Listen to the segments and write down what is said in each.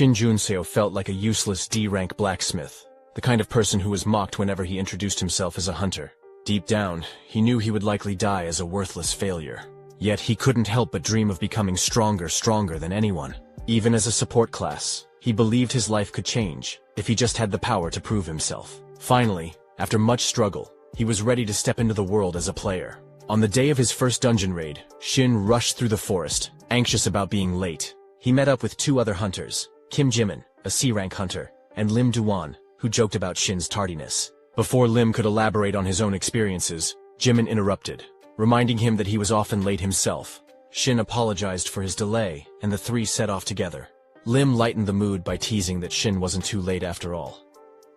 Shin Junseo felt like a useless D-rank blacksmith, the kind of person who was mocked whenever he introduced himself as a hunter. Deep down, he knew he would likely die as a worthless failure. Yet he couldn't help but dream of becoming stronger than anyone. Even as a support class, he believed his life could change, if he just had the power to prove himself. Finally, after much struggle, he was ready to step into the world as a player. On the day of his first dungeon raid, Shin rushed through the forest, anxious about being late. He met up with two other hunters, Kim Jimin, a C-rank hunter, and Lim Duan, who joked about Shin's tardiness. Before Lim could elaborate on his own experiences, Jimin interrupted, reminding him that he was often late himself. Shin apologized for his delay, and the three set off together. Lim lightened the mood by teasing that Shin wasn't too late after all.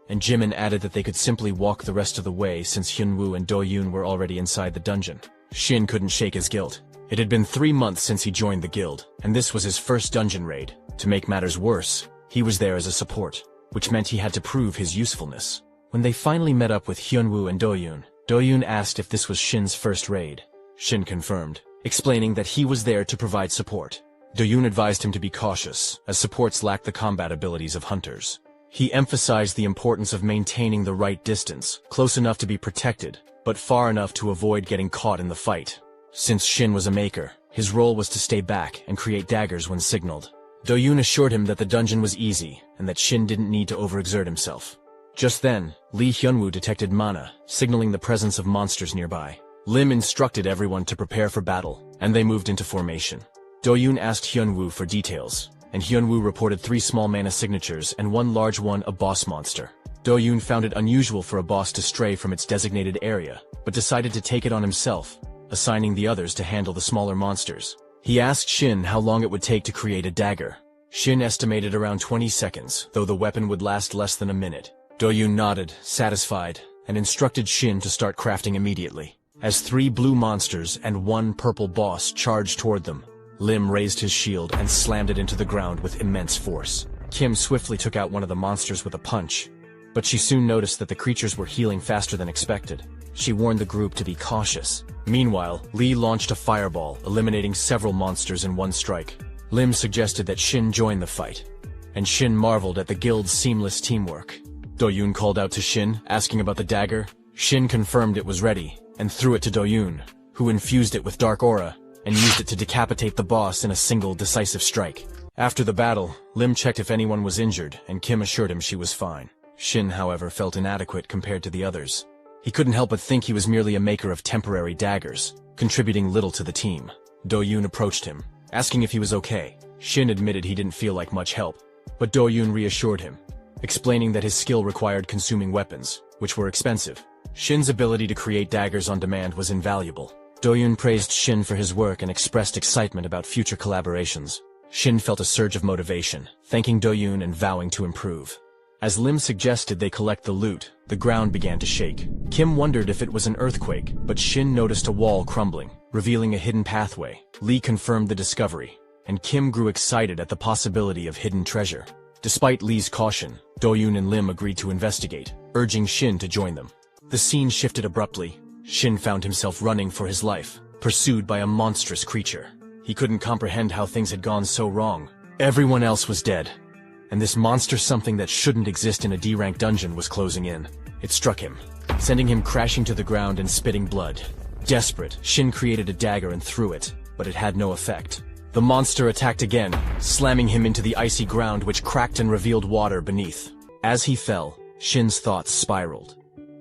And Jimin added that they could simply walk the rest of the way since Hyunwoo and Do-yoon were already inside the dungeon. Shin couldn't shake his guilt. It had been 3 months since he joined the guild, and this was his first dungeon raid. To make matters worse, he was there as a support, which meant he had to prove his usefulness. When they finally met up with Hyunwoo and Do-yoon asked if this was Shin's first raid. Shin confirmed, explaining that he was there to provide support. Do-yoon advised him to be cautious, as supports lack the combat abilities of hunters. He emphasized the importance of maintaining the right distance, close enough to be protected, but far enough to avoid getting caught in the fight. Since Shin was a maker, his role was to stay back and create daggers when signaled. Do-yoon assured him that the dungeon was easy, and that Shin didn't need to overexert himself. Just then, Lee Hyunwoo detected mana, signaling the presence of monsters nearby. Lim instructed everyone to prepare for battle, and they moved into formation. Do-yoon asked Hyunwoo for details, and Hyunwoo reported 3 small mana signatures and 1 large one, a boss monster. Do-yoon found it unusual for a boss to stray from its designated area, but decided to take it on himself, assigning the others to handle the smaller monsters. He asked Shin how long it would take to create a dagger. Shin estimated around 20 seconds, though the weapon would last less than a minute. Do-yoon nodded, satisfied, and instructed Shin to start crafting immediately. As 3 blue monsters and 1 purple boss charged toward them, Lim raised his shield and slammed it into the ground with immense force. Kim swiftly took out one of the monsters with a punch, but she soon noticed that the creatures were healing faster than expected. She warned the group to be cautious. Meanwhile, Lee launched a fireball, eliminating several monsters in 1 strike. Lim suggested that Shin join the fight, and Shin marveled at the guild's seamless teamwork. Do-yoon called out to Shin, asking about the dagger. Shin confirmed it was ready, and threw it to Do-yoon, who infused it with dark aura, and used it to decapitate the boss in a single decisive strike. After the battle, Lim checked if anyone was injured, and Kim assured him she was fine. Shin, however, felt inadequate compared to the others. He couldn't help but think he was merely a maker of temporary daggers, contributing little to the team. Do-yoon approached him, asking if he was okay. Shin admitted he didn't feel like much help, but Do-yoon reassured him, explaining that his skill required consuming weapons, which were expensive. Shin's ability to create daggers on demand was invaluable. Do-yoon praised Shin for his work and expressed excitement about future collaborations. Shin felt a surge of motivation, thanking Do-yoon and vowing to improve. As Lim suggested they collect the loot, the ground began to shake. Kim wondered if it was an earthquake, but Shin noticed a wall crumbling, revealing a hidden pathway. Lee confirmed the discovery, and Kim grew excited at the possibility of hidden treasure. Despite Lee's caution, Do-yoon and Lim agreed to investigate, urging Shin to join them. The scene shifted abruptly. Shin found himself running for his life, pursued by a monstrous creature. He couldn't comprehend how things had gone so wrong. Everyone else was dead, and this monster, something that shouldn't exist in a D-rank dungeon, was closing in. It struck him, sending him crashing to the ground and spitting blood. Desperate, Shin created a dagger and threw it, but it had no effect. The monster attacked again, slamming him into the icy ground, which cracked and revealed water beneath. As he fell, Shin's thoughts spiraled.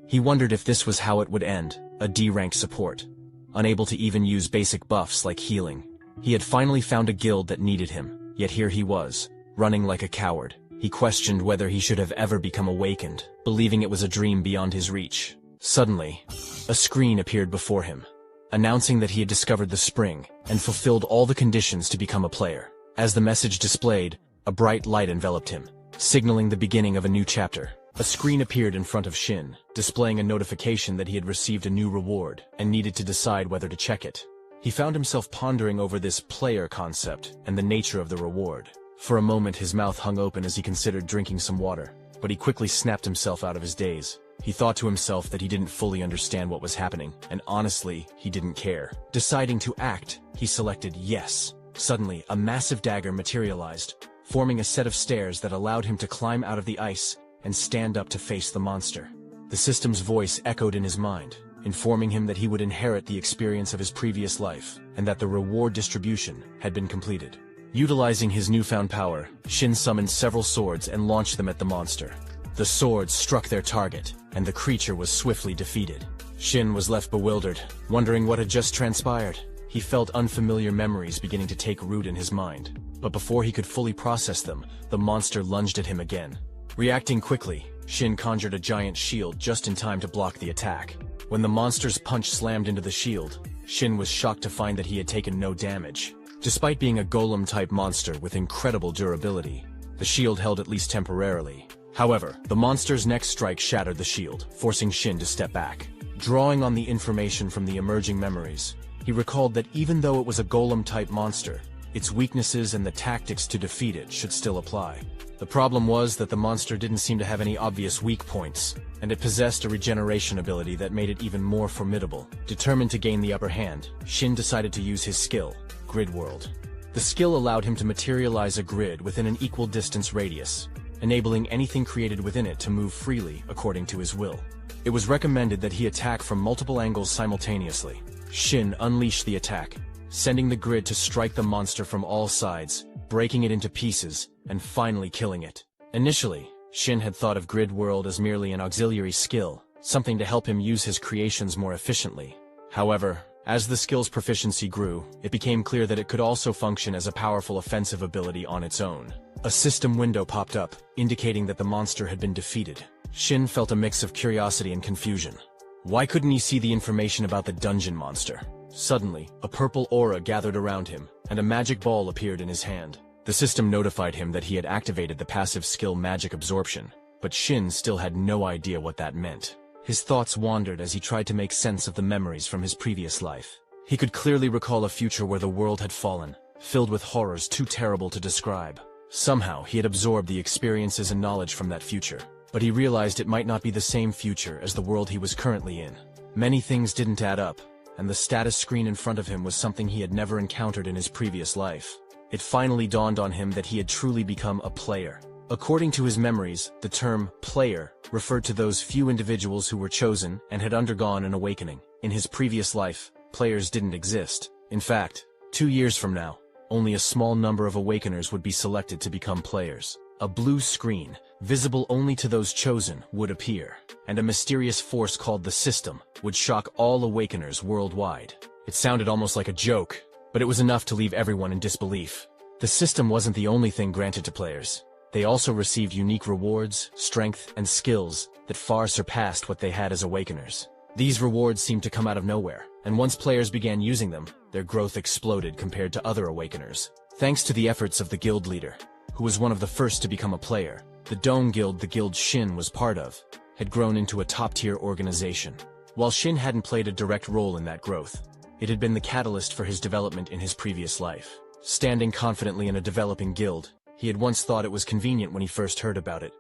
He wondered if this was how it would end, a D-rank support, unable to even use basic buffs like healing. He had finally found a guild that needed him, yet here he was, running like a coward. He questioned whether he should have ever become awakened, believing it was a dream beyond his reach. Suddenly, a screen appeared before him, announcing that he had discovered the spring and fulfilled all the conditions to become a player. As the message displayed, a bright light enveloped him, signaling the beginning of a new chapter. A screen appeared in front of Shin, displaying a notification that he had received a new reward and needed to decide whether to check it. He found himself pondering over this player concept and the nature of the reward. For a moment his mouth hung open as he considered drinking some water, but he quickly snapped himself out of his daze. He thought to himself that he didn't fully understand what was happening, and honestly, he didn't care. Deciding to act, he selected yes. Suddenly, a massive dagger materialized, forming a set of stairs that allowed him to climb out of the ice and stand up to face the monster. The system's voice echoed in his mind, informing him that he would inherit the experience of his previous life, and that the reward distribution had been completed. Utilizing his newfound power, Shin summoned several swords and launched them at the monster. The swords struck their target, and the creature was swiftly defeated. Shin was left bewildered, wondering what had just transpired. He felt unfamiliar memories beginning to take root in his mind. But before he could fully process them, the monster lunged at him again. Reacting quickly, Shin conjured a giant shield just in time to block the attack. When the monster's punch slammed into the shield, Shin was shocked to find that he had taken no damage. Despite being a golem-type monster with incredible durability, the shield held at least temporarily. However, the monster's next strike shattered the shield, forcing Shin to step back. Drawing on the information from the emerging memories, he recalled that even though it was a golem-type monster, its weaknesses and the tactics to defeat it should still apply. The problem was that the monster didn't seem to have any obvious weak points, and it possessed a regeneration ability that made it even more formidable. Determined to gain the upper hand, Shin decided to use his skill, Grid World. The skill allowed him to materialize a grid within an equal distance radius, enabling anything created within it to move freely according to his will. It was recommended that he attack from multiple angles simultaneously. Shin unleashed the attack, sending the grid to strike the monster from all sides, breaking it into pieces, and finally killing it. Initially, Shin had thought of Grid World as merely an auxiliary skill, something to help him use his creations more efficiently. However, as the skill's proficiency grew, it became clear that it could also function as a powerful offensive ability on its own. A system window popped up, indicating that the monster had been defeated. Shin felt a mix of curiosity and confusion. Why couldn't he see the information about the dungeon monster? Suddenly, a purple aura gathered around him, and a magic ball appeared in his hand. The system notified him that he had activated the passive skill Magic Absorption, but Shin still had no idea what that meant. His thoughts wandered as he tried to make sense of the memories from his previous life. He could clearly recall a future where the world had fallen, filled with horrors too terrible to describe. Somehow, he had absorbed the experiences and knowledge from that future, but he realized it might not be the same future as the world he was currently in. Many things didn't add up, and the status screen in front of him was something he had never encountered in his previous life. It finally dawned on him that he had truly become a player. According to his memories, the term player referred to those few individuals who were chosen and had undergone an awakening. In his previous life, players didn't exist. In fact, 2 years from now, only a small number of awakeners would be selected to become players. A blue screen, visible only to those chosen, would appear, and a mysterious force called the System would shock all awakeners worldwide. It sounded almost like a joke, but it was enough to leave everyone in disbelief. The System wasn't the only thing granted to players. They also received unique rewards, strength, and skills that far surpassed what they had as awakeners. These rewards seemed to come out of nowhere, and once players began using them, their growth exploded compared to other awakeners. Thanks to the efforts of the guild leader, who was one of the first to become a player, the Dome Guild, the guild Shin was part of, had grown into a top-tier organization. While Shin hadn't played a direct role in that growth, it had been the catalyst for his development in his previous life. Standing confidently in a developing guild, he had once thought it was convenient when he first heard about it.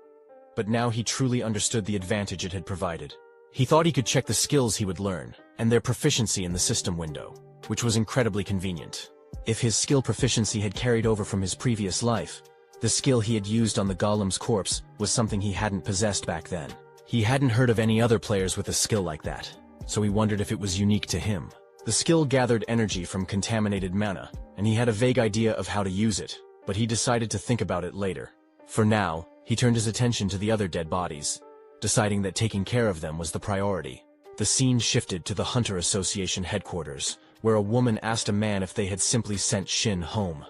But now he truly understood the advantage it had provided. He thought he could check the skills he would learn, and their proficiency in the system window, which was incredibly convenient. If his skill proficiency had carried over from his previous life, the skill he had used on the golem's corpse was something he hadn't possessed back then. He hadn't heard of any other players with a skill like that, so he wondered if it was unique to him. The skill gathered energy from contaminated mana, and he had a vague idea of how to use it, but he decided to think about it later. For now, he turned his attention to the other dead bodies, deciding that taking care of them was the priority. The scene shifted to the Hunter Association headquarters, where a woman asked a man if they had simply sent Shin home.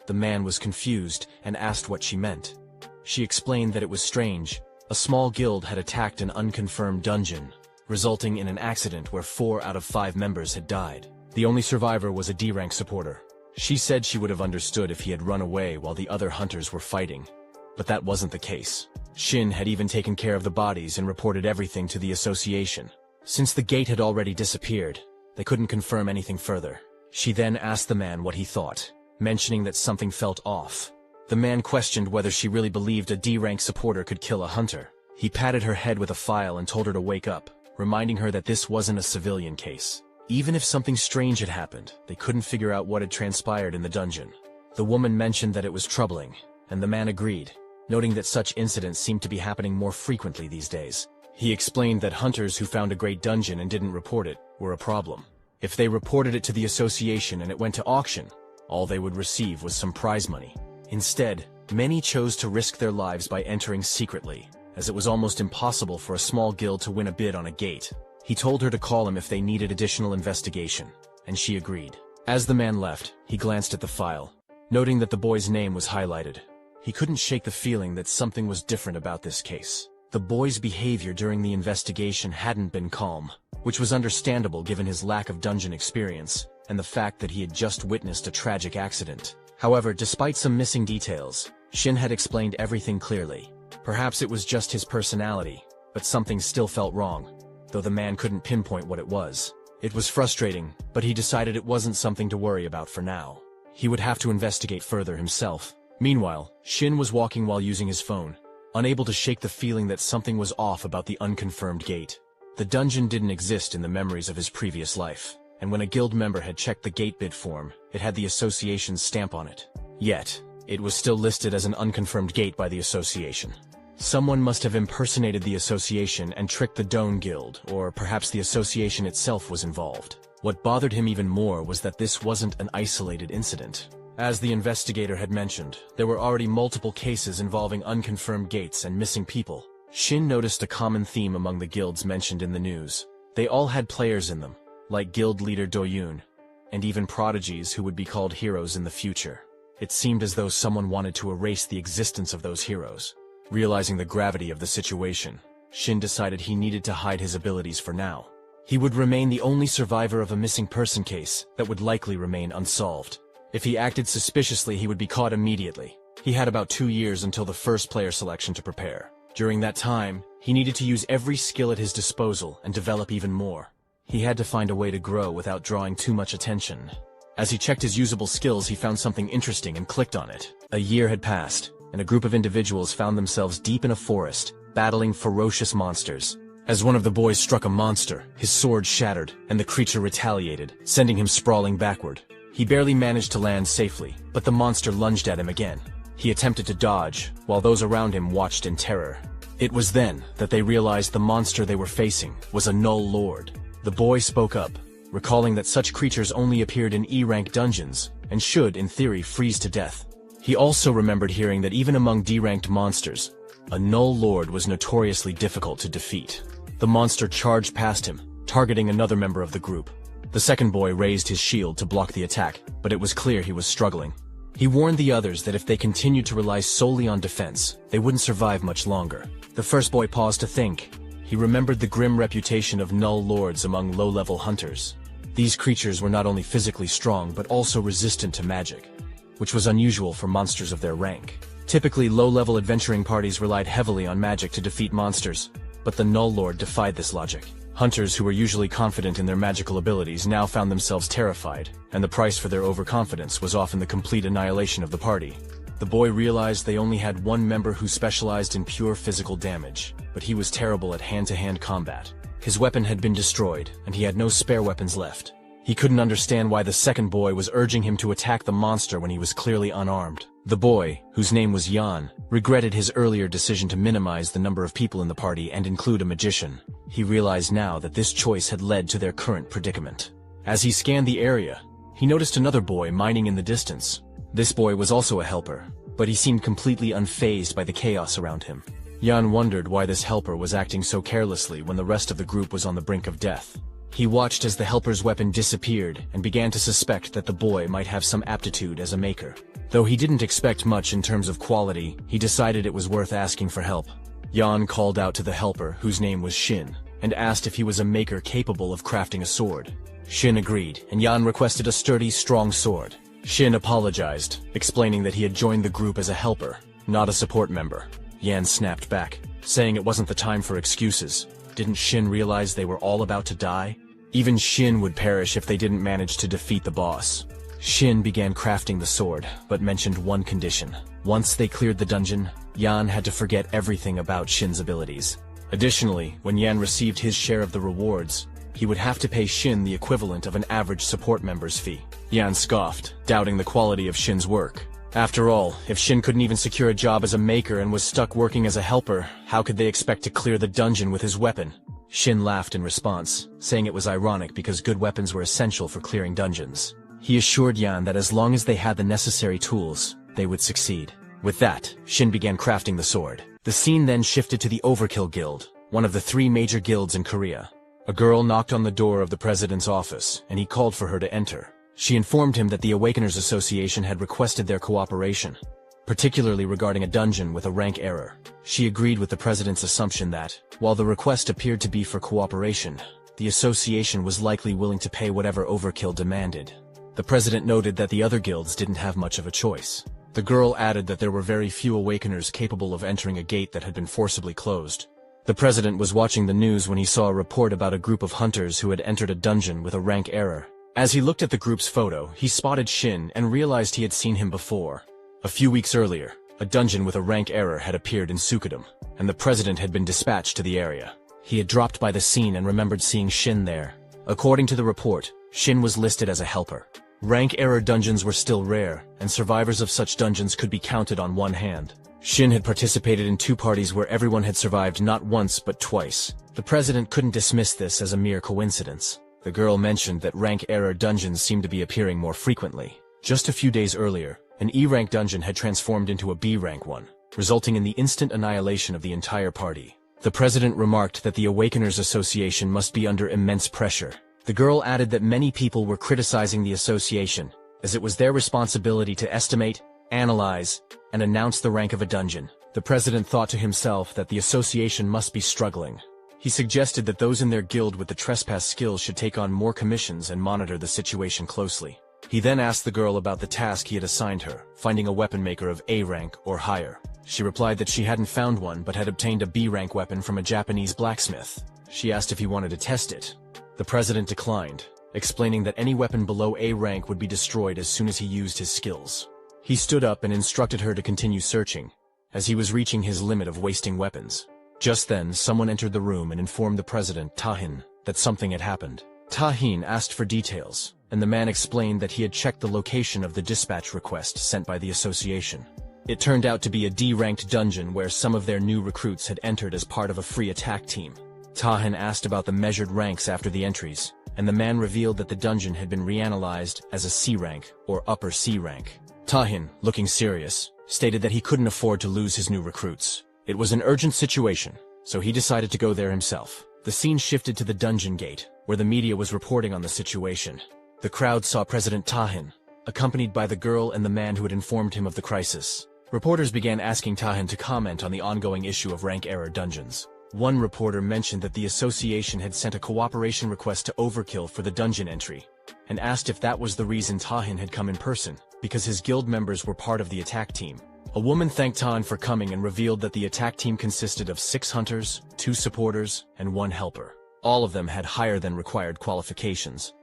The man was confused and asked what she meant. She explained that it was strange. A small guild had attacked an unconfirmed dungeon, resulting in an accident where 4 out of 5 members had died. The only survivor was a D-rank supporter. She said she would have understood if he had run away while the other hunters were fighting, but that wasn't the case. Shin had even taken care of the bodies and reported everything to the association. Since the gate had already disappeared, they couldn't confirm anything further. She then asked the man what he thought, mentioning that something felt off. The man questioned whether she really believed a D-rank supporter could kill a hunter. He patted her head with a file and told her to wake up, reminding her that this wasn't a civilian case. Even if something strange had happened, they couldn't figure out what had transpired in the dungeon. The woman mentioned that it was troubling, and the man agreed, noting that such incidents seemed to be happening more frequently these days. He explained that hunters who found a great dungeon and didn't report it were a problem. If they reported it to the association and it went to auction, all they would receive was some prize money. Instead, many chose to risk their lives by entering secretly, as it was almost impossible for a small guild to win a bid on a gate. He told her to call him if they needed additional investigation, and she agreed. As the man left, he glanced at the file, noting that the boy's name was highlighted. He couldn't shake the feeling that something was different about this case. The boy's behavior during the investigation hadn't been calm, which was understandable given his lack of dungeon experience and the fact that he had just witnessed a tragic accident. However, despite some missing details, Shin had explained everything clearly. Perhaps it was just his personality, but something still felt wrong, though the man couldn't pinpoint what it was. It was frustrating, but he decided it wasn't something to worry about for now. He would have to investigate further himself. Meanwhile, Shin was walking while using his phone, unable to shake the feeling that something was off about the unconfirmed gate. The dungeon didn't exist in the memories of his previous life, and when a guild member had checked the gate bid form, it had the association's stamp on it. Yet, it was still listed as an unconfirmed gate by the association. Someone must have impersonated the association and tricked the Doan Guild, or perhaps the association itself was involved. What bothered him even more was that this wasn't an isolated incident. As the investigator had mentioned, there were already multiple cases involving unconfirmed gates and missing people. Shin noticed a common theme among the guilds mentioned in the news. They all had players in them, like guild leader Doyun, and even prodigies who would be called heroes in the future. It seemed as though someone wanted to erase the existence of those heroes. Realizing the gravity of the situation, Shin decided he needed to hide his abilities for now. He would remain the only survivor of a missing person case that would likely remain unsolved. If he acted suspiciously, he would be caught immediately. He had about 2 years until the first player selection to prepare. During that time, he needed to use every skill at his disposal and develop even more. He had to find a way to grow without drawing too much attention. As he checked his usable skills, he found something interesting and clicked on it. A year had passed, and a group of individuals found themselves deep in a forest, battling ferocious monsters. As one of the boys struck a monster, his sword shattered, and the creature retaliated, sending him sprawling backward. He barely managed to land safely, but the monster lunged at him again. He attempted to dodge, while those around him watched in terror. It was then that they realized the monster they were facing was a Null Lord. The boy spoke up, recalling that such creatures only appeared in E-rank dungeons, and should, in theory, freeze to death. He also remembered hearing that even among D-ranked monsters, a Null Lord was notoriously difficult to defeat. The monster charged past him, targeting another member of the group. The second boy raised his shield to block the attack, but it was clear he was struggling. He warned the others that if they continued to rely solely on defense, they wouldn't survive much longer. The first boy paused to think. He remembered the grim reputation of Null Lords among low-level hunters. These creatures were not only physically strong, but also resistant to magic, which was unusual for monsters of their rank. Typically, low-level adventuring parties relied heavily on magic to defeat monsters, but the Null Lord defied this logic. Hunters who were usually confident in their magical abilities now found themselves terrified, and the price for their overconfidence was often the complete annihilation of the party. The boy realized they only had one member who specialized in pure physical damage, but he was terrible at hand-to-hand combat. His weapon had been destroyed, and he had no spare weapons left. He couldn't understand why the second boy was urging him to attack the monster when he was clearly unarmed. The boy, whose name was Yan, regretted his earlier decision to minimize the number of people in the party and include a magician. He realized now that this choice had led to their current predicament. As he scanned the area, he noticed another boy mining in the distance. This boy was also a helper, but he seemed completely unfazed by the chaos around him. Yan wondered why this helper was acting so carelessly when the rest of the group was on the brink of death. He watched as the helper's weapon disappeared and began to suspect that the boy might have some aptitude as a maker. Though he didn't expect much in terms of quality, he decided it was worth asking for help. Yan called out to the helper, whose name was Shin, and asked if he was a maker capable of crafting a sword. Shin agreed, and Yan requested a sturdy, strong sword. Shin apologized, explaining that he had joined the group as a helper, not a support member. Yan snapped back, saying it wasn't the time for excuses. Didn't Shin realize they were all about to die? Even Shin would perish if they didn't manage to defeat the boss. Shin began crafting the sword, but mentioned one condition. Once they cleared the dungeon, Yan had to forget everything about Shin's abilities. Additionally, when Yan received his share of the rewards, he would have to pay Shin the equivalent of an average support member's fee. Yan scoffed, doubting the quality of Shin's work. After all, if Shin couldn't even secure a job as a maker and was stuck working as a helper, how could they expect to clear the dungeon with his weapon? Shin laughed in response, saying it was ironic because good weapons were essential for clearing dungeons. He assured Yan that as long as they had the necessary tools, they would succeed. With that, Shin began crafting the sword. The scene then shifted to the Overkill Guild, one of the 3 major guilds in Korea. A girl knocked on the door of the president's office, and he called for her to enter. She informed him that the Awakeners Association had requested their cooperation, particularly regarding a dungeon with a rank error. She agreed with the president's assumption that, while the request appeared to be for cooperation, the association was likely willing to pay whatever Overkill demanded. The president noted that the other guilds didn't have much of a choice. The girl added that there were very few Awakeners capable of entering a gate that had been forcibly closed. The president was watching the news when he saw a report about a group of hunters who had entered a dungeon with a rank error. As he looked at the group's photo, he spotted Shin and realized he had seen him before. A few weeks earlier, a dungeon with a rank error had appeared in Sukadam, and the president had been dispatched to the area. He had dropped by the scene and remembered seeing Shin there. According to the report, Shin was listed as a helper. Rank error dungeons were still rare, and survivors of such dungeons could be counted on one hand. Shin had participated in 2 parties where everyone had survived not once but twice. The president couldn't dismiss this as a mere coincidence. The girl mentioned that rank error dungeons seemed to be appearing more frequently. Just a few days earlier, an E-rank dungeon had transformed into a B-rank one, resulting in the instant annihilation of the entire party. The president remarked that the Awakeners Association must be under immense pressure. The girl added that many people were criticizing the association, as it was their responsibility to estimate, analyze, and announce the rank of a dungeon. The president thought to himself that the association must be struggling. He suggested that those in their guild with the trespass skills should take on more commissions and monitor the situation closely. He then asked the girl about the task he had assigned her, finding a weapon maker of A rank or higher. She replied that she hadn't found one but had obtained a B rank weapon from a Japanese blacksmith. She asked if he wanted to test it. The president declined, explaining that any weapon below A rank would be destroyed as soon as he used his skills. He stood up and instructed her to continue searching, as he was reaching his limit of wasting weapons. Just then, someone entered the room and informed the president, Tahin, that something had happened. Tahin asked for details, and the man explained that he had checked the location of the dispatch request sent by the association. It turned out to be a D-ranked dungeon where some of their new recruits had entered as part of a free attack team. Tahin asked about the measured ranks after the entries, and the man revealed that the dungeon had been reanalyzed as a C rank or upper C rank. Tahin, looking serious, stated that he couldn't afford to lose his new recruits. It was an urgent situation, so he decided to go there himself. The scene shifted to the dungeon gate, where the media was reporting on the situation. The crowd saw President Tahin, accompanied by the girl and the man who had informed him of the crisis. Reporters began asking Tahin to comment on the ongoing issue of rank error dungeons. One reporter mentioned that the association had sent a cooperation request to Overkill for the dungeon entry, and asked if that was the reason Tahin had come in person, because his guild members were part of the attack team. A woman thanked Tahin for coming and revealed that the attack team consisted of 6 hunters, 2 supporters, and 1 helper. All of them had higher than required qualifications.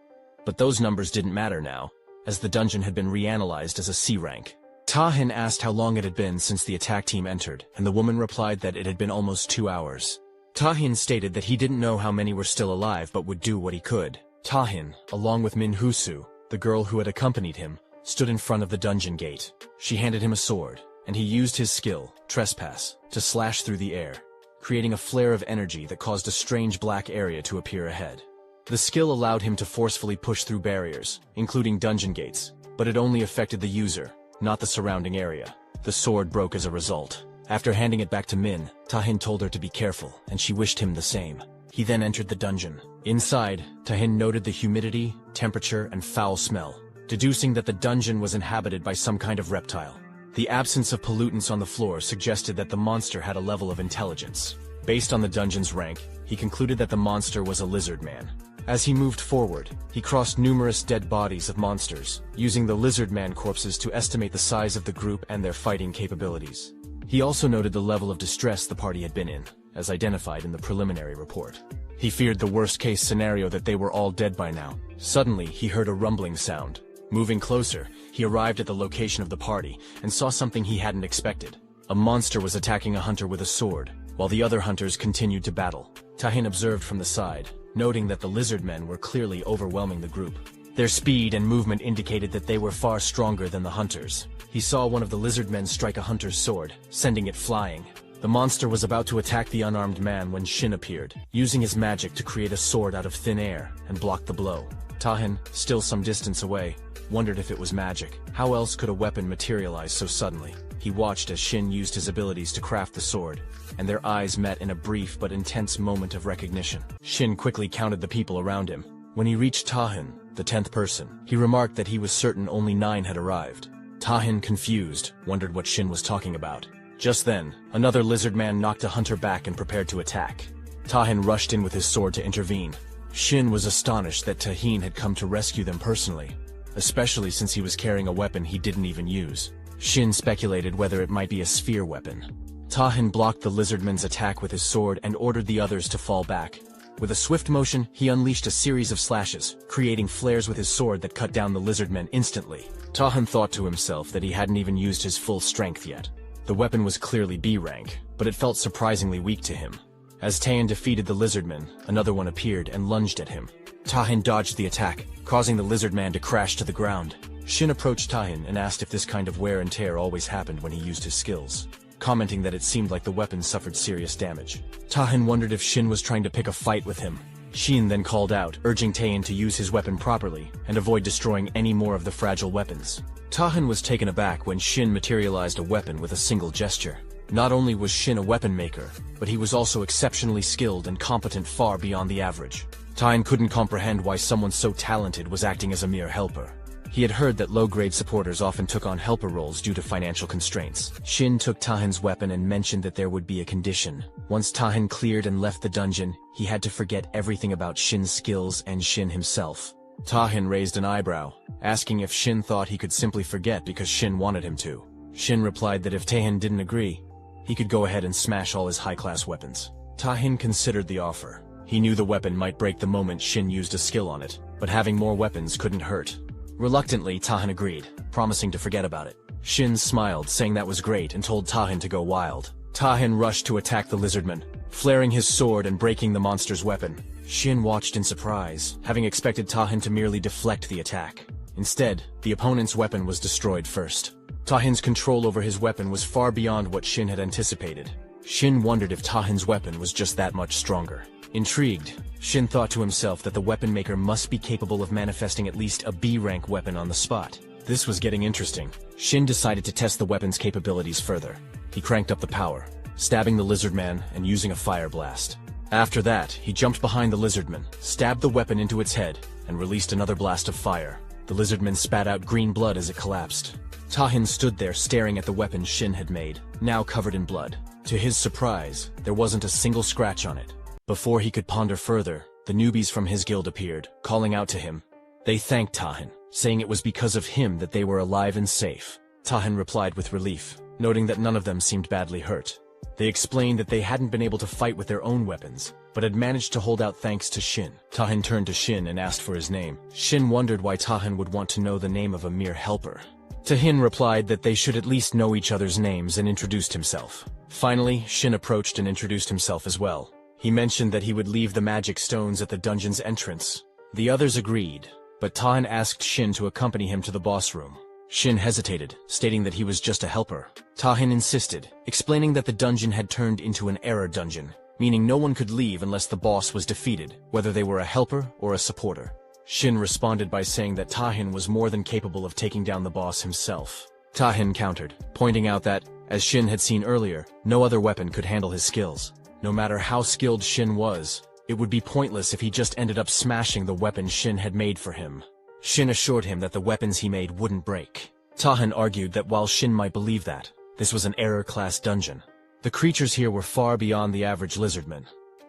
But those numbers didn't matter now, as the dungeon had been reanalyzed as a C rank. Tahin asked how long it had been since the attack team entered, and the woman replied that it had been almost 2 hours. Tahin stated that he didn't know how many were still alive but would do what he could. Tahin, along with Min Husu, the girl who had accompanied him, stood in front of the dungeon gate. She handed him a sword, and he used his skill, Trespass, to slash through the air, creating a flare of energy that caused a strange black area to appear ahead. The skill allowed him to forcefully push through barriers, including dungeon gates, but it only affected the user, not the surrounding area. The sword broke as a result. After handing it back to Min, Tahin told her to be careful, and she wished him the same. He then entered the dungeon. Inside, Tahin noted the humidity, temperature, and foul smell, deducing that the dungeon was inhabited by some kind of reptile. The absence of pollutants on the floor suggested that the monster had a level of intelligence. Based on the dungeon's rank, he concluded that the monster was a lizard man. As he moved forward, he crossed numerous dead bodies of monsters, using the lizard man corpses to estimate the size of the group and their fighting capabilities. He also noted the level of distress the party had been in, as identified in the preliminary report. He feared the worst-case scenario that they were all dead by now. Suddenly, he heard a rumbling sound. Moving closer, he arrived at the location of the party and saw something he hadn't expected. A monster was attacking a hunter with a sword, while the other hunters continued to battle. Tahin observed from the side, noting that the lizard men were clearly overwhelming the group. Their speed and movement indicated that they were far stronger than the hunters. He saw one of the lizard men strike a hunter's sword, sending it flying. The monster was about to attack the unarmed man when Shin appeared, using his magic to create a sword out of thin air and block the blow. Tahin, still some distance away, wondered if it was magic. How else could a weapon materialize so suddenly? He watched as Shin used his abilities to craft the sword, and their eyes met in a brief but intense moment of recognition. Shin quickly counted the people around him. When he reached Tahin, the 10th person, he remarked that he was certain only 9 had arrived. Tahin, confused, wondered what Shin was talking about. Just then, another lizard man knocked a hunter back and prepared to attack. Tahin rushed in with his sword to intervene. Shin was astonished that Tahin had come to rescue them personally, especially since he was carrying a weapon he didn't even use. Shin speculated whether it might be a sphere weapon. Tahin blocked the lizardman's attack with his sword and ordered the others to fall back. With a swift motion, he unleashed a series of slashes, creating flares with his sword that cut down the lizardmen instantly. Tahin thought to himself that he hadn't even used his full strength yet. The weapon was clearly B rank, but it felt surprisingly weak to him. As Tahin defeated the lizardman, another one appeared and lunged at him. Tahin dodged the attack, causing the lizardman to crash to the ground. Shin approached Tahin and asked if this kind of wear and tear always happened when he used his skills, commenting that it seemed like the weapon suffered serious damage. Tahin wondered if Shin was trying to pick a fight with him. Shin then called out, urging Tahin to use his weapon properly and avoid destroying any more of the fragile weapons. Tahin was taken aback when Shin materialized a weapon with a single gesture. Not only was Shin a weapon maker, but he was also exceptionally skilled and competent far beyond the average. Tahin couldn't comprehend why someone so talented was acting as a mere helper. He had heard that low-grade supporters often took on helper roles due to financial constraints. Shin took Tahin's weapon and mentioned that there would be a condition. Once Tahin cleared and left the dungeon, he had to forget everything about Shin's skills and Shin himself. Tahin raised an eyebrow, asking if Shin thought he could simply forget because Shin wanted him to. Shin replied that if Tahin didn't agree, he could go ahead and smash all his high-class weapons. Tahin considered the offer. He knew the weapon might break the moment Shin used a skill on it, but having more weapons couldn't hurt. Reluctantly, Tahin agreed, promising to forget about it. Shin smiled, saying that was great, and told Tahin to go wild. Tahin rushed to attack the lizardman, flaring his sword and breaking the monster's weapon. Shin watched in surprise, having expected Tahin to merely deflect the attack. Instead, the opponent's weapon was destroyed first. Tahin's control over his weapon was far beyond what Shin had anticipated. Shin wondered if Tahin's weapon was just that much stronger. Intrigued, Shin thought to himself that the weapon maker must be capable of manifesting at least a B-rank weapon on the spot. This was getting interesting. Shin decided to test the weapon's capabilities further. He cranked up the power, stabbing the lizardman and using a fire blast. After that, he jumped behind the lizardman, stabbed the weapon into its head, and released another blast of fire. The lizardman spat out green blood as it collapsed. Tahin stood there staring at the weapon Shin had made, now covered in blood. To his surprise, there wasn't a single scratch on it. Before he could ponder further, the newbies from his guild appeared, calling out to him. They thanked Tahin, saying it was because of him that they were alive and safe. Tahin replied with relief, noting that none of them seemed badly hurt. They explained that they hadn't been able to fight with their own weapons, but had managed to hold out thanks to Shin. Tahin turned to Shin and asked for his name. Shin wondered why Tahin would want to know the name of a mere helper. Tahin replied that they should at least know each other's names and introduced himself. Finally, Shin approached and introduced himself as well. He mentioned that he would leave the magic stones at the dungeon's entrance. The others agreed, but Tahin asked Shin to accompany him to the boss room. Shin hesitated, stating that he was just a helper. Tahin insisted, explaining that the dungeon had turned into an error dungeon, meaning no one could leave unless the boss was defeated, whether they were a helper or a supporter. Shin responded by saying that Tahin was more than capable of taking down the boss himself. Tahin countered, pointing out that, as Shin had seen earlier, no other weapon could handle his skills. No matter how skilled Shin was, it would be pointless if he just ended up smashing the weapon Shin had made for him. Shin assured him that the weapons he made wouldn't break. Tahin argued that while Shin might believe that, this was an error-class dungeon. The creatures here were far beyond the average lizardman,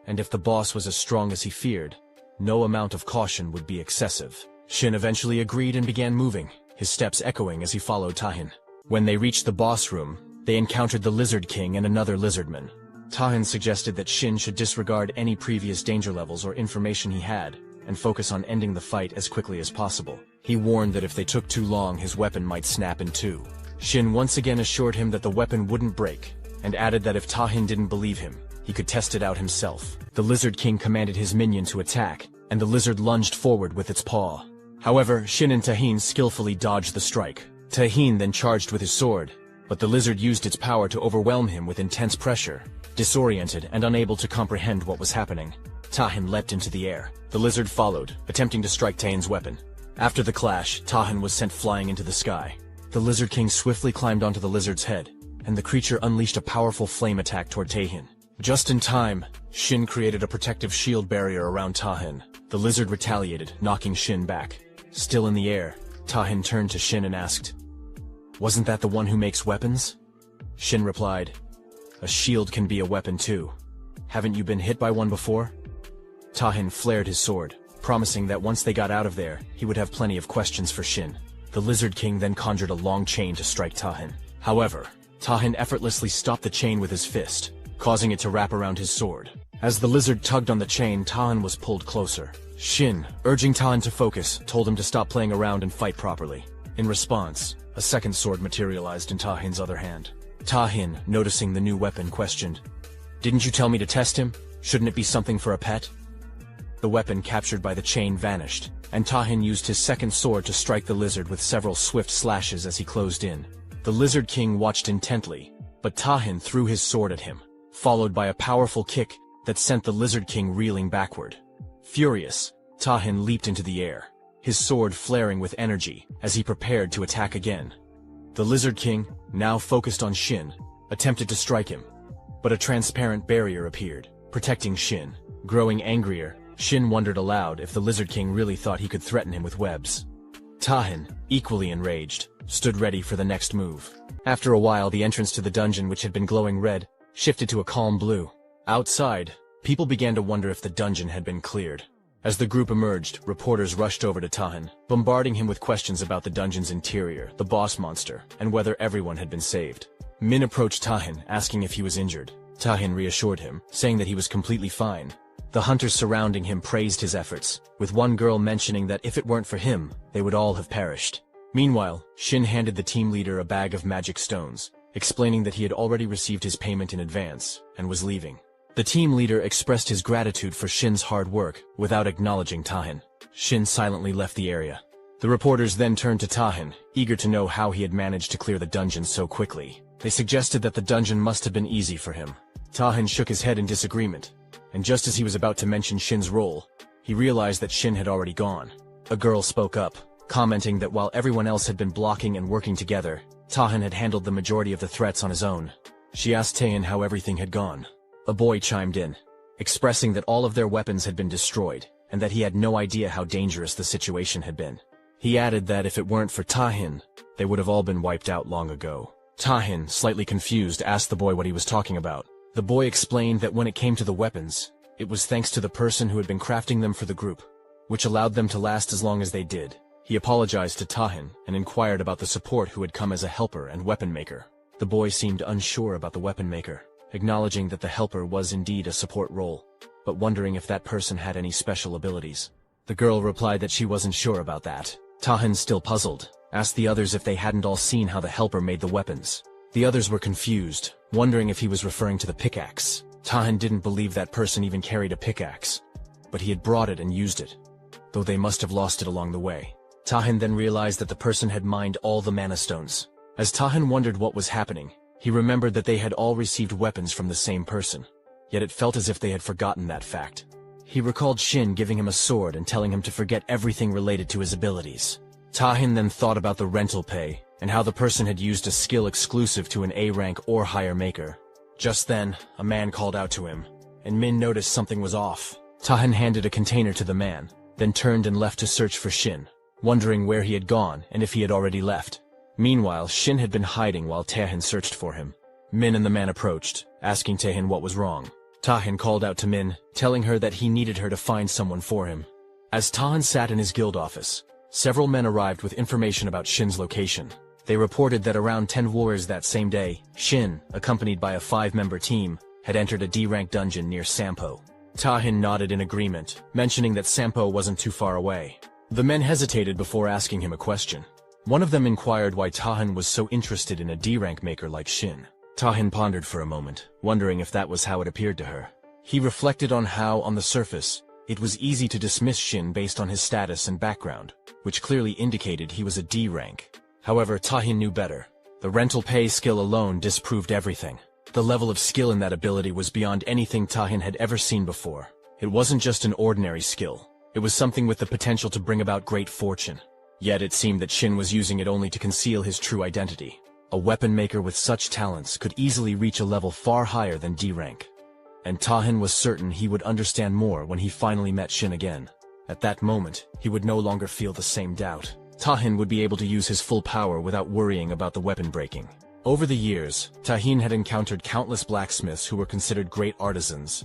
and if the boss was as strong as he feared, no amount of caution would be excessive. Shin eventually agreed and began moving, his steps echoing as he followed Tahin. When they reached the boss room, they encountered the Lizard King and another lizardman. Tahin suggested that Shin should disregard any previous danger levels or information he had, and focus on ending the fight as quickly as possible. He warned that if they took too long, his weapon might snap in two. Shin once again assured him that the weapon wouldn't break, and added that if Tahin didn't believe him, he could test it out himself. The Lizard King commanded his minion to attack, and the lizard lunged forward with its paw. However, Shin and Tahin skillfully dodged the strike. Tahin then charged with his sword, but the lizard used its power to overwhelm him with intense pressure. Disoriented and unable to comprehend what was happening, Tahin leapt into the air. The lizard followed, attempting to strike Tahin's weapon. After the clash, Tahin was sent flying into the sky. The Lizard King swiftly climbed onto the lizard's head, and the creature unleashed a powerful flame attack toward Tahin. Just in time, Shin created a protective shield barrier around Tahin. The lizard retaliated, knocking Shin back. Still in the air, Tahin turned to Shin and asked, "Wasn't that the one who makes weapons?" Shin replied, "A shield can be a weapon too. Haven't you been hit by one before?" Tahin flared his sword, promising that once they got out of there, he would have plenty of questions for Shin. The Lizard King then conjured a long chain to strike Tahin. However, Tahin effortlessly stopped the chain with his fist, causing it to wrap around his sword. As the lizard tugged on the chain, Tahin was pulled closer. Shin, urging Tahin to focus, told him to stop playing around and fight properly. In response, a second sword materialized in Tahin's other hand. Tahin, noticing the new weapon, questioned, "Didn't you tell me to test him? Shouldn't it be something for a pet?" The weapon captured by the chain vanished, and Tahin used his second sword to strike the lizard with several swift slashes as he closed in. The Lizard King watched intently, but Tahin threw his sword at him, followed by a powerful kick that sent the Lizard King reeling backward. Furious, Tahin leaped into the air, his sword flaring with energy as he prepared to attack again. The Lizard King, now focused on Shin, attempted to strike him, but a transparent barrier appeared, protecting Shin. Growing angrier, Shin wondered aloud if the Lizard King really thought he could threaten him with webs. Tahin, equally enraged, stood ready for the next move. After a while, the entrance to the dungeon, which had been glowing red, shifted to a calm blue. Outside, people began to wonder if the dungeon had been cleared. As the group emerged, reporters rushed over to Tahin, bombarding him with questions about the dungeon's interior, the boss monster, and whether everyone had been saved. Min approached Tahin, asking if he was injured. Tahin reassured him, saying that he was completely fine. The hunters surrounding him praised his efforts, with one girl mentioning that if it weren't for him, they would all have perished. Meanwhile, Shin handed the team leader a bag of magic stones, explaining that he had already received his payment in advance, and was leaving. The team leader expressed his gratitude for Shin's hard work, without acknowledging Tahin. Shin silently left the area. The reporters then turned to Tahin, eager to know how he had managed to clear the dungeon so quickly. They suggested that the dungeon must have been easy for him. Tahin shook his head in disagreement, and just as he was about to mention Shin's role, he realized that Shin had already gone. A girl spoke up, commenting that while everyone else had been blocking and working together, Tahin had handled the majority of the threats on his own. She asked Tahin how everything had gone. A boy chimed in, expressing that all of their weapons had been destroyed, and that he had no idea how dangerous the situation had been. He added that if it weren't for Tahin, they would have all been wiped out long ago. Tahin, slightly confused, asked the boy what he was talking about. The boy explained that when it came to the weapons, it was thanks to the person who had been crafting them for the group, which allowed them to last as long as they did. He apologized to Tahin and inquired about the support who had come as a helper and weapon maker. The boy seemed unsure about the weapon maker, acknowledging that the helper was indeed a support role, but wondering if that person had any special abilities. The girl replied that she wasn't sure about that. Tahin, still puzzled, asked the others if they hadn't all seen how the helper made the weapons. The others were confused, wondering if he was referring to the pickaxe. Tahin didn't believe that person even carried a pickaxe, but he had brought it and used it, though they must have lost it along the way. Tahin then realized that the person had mined all the mana stones. As Tahin wondered what was happening, he remembered that they had all received weapons from the same person, yet it felt as if they had forgotten that fact. He recalled Shin giving him a sword and telling him to forget everything related to his abilities. Tahin then thought about the rental pay, and how the person had used a skill exclusive to an A rank or higher maker. Just then, a man called out to him, and Min noticed something was off. Tahin handed a container to the man, then turned and left to search for Shin, wondering where he had gone and if he had already left. Meanwhile, Shin had been hiding while Tahin searched for him. Min and the man approached, asking Tahin what was wrong. Tahin called out to Min, telling her that he needed her to find someone for him. As Tahin sat in his guild office, several men arrived with information about Shin's location. They reported that around 10 warriors that same day, Shin, accompanied by a 5-member team, had entered a D-rank dungeon near Sampo. Tahin nodded in agreement, mentioning that Sampo wasn't too far away. The men hesitated before asking him a question. One of them inquired why Tahin was so interested in a D-rank maker like Shin. Tahin pondered for a moment, wondering if that was how it appeared to her. He reflected on how, on the surface, It was easy to dismiss Shin based on his status and background, which clearly indicated he was a D rank. However, Tahin knew better. The rental pay skill alone disproved everything. The level of skill in that ability was beyond anything Tahin had ever seen before. It wasn't just an ordinary skill. It was something with the potential to bring about great fortune. Yet it seemed that Shin was using it only to conceal his true identity. A weapon maker with such talents could easily reach a level far higher than D rank. And Tahin was certain he would understand more when he finally met Shin again. At that moment, he would no longer feel the same doubt. Tahin would be able to use his full power without worrying about the weapon breaking. Over the years, Tahin had encountered countless blacksmiths who were considered great artisans.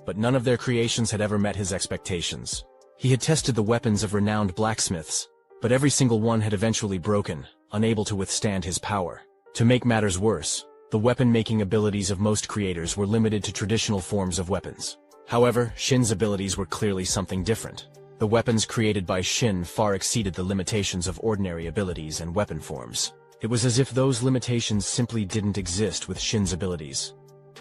But none of their creations had ever met his expectations. He had tested the weapons of renowned blacksmiths, but every single one had eventually broken, unable to withstand his power. To make matters worse, the weapon-making abilities of most creators were limited to traditional forms of weapons. However, Shin's abilities were clearly something different. The weapons created by Shin far exceeded the limitations of ordinary abilities and weapon forms. It was as if those limitations simply didn't exist with Shin's abilities.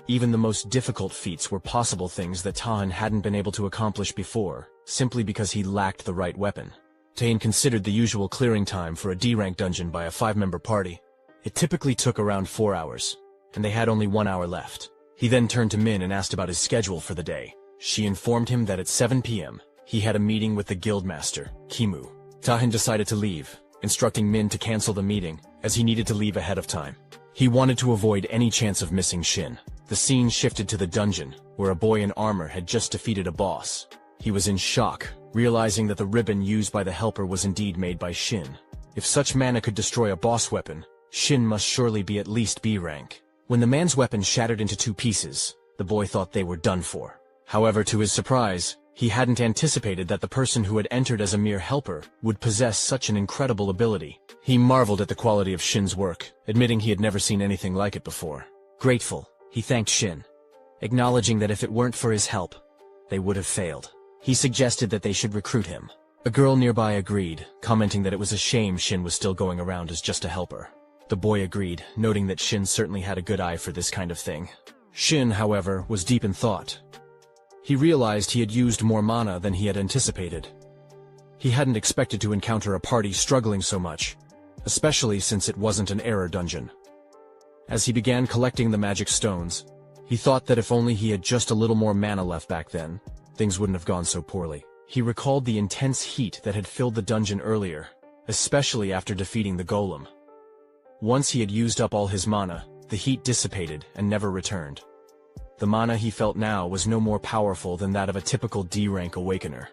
Even the most difficult feats were possible things that Tahin hadn't been able to accomplish before, simply because he lacked the right weapon. Tahin considered the usual clearing time for a D-rank dungeon by a 5-member party. It typically took around 4 hours, and they had only 1 hour left. He then turned to Min and asked about his schedule for the day. She informed him that at 7 p.m., he had a meeting with the guildmaster, Kimu. Tahin decided to leave, instructing Min to cancel the meeting, as he needed to leave ahead of time. He wanted to avoid any chance of missing Shin. The scene shifted to the dungeon, where a boy in armor had just defeated a boss. He was in shock, realizing that the ribbon used by the helper was indeed made by Shin. If such mana could destroy a boss weapon, Shin must surely be at least B rank. When the man's weapon shattered into 2 pieces, the boy thought they were done for. However, to his surprise, he hadn't anticipated that the person who had entered as a mere helper would possess such an incredible ability. He marveled at the quality of Shin's work, admitting he had never seen anything like it before. Grateful, he thanked Shin, acknowledging that if it weren't for his help, they would have failed. He suggested that they should recruit him. A girl nearby agreed, commenting that it was a shame Shin was still going around as just a helper. The boy agreed, noting that Shin certainly had a good eye for this kind of thing. Shin, however, was deep in thought. He realized he had used more mana than he had anticipated. He hadn't expected to encounter a party struggling so much, especially since it wasn't an error dungeon. As he began collecting the magic stones, he thought that if only he had just a little more mana left back then, things wouldn't have gone so poorly. He recalled the intense heat that had filled the dungeon earlier, especially after defeating the golem. Once he had used up all his mana, the heat dissipated and never returned. The mana he felt now was no more powerful than that of a typical D-rank awakener.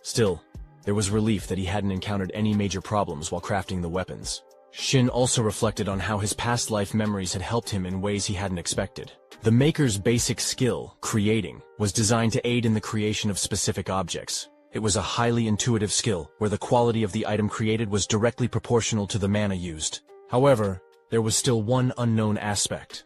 Still, there was relief that he hadn't encountered any major problems while crafting the weapons. Shin also reflected on how his past life memories had helped him in ways he hadn't expected. The maker's basic skill, creating, was designed to aid in the creation of specific objects. It was a highly intuitive skill, where the quality of the item created was directly proportional to the mana used. However, there was still one unknown aspect.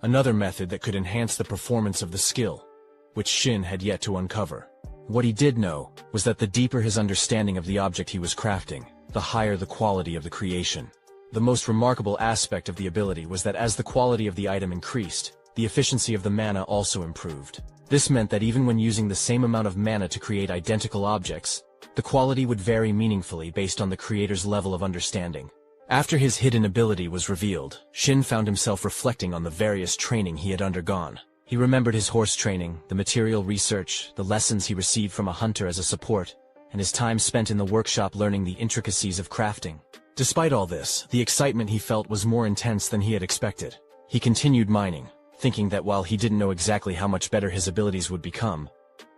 Another method that could enhance the performance of the skill, which Shin had yet to uncover. What he did know was that the deeper his understanding of the object he was crafting, the higher the quality of the creation. The most remarkable aspect of the ability was that as the quality of the item increased, the efficiency of the mana also improved. This meant that even when using the same amount of mana to create identical objects, the quality would vary meaningfully based on the creator's level of understanding. After his hidden ability was revealed, Shin found himself reflecting on the various training he had undergone. He remembered his horse training, the material research, the lessons he received from a hunter as a support, and his time spent in the workshop learning the intricacies of crafting. Despite all this, the excitement he felt was more intense than he had expected. He continued mining, thinking that while he didn't know exactly how much better his abilities would become,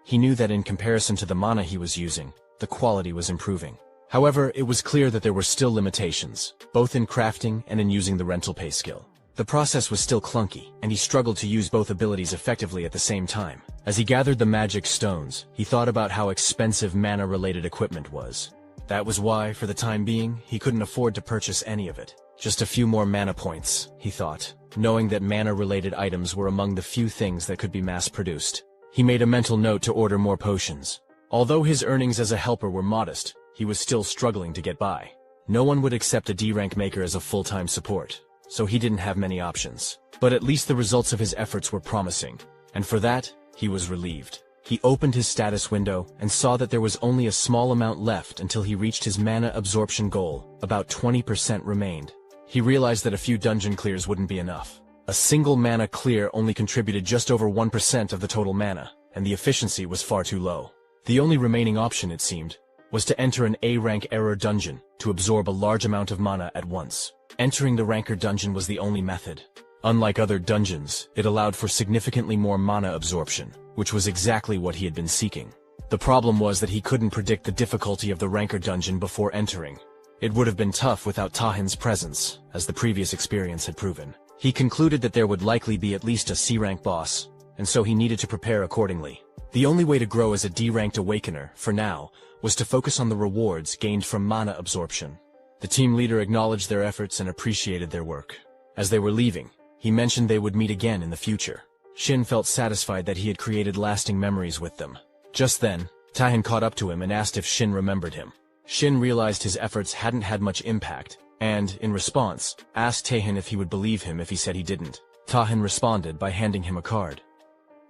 he knew that in comparison to the mana he was using, the quality was improving. However, it was clear that there were still limitations, both in crafting and in using the rental pay skill. The process was still clunky, and he struggled to use both abilities effectively at the same time. As he gathered the magic stones, he thought about how expensive mana-related equipment was. That was why, for the time being, he couldn't afford to purchase any of it. Just a few more mana points, he thought, knowing that mana-related items were among the few things that could be mass-produced. He made a mental note to order more potions. Although his earnings as a helper were modest, he was still struggling to get by. No one would accept a D-rank maker as a full-time support, so he didn't have many options. But at least the results of his efforts were promising, and for that, he was relieved. He opened his status window and saw that there was only a small amount left until he reached his mana absorption goal. About 20% remained. He realized that a few dungeon clears wouldn't be enough. A single mana clear only contributed just over 1% of the total mana, and the efficiency was far too low. The only remaining option, it seemed, was to enter an A-rank error dungeon to absorb a large amount of mana at once. Entering the ranker dungeon was the only method. Unlike other dungeons, it allowed for significantly more mana absorption, which was exactly what he had been seeking. The problem was that he couldn't predict the difficulty of the ranker dungeon before entering. It would have been tough without Tahin's presence, as the previous experience had proven. He concluded that there would likely be at least a C-rank boss, and so he needed to prepare accordingly. The only way to grow as a D-ranked awakener, for now, was to focus on the rewards gained from mana absorption. The team leader acknowledged their efforts and appreciated their work. As they were leaving, he mentioned they would meet again in the future. Shin felt satisfied that he had created lasting memories with them. Just then, Tahin caught up to him and asked if Shin remembered him. Shin realized his efforts hadn't had much impact, and, in response, asked Tahin if he would believe him if he said he didn't. Tahin responded by handing him a card.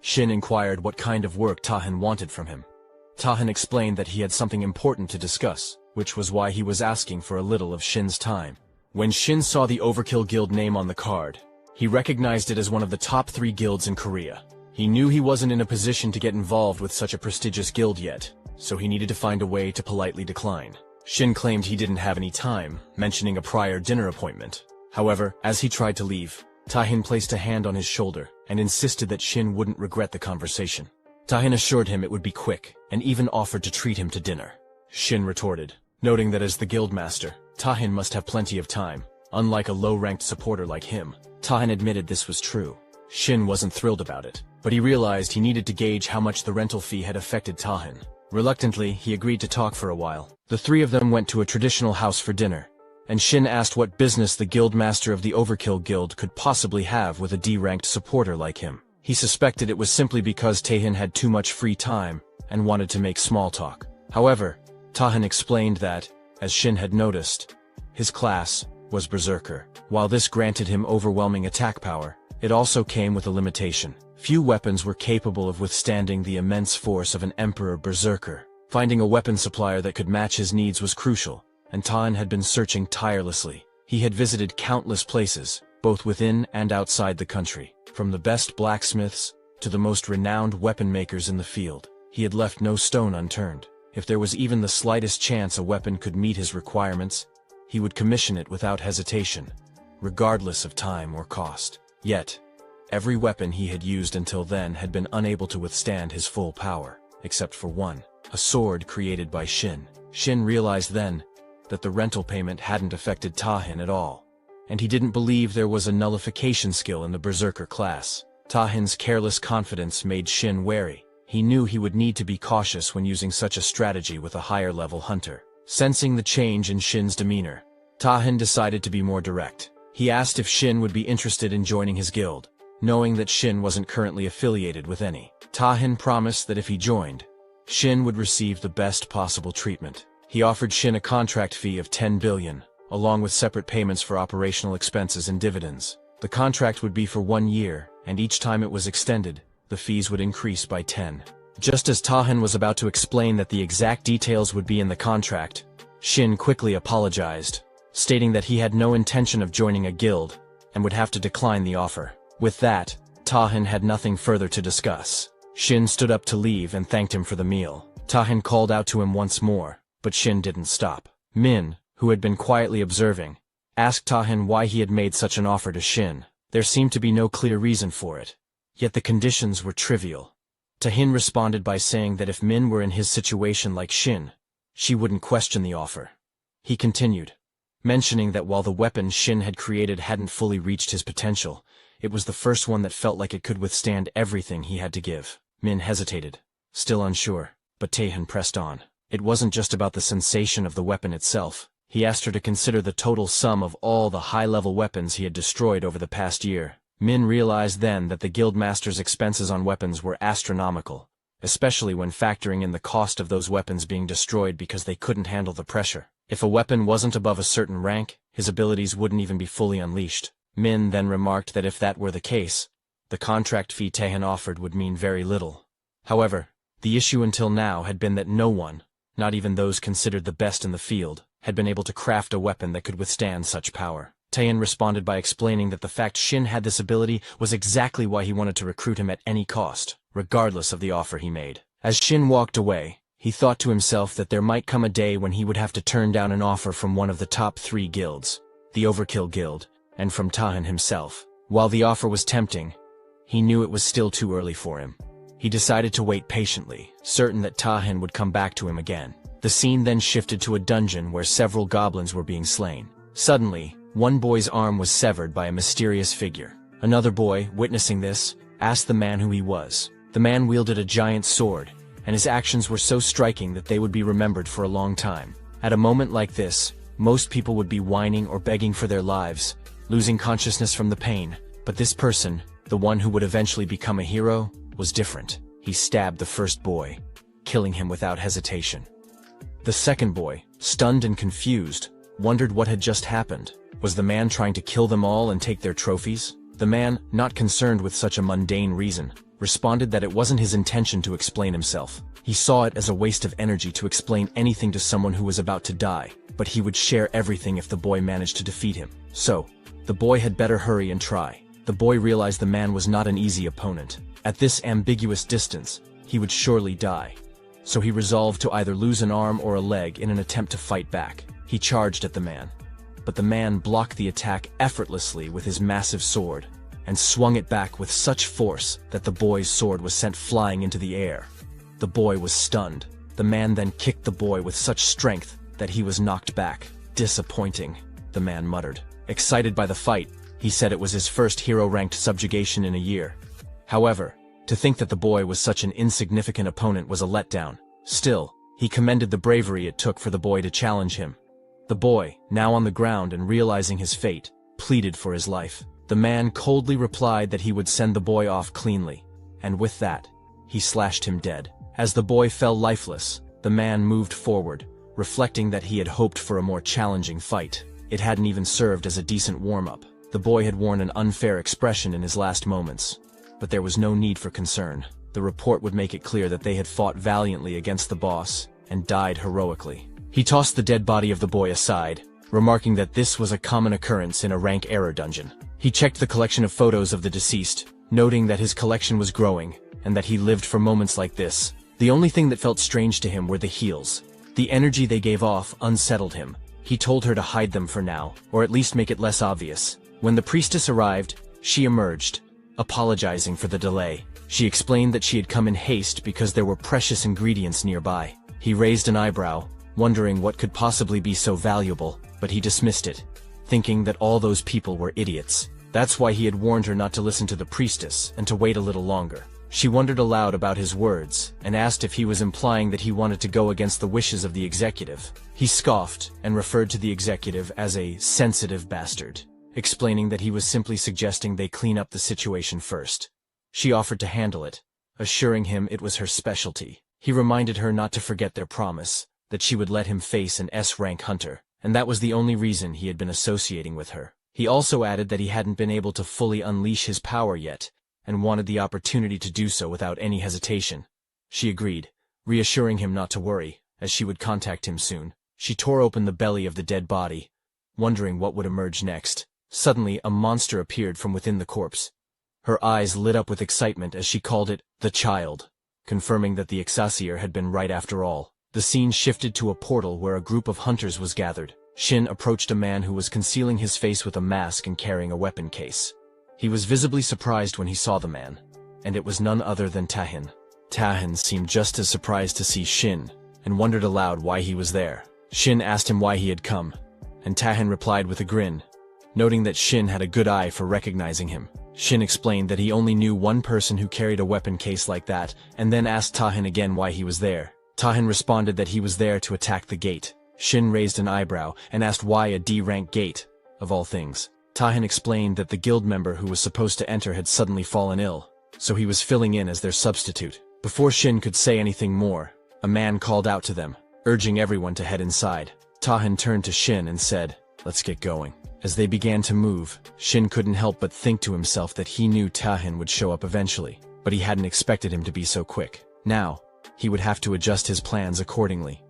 Shin inquired what kind of work Tahin wanted from him. Tahin explained that he had something important to discuss, which was why he was asking for a little of Shin's time. When Shin saw the Overkill Guild name on the card, he recognized it as one of the top 3 guilds in Korea. He knew he wasn't in a position to get involved with such a prestigious guild yet, so he needed to find a way to politely decline. Shin claimed he didn't have any time, mentioning a prior dinner appointment. However, as he tried to leave, Tahin placed a hand on his shoulder and insisted that Shin wouldn't regret the conversation. Tahin assured him it would be quick, and even offered to treat him to dinner. Shin retorted, noting that as the guildmaster, Tahin must have plenty of time. Unlike a low-ranked supporter like him, Tahin admitted this was true. Shin wasn't thrilled about it, but he realized he needed to gauge how much the rental fee had affected Tahin. Reluctantly, he agreed to talk for a while. The 3 of them went to a traditional house for dinner, and Shin asked what business the guildmaster of the Overkill Guild could possibly have with a D-ranked supporter like him. He suspected it was simply because Tahin had too much free time and wanted to make small talk. However, Tahin explained that, as Shin had noticed, his class was Berserker. While this granted him overwhelming attack power, it also came with a limitation. Few weapons were capable of withstanding the immense force of an Emperor Berserker. Finding a weapon supplier that could match his needs was crucial, and Tahin had been searching tirelessly. He had visited countless places, both within and outside the country. From the best blacksmiths to the most renowned weapon makers in the field, he had left no stone unturned. If there was even the slightest chance a weapon could meet his requirements, he would commission it without hesitation, regardless of time or cost. Yet, every weapon he had used until then had been unable to withstand his full power, except for one, a sword created by Shin. Shin realized then that the rental payment hadn't affected Tahin at all, and he didn't believe there was a nullification skill in the Berserker class. Tahin's careless confidence made Shin wary. He knew he would need to be cautious when using such a strategy with a higher-level hunter. Sensing the change in Shin's demeanor, Tahin decided to be more direct. He asked if Shin would be interested in joining his guild, knowing that Shin wasn't currently affiliated with any. Tahin promised that if he joined, Shin would receive the best possible treatment. He offered Shin a contract fee of 10 billion, along with separate payments for operational expenses and dividends. The contract would be for 1 year, and each time it was extended, the fees would increase by 10. Just as Tahin was about to explain that the exact details would be in the contract, Shin quickly apologized, stating that he had no intention of joining a guild, and would have to decline the offer. With that, Tahin had nothing further to discuss. Shin stood up to leave and thanked him for the meal. Tahin called out to him once more, but Shin didn't stop. Min, who had been quietly observing, asked Tahin why he had made such an offer to Shin. There seemed to be no clear reason for it, yet the conditions were trivial. Tahin responded by saying that if Min were in his situation like Shin, she wouldn't question the offer. He continued, mentioning that while the weapon Shin had created hadn't fully reached his potential, it was the first one that felt like it could withstand everything he had to give. Min hesitated, still unsure, but Tahin pressed on. It wasn't just about the sensation of the weapon itself. He asked her to consider the total sum of all the high-level weapons he had destroyed over the past year. Min realized then that the guildmaster's expenses on weapons were astronomical, especially when factoring in the cost of those weapons being destroyed because they couldn't handle the pressure. If a weapon wasn't above a certain rank, his abilities wouldn't even be fully unleashed. Min then remarked that if that were the case, the contract fee Tahin offered would mean very little. However, The issue until now had been that no one, not even those considered the best in the field, had been able to craft a weapon that could withstand such power. Taehin responded by explaining that the fact Shin had this ability was exactly why he wanted to recruit him at any cost, regardless of the offer he made. As Shin walked away, he thought to himself that there might come a day when he would have to turn down an offer from one of the top 3 guilds, the Overkill Guild, and from Taehin himself. While the offer was tempting, he knew it was still too early for him. He decided to wait patiently, certain that Taehin would come back to him again. The scene then shifted to a dungeon where several goblins were being slain. Suddenly, one boy's arm was severed by a mysterious figure. Another boy, witnessing this, asked the man who he was. The man wielded a giant sword, and his actions were so striking that they would be remembered for a long time. At a moment like this, most people would be whining or begging for their lives, losing consciousness from the pain. But this person, the one who would eventually become a hero, was different. He stabbed the first boy, killing him without hesitation. The second boy, stunned and confused, wondered what had just happened. Was the man trying to kill them all and take their trophies? The man, not concerned with such a mundane reason, responded that it wasn't his intention to explain himself. He saw it as a waste of energy to explain anything to someone who was about to die, but he would share everything if the boy managed to defeat him. So, the boy had better hurry and try. The boy realized the man was not an easy opponent. At this ambiguous distance, he would surely die. So he resolved to either lose an arm or a leg in an attempt to fight back. He charged at the man. But the man blocked the attack effortlessly with his massive sword, and swung it back with such force that the boy's sword was sent flying into the air. The boy was stunned. The man then kicked the boy with such strength that he was knocked back. Disappointing, the man muttered. Excited by the fight, he said it was his first hero-ranked subjugation in a year. However, to think that the boy was such an insignificant opponent was a letdown. Still, he commended the bravery it took for the boy to challenge him. The boy, now on the ground and realizing his fate, pleaded for his life. The man coldly replied that he would send the boy off cleanly, and with that, he slashed him dead. As the boy fell lifeless, the man moved forward, reflecting that he had hoped for a more challenging fight. It hadn't even served as a decent warm-up. The boy had worn an unfair expression in his last moments. But there was no need for concern. The report would make it clear that they had fought valiantly against the boss, and died heroically. He tossed the dead body of the boy aside, remarking that this was a common occurrence in a rank error dungeon. He checked the collection of photos of the deceased, noting that his collection was growing, and that he lived for moments like this. The only thing that felt strange to him were the heals. The energy they gave off unsettled him. He told her to hide them for now, or at least make it less obvious. When the priestess arrived, she emerged, apologizing for the delay. She explained that she had come in haste because there were precious ingredients nearby. He raised an eyebrow, wondering what could possibly be so valuable, but he dismissed it, thinking that all those people were idiots. That's why he had warned her not to listen to the priestess and to wait a little longer. She wondered aloud about his words, and asked if he was implying that he wanted to go against the wishes of the executive. He scoffed and referred to the executive as a sensitive bastard, explaining that he was simply suggesting they clean up the situation first. She offered to handle it, assuring him it was her specialty. He reminded her not to forget their promise, that she would let him face an S-rank hunter, and that was the only reason he had been associating with her. He also added that he hadn't been able to fully unleash his power yet, and wanted the opportunity to do so without any hesitation. She agreed, reassuring him not to worry, as she would contact him soon. She tore open the belly of the dead body, wondering what would emerge next. Suddenly, a monster appeared from within the corpse. Her eyes lit up with excitement as she called it the child, confirming that the Excelsior had been right after all. The scene shifted to a portal where a group of hunters was gathered. Shin approached a man who was concealing his face with a mask and carrying a weapon case. He was visibly surprised when he saw the man, and it was none other than Taehin. Taehin seemed just as surprised to see Shin, and wondered aloud why he was there. Shin asked him why he had come, and Taehin replied with a grin, noting that Shin had a good eye for recognizing him. Shin explained that he only knew one person who carried a weapon case like that, and then asked Taehin again why he was there. Taehin responded that he was there to attack the gate. Shin raised an eyebrow and asked why a D-rank gate, of all things. Taehin explained that the guild member who was supposed to enter had suddenly fallen ill, so he was filling in as their substitute. Before Shin could say anything more, a man called out to them, urging everyone to head inside. Taehin turned to Shin and said, "Let's get going." As they began to move, Shin couldn't help but think to himself that he knew Taehin would show up eventually, but he hadn't expected him to be so quick. Now, he would have to adjust his plans accordingly.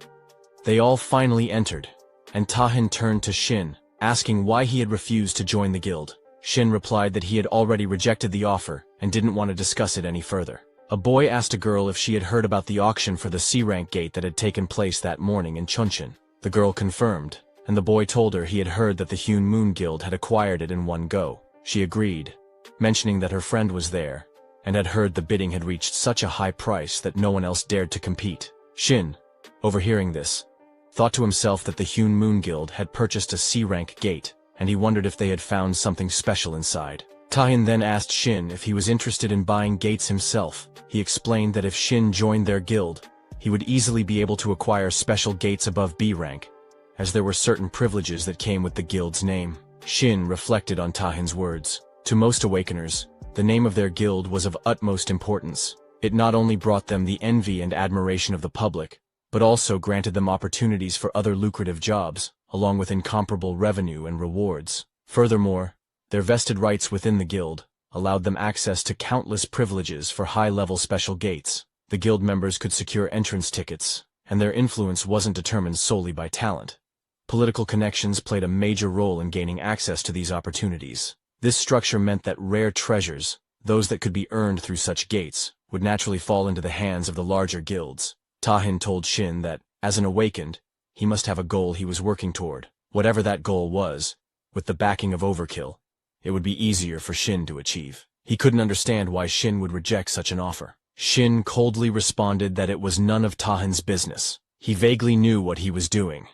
They all finally entered, and Tahin turned to Shin, asking why he had refused to join the guild. Shin replied that he had already rejected the offer and didn't want to discuss it any further. A boy asked a girl if she had heard about the auction for the C-rank gate that had taken place that morning in Chunshin. The girl confirmed, and the boy told her he had heard that the Hewn Moon Guild had acquired it in one go. She agreed, mentioning that her friend was there, and had heard the bidding had reached such a high price that no one else dared to compete. Shin, overhearing this, thought to himself that the Hewn Moon Guild had purchased a C-rank gate, and he wondered if they had found something special inside. Tahin then asked Shin if he was interested in buying gates himself. He explained that if Shin joined their guild, he would easily be able to acquire special gates above B rank, as there were certain privileges that came with the guild's name. Shin reflected on Tahin's words. To most awakeners, the name of their guild was of utmost importance. It not only brought them the envy and admiration of the public, but also granted them opportunities for other lucrative jobs, along with incomparable revenue and rewards. Furthermore, their vested rights within the guild allowed them access to countless privileges for high-level special gates. The guild members could secure entrance tickets, and their influence wasn't determined solely by talent. Political connections played a major role in gaining access to these opportunities. This structure meant that rare treasures, those that could be earned through such gates, would naturally fall into the hands of the larger guilds. Tahin told Shin that, as an awakened, he must have a goal he was working toward. Whatever that goal was, with the backing of Overkill, it would be easier for Shin to achieve. He couldn't understand why Shin would reject such an offer. Shin coldly responded that it was none of Tahin's business. He vaguely knew what he was doing,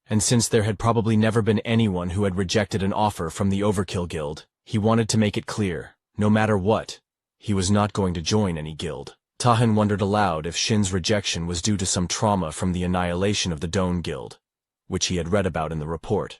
and since there had probably never been anyone who had rejected an offer from the Overkill Guild, he wanted to make it clear, no matter what, he was not going to join any guild. Tahin wondered aloud if Shin's rejection was due to some trauma from the annihilation of the Doan Guild, which he had read about in the report,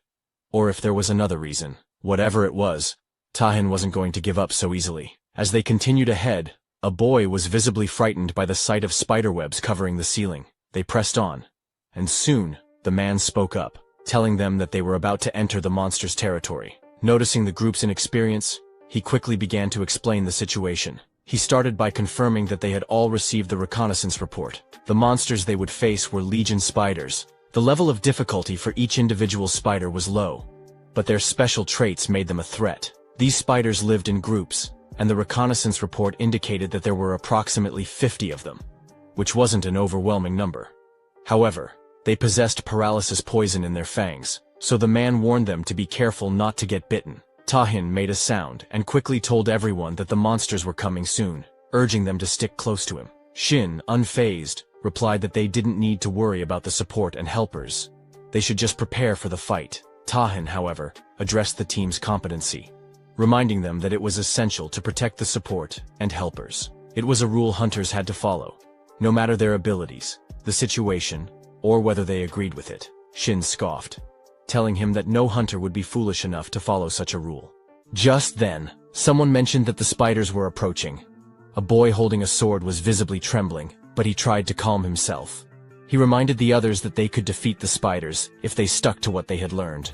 or if there was another reason. Whatever it was, Tahin wasn't going to give up so easily. As they continued ahead, a boy was visibly frightened by the sight of spiderwebs covering the ceiling. They pressed on, and soon, the man spoke up, telling them that they were about to enter the monster's territory. Noticing the group's inexperience, he quickly began to explain the situation. He started by confirming that they had all received the reconnaissance report. The monsters they would face were legion spiders. The level of difficulty for each individual spider was low, but their special traits made them a threat. These spiders lived in groups, and the reconnaissance report indicated that there were approximately 50 of them, which wasn't an overwhelming number. However, they possessed paralysis poison in their fangs, so the man warned them to be careful not to get bitten. Tahin made a sound and quickly told everyone that the monsters were coming soon, urging them to stick close to him. Shin, unfazed, replied that they didn't need to worry about the support and helpers. They should just prepare for the fight. Tahin, however, addressed the team's competency, reminding them that it was essential to protect the support and helpers. It was a rule hunters had to follow, no matter their abilities, the situation, or whether they agreed with it. Shin scoffed, telling him that no hunter would be foolish enough to follow such a rule. Just then, someone mentioned that the spiders were approaching. A boy holding a sword was visibly trembling, but he tried to calm himself. He reminded the others that they could defeat the spiders if they stuck to what they had learned.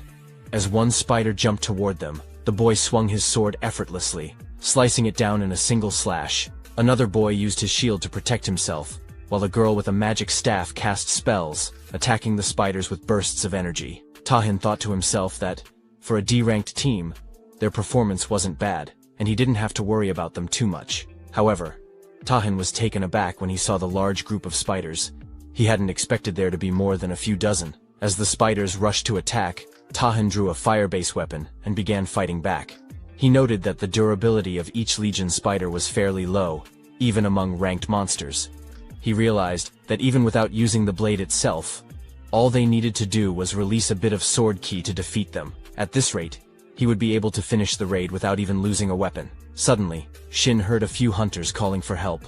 As one spider jumped toward them, the boy swung his sword effortlessly, slicing it down in a single slash. Another boy used his shield to protect himself, while a girl with a magic staff cast spells, attacking the spiders with bursts of energy. Tahin thought to himself that, for a D-ranked team, their performance wasn't bad, and he didn't have to worry about them too much. However, Tahin was taken aback when he saw the large group of spiders. He hadn't expected there to be more than a few dozen. As the spiders rushed to attack, Tahin drew a fire-based weapon and began fighting back. He noted that the durability of each legion spider was fairly low, even among ranked monsters. He realized that even without using the blade itself, all they needed to do was release a bit of sword ki to defeat them. At this rate, he would be able to finish the raid without even losing a weapon. Suddenly, Shin heard a few hunters calling for help.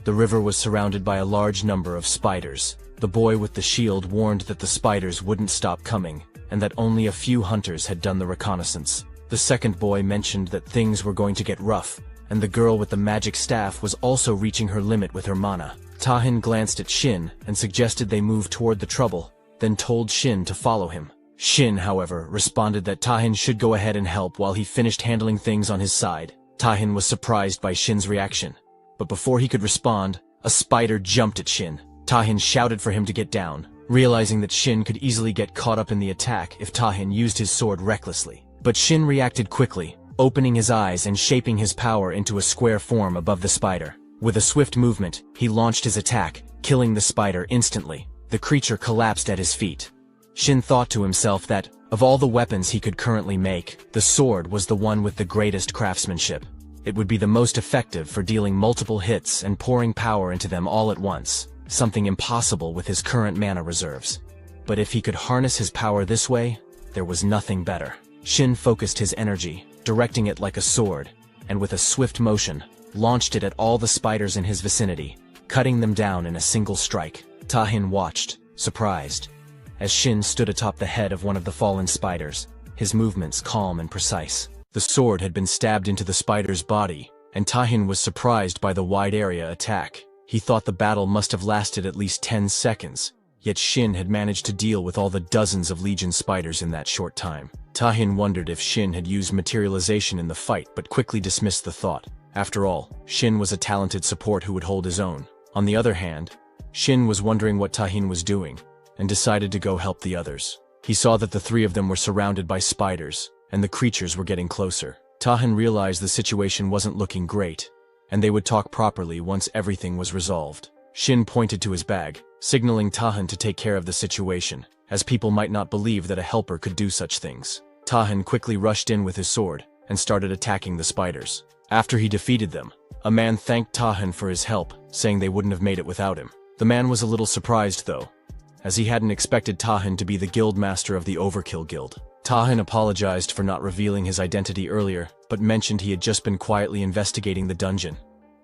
The river was surrounded by a large number of spiders. The boy with the shield warned that the spiders wouldn't stop coming, and that only a few hunters had done the reconnaissance. The second boy mentioned that things were going to get rough, and the girl with the magic staff was also reaching her limit with her mana. Tahin glanced at Shin and suggested they move toward the trouble, then told Shin to follow him. Shin, however, responded that Tahin should go ahead and help while he finished handling things on his side. Tahin was surprised by Shin's reaction, but before he could respond, A spider jumped at Shin. Tahin shouted for him to get down, realizing that Shin could easily get caught up in the attack if Tahin used his sword recklessly. But Shin reacted quickly, opening his eyes and shaping his power into a square form above the spider. With a swift movement, he launched his attack, killing the spider instantly. The creature collapsed at his feet. Shin thought to himself that, of all the weapons he could currently make, the sword was the one with the greatest craftsmanship. It would be the most effective for dealing multiple hits and pouring power into them all at once, something impossible with his current mana reserves. But if he could harness his power this way, there was nothing better. Shin focused his energy, directing it like a sword, and with a swift motion, launched it at all the spiders in his vicinity, cutting them down in a single strike. Tahin watched, surprised, as Shin stood atop the head of one of the fallen spiders, his movements calm and precise. The sword had been stabbed into the spider's body, and Tahin was surprised by the wide area attack. He thought the battle must have lasted at least 10 seconds, yet Shin had managed to deal with all the dozens of Legion spiders in that short time. Tahin wondered if Shin had used materialization in the fight, but quickly dismissed the thought. After all, Shin was a talented support who would hold his own. On the other hand, Shin was wondering what Tahin was doing, and decided to go help the others. He saw that the three of them were surrounded by spiders, and the creatures were getting closer. Tahin realized the situation wasn't looking great, and they would talk properly once everything was resolved. Shin pointed to his bag, signaling Tahin to take care of the situation, as people might not believe that a helper could do such things. Tahin quickly rushed in with his sword, and started attacking the spiders. After he defeated them, a man thanked Tahin for his help, saying they wouldn't have made it without him. The man was a little surprised though, as he hadn't expected Tahin to be the guild master of the Overkill Guild. Tahin apologized for not revealing his identity earlier, but mentioned he had just been quietly investigating the dungeon.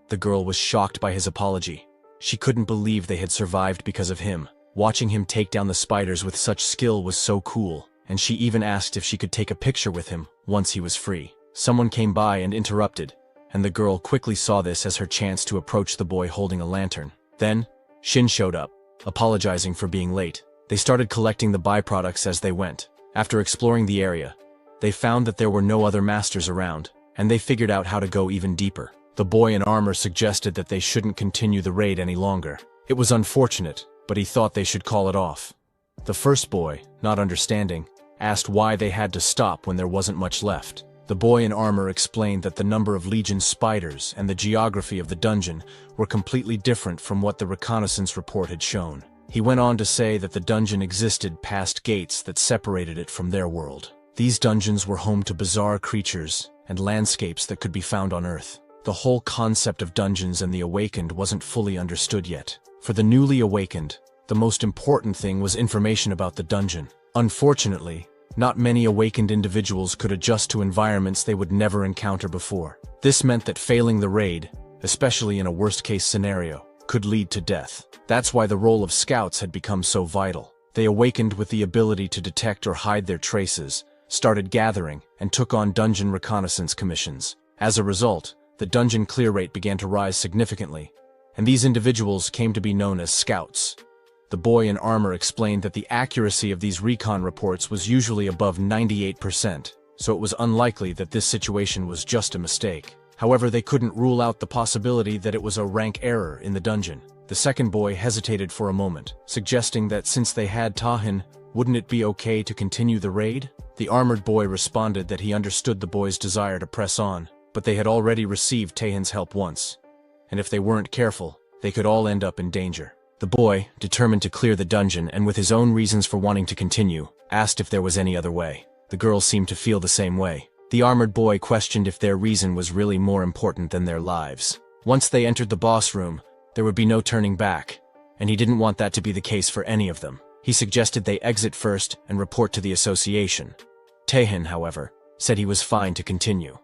The girl was shocked by his apology. She couldn't believe they had survived because of him. Watching him take down the spiders with such skill was so cool, and she even asked if she could take a picture with him once he was free. Someone came by and interrupted, and the girl quickly saw this as her chance to approach the boy holding a lantern. Then, Shin showed up, apologizing for being late. They started collecting the byproducts as they went. After exploring the area, they found that there were no other masters around, and they figured out how to go even deeper. The boy in armor suggested that they shouldn't continue the raid any longer. It was unfortunate, but he thought they should call it off. The first boy, not understanding, asked why they had to stop when there wasn't much left. The boy in armor explained that the number of Legion spiders and the geography of the dungeon were completely different from what the reconnaissance report had shown. He went on to say that the dungeon existed past gates that separated it from their world. These dungeons were home to bizarre creatures and landscapes that could be found on Earth. The whole concept of dungeons and the awakened wasn't fully understood yet. For the newly awakened, the most important thing was information about the dungeon. Unfortunately, not many awakened individuals could adjust to environments they would never encounter before. This meant that failing the raid, especially in a worst-case scenario, could lead to death. That's why the role of scouts had become so vital. They awakened with the ability to detect or hide their traces, started gathering, and took on dungeon reconnaissance commissions. As a result, the dungeon clear rate began to rise significantly, and these individuals came to be known as scouts. The boy in armor explained that the accuracy of these recon reports was usually above 98%, so it was unlikely that this situation was just a mistake. However, they couldn't rule out the possibility that it was a rank error in the dungeon. The second boy hesitated for a moment, suggesting that since they had Tahin, wouldn't it be okay to continue the raid? The armored boy responded that he understood the boy's desire to press on, but they had already received Tahin's help once, and if they weren't careful, they could all end up in danger. The boy, determined to clear the dungeon and with his own reasons for wanting to continue, asked if there was any other way. The girl seemed to feel the same way. The armored boy questioned if their reason was really more important than their lives. Once they entered the boss room, there would be no turning back, and he didn't want that to be the case for any of them. He suggested they exit first and report to the association. Tahin, however, said he was fine to continue.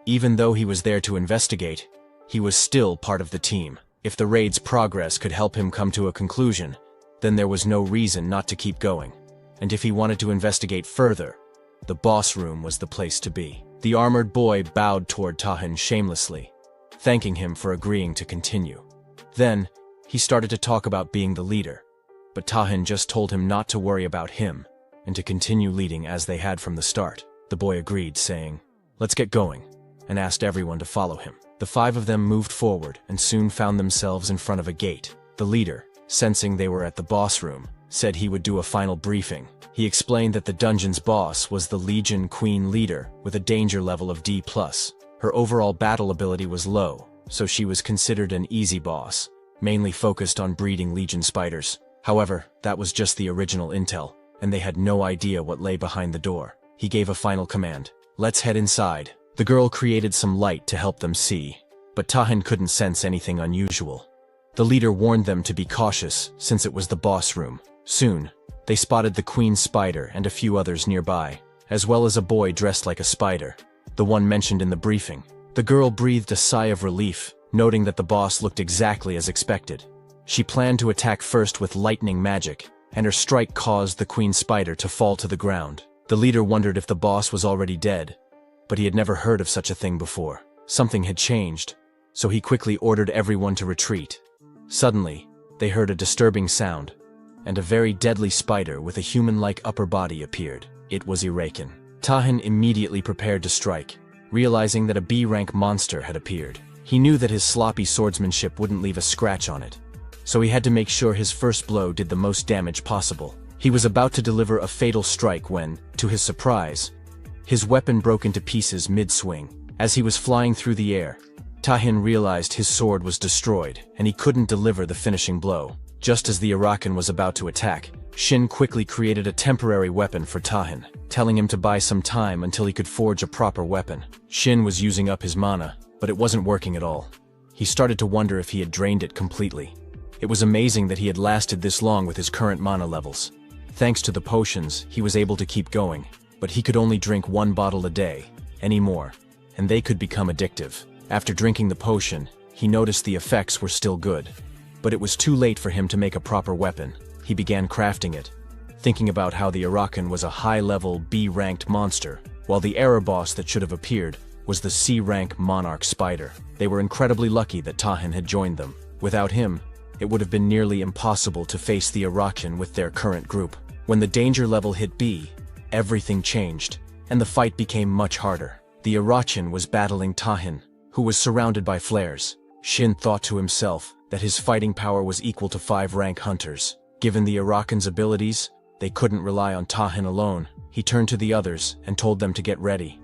Even though he was there to investigate, he was still part of the team. If the raid's progress could help him come to a conclusion, then there was no reason not to keep going. And if he wanted to investigate further, the boss room was the place to be. The armored boy bowed toward Tahin shamelessly, thanking him for agreeing to continue. Then, he started to talk about being the leader, but Tahin just told him not to worry about him and to continue leading as they had from the start. The boy agreed, saying, "Let's get going," and asked everyone to follow him. The 5 of them moved forward and soon found themselves in front of a gate. The leader, sensing they were at the boss room, said he would do a final briefing. He explained that the dungeon's boss was the Legion Queen leader with a danger level of D+. Her overall battle ability was low, so she was considered an easy boss, mainly focused on breeding Legion spiders. However, that was just the original intel, and they had no idea what lay behind the door. He gave a final command. "Let's head inside." The girl created some light to help them see, but Tahin couldn't sense anything unusual. The leader warned them to be cautious since it was the boss room. Soon, they spotted the queen spider and a few others nearby, as well as a boy dressed like a spider, the one mentioned in the briefing. The girl breathed a sigh of relief, noting that the boss looked exactly as expected. She planned to attack first with lightning magic, and her strike caused the queen spider to fall to the ground. The leader wondered if the boss was already dead, but he had never heard of such a thing before. Something had changed, so he quickly ordered everyone to retreat. Suddenly, they heard a disturbing sound, and a very deadly spider with a human-like upper body appeared. It was Awakens. Tahin immediately prepared to strike, realizing that a B-rank monster had appeared. He knew that his sloppy swordsmanship wouldn't leave a scratch on it, so he had to make sure his first blow did the most damage possible. He was about to deliver a fatal strike when, to his surprise, his weapon broke into pieces mid-swing. As he was flying through the air, Tahin realized his sword was destroyed, and he couldn't deliver the finishing blow. Just as the Awakens was about to attack, Shin quickly created a temporary weapon for Tahin, telling him to buy some time until he could forge a proper weapon. Shin was using up his mana, but it wasn't working at all. He started to wonder if he had drained it completely. It was amazing that he had lasted this long with his current mana levels. Thanks to the potions, he was able to keep going, but he could only drink 1 bottle a day, anymore, and they could become addictive. After drinking the potion, he noticed the effects were still good, but it was too late for him to make a proper weapon. He began crafting it, thinking about how the Awakens was a high-level B-ranked monster, while the error boss that should have appeared was the C-rank monarch spider. They were incredibly lucky that Tahin had joined them. Without him, it would have been nearly impossible to face the Awakens with their current group. When the danger level hit B, everything changed, and the fight became much harder. The Awakens was battling Tahin, who was surrounded by flares. Shin thought to himself that his fighting power was equal to 5-rank hunters. Given the Awakens' abilities, they couldn't rely on Tahin alone. He turned to the others and told them to get ready.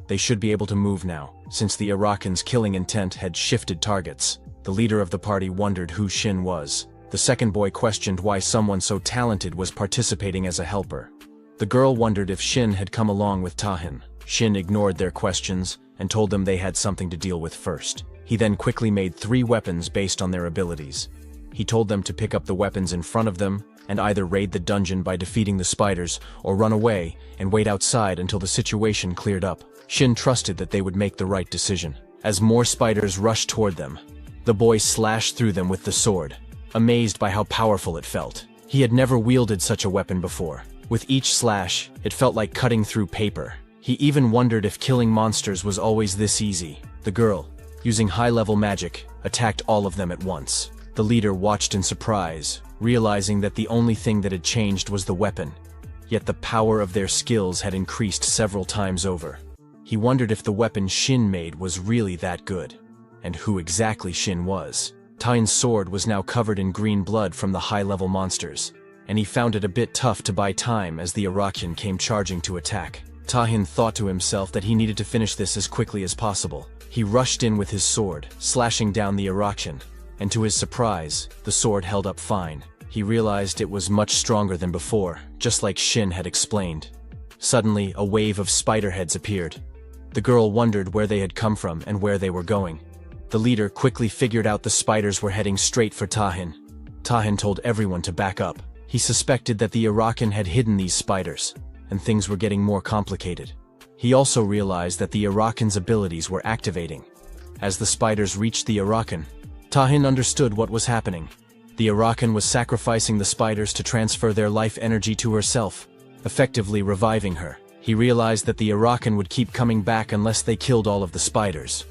They should be able to move now, since the Awakens' killing intent had shifted targets. The leader of the party wondered who Shin was. The second boy questioned why someone so talented was participating as a helper. The girl wondered if Shin had come along with Tahin. Shin ignored their questions and told them they had something to deal with first. He then quickly made 3 weapons based on their abilities. He told them to pick up the weapons in front of them and either raid the dungeon by defeating the spiders or run away and wait outside until the situation cleared up. Shin trusted that they would make the right decision. As more spiders rushed toward them, the boy slashed through them with the sword, amazed by how powerful it felt. He had never wielded such a weapon before. With each slash, it felt like cutting through paper. He even wondered if killing monsters was always this easy. The girl, using high-level magic, attacked all of them at once. The leader watched in surprise, realizing that the only thing that had changed was the weapon, yet the power of their skills had increased several times over. He wondered if the weapon Shin made was really that good, and who exactly Shin was. Tain's sword was now covered in green blood from the high-level monsters, and he found it a bit tough to buy time as the Awakens came charging to attack. Tahin thought to himself that he needed to finish this as quickly as possible. He rushed in with his sword, slashing down the Awakens, and to his surprise, the sword held up fine. He realized it was much stronger than before, just like Shin had explained. Suddenly, a wave of spider heads appeared. The girl wondered where they had come from and where they were going. The leader quickly figured out the spiders were heading straight for Tahin. Tahin told everyone to back up. He suspected that the Awakens had hidden these spiders, and things were getting more complicated. He also realized that the Awakens' abilities were activating. As the spiders reached the Awakens, Tahin understood what was happening. The Awakens was sacrificing the spiders to transfer their life energy to herself, effectively reviving her. He realized that the Awakens would keep coming back unless they killed all of the spiders.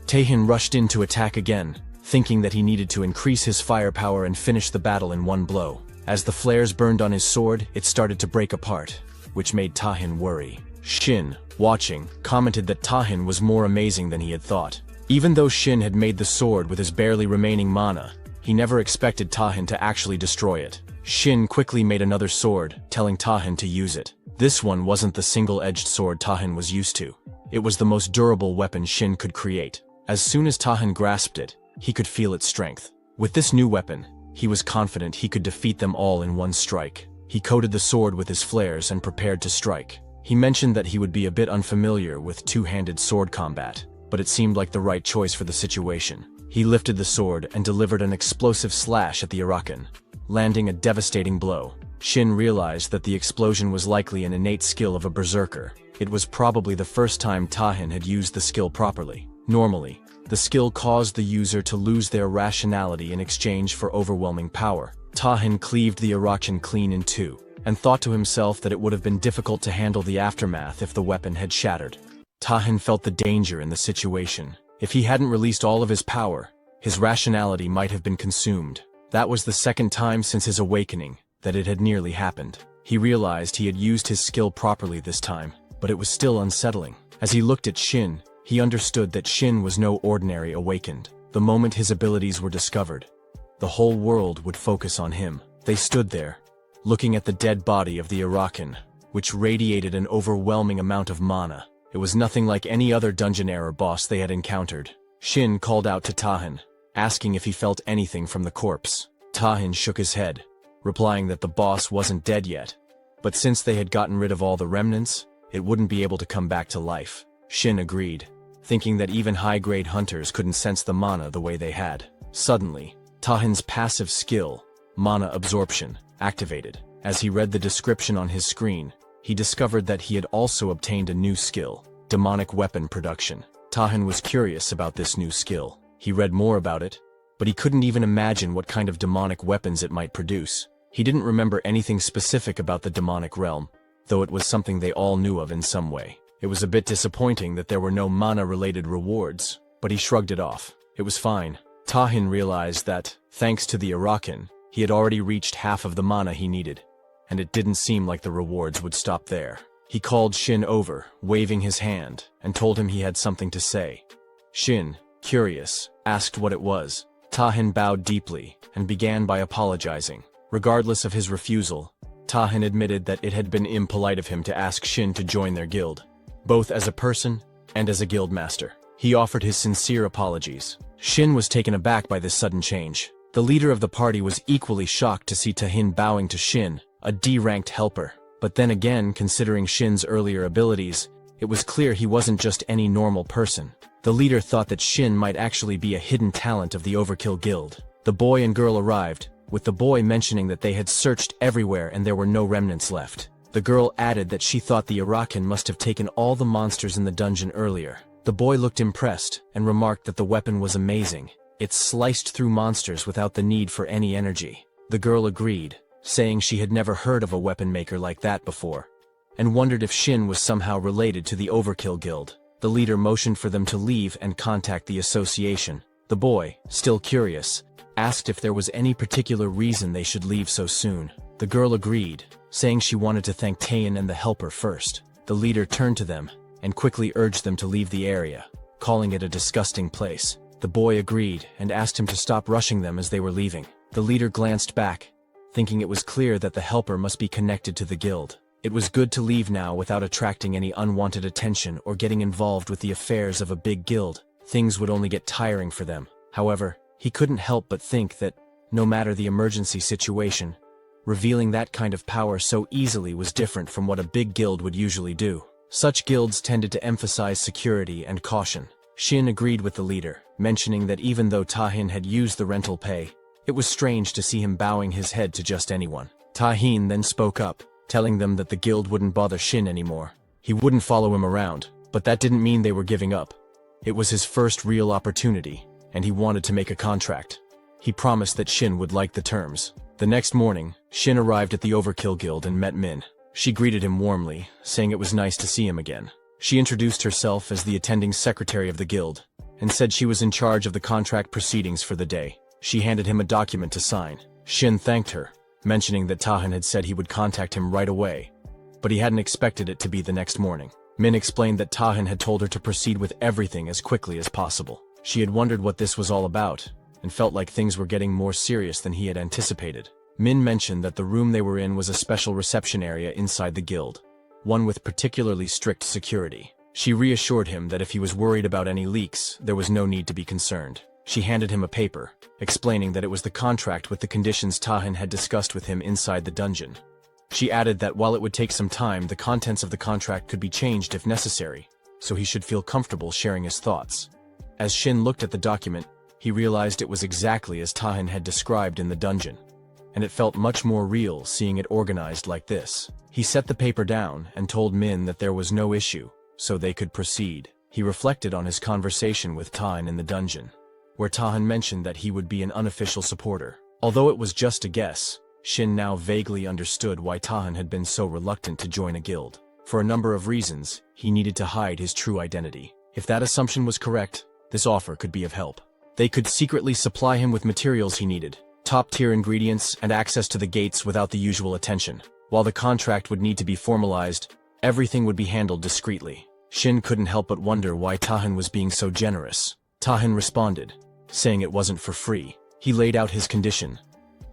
Tahin rushed in to attack again, thinking that he needed to increase his firepower and finish the battle in one blow. As the flares burned on his sword, it started to break apart, which made Tahin worry. Shin, watching, commented that Tahin was more amazing than he had thought. Even though Shin had made the sword with his barely remaining mana, he never expected Tahin to actually destroy it. Shin quickly made another sword, telling Tahin to use it. This one wasn't the single-edged sword Tahin was used to. It was the most durable weapon Shin could create. As soon as Tahin grasped it, he could feel its strength. With this new weapon, he was confident he could defeat them all in one strike. He coated the sword with his flares and prepared to strike. He mentioned that he would be a bit unfamiliar with two-handed sword combat, but it seemed like the right choice for the situation. He lifted the sword and delivered an explosive slash at the Arakan, landing a devastating blow. Shin realized that the explosion was likely an innate skill of a berserker. It was probably the first time Tahin had used the skill properly. Normally, the skill caused the user to lose their rationality in exchange for overwhelming power. Tahin cleaved the Arakan clean in two, and thought to himself that it would have been difficult to handle the aftermath if the weapon had shattered. Tahin felt the danger in the situation. If he hadn't released all of his power, his rationality might have been consumed. That was the second time since his awakening that it had nearly happened. He realized he had used his skill properly this time, but it was still unsettling. As he looked at Shin, he understood that Shin was no ordinary awakened. The moment his abilities were discovered, the whole world would focus on him. They stood there, looking at the dead body of the Arakan, which radiated an overwhelming amount of mana. It was nothing like any other dungeonaire boss they had encountered. Shin called out to Tahin, asking if he felt anything from the corpse. Tahin shook his head, replying that the boss wasn't dead yet, but since they had gotten rid of all the remnants, it wouldn't be able to come back to life. Shin agreed, thinking that even high-grade hunters couldn't sense the mana the way they had. Suddenly, Tahin's passive skill, mana absorption, activated. As he read the description on his screen, he discovered that he had also obtained a new skill, demonic weapon production. Tahin was curious about this new skill. He read more about it, but he couldn't even imagine what kind of demonic weapons it might produce. He didn't remember anything specific about the demonic realm, though it was something they all knew of in some way. It was a bit disappointing that there were no mana-related rewards, but he shrugged it off. It was fine. Tahin realized that, thanks to the Arakan, he had already reached half of the mana he needed, and it didn't seem like the rewards would stop there. He called Shin over, waving his hand, and told him he had something to say. Shin, curious, asked what it was. Tahin bowed deeply, and began by apologizing. Regardless of his refusal, Tahin admitted that it had been impolite of him to ask Shin to join their guild, both as a person and as a guild master. He offered his sincere apologies. Shin was taken aback by this sudden change. The leader of the party was equally shocked to see Tahin bowing to Shin, a D-ranked helper. But then again, considering Shin's earlier abilities, it was clear he wasn't just any normal person. The leader thought that Shin might actually be a hidden talent of the Overkill Guild. The boy and girl arrived, with the boy mentioning that they had searched everywhere and there were no remnants left. The girl added that she thought the Arakan must have taken all the monsters in the dungeon earlier. The boy looked impressed and remarked that the weapon was amazing. It sliced through monsters without the need for any energy. The girl agreed, saying she had never heard of a weapon maker like that before, and wondered if Shin was somehow related to the Overkill Guild. The leader motioned for them to leave and contact the association. The boy, still curious, asked if there was any particular reason they should leave so soon. The girl agreed, saying she wanted to thank Tayin and the helper first. The leader turned to them and quickly urged them to leave the area, calling it a disgusting place. The boy agreed and asked him to stop rushing them as they were leaving. The leader glanced back, thinking it was clear that the helper must be connected to the guild. It was good to leave now without attracting any unwanted attention or getting involved with the affairs of a big guild. Things would only get tiring for them. However, he couldn't help but think that, no matter the emergency situation, revealing that kind of power so easily was different from what a big guild would usually do. Such guilds tended to emphasize security and caution. Shin agreed with the leader, mentioning that even though Tahin had used the rental pay, it was strange to see him bowing his head to just anyone. Tahin then spoke up, telling them that the guild wouldn't bother Shin anymore. He wouldn't follow him around, but that didn't mean they were giving up. It was his first real opportunity, and he wanted to make a contract. He promised that Shin would like the terms. The next morning, Shin arrived at the Overkill Guild and met Min. She greeted him warmly, saying it was nice to see him again. She introduced herself as the attending secretary of the guild, and said she was in charge of the contract proceedings for the day. She handed him a document to sign. Shin thanked her, mentioning that Tahin had said he would contact him right away, but he hadn't expected it to be the next morning. Min explained that Tahin had told her to proceed with everything as quickly as possible. She had wondered what this was all about, and felt like things were getting more serious than he had anticipated. Min mentioned that the room they were in was a special reception area inside the guild, one with particularly strict security. She reassured him that if he was worried about any leaks, there was no need to be concerned. She handed him a paper, explaining that it was the contract with the conditions Tahan had discussed with him inside the dungeon. She added that while it would take some time, the contents of the contract could be changed if necessary, so he should feel comfortable sharing his thoughts. As Shin looked at the document, he realized it was exactly as Tahan had described in the dungeon, and it felt much more real seeing it organized like this. He set the paper down and told Min that there was no issue, so they could proceed. He reflected on his conversation with Tahan in the dungeon, where Tahan mentioned that he would be an unofficial supporter. Although it was just a guess, Shin now vaguely understood why Tahan had been so reluctant to join a guild. For a number of reasons, he needed to hide his true identity. If that assumption was correct, this offer could be of help. They could secretly supply him with materials he needed, top-tier ingredients, and access to the gates without the usual attention. While the contract would need to be formalized, everything would be handled discreetly. Shin couldn't help but wonder why Tahan was being so generous. Tahan responded, saying it wasn't for free. He laid out his condition.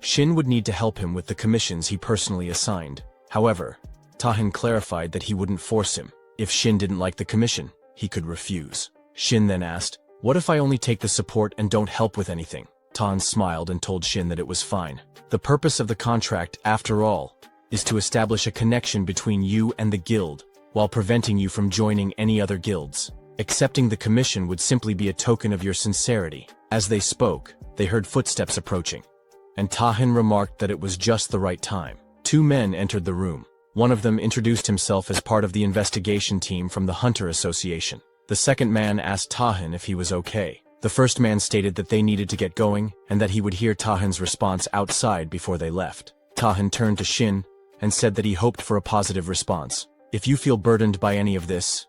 Shin would need to help him with the commissions he personally assigned. However, Tahan clarified that he wouldn't force him. If Shin didn't like the commission, he could refuse. Shin then asked, "What if I only take the support and don't help with anything?" Tahan smiled and told Shin that it was fine. The purpose of the contract, after all, is to establish a connection between you and the guild, while preventing you from joining any other guilds. Accepting the commission would simply be a token of your sincerity. As they spoke, they heard footsteps approaching, and Tahan remarked that it was just the right time. Two men entered the room. One of them introduced himself as part of the investigation team from the Hunter Association. The second man asked Tahan if he was okay. The first man stated that they needed to get going, and that he would hear Tahan's response outside before they left. Tahan turned to Shin and said that he hoped for a positive response. "If you feel burdened by any of this,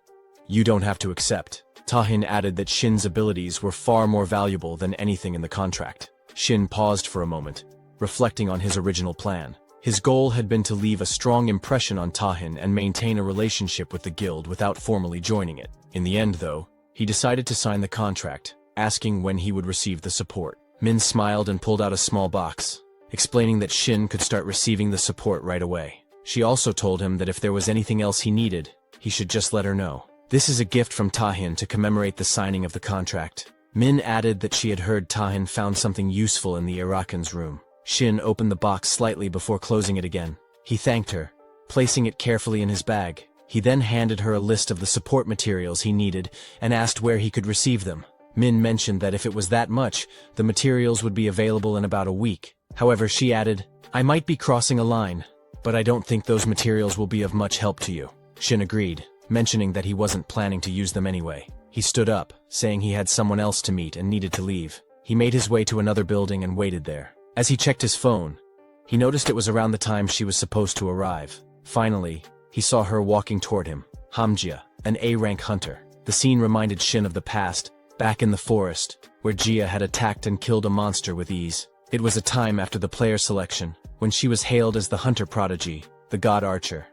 you don't have to accept." Tahan added that Shin's abilities were far more valuable than anything in the contract. Shin paused for a moment, reflecting on his original plan. His goal had been to leave a strong impression on Tahan and maintain a relationship with the guild without formally joining it. In the end, though, he decided to sign the contract, asking when he would receive the support. Min smiled and pulled out a small box, explaining that Shin could start receiving the support right away. She also told him that if there was anything else he needed, he should just let her know. "This is a gift from Tahan to commemorate the signing of the contract." Min added that she had heard Tahan found something useful in the awakens room. Shin opened the box slightly before closing it again. He thanked her, placing it carefully in his bag. He then handed her a list of the support materials he needed and asked where he could receive them. Min mentioned that if it was that much, the materials would be available in about a week. However, she added, "I might be crossing a line, but I don't think those materials will be of much help to you." Shin agreed, mentioning that he wasn't planning to use them anyway. He stood up, saying he had someone else to meet and needed to leave. He made his way to another building and waited there. As he checked his phone, he noticed it was around the time she was supposed to arrive. Finally, he saw her walking toward him, Hamjia, an A-rank hunter. The scene reminded Shin of the past, back in the forest, where Jia had attacked and killed a monster with ease. It was a time after the player selection, when she was hailed as the hunter prodigy, the god archer.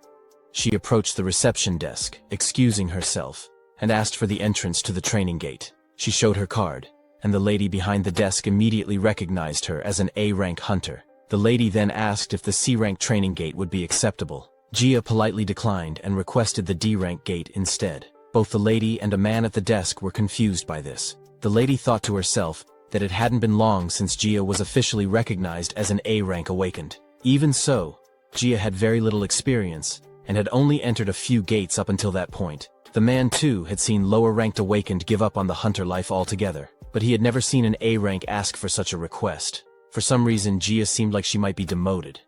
She approached the reception desk, excusing herself, and asked for the entrance to the training gate. She showed her card, and the lady behind the desk immediately recognized her as an A-rank hunter. The lady then asked if the C-rank training gate would be acceptable. Jia politely declined and requested the D-rank gate instead. Both the lady and a man at the desk were confused by this. The lady thought to herself that it hadn't been long since Jia was officially recognized as an A-rank awakened. Even so, Jia had very little experience, and had only entered a few gates up until that point. The man too had seen lower-ranked awakened give up on the hunter life altogether, but he had never seen an A-rank ask for such a request. For some reason, Jia seemed like she might be demoted.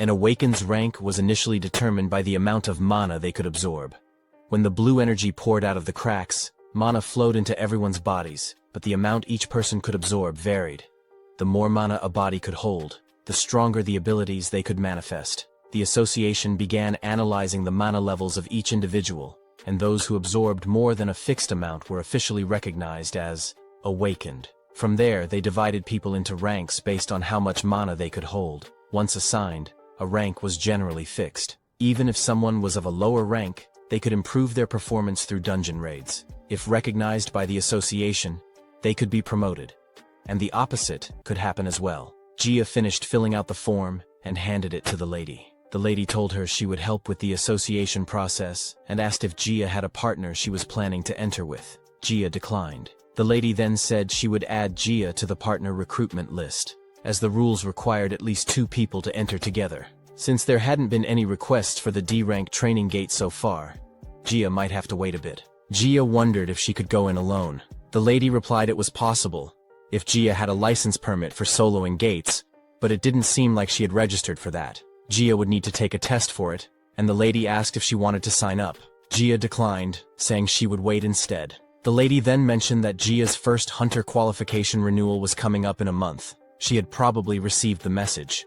An awakened's rank was initially determined by the amount of mana they could absorb. When the blue energy poured out of the cracks, mana flowed into everyone's bodies, but the amount each person could absorb varied. The more mana a body could hold, the stronger the abilities they could manifest. The association began analyzing the mana levels of each individual, and those who absorbed more than a fixed amount were officially recognized as awakened. From there, they divided people into ranks based on how much mana they could hold. Once assigned, a rank was generally fixed. Even if someone was of a lower rank, they could improve their performance through dungeon raids. If recognized by the association, they could be promoted. And the opposite could happen as well. Gia finished filling out the form and handed it to the lady. The lady told her she would help with the association process and asked if Gia had a partner she was planning to enter with. Gia declined. The lady then said she would add Gia to the partner recruitment list, as the rules required at least 2 people to enter together. Since there hadn't been any requests for the D-rank training gate so far, Gia might have to wait a bit. Gia wondered if she could go in alone. The lady replied it was possible, if Gia had a license permit for soloing gates, but it didn't seem like she had registered for that. Gia would need to take a test for it, and the lady asked if she wanted to sign up. Gia declined, saying she would wait instead. The lady then mentioned that Gia's first hunter qualification renewal was coming up in a month. She had probably received the message.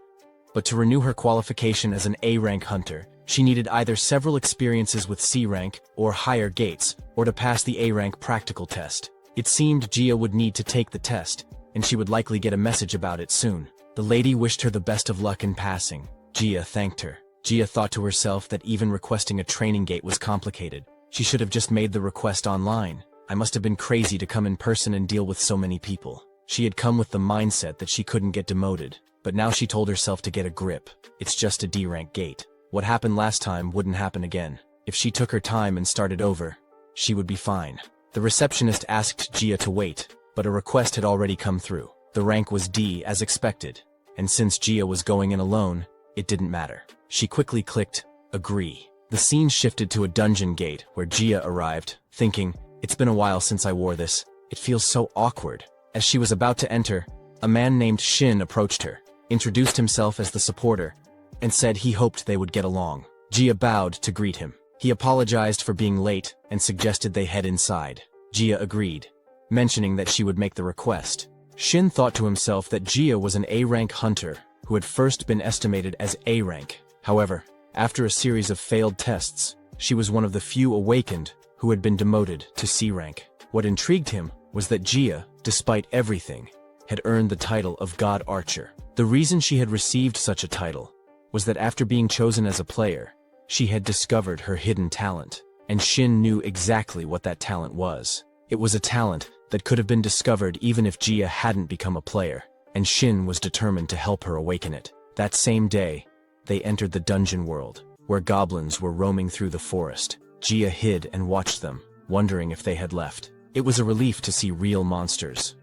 But to renew her qualification as an A-rank hunter, she needed either several experiences with C-rank or higher gates, or to pass the A-rank practical test. It seemed Gia would need to take the test, and she would likely get a message about it soon. The lady wished her the best of luck in passing. Gia thanked her. Gia thought to herself that even requesting a training gate was complicated. She should have just made the request online. I must have been crazy to come in person and deal with so many people. She had come with the mindset that she couldn't get demoted, but now she told herself to get a grip. It's just a D-rank gate. What happened last time wouldn't happen again. If she took her time and started over, she would be fine. The receptionist asked Gia to wait, but a request had already come through. The rank was D as expected, and since Gia was going in alone, it didn't matter. She quickly clicked agree. The scene shifted to a dungeon gate where Gia arrived, thinking, it's been a while since I wore this. It feels so awkward. As she was about to enter, a man named Shin approached her, introduced himself as the supporter, and said he hoped they would get along. Gia bowed to greet him. He apologized for being late and suggested they head inside. Gia agreed, mentioning that she would make the request. Shin thought to himself that Gia was an A-rank hunter who had first been estimated as A-rank. However, after a series of failed tests, she was one of the few awakened who had been demoted to C-rank. What intrigued him was that Gia, despite everything, had earned the title of God Archer. The reason she had received such a title was that after being chosen as a player, she had discovered her hidden talent, and Shin knew exactly what that talent was. It was a talent that could have been discovered even if Gia hadn't become a player, and Shin was determined to help her awaken it. That same day, they entered the dungeon world, where goblins were roaming through the forest. Gia hid and watched them, wondering if they had left. It was a relief to see real monsters,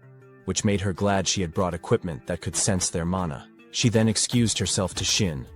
which made her glad she had brought equipment that could sense their mana. She then excused herself to Shin,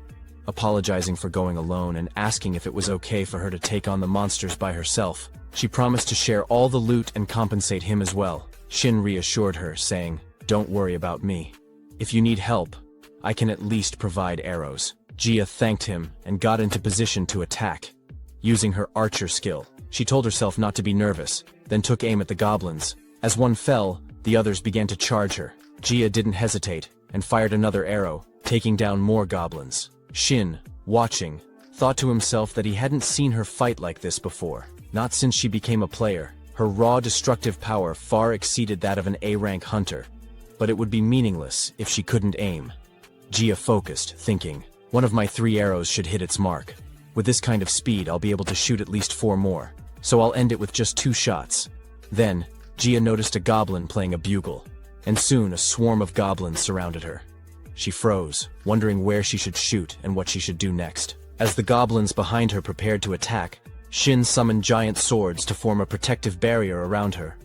apologizing for going alone and asking if it was okay for her to take on the monsters by herself. She promised to share all the loot and compensate him as well. Shin reassured her, saying, "Don't worry about me. If you need help, I can at least provide arrows." Gia thanked him and got into position to attack. Using her archer skill, she told herself not to be nervous, then took aim at the goblins. As one fell, the others began to charge her. Gia didn't hesitate and fired another arrow, taking down more goblins. Shin, watching, thought to himself that he hadn't seen her fight like this before. Not since she became a player. Her raw destructive power far exceeded that of an A-rank hunter, but it would be meaningless if she couldn't aim. Gia focused, thinking, one of my 3 arrows should hit its mark. With this kind of speed, I'll be able to shoot at least 4 more, so I'll end it with just 2 shots. Then, Gia noticed a goblin playing a bugle, and soon a swarm of goblins surrounded her. She froze, wondering where she should shoot and what she should do next. As the goblins behind her prepared to attack, Shin summoned giant swords to form a protective barrier around her.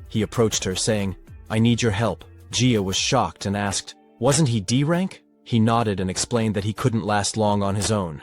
He approached her, saying, "I need your help." Gia was shocked and asked, "Wasn't he D-rank?" He nodded and explained that he couldn't last long on his own,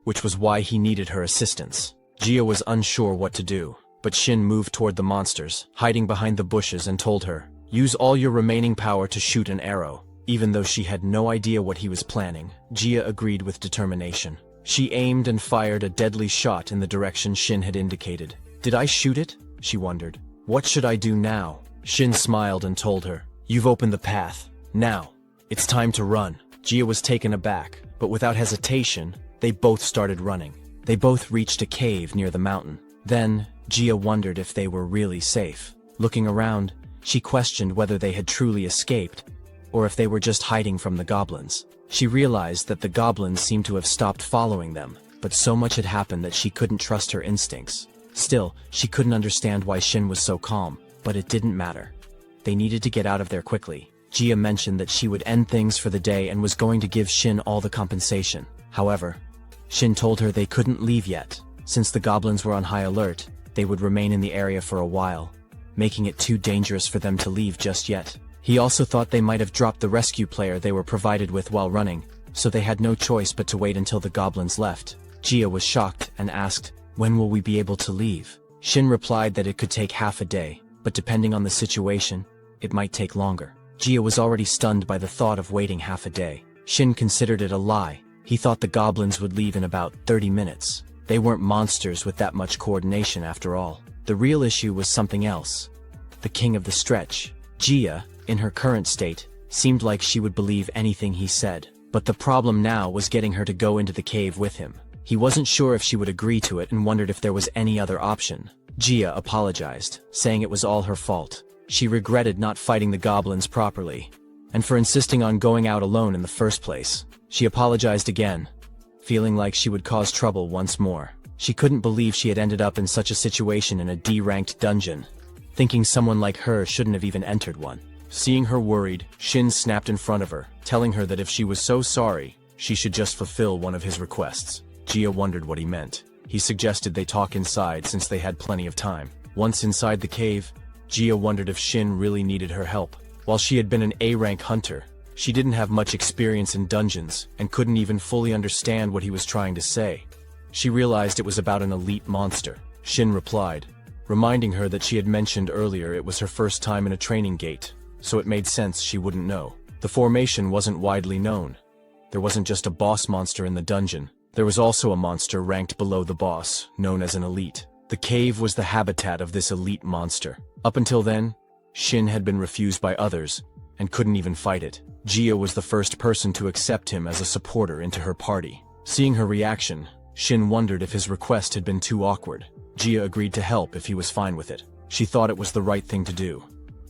which was why he needed her assistance. Gia was unsure what to do, but Shin moved toward the monsters, hiding behind the bushes, and told her, "Use all your remaining power to shoot an arrow." Even though she had no idea what he was planning, Gia agreed with determination. She aimed and fired a deadly shot in the direction Shin had indicated. "Did I shoot it?" she wondered. "What should I do now?" Shin smiled and told her, "You've opened the path. Now, it's time to run." Gia was taken aback, but without hesitation, they both started running. They both reached a cave near the mountain. Then, Gia wondered if they were really safe. Looking around, she questioned whether they had truly escaped, or if they were just hiding from the goblins. She realized that the goblins seemed to have stopped following them, but so much had happened that she couldn't trust her instincts. Still, she couldn't understand why Shin was so calm, but it didn't matter. They needed to get out of there quickly. Jia mentioned that she would end things for the day and was going to give Shin all the compensation. However, Shin told her they couldn't leave yet. Since the goblins were on high alert, they would remain in the area for a while, making it too dangerous for them to leave just yet. He also thought they might have dropped the rescue player they were provided with while running, so they had no choice but to wait until the goblins left. Jia was shocked and asked, "When will we be able to leave?" Shin replied that it could take half a day, but depending on the situation, it might take longer. Jia was already stunned by the thought of waiting half a day. Shin considered it a lie. He thought the goblins would leave in about 30 minutes. They weren't monsters with that much coordination after all. The real issue was something else. The king of the stretch. Jia, in her current state, seemed like she would believe anything he said. But the problem now was getting her to go into the cave with him. He wasn't sure if she would agree to it and wondered if there was any other option. Jia apologized, saying it was all her fault. She regretted not fighting the goblins properly, and for insisting on going out alone in the first place. She apologized again, feeling like she would cause trouble once more. She couldn't believe she had ended up in such a situation in a D-ranked dungeon, thinking someone like her shouldn't have even entered one. Seeing her worried, Shin snapped in front of her, telling her that if she was so sorry, she should just fulfill one of his requests. Jia wondered what he meant. He suggested they talk inside since they had plenty of time. Once inside the cave, Jia wondered if Shin really needed her help. While she had been an A-rank hunter, she didn't have much experience in dungeons and couldn't even fully understand what he was trying to say. She realized it was about an elite monster. Shin replied, reminding her that she had mentioned earlier it was her first time in a training gate, so it made sense she wouldn't know. The formation wasn't widely known. There wasn't just a boss monster in the dungeon. There was also a monster ranked below the boss, known as an elite. The cave was the habitat of this elite monster. Up until then, Shin had been refused by others, and couldn't even fight it. Jia was the first person to accept him as a supporter into her party. Seeing her reaction, Shin wondered if his request had been too awkward. Jia agreed to help if he was fine with it. She thought it was the right thing to do,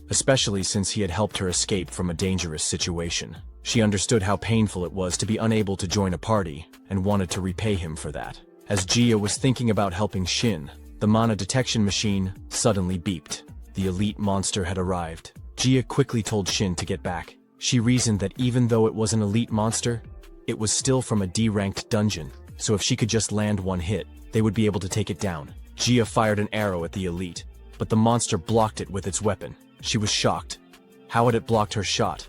especially since he had helped her escape from a dangerous situation. She understood how painful it was to be unable to join a party, and wanted to repay him for that. As Jia was thinking about helping Shin, the mana detection machine suddenly beeped. The elite monster had arrived. Jia quickly told Shin to get back. She reasoned that even though it was an elite monster, it was still from a D-ranked dungeon, so if she could just land one hit, they would be able to take it down. Jia fired an arrow at the elite, but the monster blocked it with its weapon. She was shocked. How had it blocked her shot?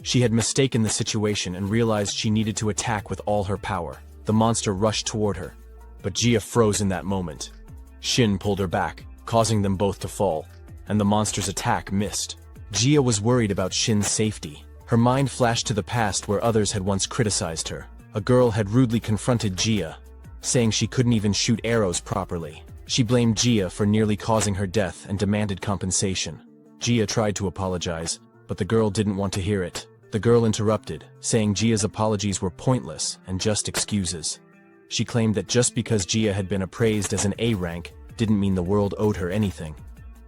She had mistaken the situation and realized she needed to attack with all her power. The monster rushed toward her, but Jia froze in that moment. Shin pulled her back, causing them both to fall, and the monster's attack missed. Jia was worried about Shin's safety. Her mind flashed to the past where others had once criticized her. A girl had rudely confronted Jia, saying she couldn't even shoot arrows properly. She blamed Jia for nearly causing her death and demanded compensation. Jia tried to apologize, but the girl didn't want to hear it. The girl interrupted, saying Jia's apologies were pointless and just excuses. She claimed that just because Jia had been appraised as an A rank didn't mean the world owed her anything.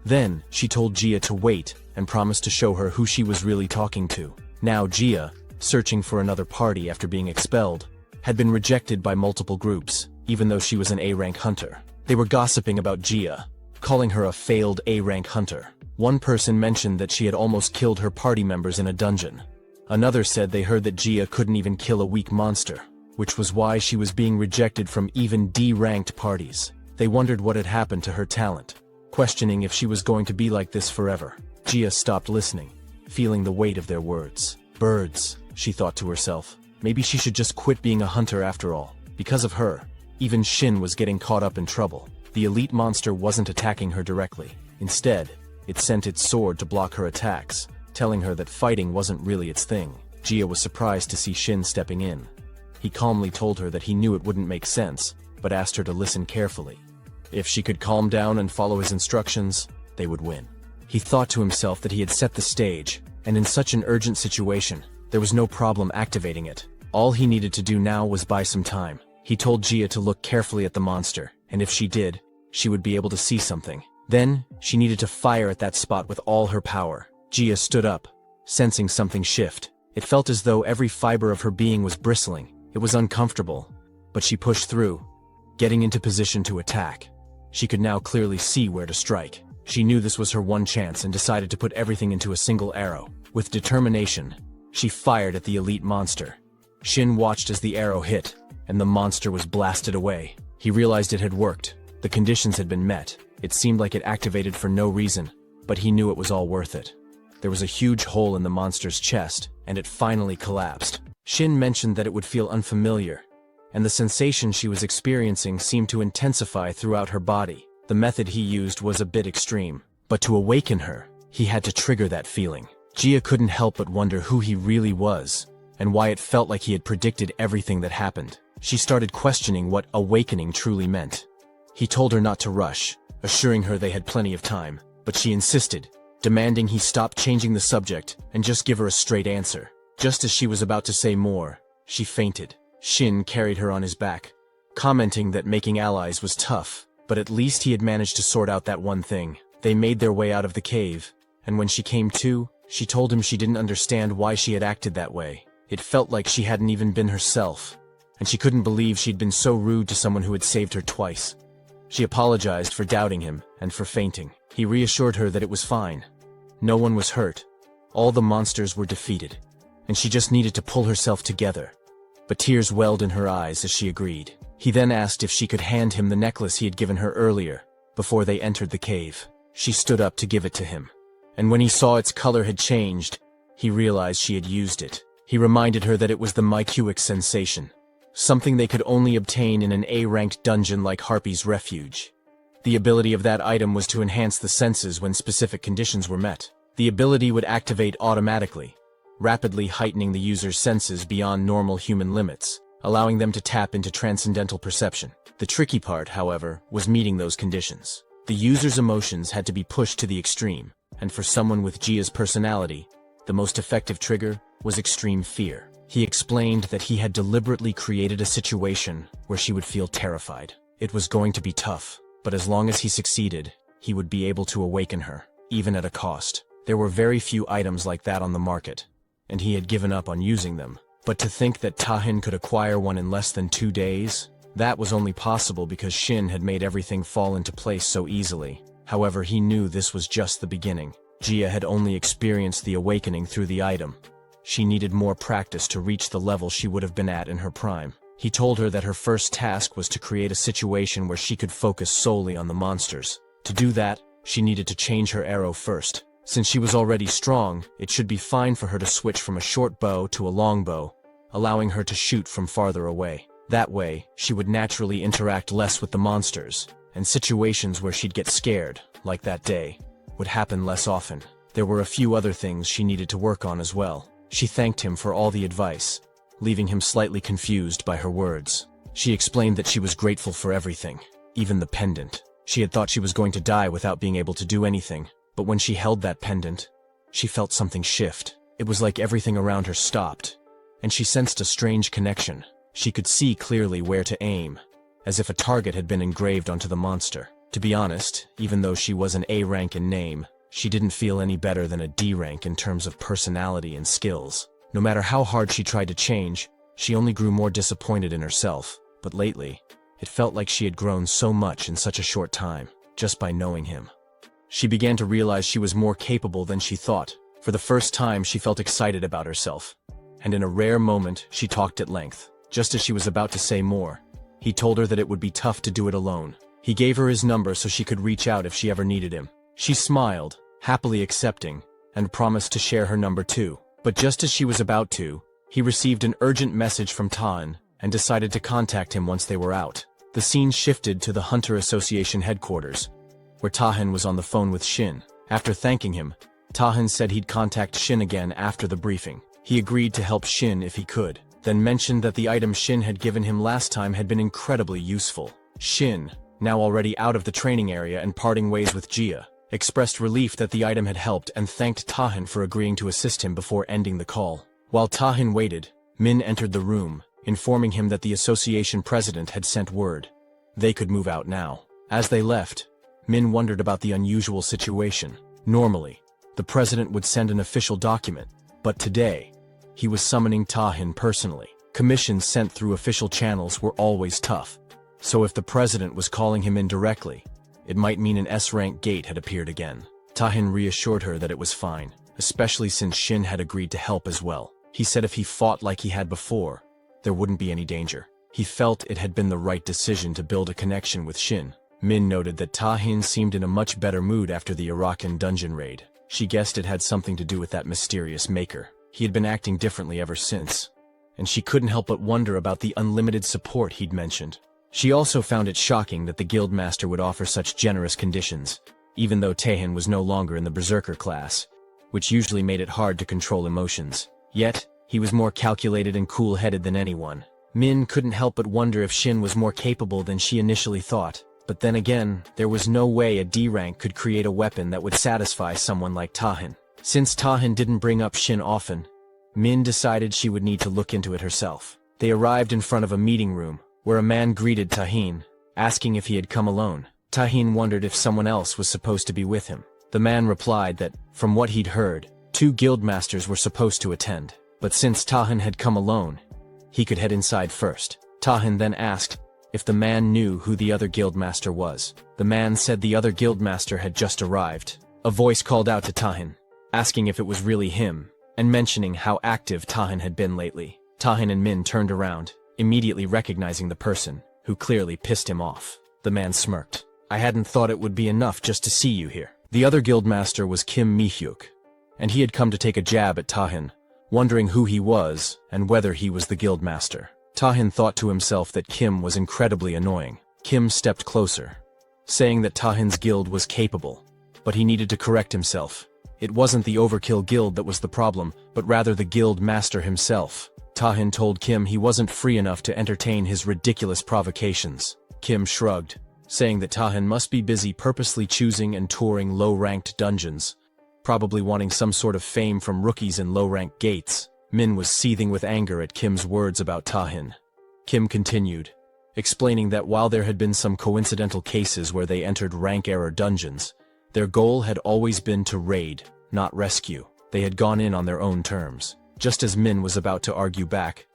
Then, she told Jia to wait and promised to show her who she was really talking to. Now Jia, searching for another party after being expelled, had been rejected by multiple groups, even though she was an A-rank hunter. They were gossiping about Jia, calling her a failed A-rank hunter. One person mentioned that she had almost killed her party members in a dungeon. Another said they heard that Jia couldn't even kill a weak monster, which was why she was being rejected from even D-ranked parties. They wondered what had happened to her talent, questioning if she was going to be like this forever. Jia stopped listening, feeling the weight of their words. Birds, she thought to herself. Maybe she should just quit being a hunter after all. Because of her, even Shin was getting caught up in trouble. The elite monster wasn't attacking her directly. Instead, it sent its sword to block her attacks, telling her that fighting wasn't really its thing. Jia was surprised to see Shin stepping in. He calmly told her that he knew it wouldn't make sense, but asked her to listen carefully. If she could calm down and follow his instructions, they would win. He thought to himself that he had set the stage, and in such an urgent situation, there was no problem activating it. All he needed to do now was buy some time. He told Jia to look carefully at the monster, and if she did, she would be able to see something. Then, she needed to fire at that spot with all her power. Jia stood up, sensing something shift. It felt as though every fiber of her being was bristling. It was uncomfortable, but she pushed through, getting into position to attack. She could now clearly see where to strike. She knew this was her one chance and decided to put everything into a single arrow. With determination, she fired at the elite monster. Shin watched as the arrow hit, and the monster was blasted away. He realized it had worked. The conditions had been met. It seemed like it activated for no reason, but he knew it was all worth it. There was a huge hole in the monster's chest, and it finally collapsed. Shin mentioned that it would feel unfamiliar, and the sensation she was experiencing seemed to intensify throughout her body. The method he used was a bit extreme, but to awaken her, he had to trigger that feeling. Gia couldn't help but wonder who he really was, and why it felt like he had predicted everything that happened. She started questioning what awakening truly meant. He told her not to rush, assuring her they had plenty of time, but she insisted, demanding he stop changing the subject and just give her a straight answer. Just as she was about to say more, she fainted. Shin carried her on his back, commenting that making allies was tough, but at least he had managed to sort out that one thing. They made their way out of the cave, and when she came to, she told him she didn't understand why she had acted that way. It felt like she hadn't even been herself, and she couldn't believe she'd been so rude to someone who had saved her twice. She apologized for doubting him and for fainting. He reassured her that it was fine. No one was hurt. All the monsters were defeated, and she just needed to pull herself together. But tears welled in her eyes as she agreed. He then asked if she could hand him the necklace he had given her earlier, before they entered the cave. She stood up to give it to him, and when he saw its color had changed, he realized she had used it. He reminded her that it was the mycuic sensation, something they could only obtain in an A-ranked dungeon like Harpy's Refuge. The ability of that item was to enhance the senses when specific conditions were met. The ability would activate automatically, rapidly heightening the user's senses beyond normal human limits, allowing them to tap into transcendental perception. The tricky part, however, was meeting those conditions. The user's emotions had to be pushed to the extreme, and for someone with Gia's personality, the most effective trigger was extreme fear. He explained that he had deliberately created a situation where she would feel terrified. It was going to be tough, but as long as he succeeded, he would be able to awaken her, even at a cost. There were very few items like that on the market, and he had given up on using them. But to think that Tahin could acquire one in less than 2 days, that was only possible because Shin had made everything fall into place so easily. However, he knew this was just the beginning. Gia had only experienced the awakening through the item. She needed more practice to reach the level she would have been at in her prime. He told her that her first task was to create a situation where she could focus solely on the monsters. To do that, she needed to change her arrow first. Since she was already strong, it should be fine for her to switch from a short bow to a long bow, allowing her to shoot from farther away. That way, she would naturally interact less with the monsters, and situations where she'd get scared, like that day, would happen less often. There were a few other things she needed to work on as well. She thanked him for all the advice, leaving him slightly confused by her words. She explained that she was grateful for everything, even the pendant. She had thought she was going to die without being able to do anything, but when she held that pendant, she felt something shift. It was like everything around her stopped, and she sensed a strange connection. She could see clearly where to aim, as if a target had been engraved onto the monster. To be honest, even though she was an A rank in name, she didn't feel any better than a D rank in terms of personality and skills. No matter how hard she tried to change, she only grew more disappointed in herself. But lately, it felt like she had grown so much in such a short time, just by knowing him. She began to realize she was more capable than she thought. For the first time, she felt excited about herself, and in a rare moment, she talked at length. Just as she was about to say more, he told her that it would be tough to do it alone. He gave her his number so she could reach out if she ever needed him. She smiled, happily accepting, and promised to share her number too. But just as she was about to, he received an urgent message from Tan and decided to contact him once they were out. The scene shifted to the Hunter Association headquarters, where Tahin was on the phone with Shin. After thanking him, Tahin said he'd contact Shin again after the briefing. He agreed to help Shin if he could, then mentioned that the item Shin had given him last time had been incredibly useful. Shin, now already out of the training area and parting ways with Gia, expressed relief that the item had helped and thanked Tahin for agreeing to assist him before ending the call. While Tahin waited, Min entered the room, informing him that the association president had sent word. They could move out now. As they left, Min wondered about the unusual situation. Normally, the president would send an official document, but today, he was summoning Tahin personally. Commissions sent through official channels were always tough, so if the president was calling him in directly, It might mean an S-rank gate had appeared again. Tahin reassured her that it was fine, especially since Shin had agreed to help as well. He said if he fought like he had before, there wouldn't be any danger. He felt it had been the right decision to build a connection with Shin. Min noted that Tahin seemed in a much better mood after the Arakan dungeon raid. She guessed it had something to do with that mysterious maker. He had been acting differently ever since, and she couldn't help but wonder about the unlimited support he'd mentioned. She also found it shocking that the guildmaster would offer such generous conditions, even though Tahin was no longer in the berserker class, which usually made it hard to control emotions. Yet, he was more calculated and cool-headed than anyone. Min couldn't help but wonder if Shin was more capable than she initially thought. But then again, there was no way a D rank could create a weapon that would satisfy someone like Tahin. Since Tahin didn't bring up Shin often, Min decided she would need to look into it herself. They arrived in front of a meeting room, where a man greeted Tahin, asking if he had come alone. Tahin wondered if someone else was supposed to be with him. The man replied that, from what he'd heard, 2 guildmasters were supposed to attend. But since Tahin had come alone, he could head inside first. Tahin then asked if the man knew who the other guildmaster was. The man said the other guildmaster had just arrived. A voice called out to Tahin, asking if it was really him, and mentioning how active Tahin had been lately. Tahin and Min turned around, immediately recognizing the person, who clearly pissed him off. The man smirked. I hadn't thought it would be enough just to see you here. The other guildmaster was Kim Mi-hyuk, and he had come to take a jab at Tahin, wondering who he was and whether he was the guildmaster. Tahin thought to himself that Kim was incredibly annoying. Kim stepped closer, saying that Tahin's guild was capable, but he needed to correct himself. It wasn't the Overkill guild that was the problem, but rather the guild master himself. Tahin told Kim he wasn't free enough to entertain his ridiculous provocations. Kim shrugged, saying that Tahin must be busy purposely choosing and touring low-ranked dungeons, probably wanting some sort of fame from rookies in low-ranked gates. Min was seething with anger at Kim's words about Tahin. Kim continued, explaining that while there had been some coincidental cases where they entered rank-error dungeons, their goal had always been to raid, not rescue. They had gone in on their own terms. Just as Min was about to argue back,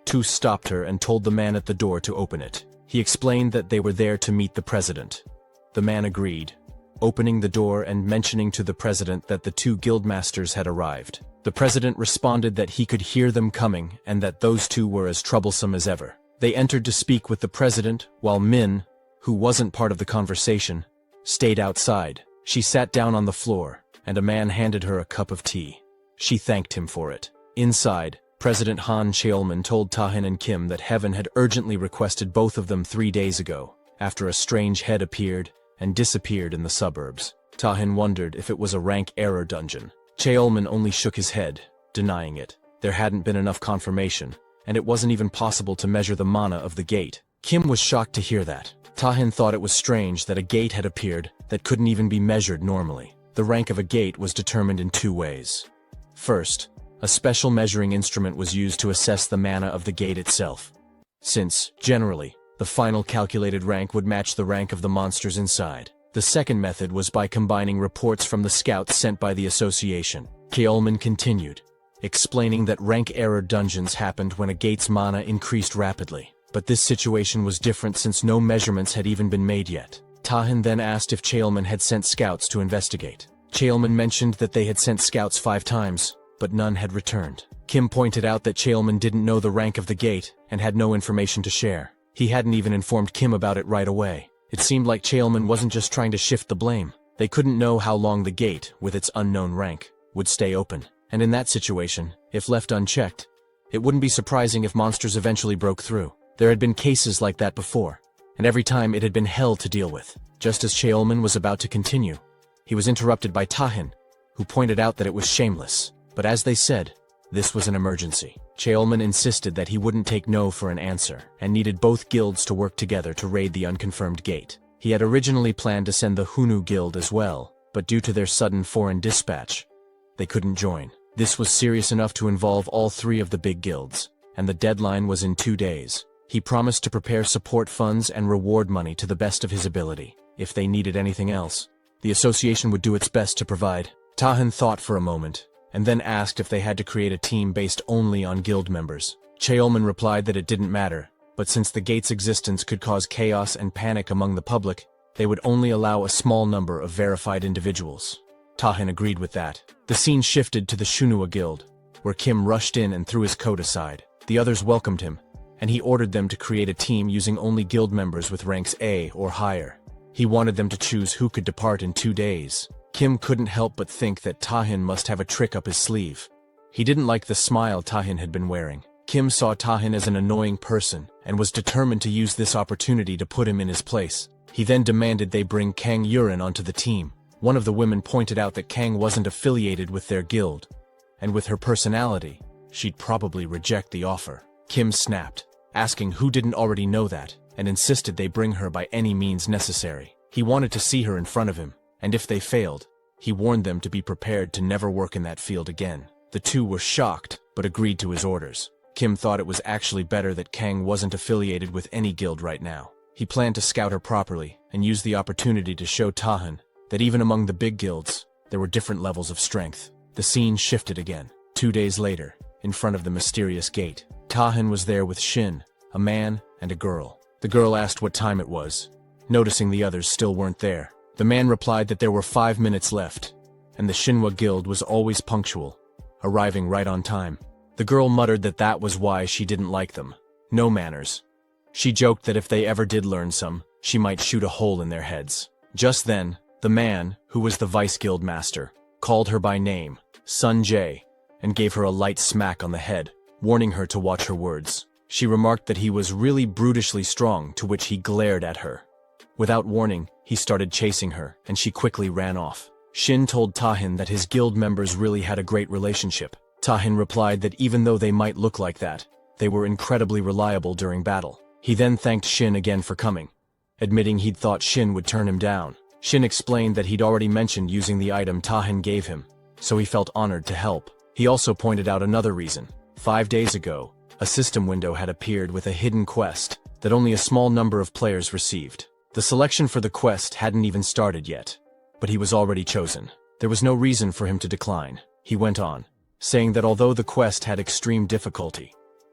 Tu stopped her and told the man at the door to open it. He explained that they were there to meet the president. The man agreed, opening the door and mentioning to the president that the 2 guildmasters had arrived. The president responded that he could hear them coming and that those 2 were as troublesome as ever. They entered to speak with the president, while Min, who wasn't part of the conversation, stayed outside. She sat down on the floor, and a man handed her a cup of tea. She thanked him for it. Inside, President Han Cheolman told Tahin and Kim that Heaven had urgently requested both of them 3 days ago, after a strange head appeared and disappeared in the suburbs. Tahin wondered if it was a rank error dungeon. Cheolman only shook his head, denying it. There hadn't been enough confirmation, and it wasn't even possible to measure the mana of the gate. Kim was shocked to hear that. Tahin thought it was strange that a gate had appeared that couldn't even be measured normally. The rank of a gate was determined in 2 ways. First, a special measuring instrument was used to assess the mana of the gate itself, since, generally, the final calculated rank would match the rank of the monsters inside. The second method was by combining reports from the scouts sent by the association. Cheolman continued, explaining that rank-error dungeons happened when a gate's mana increased rapidly. But this situation was different since no measurements had even been made yet. Tahin then asked if Cheolman had sent scouts to investigate. Cheolman mentioned that they had sent scouts 5 times, but none had returned. Kim pointed out that Cheolman didn't know the rank of the gate and had no information to share. He hadn't even informed Kim about it right away. It seemed like Cheolman wasn't just trying to shift the blame. They couldn't know how long the gate, with its unknown rank, would stay open. And in that situation, if left unchecked, it wouldn't be surprising if monsters eventually broke through. There had been cases like that before, and every time it had been hell to deal with. Just as Cheolman was about to continue, he was interrupted by Tahin, who pointed out that it was shameless. But as they said, this was an emergency. Cheolman insisted that he wouldn't take no for an answer, and needed both guilds to work together to raid the unconfirmed gate. He had originally planned to send the Hunu guild as well, but due to their sudden foreign dispatch, they couldn't join. This was serious enough to involve all 3 of the big guilds, and the deadline was in 2 days. He promised to prepare support funds and reward money to the best of his ability. If they needed anything else, the association would do its best to provide. Tahin thought for a moment, and then asked if they had to create a team based only on guild members. Cheolman replied that it didn't matter, but since the gate's existence could cause chaos and panic among the public, They would only allow a small number of verified individuals. Tahin agreed with that. The scene shifted to the Shunua Guild, where Kim rushed in and threw his coat aside. The others welcomed him, and he ordered them to create a team using only guild members with ranks A or higher. He wanted them to choose who could depart in 2 days. Kim couldn't help but think that Tahin must have a trick up his sleeve. He didn't like the smile Tahin had been wearing. Kim saw Tahin as an annoying person and was determined to use this opportunity to put him in his place. He then demanded they bring Kang Yurin onto the team. One of the women pointed out that Kang wasn't affiliated with their guild, and with her personality, she'd probably reject the offer. Kim snapped, asking who didn't already know that, and insisted they bring her by any means necessary. He wanted to see her in front of him, and if they failed, he warned them to be prepared to never work in that field again. The two were shocked, but agreed to his orders. Kim thought it was actually better that Kang wasn't affiliated with any guild right now. He planned to scout her properly, and use the opportunity to show Tahin that even among the big guilds, there were different levels of strength. The scene shifted again. 2 days later, in front of the mysterious gate, Tahin was there with Shin, a man and a girl. The girl asked what time it was, noticing the others still weren't there. The man replied that there were 5 minutes left, and the Shinwa Guild was always punctual, arriving right on time. The girl muttered that that was why she didn't like them. No manners. She joked that if they ever did learn some, she might shoot a hole in their heads. Just then, the man, who was the vice guild master, called her by name, Sun Jae, and gave her a light smack on the head, warning her to watch her words. She remarked that he was really brutishly strong, to which he glared at her. Without warning, he started chasing her, and she quickly ran off. Shin told Tahin that his guild members really had a great relationship. Tahin replied that even though they might look like that, they were incredibly reliable during battle. He then thanked Shin again for coming, admitting he'd thought Shin would turn him down. Shin explained that he'd already mentioned using the item Tahin gave him, so he felt honored to help. He also pointed out another reason. 5 days ago, a system window had appeared with a hidden quest that only a small number of players received. The selection for the quest hadn't even started yet, but he was already chosen. There was no reason for him to decline. He went on, saying that although the quest had extreme difficulty,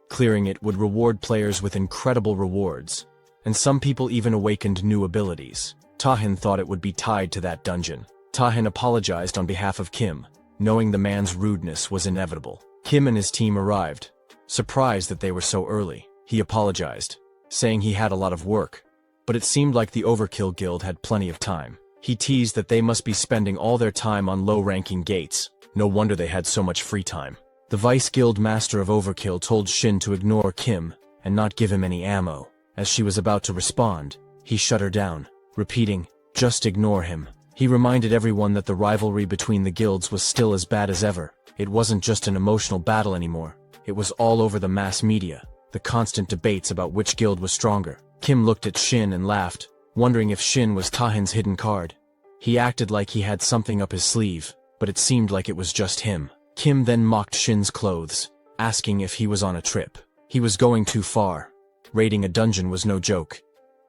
clearing it would reward players with incredible rewards, and some people even awakened new abilities. Tahin thought it would be tied to that dungeon. Tahin apologized on behalf of Kim, knowing the man's rudeness was inevitable. Kim and his team arrived, surprised that they were so early. He apologized, saying he had a lot of work, but it seemed like the Overkill Guild had plenty of time. He teased that they must be spending all their time on low-ranking gates. No wonder they had so much free time. The Vice Guild Master of Overkill told Shin to ignore Kim and not give him any ammo. As she was about to respond, he shut her down, repeating, "Just ignore him." He reminded everyone that the rivalry between the guilds was still as bad as ever. It wasn't just an emotional battle anymore. It was all over the mass media, the constant debates about which guild was stronger. Kim looked at Shin and laughed, wondering if Shin was Tahin's hidden card. He acted like he had something up his sleeve, but it seemed like it was just him. Kim then mocked Shin's clothes, asking if he was on a trip. He was going too far. Raiding a dungeon was no joke,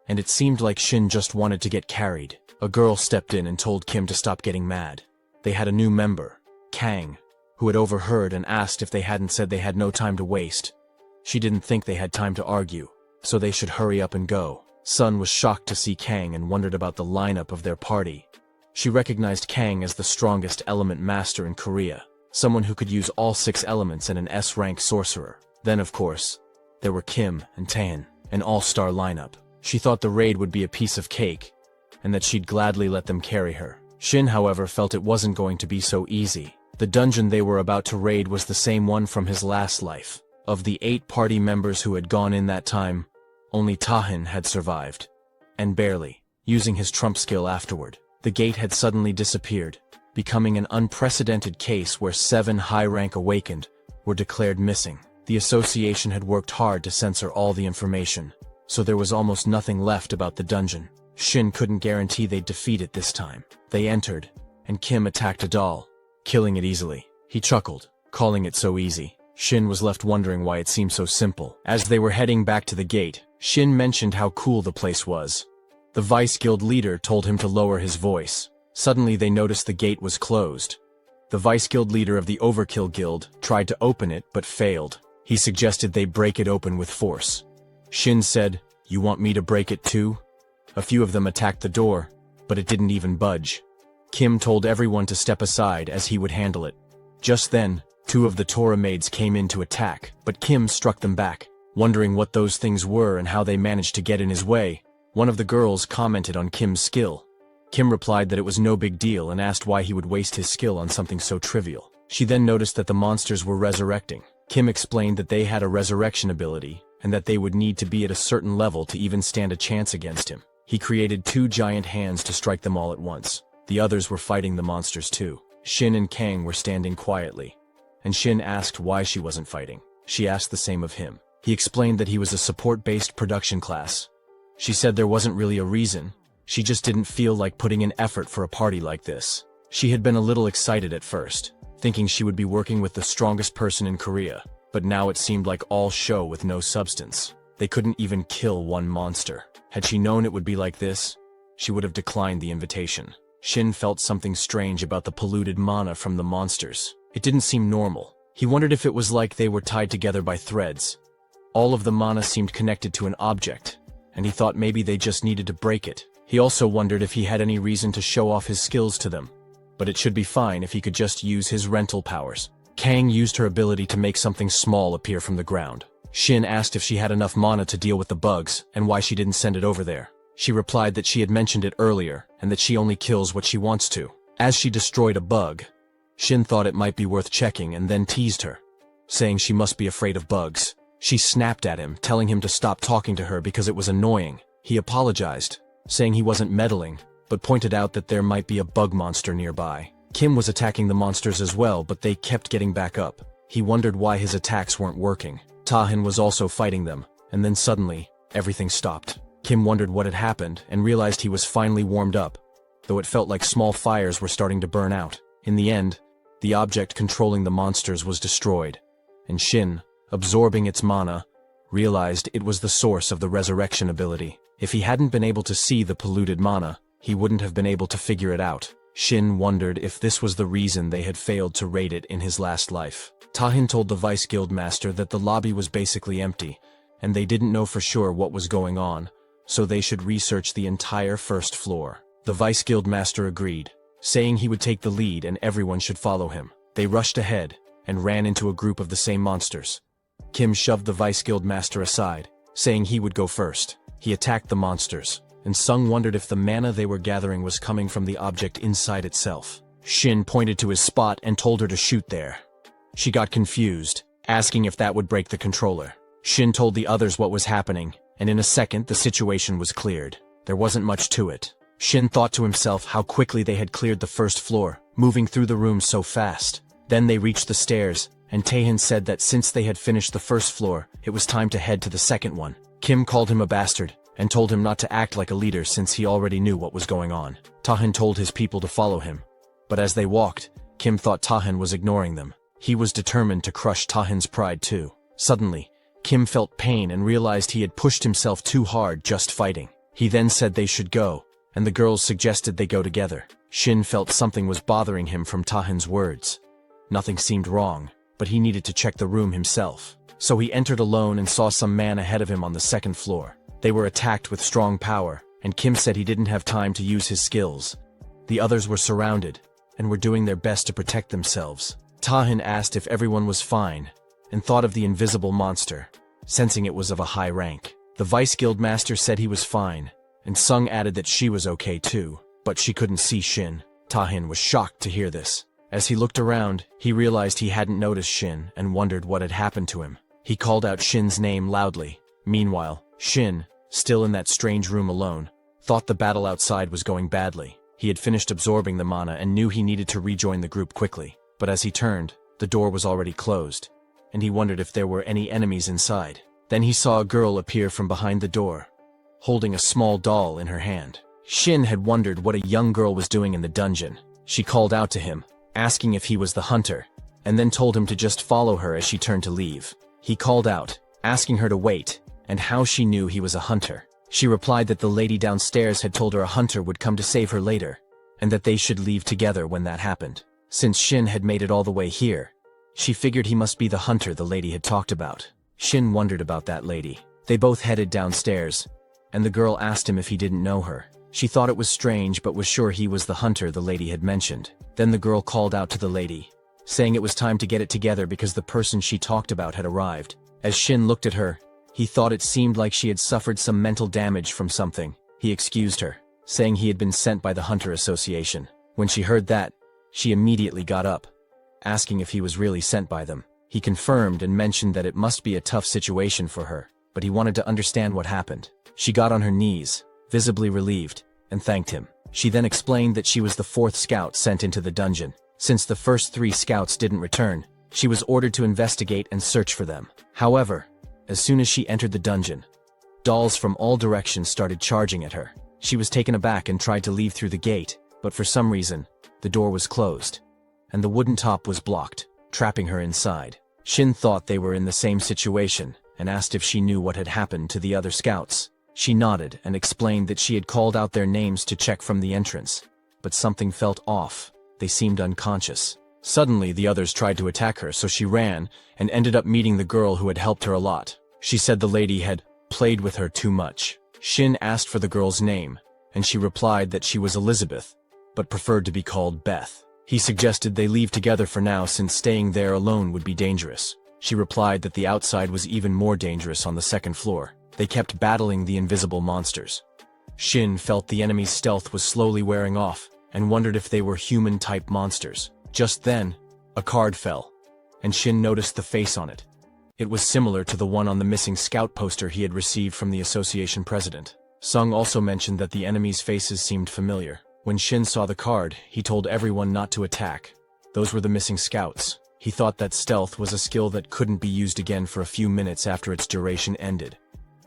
and it seemed like Shin just wanted to get carried. A girl stepped in and told Kim to stop getting mad. They had a new member, Kang, who had overheard and asked if they hadn't said they had no time to waste. She didn't think they had time to argue, so they should hurry up and go. Sun was shocked to see Kang and wondered about the lineup of their party. She recognized Kang as the strongest element master in Korea, someone who could use all 6 elements and an S-rank sorcerer. Then, of course, there were Kim and Taehin, an all-star lineup. She thought the raid would be a piece of cake, and that she'd gladly let them carry her. Shin, however, felt it wasn't going to be so easy. The dungeon they were about to raid was the same one from his last life. Of the 8 party members who had gone in that time, only Tahin had survived. And barely, using his trump skill afterward. The gate had suddenly disappeared, becoming an unprecedented case where 7 high-rank awakened were declared missing. The association had worked hard to censor all the information, so there was almost nothing left about the dungeon. Shin couldn't guarantee they'd defeat it this time. They entered, and Kim attacked a doll, killing it easily. He chuckled, calling it so easy. Shin was left wondering why it seemed so simple. As they were heading back to the gate, Shin mentioned how cool the place was. The Vice Guild leader told him to lower his voice. Suddenly they noticed the gate was closed. The Vice Guild leader of the Overkill Guild tried to open it but failed. He suggested they break it open with force. Shin said, "You want me to break it too?" A few of them attacked the door, but it didn't even budge. Kim told everyone to step aside as he would handle it. Just then, two of the Torah maids came in to attack, but Kim struck them back. Wondering what those things were and how they managed to get in his way, one of the girls commented on Kim's skill. Kim replied that it was no big deal and asked why he would waste his skill on something so trivial. She then noticed that the monsters were resurrecting. Kim explained that they had a resurrection ability, and that they would need to be at a certain level to even stand a chance against him. He created two giant hands to strike them all at once. The others were fighting the monsters too. Shin and Kang were standing quietly, and Shin asked why she wasn't fighting. She asked the same of him. He explained that he was a support-based production class. She said there wasn't really a reason, she just didn't feel like putting in effort for a party like this. She had been a little excited at first, thinking she would be working with the strongest person in Korea, but now it seemed like all show with no substance. They couldn't even kill one monster. Had she known it would be like this, she would have declined the invitation. Shin felt something strange about the polluted mana from the monsters. It didn't seem normal. He wondered if it was like they were tied together by threads. All of the mana seemed connected to an object, and he thought maybe they just needed to break it. He also wondered if he had any reason to show off his skills to them, but it should be fine if he could just use his rental powers. Kang used her ability to make something small appear from the ground. Shin asked if she had enough mana to deal with the bugs and why she didn't send it over there. She replied that she had mentioned it earlier and that she only kills what she wants to. As she destroyed a bug, Shin thought it might be worth checking and then teased her, saying she must be afraid of bugs. She snapped at him, telling him to stop talking to her because it was annoying. He apologized, saying he wasn't meddling, but pointed out that there might be a bug monster nearby. Kim was attacking the monsters as well, but they kept getting back up. He wondered why his attacks weren't working. Tahin was also fighting them, and then suddenly, everything stopped. Kim wondered what had happened and realized he was finally warmed up, though it felt like small fires were starting to burn out. In the end, the object controlling the monsters was destroyed, and Shin, absorbing its mana, realized it was the source of the resurrection ability. If he hadn't been able to see the polluted mana, he wouldn't have been able to figure it out. Shin wondered if this was the reason they had failed to raid it in his last life. Tahin told the Vice Guild Master that the lobby was basically empty, and they didn't know for sure what was going on, so they should research the entire first floor. The Vice Guild Master agreed, saying he would take the lead and everyone should follow him. They rushed ahead and ran into a group of the same monsters. Kim shoved the Vice Guild Master aside, saying he would go first. He attacked the monsters, and Sung wondered if the mana they were gathering was coming from the object inside itself. Shin pointed to his spot and told her to shoot there. She got confused, asking if that would break the controller. Shin told the others what was happening, and in a second the situation was cleared. There wasn't much to it. Shin thought to himself how quickly they had cleared the first floor, moving through the rooms so fast. Then they reached the stairs, and Taehin said that since they had finished the first floor, it was time to head to the second one. Kim called him a bastard, and told him not to act like a leader since he already knew what was going on. Taehin told his people to follow him, but as they walked, Kim thought Taehin was ignoring them. He was determined to crush Taehin's pride too. Suddenly, Kim felt pain and realized he had pushed himself too hard just fighting. He then said they should go, and the girls suggested they go together. Shin felt something was bothering him from Taehin's words. Nothing seemed wrong, but he needed to check the room himself. So he entered alone and saw some man ahead of him on the second floor. They were attacked with strong power, and Kim said he didn't have time to use his skills. The others were surrounded, and were doing their best to protect themselves. Taehin asked if everyone was fine, and thought of the invisible monster, sensing it was of a high rank. The Vice Guild Master said he was fine, and Sung added that she was okay too, but she couldn't see Shin. Taehin was shocked to hear this. As he looked around, he realized he hadn't noticed Shin and wondered what had happened to him. He called out Shin's name loudly. Meanwhile, Shin, still in that strange room alone, thought the battle outside was going badly. He had finished absorbing the mana and knew he needed to rejoin the group quickly. But as he turned, the door was already closed, and he wondered if there were any enemies inside. Then he saw a girl appear from behind the door, holding a small doll in her hand. Shin had wondered what a young girl was doing in the dungeon. She called out to him, asking if he was the hunter, and then told him to just follow her as she turned to leave. He called out, asking her to wait, and how she knew he was a hunter. She replied that the lady downstairs had told her a hunter would come to save her later, and that they should leave together when that happened. Since Shin had made it all the way here, she figured he must be the hunter the lady had talked about. Shin wondered about that lady. They both headed downstairs, and the girl asked him if he didn't know her. She thought it was strange but was sure he was the hunter the lady had mentioned. Then the girl called out to the lady, saying it was time to get it together because the person she talked about had arrived. As Shin looked at her, he thought it seemed like she had suffered some mental damage from something. He excused her, saying he had been sent by the Hunter Association. When she heard that, she immediately got up, asking if he was really sent by them. He confirmed and mentioned that it must be a tough situation for her, but he wanted to understand what happened. She got on her knees, visibly relieved, and thanked him. She then explained that she was the 4th scout sent into the dungeon. Since the first 3 scouts didn't return, she was ordered to investigate and search for them. However, as soon as she entered the dungeon, dolls from all directions started charging at her. She was taken aback and tried to leave through the gate, but for some reason, the door was closed, and the wooden top was blocked, trapping her inside. Shin thought they were in the same situation, and asked if she knew what had happened to the other scouts. She nodded and explained that she had called out their names to check from the entrance, but something felt off. They seemed unconscious. Suddenly, the others tried to attack her, so she ran and ended up meeting the girl who had helped her a lot. She said the lady had played with her too much. Shin asked for the girl's name, and she replied that she was Elizabeth, but preferred to be called Beth. He suggested they leave together for now since staying there alone would be dangerous. She replied that the outside was even more dangerous on the 2nd floor. They kept battling the invisible monsters. Shin felt the enemy's stealth was slowly wearing off, and wondered if they were human-type monsters. Just then, a card fell, and Shin noticed the face on it. It was similar to the one on the missing scout poster he had received from the association president. Sung also mentioned that the enemy's faces seemed familiar. When Shin saw the card, he told everyone not to attack. Those were the missing scouts. He thought that stealth was a skill that couldn't be used again for a few minutes after its duration ended,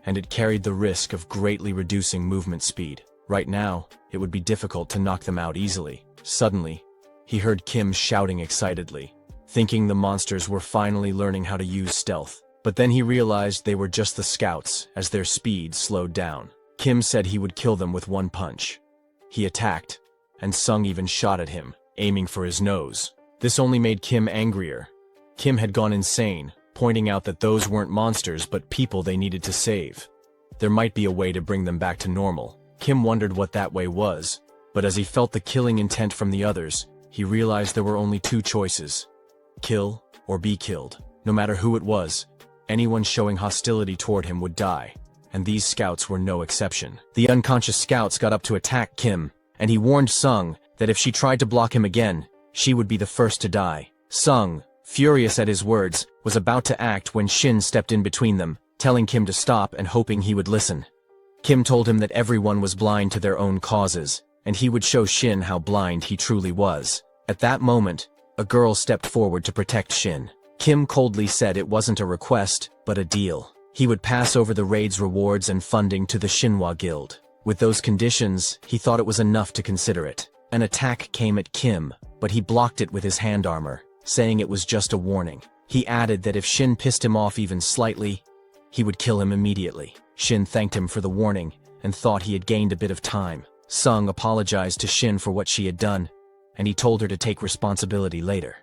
and it carried the risk of greatly reducing movement speed. Right now, it would be difficult to knock them out easily. Suddenly, he heard Kim shouting excitedly, thinking the monsters were finally learning how to use stealth. But then he realized they were just the scouts, as their speed slowed down. Kim said he would kill them with one punch. He attacked, and Sung even shot at him, aiming for his nose. This only made Kim angrier. Kim had gone insane, pointing out that those weren't monsters but people they needed to save. There might be a way to bring them back to normal. Kim wondered what that way was, but as he felt the killing intent from the others, he realized there were only 2 choices: kill or be killed. No matter who it was, anyone showing hostility toward him would die, and these scouts were no exception. The unconscious scouts got up to attack Kim, and he warned Sung that if she tried to block him again, she would be the first to die. Sung, furious at his words, was about to act when Shin stepped in between them, telling Kim to stop and hoping he would listen. Kim told him that everyone was blind to their own causes, and he would show Shin how blind he truly was. At that moment, a girl stepped forward to protect Shin. Kim coldly said it wasn't a request, but a deal. He would pass over the raid's rewards and funding to the Shinhwa Guild. With those conditions, he thought it was enough to consider it. An attack came at Kim, but he blocked it with his hand armor, saying it was just a warning. He added that if Shin pissed him off even slightly, he would kill him immediately. Shin thanked him for the warning and thought he had gained a bit of time. Sung apologized to Shin for what she had done, and he told her to take responsibility later.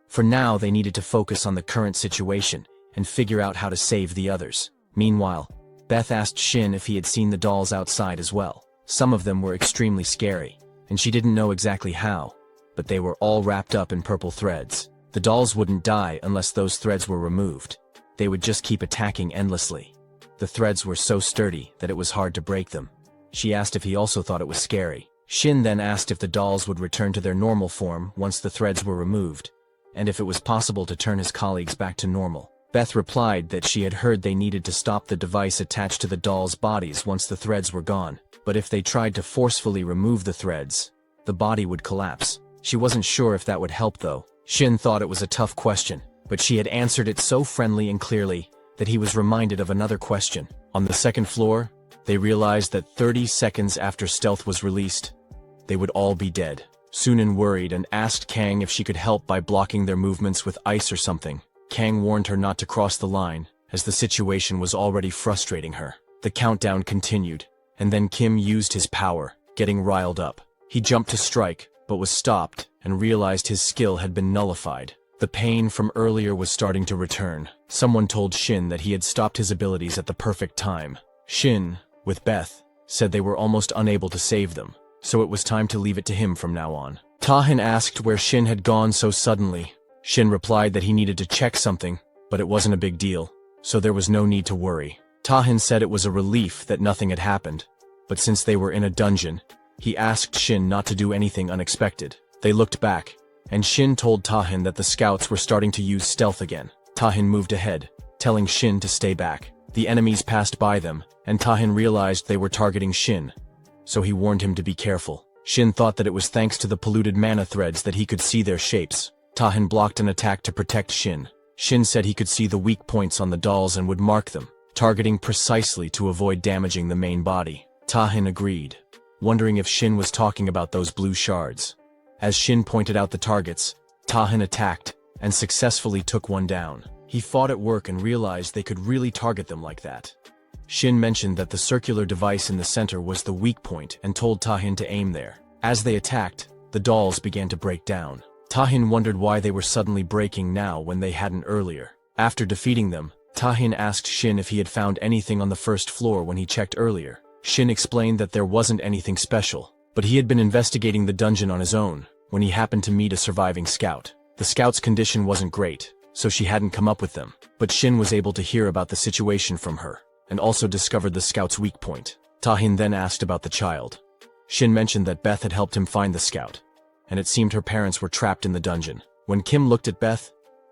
For now, they needed to focus on the current situation and figure out how to save the others. Meanwhile, Beth asked Shin if he had seen the dolls outside as well. Some of them were extremely scary, and she didn't know exactly how, but they were all wrapped up in purple threads. The dolls wouldn't die unless those threads were removed. They would just keep attacking endlessly. The threads were so sturdy that it was hard to break them. She asked if he also thought it was scary. Shin then asked if the dolls would return to their normal form once the threads were removed, and if it was possible to turn his colleagues back to normal. Beth replied that she had heard they needed to stop the device attached to the dolls' bodies once the threads were gone, but if they tried to forcefully remove the threads, the body would collapse. She wasn't sure if that would help though. Shin thought it was a tough question, but she had answered it so friendly and clearly that he was reminded of another question. On the 2nd floor, they realized that 30 seconds after stealth was released, they would all be dead. Sunan worried and asked Kang if she could help by blocking their movements with ice or something. Kang warned her not to cross the line, as the situation was already frustrating her. The countdown continued, and then Kim used his power, getting riled up. He jumped to strike, but was stopped and realized his skill had been nullified. The pain from earlier was starting to return. Someone told Shin that he had stopped his abilities at the perfect time. Shin, with Beth, said they were almost unable to save them, so it was time to leave it to him from now on. Tahin asked where Shin had gone so suddenly. Shin replied that he needed to check something, but it wasn't a big deal, so there was no need to worry. Tahin said it was a relief that nothing had happened, but since they were in a dungeon, he asked Shin not to do anything unexpected. They looked back, and Shin told Tahin that the scouts were starting to use stealth again. Tahin moved ahead, telling Shin to stay back. The enemies passed by them, and Tahin realized they were targeting Shin, so he warned him to be careful. Shin thought that it was thanks to the polluted mana threads that he could see their shapes. Tahin blocked an attack to protect Shin. Shin said he could see the weak points on the dolls and would mark them, targeting precisely to avoid damaging the main body. Tahin agreed, wondering if Shin was talking about those blue shards. As Shin pointed out the targets, Tahin attacked and successfully took one down. He fought at work and realized they could really target them like that. Shin mentioned that the circular device in the center was the weak point and told Tahin to aim there. As they attacked, the dolls began to break down. Tahin wondered why they were suddenly breaking now when they hadn't earlier. After defeating them, Tahin asked Shin if he had found anything on the first floor when he checked earlier. Shin explained that there wasn't anything special, but he had been investigating the dungeon on his own when he happened to meet a surviving scout. The scout's condition wasn't great, so she hadn't come up with them, but Shin was able to hear about the situation from her, and also discovered the scout's weak point. Tahin then asked about the child. Shin mentioned that Beth had helped him find the scout, and it seemed her parents were trapped in the dungeon. When Kim looked at Beth,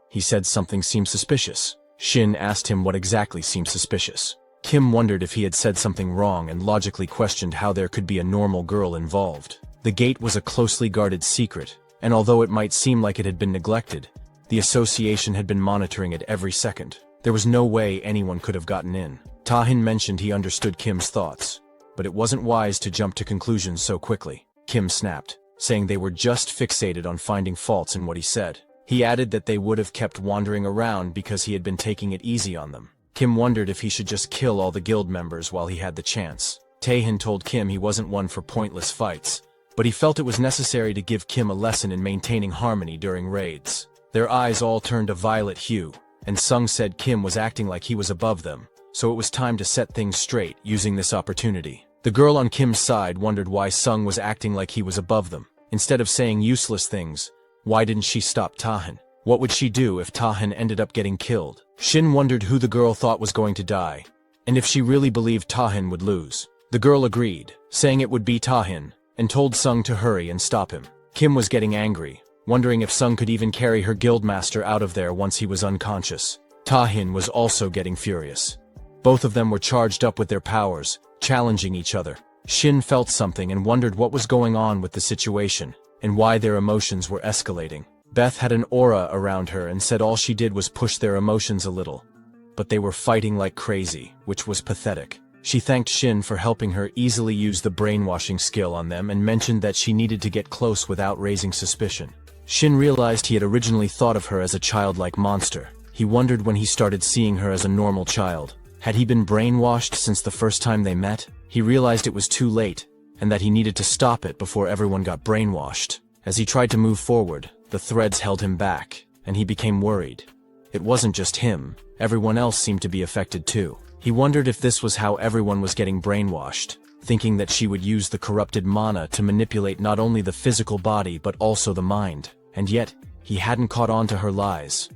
he said something seemed suspicious. Shin asked him what exactly seemed suspicious. Kim wondered if he had said something wrong and logically questioned how there could be a normal girl involved. The gate was a closely guarded secret, and although it might seem like it had been neglected, the association had been monitoring it every second. There was no way anyone could have gotten in. Tahin mentioned he understood Kim's thoughts, but it wasn't wise to jump to conclusions so quickly. Kim snapped, saying they were just fixated on finding faults in what he said. He added that they would have kept wandering around because he had been taking it easy on them. Kim wondered if he should just kill all the guild members while he had the chance. Tahin told Kim he wasn't one for pointless fights, but he felt it was necessary to give Kim a lesson in maintaining harmony during raids. Their eyes all turned a violet hue, and Sung said Kim was acting like he was above them, so it was time to set things straight using this opportunity. The girl on Kim's side wondered why Sung was acting like he was above them. Instead of saying useless things, why didn't she stop Tahin? What would she do if Tahin ended up getting killed? Shin wondered who the girl thought was going to die, and if she really believed Tahin would lose. The girl agreed, saying it would be Tahin, and told Sung to hurry and stop him. Kim was getting angry, wondering if Sung could even carry her guildmaster out of there once he was unconscious. Tahin was also getting furious. Both of them were charged up with their powers, challenging each other. Shin felt something and wondered what was going on with the situation, and why their emotions were escalating. Beth had an aura around her and said all she did was push their emotions a little, but they were fighting like crazy, which was pathetic. She thanked Shin for helping her easily use the brainwashing skill on them and mentioned that she needed to get close without raising suspicion. Shin realized he had originally thought of her as a childlike monster. He wondered when he started seeing her as a normal child. Had he been brainwashed since the first time they met? He realized it was too late, and that he needed to stop it before everyone got brainwashed. As he tried to move forward, the threads held him back, and he became worried. It wasn't just him, everyone else seemed to be affected too. He wondered if this was how everyone was getting brainwashed, thinking that she would use the corrupted mana to manipulate not only the physical body but also the mind. And yet, he hadn't caught on to her lies.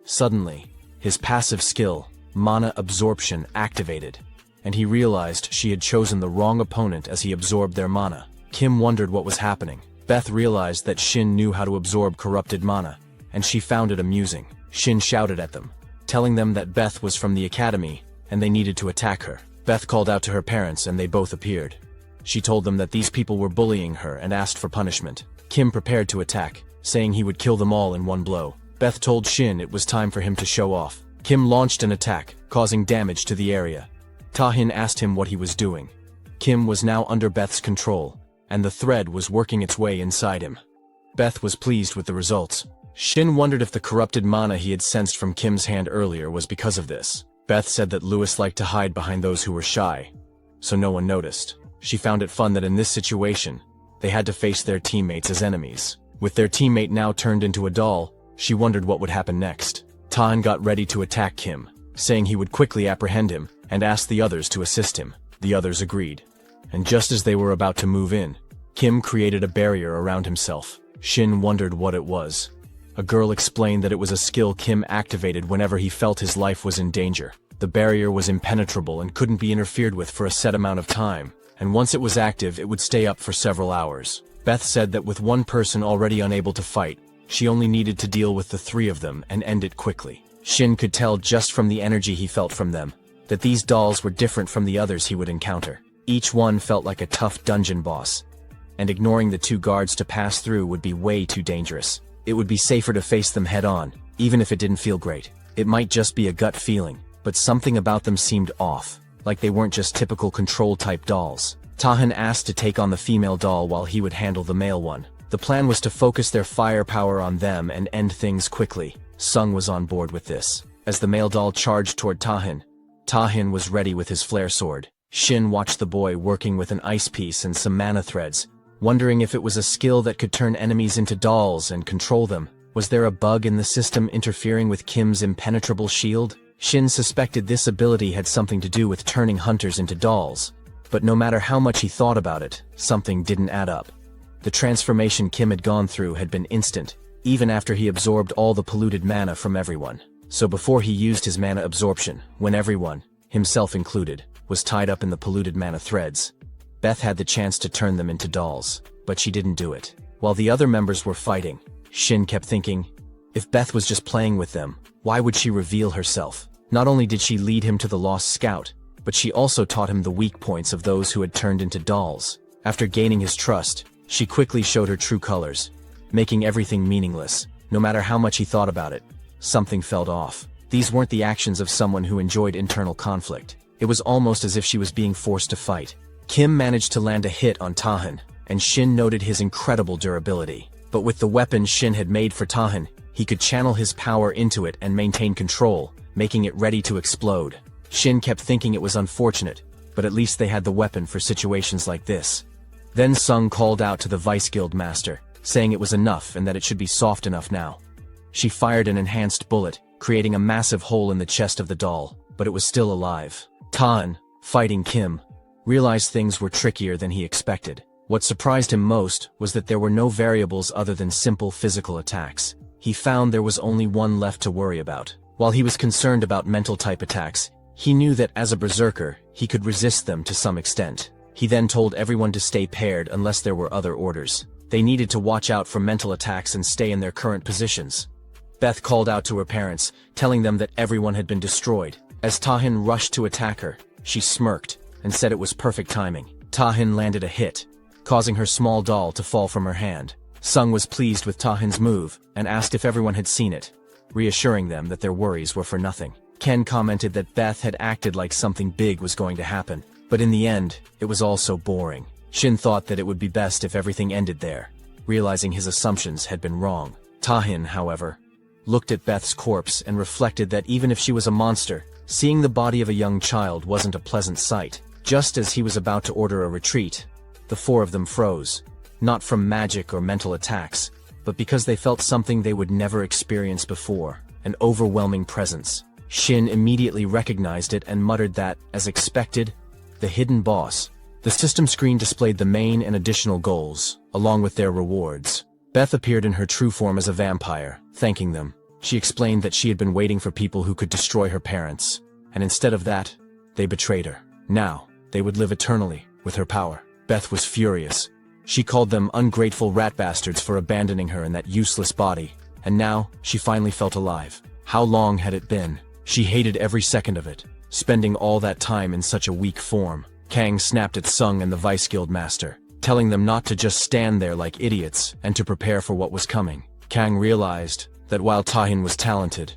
Suddenly, his passive skill, mana absorption, activated, and he realized she had chosen the wrong opponent as he absorbed their mana. Kim wondered what was happening. Beth realized that Shin knew how to absorb corrupted mana, and she found it amusing. Shin shouted at them, telling them that Beth was from the academy, and they needed to attack her. Beth called out to her parents and they both appeared. She told them that these people were bullying her and asked for punishment. Kim prepared to attack, saying he would kill them all in one blow. Beth told Shin it was time for him to show off. Kim launched an attack, causing damage to the area. Tahin asked him what he was doing. Kim was now under Beth's control, and the thread was working its way inside him. Beth was pleased with the results. Shin wondered if the corrupted mana he had sensed from Kim's hand earlier was because of this. Beth said that Lewis liked to hide behind those who were shy, so no one noticed. She found it fun that in this situation, they had to face their teammates as enemies. With their teammate now turned into a doll, she wondered what would happen next. Tahin got ready to attack Kim, saying he would quickly apprehend him, and asked the others to assist him. The others agreed. And just as they were about to move in, Kim created a barrier around himself. Shin wondered what it was. A girl explained that it was a skill Kim activated whenever he felt his life was in danger. The barrier was impenetrable and couldn't be interfered with for a set amount of time, and once it was active, it would stay up for several hours. Beth said that with one person already unable to fight, she only needed to deal with the three of them and end it quickly. Shin could tell just from the energy he felt from them that these dolls were different from the others he would encounter. Each one felt like a tough dungeon boss, and ignoring the two guards to pass through would be way too dangerous. It would be safer to face them head-on, even if it didn't feel great. It might just be a gut feeling, but something about them seemed off, like they weren't just typical control-type dolls. Tahan asked to take on the female doll while he would handle the male one. The plan was to focus their firepower on them and end things quickly. Sung was on board with this. As the male doll charged toward Tahan, Tahan was ready with his flare sword. Shin watched the boy working with an ice piece and some mana threads, wondering if it was a skill that could turn enemies into dolls and control them. Was there a bug in the system interfering with Kim's impenetrable shield? Shin suspected this ability had something to do with turning hunters into dolls, but no matter how much he thought about it, something didn't add up. The transformation Kim had gone through had been instant, even after he absorbed all the polluted mana from everyone. So before he used his mana absorption, when everyone, himself included, was tied up in the polluted mana threads, Beth had the chance to turn them into dolls, but she didn't do it. While the other members were fighting, Shin kept thinking, if Beth was just playing with them, why would she reveal herself? Not only did she lead him to the lost scout, but she also taught him the weak points of those who had turned into dolls. After gaining his trust, she quickly showed her true colors, making everything meaningless. No matter how much he thought about it, something felt off. These weren't the actions of someone who enjoyed internal conflict. It was almost as if she was being forced to fight. Kim managed to land a hit on Tahan, and Shin noted his incredible durability. But with the weapon Shin had made for Tahan, he could channel his power into it and maintain control, making it ready to explode. Shin kept thinking it was unfortunate, but at least they had the weapon for situations like this. Then Sung called out to the Vice Guild Master, saying it was enough and that it should be soft enough now. She fired an enhanced bullet, creating a massive hole in the chest of the doll, but it was still alive. Tahan, fighting Kim, realized things were trickier than he expected. What surprised him most was that there were no variables other than simple physical attacks. He found there was only one left to worry about. While he was concerned about mental-type attacks, he knew that as a berserker, he could resist them to some extent. He then told everyone to stay paired unless there were other orders. They needed to watch out for mental attacks and stay in their current positions. Beth called out to her parents, telling them that everyone had been destroyed. As Tahan rushed to attack her, she smirked and said it was perfect timing. Tahan landed a hit, causing her small doll to fall from her hand. Sung was pleased with Tahan's move and asked if everyone had seen it, reassuring them that their worries were for nothing. Ken commented that Beth had acted like something big was going to happen, but in the end, it was all so boring. Shin thought that it would be best if everything ended there, realizing his assumptions had been wrong. Tahan, however, looked at Beth's corpse and reflected that even if she was a monster, seeing the body of a young child wasn't a pleasant sight. Just as he was about to order a retreat, the four of them froze, not from magic or mental attacks, but because they felt something they would never experience before, an overwhelming presence. Shin immediately recognized it and muttered that, as expected, the hidden boss. The system screen displayed the main and additional goals, along with their rewards. Beth appeared in her true form as a vampire, thanking them. She explained that she had been waiting for people who could destroy her parents, and instead of that, they betrayed her. Now, they would live eternally with her power. Beth was furious. She called them ungrateful rat bastards for abandoning her in that useless body, and now she finally felt alive. How long had it been? She hated every second of it, spending all that time in such a weak form. Kang snapped at Sung and the Vice Guild Master, telling them not to just stand there like idiots and to prepare for what was coming. Kang realized that while Tahan was talented,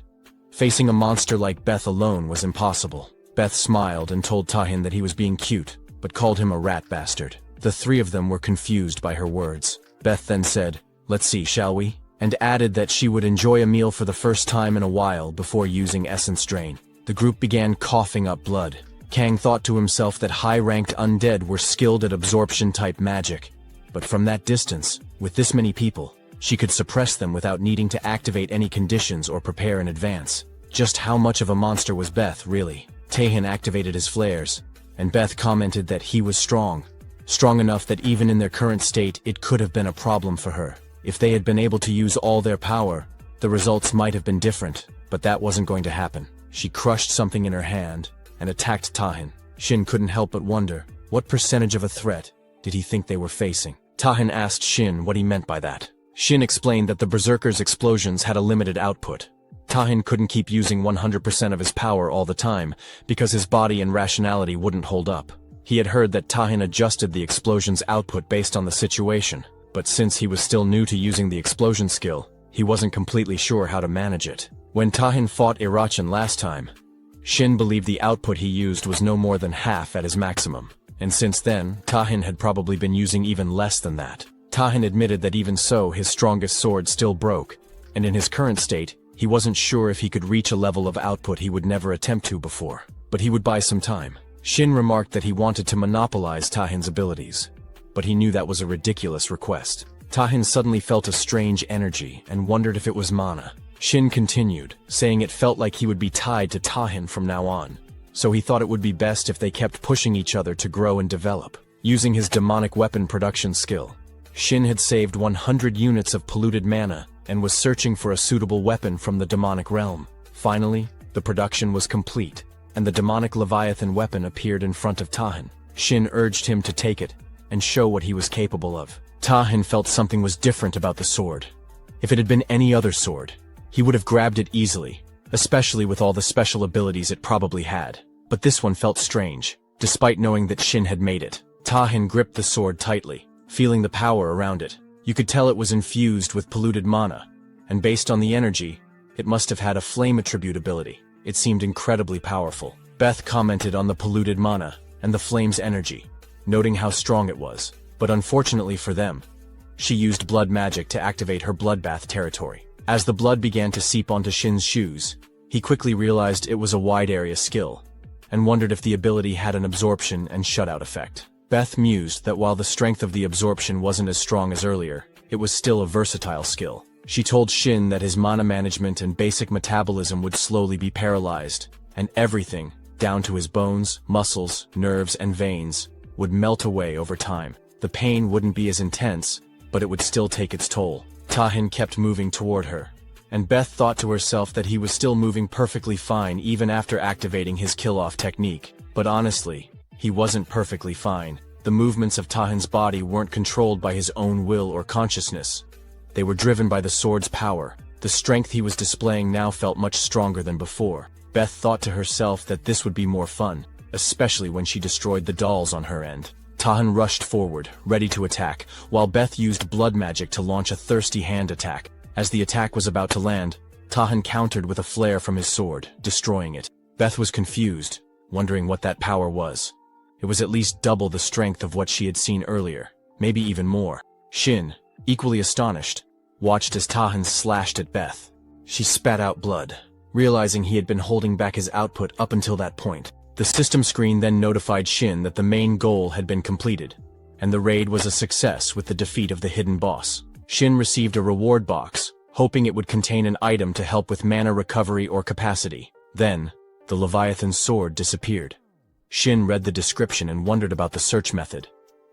facing a monster like Beth alone was impossible. Beth smiled and told Tahan that he was being cute, but called him a rat bastard. The three of them were confused by her words. Beth then said, "Let's see, shall we?" and added that she would enjoy a meal for the first time in a while before using essence drain. The group began coughing up blood. Kang thought to himself that high-ranked undead were skilled at absorption-type magic, but from that distance, with this many people, she could suppress them without needing to activate any conditions or prepare in advance. Just how much of a monster was Beth, really? Tahan activated his flares, and Beth commented that he was strong. Strong enough that even in their current state it could have been a problem for her. If they had been able to use all their power, the results might have been different, but that wasn't going to happen. She crushed something in her hand and attacked Tahin. Shin couldn't help but wonder, what percentage of a threat did he think they were facing? Tahin asked Shin what he meant by that. Shin explained that the Berserker's explosions had a limited output. Tahin couldn't keep using 100% of his power all the time, because his body and rationality wouldn't hold up. He had heard that Tahin adjusted the explosion's output based on the situation, but since he was still new to using the explosion skill, he wasn't completely sure how to manage it. When Tahin fought Irachan last time, Shin believed the output he used was no more than half at his maximum, and since then, Tahin had probably been using even less than that. Tahin admitted that even so, his strongest sword still broke, and in his current state, he wasn't sure if he could reach a level of output he would never attempt to before, but he would buy some time. Shin remarked that he wanted to monopolize Tahin's abilities, but he knew that was a ridiculous request. Tahin suddenly felt a strange energy and wondered if it was mana. Shin continued, saying it felt like he would be tied to Tahin from now on, so he thought it would be best if they kept pushing each other to grow and develop. Using his demonic weapon production skill, Shin had saved 100 units of polluted mana and was searching for a suitable weapon from the demonic realm. Finally, the production was complete, and the demonic Leviathan weapon appeared in front of Tahin. Shin urged him to take it and show what he was capable of. Tahin felt something was different about the sword. If it had been any other sword, he would have grabbed it easily, especially with all the special abilities it probably had. But this one felt strange, despite knowing that Shin had made it. Tahin gripped the sword tightly, feeling the power around it. You could tell it was infused with polluted mana, and based on the energy, it must have had a flame attribute ability. It seemed incredibly powerful. Beth commented on the polluted mana and the flame's energy, noting how strong it was. But unfortunately for them, she used blood magic to activate her bloodbath territory. As the blood began to seep onto Shin's shoes, he quickly realized it was a wide area skill, and wondered if the ability had an absorption and shutout effect. Beth mused that while the strength of the absorption wasn't as strong as earlier, it was still a versatile skill. She told Shin that his mana management and basic metabolism would slowly be paralyzed, and everything, down to his bones, muscles, nerves, and veins, would melt away over time. The pain wouldn't be as intense, but it would still take its toll. Tahin kept moving toward her, and Beth thought to herself that he was still moving perfectly fine even after activating his kill-off technique. But honestly, he wasn't perfectly fine. The movements of Tahin's body weren't controlled by his own will or consciousness. They were driven by the sword's power. The strength he was displaying now felt much stronger than before. Beth thought to herself that this would be more fun, especially when she destroyed the dolls on her end. Tahin rushed forward, ready to attack, while Beth used blood magic to launch a thirsty hand attack. As the attack was about to land, Tahin countered with a flare from his sword, destroying it. Beth was confused, wondering what that power was. It was at least double the strength of what she had seen earlier, maybe even more. Shin, equally astonished, watched as Tahin slashed at Beth. She spat out blood, realizing he had been holding back his output up until that point. The system screen then notified Shin that the main goal had been completed, and the raid was a success with the defeat of the hidden boss. Shin received a reward box, hoping it would contain an item to help with mana recovery or capacity. Then, the Leviathan's sword disappeared. Shin read the description and wondered about the search method.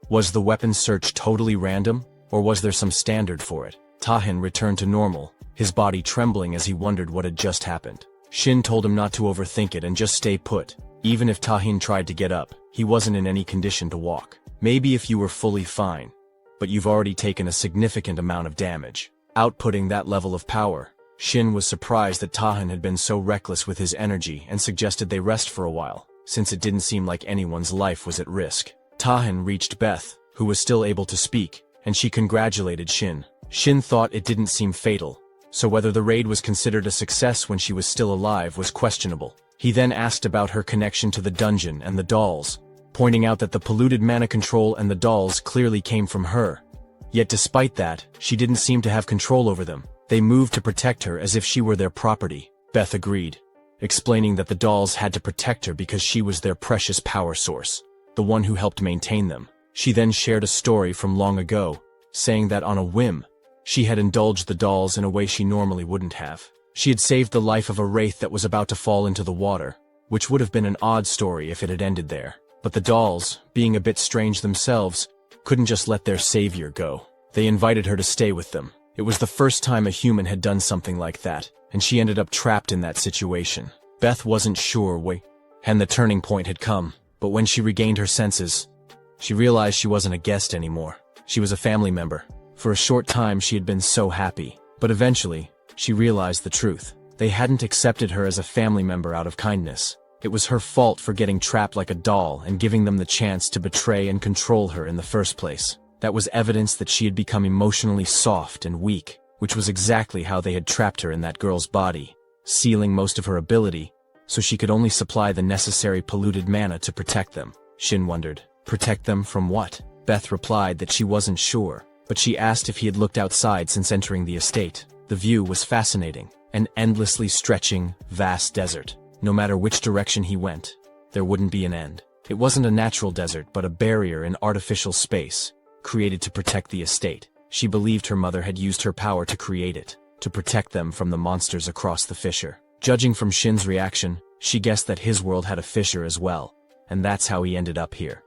Was the weapon search totally random, or was there some standard for it? Tahin returned to normal, his body trembling as he wondered what had just happened. Shin told him not to overthink it and just stay put. Even if Tahin tried to get up, he wasn't in any condition to walk. Maybe if you were fully fine, but you've already taken a significant amount of damage. Outputting that level of power, Shin was surprised that Tahin had been so reckless with his energy and suggested they rest for a while, since it didn't seem like anyone's life was at risk. Tahin reached Beth, who was still able to speak, and she congratulated Shin. Shin thought it didn't seem fatal, so whether the raid was considered a success when she was still alive was questionable. He then asked about her connection to the dungeon and the dolls, pointing out that the polluted mana control and the dolls clearly came from her. Yet despite that, she didn't seem to have control over them. They moved to protect her as if she were their property. Beth agreed, explaining that the dolls had to protect her because she was their precious power source, the one who helped maintain them. She then shared a story from long ago, saying that on a whim, she had indulged the dolls in a way she normally wouldn't have. She had saved the life of a wraith that was about to fall into the water, which would have been an odd story if it had ended there. But the dolls, being a bit strange themselves, couldn't just let their savior go. They invited her to stay with them. It was the first time a human had done something like that, and she ended up trapped in that situation. Beth wasn't sure when the turning point had come, but when she regained her senses, she realized she wasn't a guest anymore. She was a family member. For a short time she had been so happy, but eventually, she realized the truth. They hadn't accepted her as a family member out of kindness. It was her fault for getting trapped like a doll and giving them the chance to betray and control her in the first place. That was evidence that she had become emotionally soft and weak, which was exactly how they had trapped her in that girl's body, sealing most of her ability, so she could only supply the necessary polluted mana to protect them. Shin wondered, protect them from what? Beth replied that she wasn't sure, but she asked if he had looked outside since entering the estate. The view was fascinating, an endlessly stretching, vast desert. No matter which direction he went, there wouldn't be an end. It wasn't a natural desert, but a barrier in artificial space, created to protect the estate. She believed her mother had used her power to create it, to protect them from the monsters across the fissure. Judging from Shin's reaction, she guessed that his world had a fissure as well, and that's how he ended up here.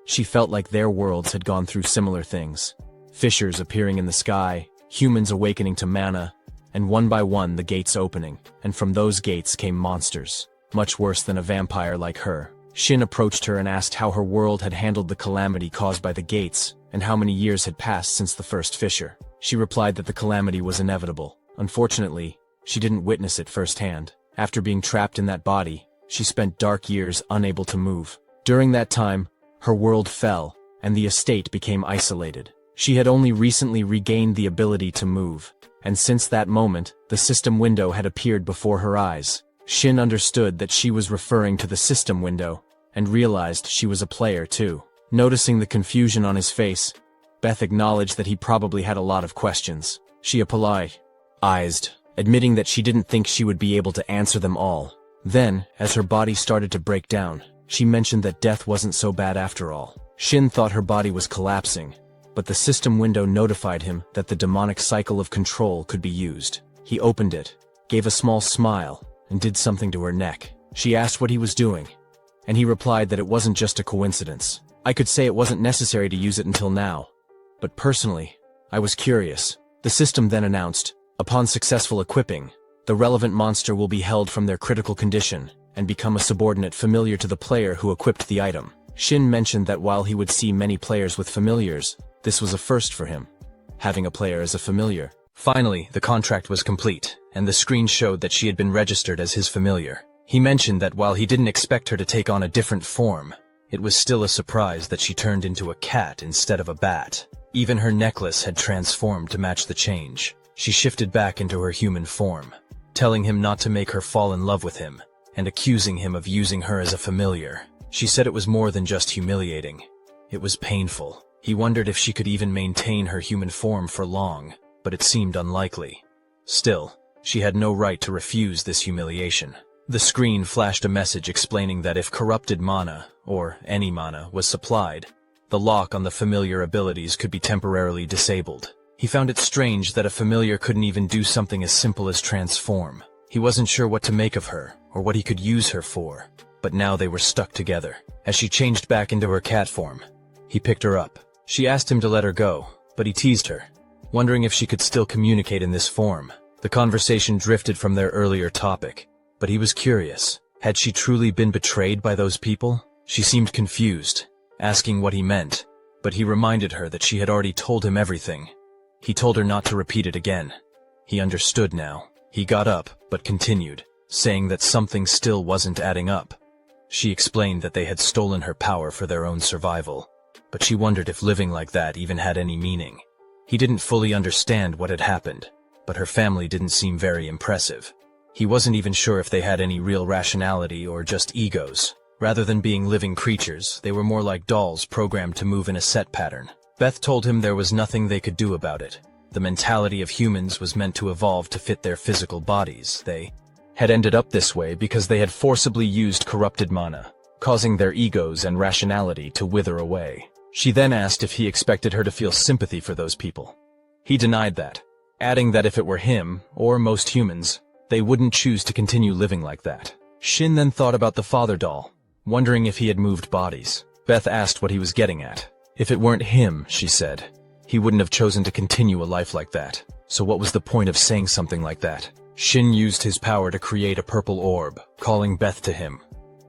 She felt like their worlds had gone through similar things. Fissures appearing in the sky, humans awakening to mana, and one by one the gates opening, and from those gates came monsters, much worse than a vampire like her. Shin approached her and asked how her world had handled the calamity caused by the gates, and how many years had passed since the first fissure. She replied that the calamity was inevitable. Unfortunately, she didn't witness it firsthand. After being trapped in that body, she spent dark years unable to move. During that time, her world fell, and the estate became isolated. She had only recently regained the ability to move, and since that moment, the system window had appeared before her eyes. Shin understood that she was referring to the system window, and realized she was a player too. Noticing the confusion on his face, Beth acknowledged that he probably had a lot of questions. She apologized, admitting that she didn't think she would be able to answer them all. Then, as her body started to break down, she mentioned that death wasn't so bad after all. Shin thought her body was collapsing, but the system window notified him that the demonic cycle of control could be used. He opened it, gave a small smile, and did something to her neck. She asked what he was doing, and he replied that it wasn't just a coincidence. I could say it wasn't necessary to use it until now, but personally, I was curious. The system then announced, upon successful equipping, the relevant monster will be held from their critical condition and become a subordinate familiar to the player who equipped the item. Shin mentioned that while he would see many players with familiars, this was a first for him, having a player as a familiar. Finally, the contract was complete, and the screen showed that she had been registered as his familiar. He mentioned that while he didn't expect her to take on a different form, it was still a surprise that she turned into a cat instead of a bat. Even her necklace had transformed to match the change. She shifted back into her human form, telling him not to make her fall in love with him, and accusing him of using her as a familiar. She said it was more than just humiliating. It was painful. He wondered if she could even maintain her human form for long, but it seemed unlikely. Still, she had no right to refuse this humiliation. The screen flashed a message explaining that if corrupted mana, or any mana, was supplied, the lock on the familiar abilities could be temporarily disabled. He found it strange that a familiar couldn't even do something as simple as transform. He wasn't sure what to make of her, or what he could use her for, but now they were stuck together. As she changed back into her cat form, he picked her up. She asked him to let her go, but he teased her, wondering if she could still communicate in this form. The conversation drifted from their earlier topic, but he was curious. Had she truly been betrayed by those people? She seemed confused, asking what he meant, but he reminded her that she had already told him everything. He told her not to repeat it again. He understood now. He got up, but continued, saying that something still wasn't adding up. She explained that they had stolen her power for their own survival, but she wondered if living like that even had any meaning. He didn't fully understand what had happened, but her family didn't seem very impressive. He wasn't even sure if they had any real rationality or just egos. Rather than being living creatures, they were more like dolls programmed to move in a set pattern. Beth told him there was nothing they could do about it. The mentality of humans was meant to evolve to fit their physical bodies. They had ended up this way because they had forcibly used corrupted mana, causing their egos and rationality to wither away. She then asked if he expected her to feel sympathy for those people. He denied that, adding that if it were him, or most humans, they wouldn't choose to continue living like that. Shin then thought about the father doll, wondering if he had moved bodies. Beth asked what he was getting at. If it weren't him, she said, he wouldn't have chosen to continue a life like that. So what was the point of saying something like that? Shin used his power to create a purple orb, calling Beth to him.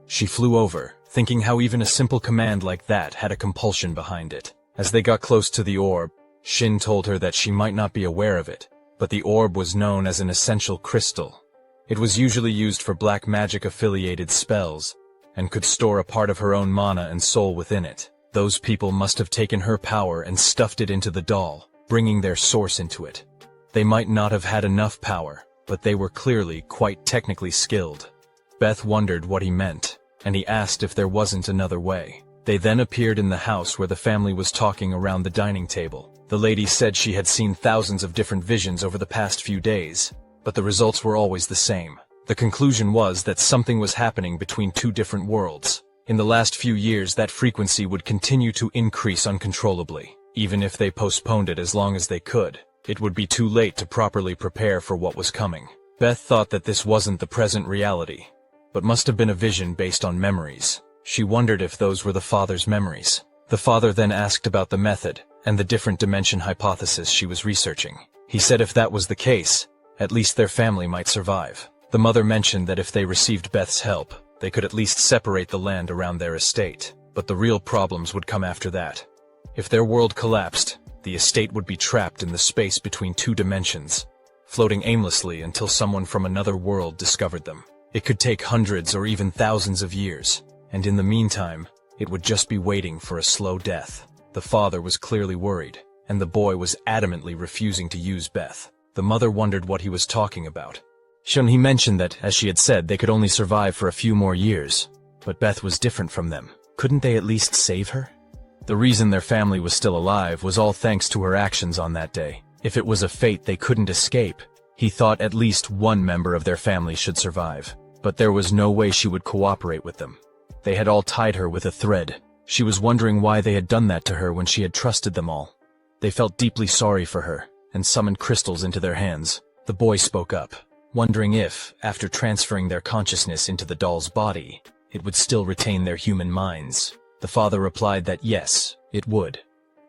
She flew over, thinking how even a simple command like that had a compulsion behind it. As they got close to the orb, Shin told her that she might not be aware of it, but the orb was known as an essential crystal. It was usually used for black magic-affiliated spells, and could store a part of her own mana and soul within it. Those people must have taken her power and stuffed it into the doll, bringing their source into it. They might not have had enough power, but they were clearly quite technically skilled. Beth wondered what he meant, and he asked if there wasn't another way. They then appeared in the house where the family was talking around the dining table. The lady said she had seen thousands of different visions over the past few days, but the results were always the same. The conclusion was that something was happening between two different worlds. In the last few years, that frequency would continue to increase uncontrollably. Even if they postponed it as long as they could, it would be too late to properly prepare for what was coming. Beth thought that this wasn't the present reality, but must have been a vision based on memories. She wondered if those were the father's memories. The father then asked about the method and the different dimension hypothesis she was researching. He said if that was the case, at least their family might survive. The mother mentioned that if they received Beth's help, they could at least separate the land around their estate. But the real problems would come after that. If their world collapsed, the estate would be trapped in the space between two dimensions, floating aimlessly until someone from another world discovered them. It could take hundreds or even thousands of years, and in the meantime, it would just be waiting for a slow death. The father was clearly worried, and the boy was adamantly refusing to use Beth. The mother wondered what he was talking about. He mentioned that, as she had said, they could only survive for a few more years, but Beth was different from them. Couldn't they at least save her? The reason their family was still alive was all thanks to her actions on that day. If it was a fate they couldn't escape, he thought at least one member of their family should survive. But there was no way she would cooperate with them. They had all tied her with a thread. She was wondering why they had done that to her when she had trusted them all. They felt deeply sorry for her, and summoned crystals into their hands. The boy spoke up, wondering if, after transferring their consciousness into the doll's body, it would still retain their human minds. The father replied that yes, it would.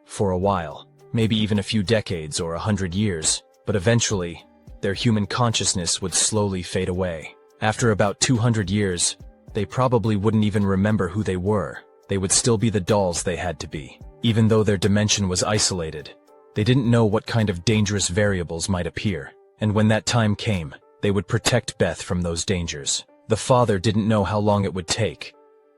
For a while, maybe even a few decades or 100 years, but eventually, their human consciousness would slowly fade away. After about 200 years, they probably wouldn't even remember who they were. They would still be the dolls they had to be. Even though their dimension was isolated, they didn't know what kind of dangerous variables might appear. And when that time came, they would protect Beth from those dangers. The father didn't know how long it would take,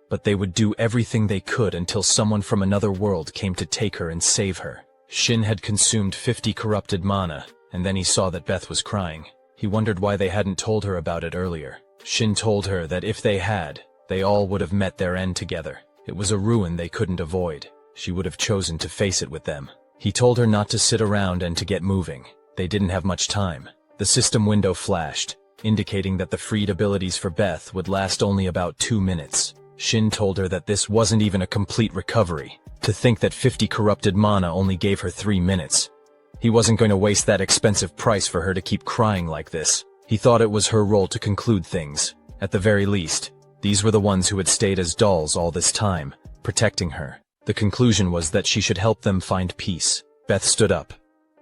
but they would do everything they could until someone from another world came to take her and save her. Shin had consumed 50 corrupted mana, and then he saw that Beth was crying. He wondered why they hadn't told her about it earlier. Shin told her that if they had, they all would have met their end together. It was a ruin they couldn't avoid. She would have chosen to face it with them. He told her not to sit around and to get moving. They didn't have much time. The system window flashed, indicating that the freed abilities for Beth would last only about 2 minutes. Shin told her that this wasn't even a complete recovery. To think that 50 corrupted mana only gave her 3 minutes. He wasn't going to waste that expensive price for her to keep crying like this. He thought it was her role to conclude things. At the very least, these were the ones who had stayed as dolls all this time, protecting her. The conclusion was that she should help them find peace. Beth stood up,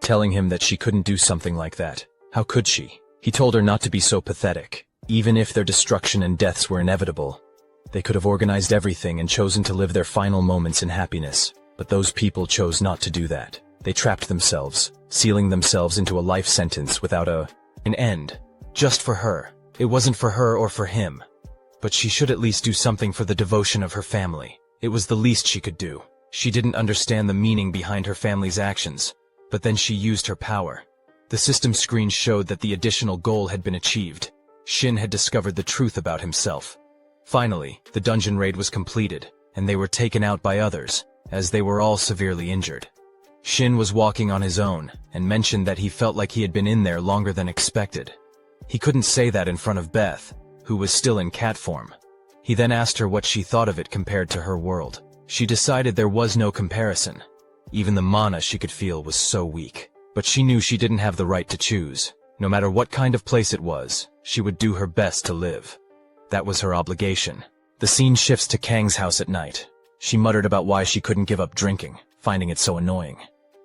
telling him that she couldn't do something like that. How could she? He told her not to be so pathetic. Even if their destruction and deaths were inevitable, they could have organized everything and chosen to live their final moments in happiness. But those people chose not to do that. They trapped themselves, sealing themselves into a life sentence without an end. Just for her. It wasn't for her or for him. But she should at least do something for the devotion of her family. It was the least she could do. She didn't understand the meaning behind her family's actions, but then she used her power. The system screen showed that the additional goal had been achieved. Shin had discovered the truth about himself. Finally, the dungeon raid was completed, and they were taken out by others, as they were all severely injured. Shin was walking on his own, and mentioned that he felt like he had been in there longer than expected. He couldn't say that in front of Beth, who was still in cat form. He then asked her what she thought of it compared to her world. She decided there was no comparison. Even the mana she could feel was so weak. But she knew she didn't have the right to choose. No matter what kind of place it was, she would do her best to live. That was her obligation. The scene shifts to Kang's house at night. She muttered about why she couldn't give up drinking, finding it so annoying.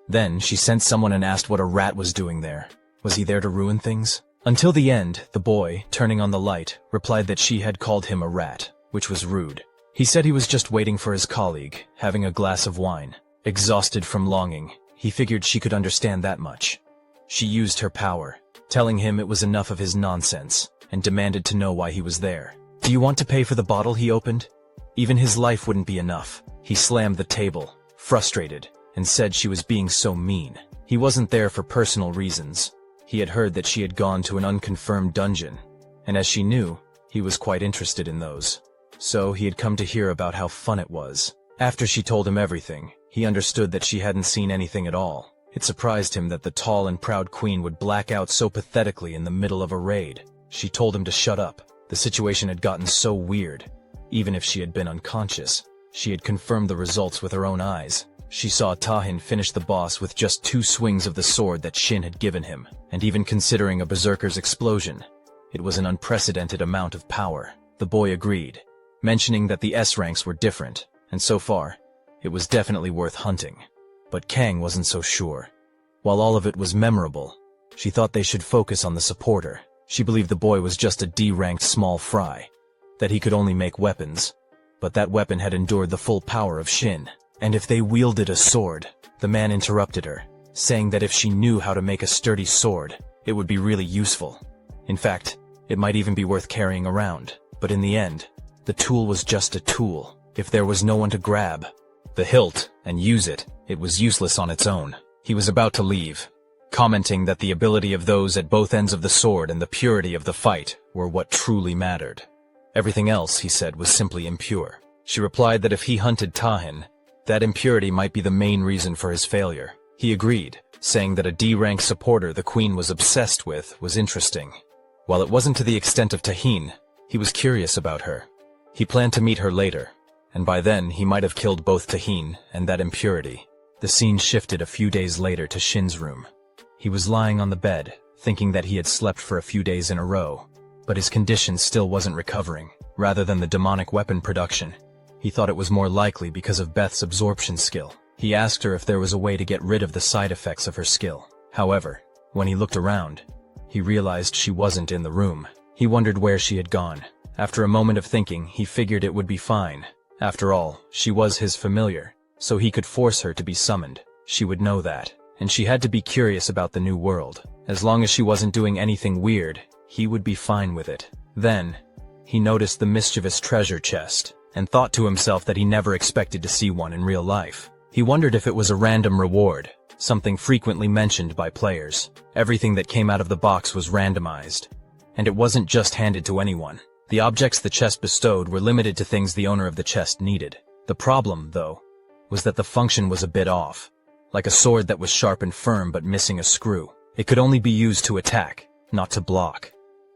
Then, she sent someone and asked what a rat was doing there. Was he there to ruin things? Until the end, the boy, turning on the light, replied that she had called him a rat, which was rude. He said he was just waiting for his colleague, having a glass of wine. Exhausted from longing, he figured she could understand that much. She used her power, telling him it was enough of his nonsense, and demanded to know why he was there. "Do you want to pay for the bottle?" he opened. Even his life wouldn't be enough. He slammed the table, frustrated, and said she was being so mean. He wasn't there for personal reasons. He had heard that she had gone to an unconfirmed dungeon, and as she knew, he was quite interested in those. So he had come to hear about how fun it was. After she told him everything, he understood that she hadn't seen anything at all. It surprised him that the tall and proud queen would black out so pathetically in the middle of a raid. She told him to shut up. The situation had gotten so weird. Even if she had been unconscious, she had confirmed the results with her own eyes. She saw Tahin finish the boss with just 2 swings of the sword that Shin had given him, and even considering a berserker's explosion, it was an unprecedented amount of power. The boy agreed, mentioning that the S ranks were different, and so far, it was definitely worth hunting. But Kang wasn't so sure. While all of it was memorable, she thought they should focus on the supporter. She believed the boy was just a D-ranked small fry, that he could only make weapons, but that weapon had endured the full power of Shin. And if they wielded a sword, the man interrupted her, saying that if she knew how to make a sturdy sword, it would be really useful. In fact, it might even be worth carrying around. But in the end, the tool was just a tool. If there was no one to grab the hilt and use it, it was useless on its own. He was about to leave, commenting that the ability of those at both ends of the sword and the purity of the fight were what truly mattered. Everything else, he said, was simply impure. She replied that if he hunted Tahin, that impurity might be the main reason for his failure. He agreed, saying that a D-rank supporter the queen was obsessed with was interesting. While it wasn't to the extent of Tahin, he was curious about her. He planned to meet her later, and by then he might have killed both Tahin and that impurity. The scene shifted a few days later to Shin's room. He was lying on the bed, thinking that he had slept for a few days in a row, but his condition still wasn't recovering. Rather than the demonic weapon production, he thought it was more likely because of Beth's absorption skill. He asked her if there was a way to get rid of the side effects of her skill. However, when he looked around, he realized she wasn't in the room. He wondered where she had gone. After a moment of thinking, he figured it would be fine. After all, she was his familiar, so he could force her to be summoned. She would know that, and she had to be curious about the new world. As long as she wasn't doing anything weird, he would be fine with it. Then, he noticed the mischievous treasure chest, and thought to himself that he never expected to see one in real life. He wondered if it was a random reward, something frequently mentioned by players. Everything that came out of the box was randomized, and it wasn't just handed to anyone. The objects the chest bestowed were limited to things the owner of the chest needed. The problem, though, was that the function was a bit off. Like a sword that was sharp and firm but missing a screw. It could only be used to attack, not to block.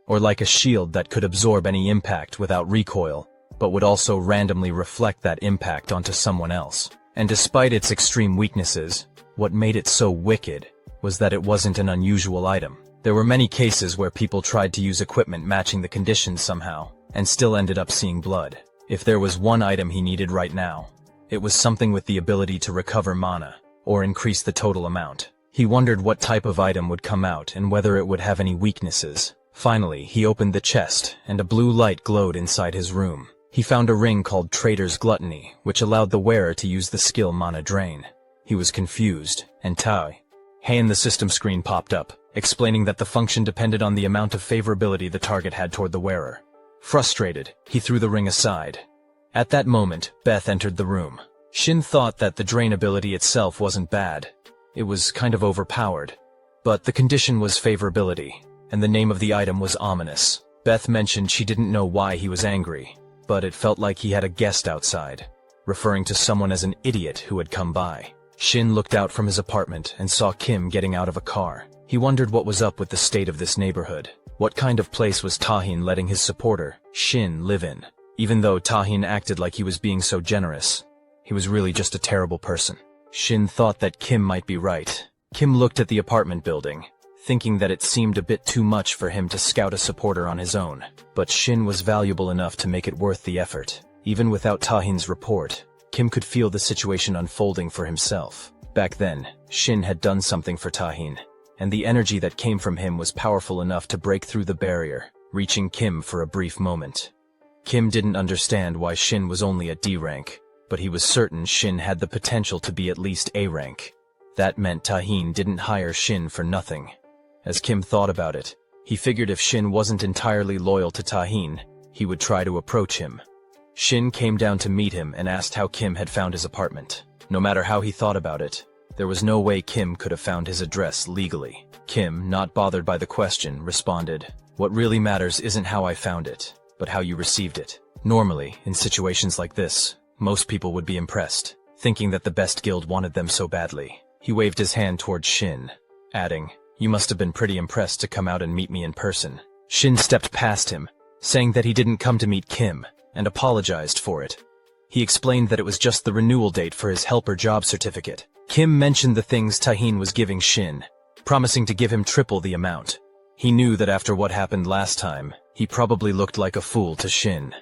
Or like a shield that could absorb any impact without recoil, but would also randomly reflect that impact onto someone else. And despite its extreme weaknesses, what made it so wicked was that it wasn't an unusual item. There were many cases where people tried to use equipment matching the conditions somehow, and still ended up seeing blood. If there was one item he needed right now, it was something with the ability to recover mana, or increase the total amount. He wondered what type of item would come out and whether it would have any weaknesses. Finally, he opened the chest, and a blue light glowed inside his room. He found a ring called Trader's Gluttony, which allowed the wearer to use the skill Mana Drain. He was confused, and in the system screen popped up, explaining that the function depended on the amount of favorability the target had toward the wearer. Frustrated, he threw the ring aside. At that moment, Beth entered the room. Shin thought that the drain ability itself wasn't bad. It was kind of overpowered. But the condition was favorability, and the name of the item was ominous. Beth mentioned she didn't know why he was angry, but it felt like he had a guest outside, referring to someone as an idiot who had come by. Shin looked out from his apartment and saw Kim getting out of a car. He wondered what was up with the state of this neighborhood. What kind of place was Tahin letting his supporter, Shin, live in? Even though Tahin acted like he was being so generous, he was really just a terrible person. Shin thought that Kim might be right. Kim looked at the apartment building, thinking that it seemed a bit too much for him to scout a supporter on his own. But Shin was valuable enough to make it worth the effort. Even without Tahin's report, Kim could feel the situation unfolding for himself. Back then, Shin had done something for Tahin, and the energy that came from him was powerful enough to break through the barrier, reaching Kim for a brief moment. Kim didn't understand why Shin was only at D rank, but he was certain Shin had the potential to be at least A rank. That meant Tahin didn't hire Shin for nothing. As Kim thought about it, he figured if Shin wasn't entirely loyal to Tahin, he would try to approach him. Shin came down to meet him and asked how Kim had found his apartment. No matter how he thought about it, there was no way Kim could have found his address legally. Kim, not bothered by the question, responded, "What really matters isn't how I found it, but how you received it." Normally, in situations like this, most people would be impressed, thinking that the best guild wanted them so badly. He waved his hand towards Shin, adding, "You must have been pretty impressed to come out and meet me in person." Shin stepped past him, saying that he didn't come to meet Kim, and apologized for it. He explained that it was just the renewal date for his helper job certificate. Kim mentioned the things Tahin was giving Shin, promising to give him triple the amount. He knew that after what happened last time, he probably looked like a fool to Shin.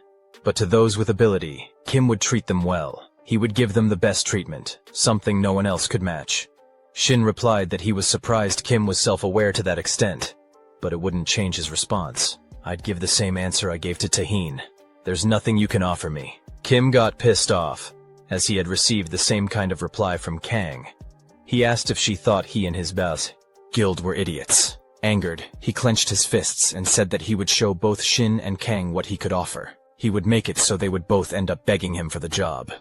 But to those with ability, Kim would treat them well. He would give them the best treatment, something no one else could match. Shin replied that he was surprised Kim was self-aware to that extent, but it wouldn't change his response. "I'd give the same answer I gave to Tahin. There's nothing you can offer me." Kim got pissed off, as he had received the same kind of reply from Kang. He asked if she thought he and his guild were idiots. Angered, he clenched his fists and said that he would show both Shin and Kang what he could offer. He would make it so they would both end up begging him for the job.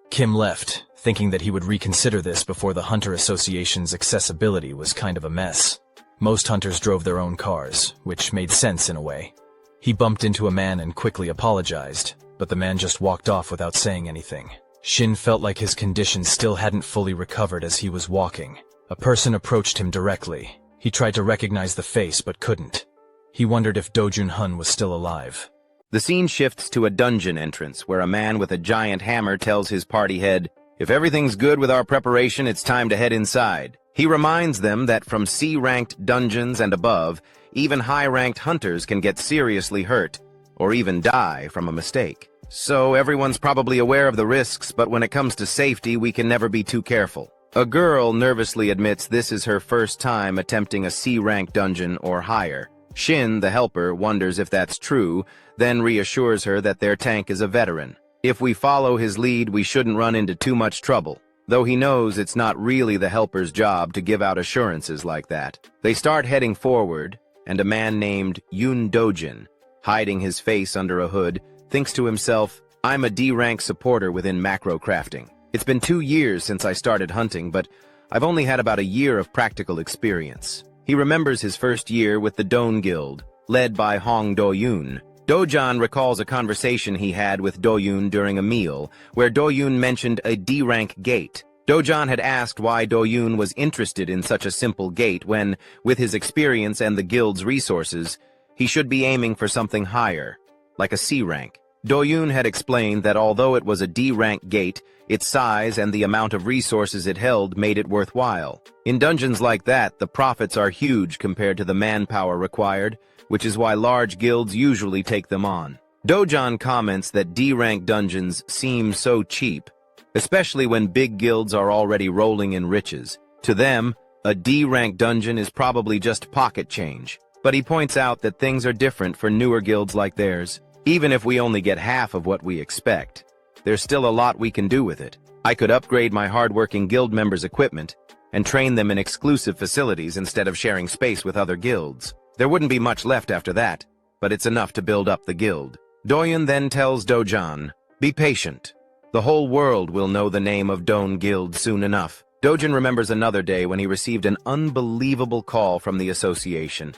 Kim left, thinking that he would reconsider this before the Hunter Association's accessibility was kind of a mess. Most hunters drove their own cars, which made sense in a way. He bumped into a man and quickly apologized, but the man just walked off without saying anything. Shin felt like his condition still hadn't fully recovered as he was walking. A person approached him directly. He tried to recognize the face but couldn't. He wondered if Dojun Hun was still alive. The scene shifts to a dungeon entrance where a man with a giant hammer tells his party head, "If everything's good with our preparation, it's time to head inside." He reminds them that from C-ranked dungeons and above, even high-ranked hunters can get seriously hurt, or even die from a mistake. So everyone's probably aware of the risks, but when it comes to safety, we can never be too careful. A girl nervously admits this is her first time attempting a C-rank dungeon or higher. Shin, the helper, wonders if that's true, then reassures her that their tank is a veteran. If we follow his lead, we shouldn't run into too much trouble, though he knows it's not really the helper's job to give out assurances like that. They start heading forward, and a man named Yoon Dojin, hiding his face under a hood, thinks to himself, "I'm a D-rank supporter within macro crafting. It's been 2 years since I started hunting, but I've only had about a year of practical experience." He remembers his first year with the Don Guild, led by Hong Do-yoon. Dojan recalls a conversation he had with Do-yoon during a meal, where Do-yoon mentioned a D-rank gate. Dojan had asked why Do-yoon was interested in such a simple gate when, with his experience and the guild's resources, he should be aiming for something higher, like a C-rank. Do-yoon had explained that although it was a D-rank gate, its size and the amount of resources it held made it worthwhile. In dungeons like that, the profits are huge compared to the manpower required, which is why large guilds usually take them on. Dojan comments that D-rank dungeons seem so cheap, especially when big guilds are already rolling in riches. To them, a D-rank dungeon is probably just pocket change. But he points out that things are different for newer guilds like theirs. Even if we only get half of what we expect, there's still a lot we can do with it. I could upgrade my hardworking guild members' equipment and train them in exclusive facilities instead of sharing space with other guilds. There wouldn't be much left after that, but it's enough to build up the guild. Doyan then tells Dojan, "Be patient. The whole world will know the name of Don Guild soon enough." Dojan remembers another day when he received an unbelievable call from the association.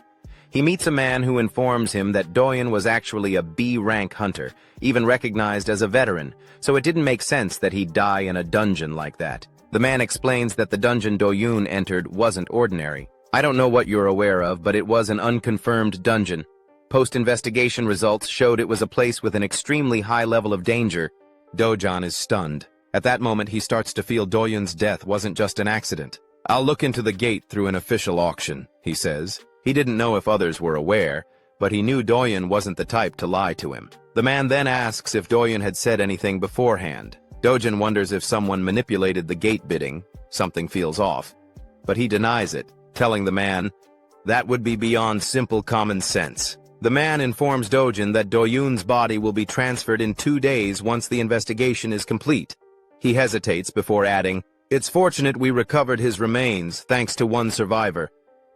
He meets a man who informs him that Doyan was actually a B-rank hunter, even recognized as a veteran, so it didn't make sense that he'd die in a dungeon like that. The man explains that the dungeon Doyun entered wasn't ordinary. "I don't know what you're aware of, but it was an unconfirmed dungeon. Post-investigation results showed it was a place with an extremely high level of danger." Dojan is stunned. At that moment, he starts to feel Doyun's death wasn't just an accident. "I'll look into the gate through an official auction," he says. He didn't know if others were aware, but he knew Doyan wasn't the type to lie to him. The man then asks if Doyan had said anything beforehand. Dojin wonders if someone manipulated the gate bidding. Something feels off. But he denies it, telling the man, that would be beyond simple common sense. The man informs Dojin that Doyun's body will be transferred in 2 days once the investigation is complete. He hesitates before adding, it's fortunate we recovered his remains, thanks to one survivor.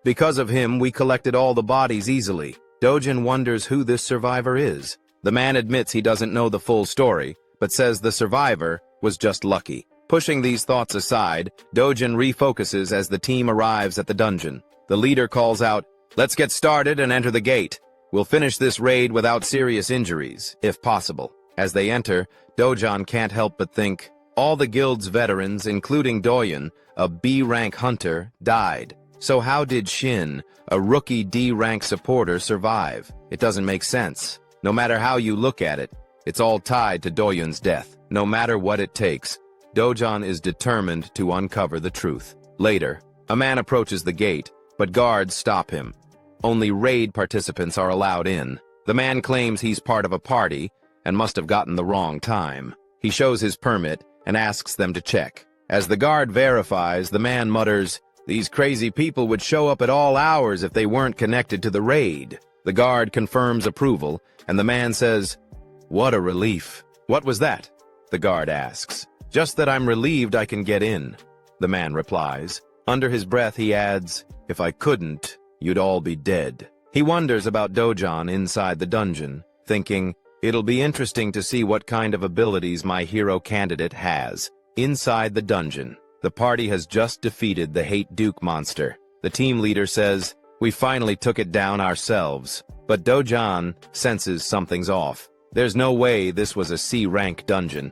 Because of him, we collected all the bodies easily. Dojin wonders who this survivor is. The man admits he doesn't know the full story, but says the survivor was just lucky. Pushing these thoughts aside, Dojin refocuses as the team arrives at the dungeon. The leader calls out, let's get started and enter the gate. We'll finish this raid without serious injuries, if possible. As they enter, Dojin can't help but think, all the guild's veterans, including Doyun, a B-rank hunter, died. So how did Shin, a rookie D-rank supporter, survive? It doesn't make sense. No matter how you look at it, it's all tied to Doyun's death. No matter what it takes, Dojin is determined to uncover the truth. Later, a man approaches the gate, but guards stop him. Only raid participants are allowed in. The man claims he's part of a party and must have gotten the wrong time. He shows his permit and asks them to check. As the guard verifies, the man mutters, these crazy people would show up at all hours if they weren't connected to the raid. The guard confirms approval, and the man says, what a relief. What was that? The guard asks. Just that I'm relieved I can get in, the man replies. Under his breath he adds, if I couldn't, you'd all be dead. He wonders about Dojin inside the dungeon, thinking, it'll be interesting to see what kind of abilities my hero candidate has. Inside the dungeon, the party has just defeated the Hate Duke monster. The team leader says, we finally took it down ourselves. But Dojin senses something's off. There's no way this was a C-rank dungeon.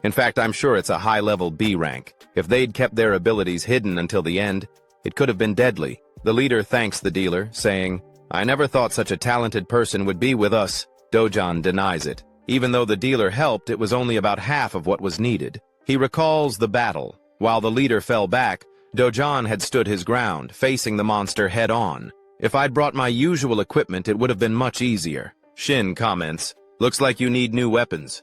In fact, I'm sure it's a high-level B rank. If they'd kept their abilities hidden until the end, it could have been deadly. The leader thanks the dealer, saying, I never thought such a talented person would be with us. Dojin denies it. Even though the dealer helped, it was only about half of what was needed. He recalls the battle. While the leader fell back, Dojin had stood his ground, facing the monster head-on. If I'd brought my usual equipment, it would have been much easier. Shin comments, looks like you need new weapons.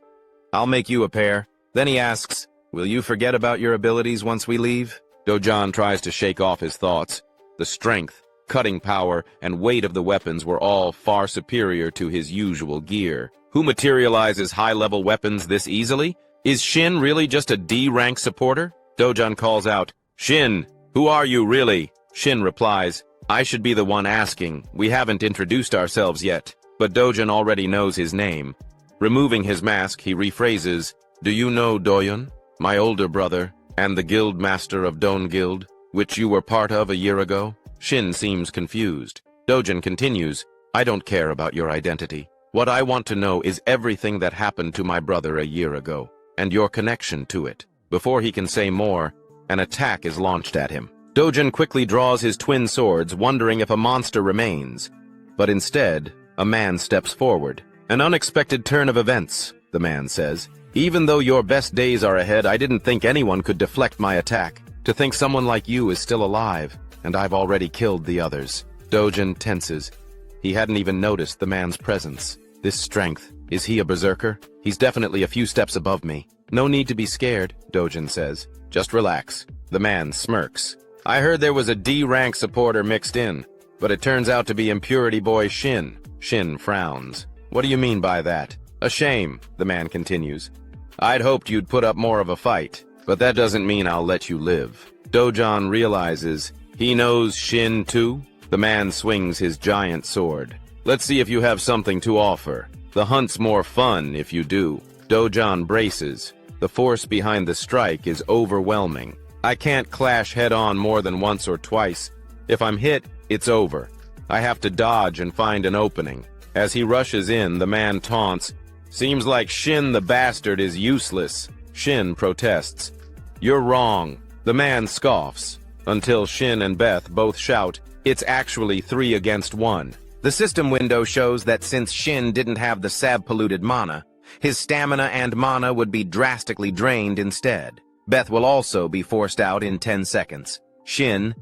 I'll make you a pair. Then he asks, will you forget about your abilities once we leave? Dojin tries to shake off his thoughts. The strength, cutting power, and weight of the weapons were all far superior to his usual gear. Who materializes high-level weapons this easily? Is Shin really just a D-rank supporter? Dojin calls out, Shin, who are you really? Shin replies, I should be the one asking. We haven't introduced ourselves yet. But Dojin already knows his name. Removing his mask, he rephrases, do you know Doyun, my older brother, and the guild master of Don Guild, which you were part of a year ago? Shin seems confused. Dojin continues, I don't care about your identity. What I want to know is everything that happened to my brother a year ago, and your connection to it. Before he can say more, an attack is launched at him. Dojin quickly draws his twin swords, wondering if a monster remains. But instead, a man steps forward. An unexpected turn of events, the man says. Even though your best days are ahead, I didn't think anyone could deflect my attack. To think someone like you is still alive, and I've already killed the others. Dojin tenses. He hadn't even noticed the man's presence. This strength, is he a berserker? He's definitely a few steps above me. No need to be scared, Dojin says. Just relax. The man smirks. I heard there was a D-rank supporter mixed in, but it turns out to be Impurity Boy Shin. Shin frowns. What do you mean by that? A shame, the man continues. I'd hoped you'd put up more of a fight, but that doesn't mean I'll let you live. Dojin realizes he knows Shin too. The man swings his giant sword. Let's see if you have something to offer. The hunt's more fun if you do. Dojin braces. The force behind the strike is overwhelming. I can't clash head-on more than once or twice. If I'm hit, it's over. I have to dodge and find an opening. As he rushes in, the man taunts, seems like Shin the bastard is useless. Shin protests. You're wrong. The man scoffs, until Shin and Beth both shout, it's actually 3 against 1. The system window shows that since Shin didn't have the sab-polluted mana, his stamina and mana would be drastically drained instead. Beth will also be forced out in 10 seconds. Shin,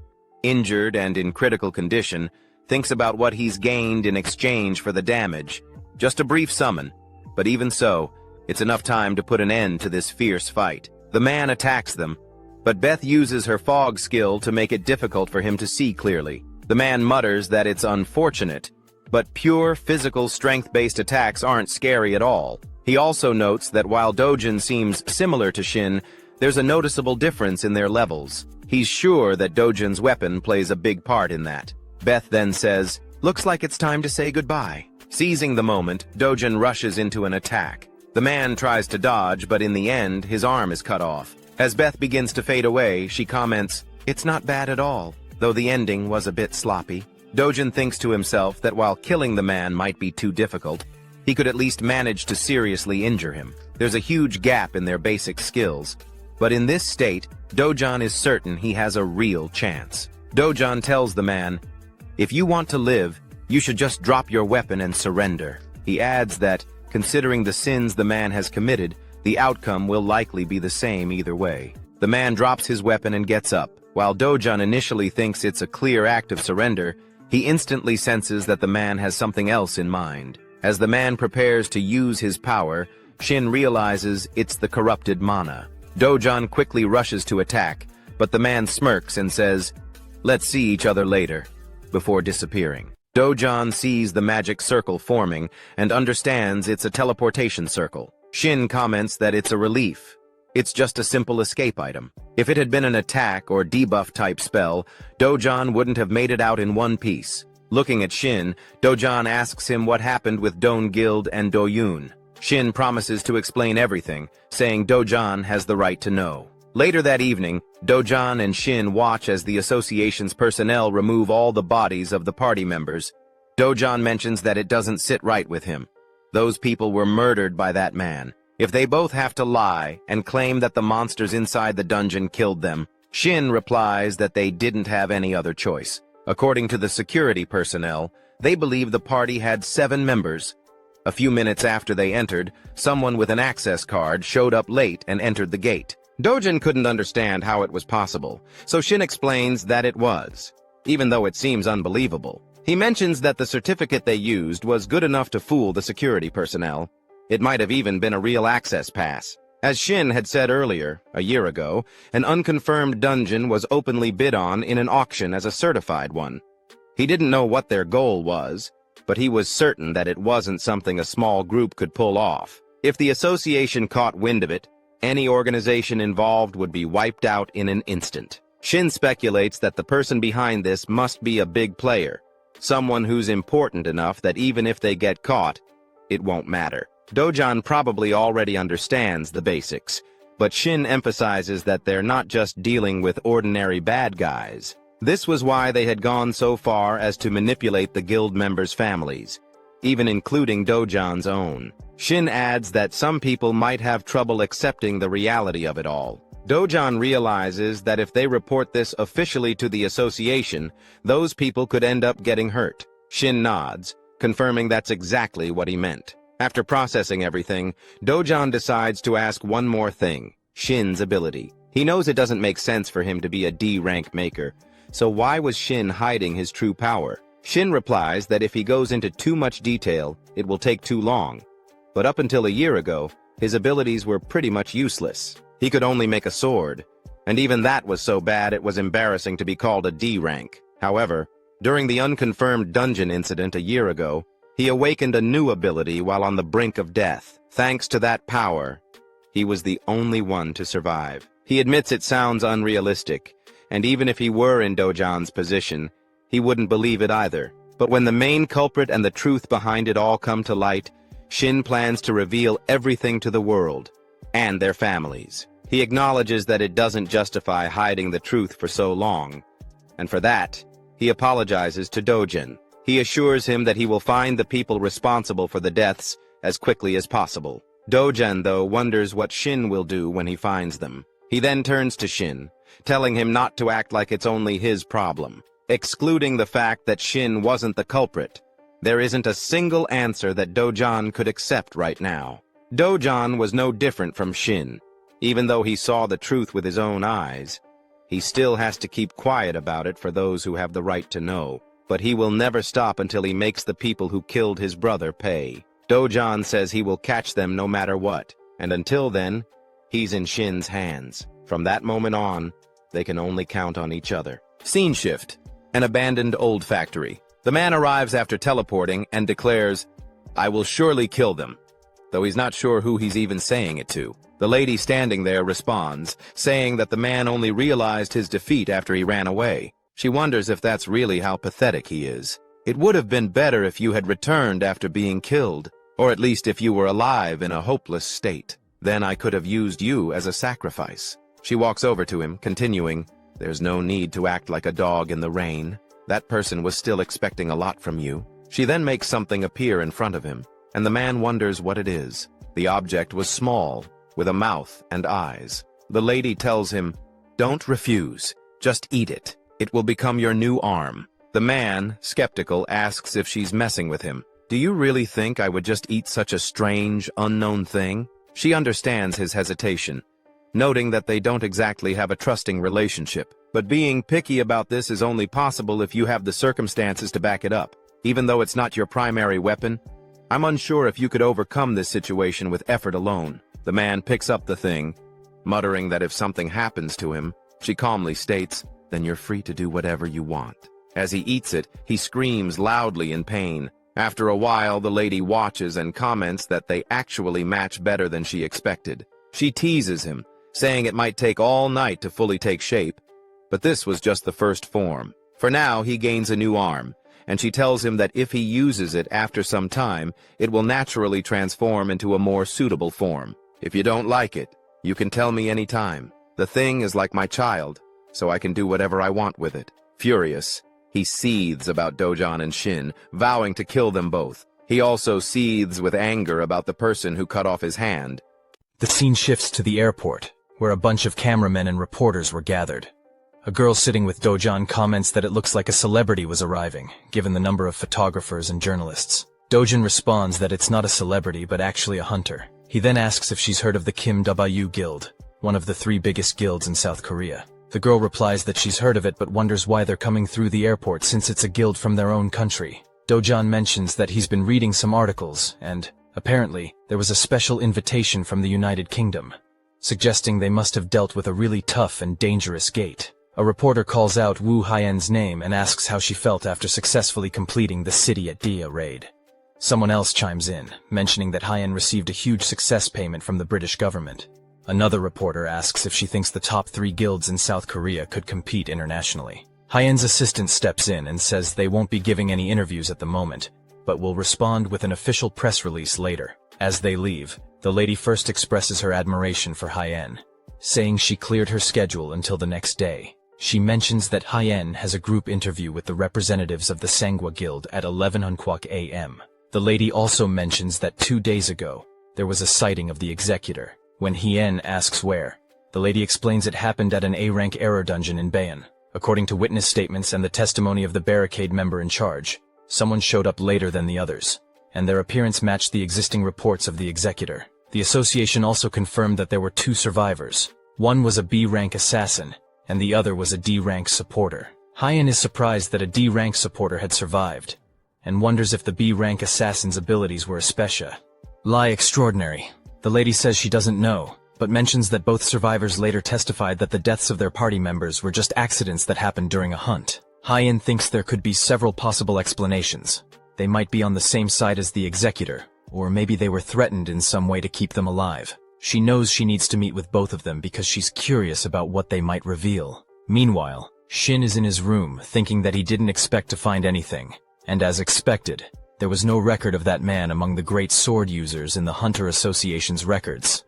injured and in critical condition, thinks about what he's gained in exchange for the damage. Just a brief summon, but even so, It's enough time to put an end to this fierce fight. The man attacks them, but Beth uses her fog skill to make it difficult for him to see clearly. The man mutters that it's unfortunate, but pure physical strength-based attacks aren't scary at all. He also notes that while Dojin seems similar to Shin, there's a noticeable difference in their levels. He's sure that Dojin's weapon plays a big part in that. Beth then says, "Looks like it's time to say goodbye." Seizing the moment, Dojin rushes into an attack. The man tries to dodge, but in the end, his arm is cut off. As Beth begins to fade away, she comments, "It's not bad at all, though the ending was a bit sloppy." Dojin thinks to himself that while killing the man might be too difficult, he could at least manage to seriously injure him. There's a huge gap in their basic skills, but in this state, Dojin is certain he has a real chance. Dojin tells the man, "If you want to live, you should just drop your weapon and surrender." He adds that, considering the sins the man has committed, the outcome will likely be the same either way. The man drops his weapon and gets up. While Dojin initially thinks it's a clear act of surrender, he instantly senses that the man has something else in mind. As the man prepares to use his power, Shin realizes it's the corrupted mana. Dojin quickly rushes to attack, but the man smirks and says, "Let's see each other later," before disappearing. Dojin sees the magic circle forming and understands it's a teleportation circle. Shin comments that it's a relief. It's just a simple escape item. If it had been an attack or debuff type spell, Dojin wouldn't have made it out in one piece. Looking at Shin, Dojin asks him what happened with Don Guild and Doyun. Shin promises to explain everything, saying Dojin has the right to know. Later that evening, Dojin and Shin watch as the association's personnel remove all the bodies of the party members. Dojin mentions that it doesn't sit right with him. Those people were murdered by that man. If they both have to lie and claim that the monsters inside the dungeon killed them, Shin replies that they didn't have any other choice. According to the security personnel, they believe the party had 7 members. A few minutes after they entered, someone with an access card showed up late and entered the gate. Dojin couldn't understand how it was possible, so Shin explains that it was, even though it seems unbelievable. He mentions that the certificate they used was good enough to fool the security personnel. It might have even been a real access pass. As Shin had said earlier, a year ago, an unconfirmed dungeon was openly bid on in an auction as a certified one. He didn't know what their goal was, but he was certain that it wasn't something a small group could pull off. If the association caught wind of it, any organization involved would be wiped out in an instant. Shin speculates that the person behind this must be a big player, someone who's important enough that even if they get caught, it won't matter. Dojin probably already understands the basics, but Shin emphasizes that they're not just dealing with ordinary bad guys. This was why they had gone so far as to manipulate the guild members' families, even including Dojin's own. Shin adds that some people might have trouble accepting the reality of it all. Dojin realizes that if they report this officially to the association, those people could end up getting hurt. Shin nods, confirming that's exactly what he meant. After processing everything, Dojin decides to ask one more thing, Shin's ability. He knows it doesn't make sense for him to be a D-rank maker, so why was Shin hiding his true power? Shin replies that if he goes into too much detail, it will take too long. But up until a year ago, his abilities were pretty much useless. He could only make a sword, and even that was so bad it was embarrassing to be called a D rank. However, during the unconfirmed dungeon incident a year ago, he awakened a new ability while on the brink of death. Thanks to that power, he was the only one to survive. He admits it sounds unrealistic, and even if he were in Dojin's position, he wouldn't believe it either. But when the main culprit and the truth behind it all come to light, Shin plans to reveal everything to the world, and their families. He acknowledges that it doesn't justify hiding the truth for so long, and for that, he apologizes to Dojin. He assures him that he will find the people responsible for the deaths as quickly as possible. Dojin, though, wonders what Shin will do when he finds them. He then turns to Shin, telling him not to act like it's only his problem. Excluding the fact that Shin wasn't the culprit, there isn't a single answer that Dojin could accept right now. Dojin was no different from Shin. Even though he saw the truth with his own eyes, he still has to keep quiet about it for those who have the right to know. But he will never stop until he makes the people who killed his brother pay. Dojan says he will catch them no matter what, and until then, he's in Shin's hands. From that moment on, they can only count on each other. Scene shift. An abandoned old factory. The man arrives after teleporting and declares, "I will surely kill them," though he's not sure who he's even saying it to. The lady standing there responds, saying that the man only realized his defeat after he ran away. She wonders if that's really how pathetic he is. "It would have been better if you had returned after being killed, or at least if you were alive in a hopeless state. Then I could have used you as a sacrifice." She walks over to him, continuing, "There's no need to act like a dog in the rain. That person was still expecting a lot from you." She then makes something appear in front of him, and the man wonders what it is. The object was small, with a mouth and eyes. The lady tells him, "Don't refuse, just eat it. It will become your new arm." The man, skeptical, asks if she's messing with him. "Do you really think I would just eat such a strange, unknown thing?" She understands his hesitation, noting that they don't exactly have a trusting relationship. But being picky about this is only possible if you have the circumstances to back it up. Even though it's not your primary weapon, I'm unsure if you could overcome this situation with effort alone. The man picks up the thing, muttering that if something happens to him, she calmly states, "Then you're free to do whatever you want." As he eats it, he screams loudly in pain. After a while, the lady watches and comments that they actually match better than she expected. She teases him, saying it might take all night to fully take shape, but this was just the first form. For now, he gains a new arm, and she tells him that if he uses it after some time, it will naturally transform into a more suitable form. "If you don't like it, you can tell me any time. The thing is like my child, so I can do whatever I want with it." Furious, he seethes about Dojan and Shin, vowing to kill them both. He also seethes with anger about the person who cut off his hand. The scene shifts to the airport, where a bunch of cameramen and reporters were gathered. A girl sitting with Dojan comments that it looks like a celebrity was arriving, given the number of photographers and journalists. Dojan responds that it's not a celebrity but actually a hunter. He then asks if she's heard of the Kim W Guild, one of the 3 biggest guilds in South Korea. The girl replies that she's heard of it but wonders why they're coming through the airport since it's a guild from their own country. Dojan mentions that he's been reading some articles and, apparently, there was a special invitation from the United Kingdom, suggesting they must have dealt with a really tough and dangerous gate. A reporter calls out Wu Haiyan's name and asks how she felt after successfully completing the City at Dia raid. Someone else chimes in, mentioning that Haiyan received a huge success payment from the British government. Another reporter asks if she thinks the top 3 guilds in South Korea could compete internationally. Haiyan's assistant steps in and says they won't be giving any interviews at the moment, but will respond with an official press release later. As they leave, the lady first expresses her admiration for Haiyan, saying she cleared her schedule until the next day. She mentions that Haiyan has a group interview with the representatives of the Sangwa Guild at 11 a.m. The lady also mentions that 2 days ago, there was a sighting of the executor. When Hien asks where, the lady explains it happened at an A-rank error dungeon in Bayon. According to witness statements and the testimony of the barricade member in charge, someone showed up later than the others, and their appearance matched the existing reports of the executor. The association also confirmed that there were 2 survivors. One was a B-rank assassin, and the other was a D-rank supporter. Hien is surprised that a D-rank supporter had survived, and wonders if the B-rank assassin's abilities were especially extraordinary. The lady says she doesn't know, but mentions that both survivors later testified that the deaths of their party members were just accidents that happened during a hunt. Hien thinks there could be several possible explanations. They might be on the same side as the executor, or maybe they were threatened in some way to keep them alive. She knows she needs to meet with both of them because she's curious about what they might reveal. Meanwhile, Shin is in his room, thinking that he didn't expect to find anything. And as expected, there was no record of that man among the great sword users in the Hunter Association's records.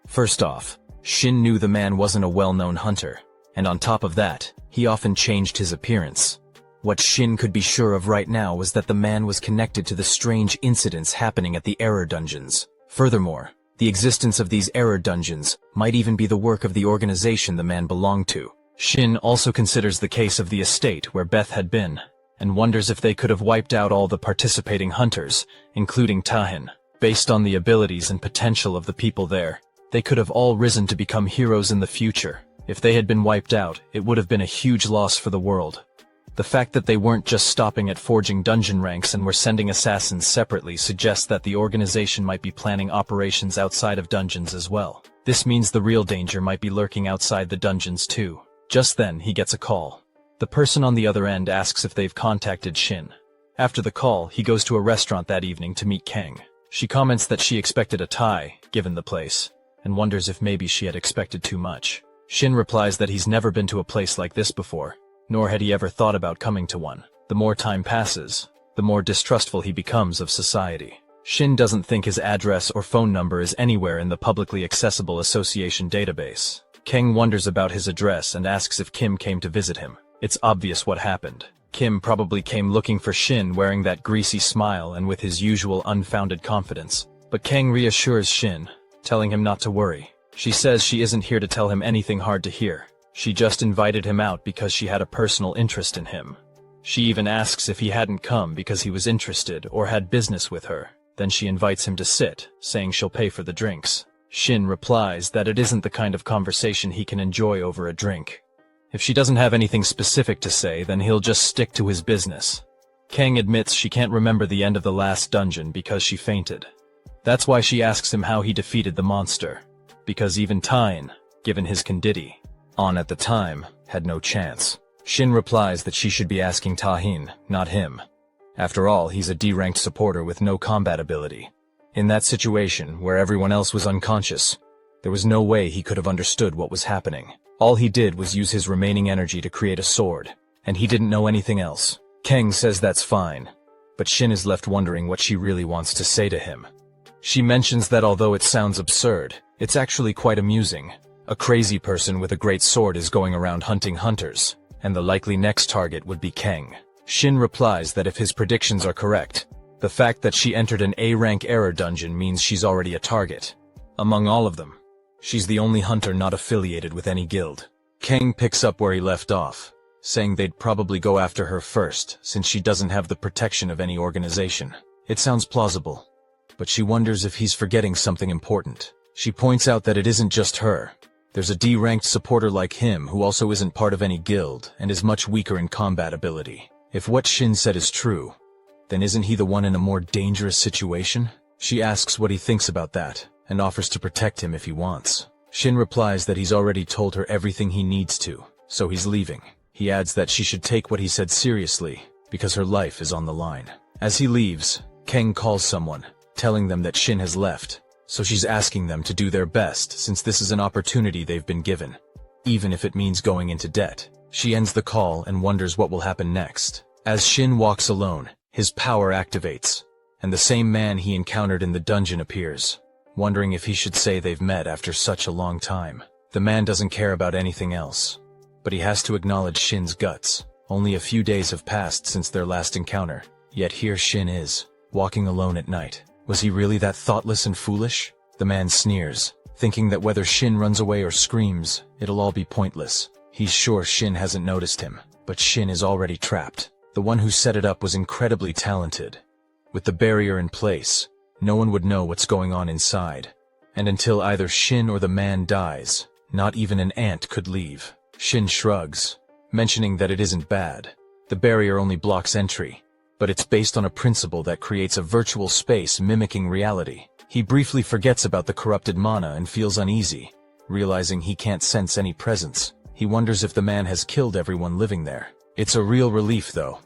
First off, Shin knew the man wasn't a well-known hunter, and on top of that, he often changed his appearance. What Shin could be sure of right now was that the man was connected to the strange incidents happening at the error dungeons. Furthermore, the existence of these error dungeons might even be the work of the organization the man belonged to. Shin also considers the case of the estate where Beth had been, and wonders if they could have wiped out all the participating hunters, including Tahin. Based on the abilities and potential of the people there, they could have all risen to become heroes in the future. If they had been wiped out, it would have been a huge loss for the world. The fact that they weren't just stopping at forging dungeon ranks and were sending assassins separately suggests that the organization might be planning operations outside of dungeons as well. This means the real danger might be lurking outside the dungeons too. Just then, he gets a call. The person on the other end asks if they've contacted Shin. After the call, he goes to a restaurant that evening to meet Kang. She comments that she expected a Thai, given the place, and wonders if maybe she had expected too much. Shin replies that he's never been to a place like this before, nor had he ever thought about coming to one. The more time passes, the more distrustful he becomes of society. Shin doesn't think his address or phone number is anywhere in the publicly accessible association database. Kang wonders about his address and asks if Kim came to visit him. It's obvious what happened. Kim probably came looking for Shin wearing that greasy smile and with his usual unfounded confidence. But Kang reassures Shin, telling him not to worry. She says she isn't here to tell him anything hard to hear. She just invited him out because she had a personal interest in him. She even asks if he hadn't come because he was interested or had business with her. Then she invites him to sit, saying she'll pay for the drinks. Shin replies that it isn't the kind of conversation he can enjoy over a drink. If she doesn't have anything specific to say, then he'll just stick to his business. Kang admits she can't remember the end of the last dungeon because she fainted. That's why she asks him how he defeated the monster. Because even Tyne, given his Kandidi, on at the time, had no chance. Shin replies that she should be asking Tahin, not him. After all, he's a D-ranked supporter with no combat ability. In that situation, where everyone else was unconscious, there was no way he could have understood what was happening. All he did was use his remaining energy to create a sword, and he didn't know anything else. Kang says that's fine, but Shin is left wondering what she really wants to say to him. She mentions that although it sounds absurd, it's actually quite amusing. A crazy person with a great sword is going around hunting hunters, and the likely next target would be Kang. Shin replies that if his predictions are correct, the fact that she entered an A-rank error dungeon means she's already a target. Among all of them, she's the only hunter not affiliated with any guild. Kang picks up where he left off, saying they'd probably go after her first, since she doesn't have the protection of any organization. It sounds plausible, but she wonders if he's forgetting something important. She points out that it isn't just her. There's a D-ranked supporter like him who also isn't part of any guild and is much weaker in combat ability. If what Shin said is true, then isn't he the one in a more dangerous situation? She asks what he thinks about that, and offers to protect him if he wants. Shin replies that he's already told her everything he needs to, so he's leaving. He adds that she should take what he said seriously, because her life is on the line. As he leaves, Kang calls someone, telling them that Shin has left, so she's asking them to do their best since this is an opportunity they've been given, even if it means going into debt. She ends the call and wonders what will happen next. As Shin walks alone, his power activates, and the same man he encountered in the dungeon appears, wondering if he should say they've met after such a long time. The man doesn't care about anything else, but he has to acknowledge Shin's guts. Only a few days have passed since their last encounter, yet here Shin is, walking alone at night. Was he really that thoughtless and foolish? The man sneers, thinking that whether Shin runs away or screams, it'll all be pointless. He's sure Shin hasn't noticed him, but Shin is already trapped. The one who set it up was incredibly talented. With the barrier in place, no one would know what's going on inside. And until either Shin or the man dies, not even an ant could leave. Shin shrugs, mentioning that it isn't bad. The barrier only blocks entry, but it's based on a principle that creates a virtual space mimicking reality. He briefly forgets about the corrupted mana and feels uneasy, realizing he can't sense any presence. He wonders if the man has killed everyone living there. It's a real relief, though.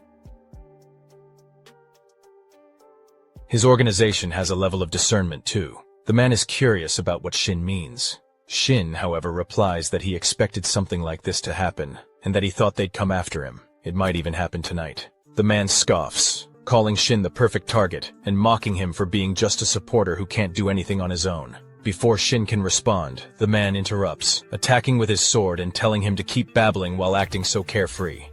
His organization has a level of discernment, too. The man is curious about what Shin means. Shin, however, replies that he expected something like this to happen, and that he thought they'd come after him. It might even happen tonight. The man scoffs, calling Shin the perfect target, and mocking him for being just a supporter who can't do anything on his own. Before Shin can respond, the man interrupts, attacking with his sword and telling him to keep babbling while acting so carefree.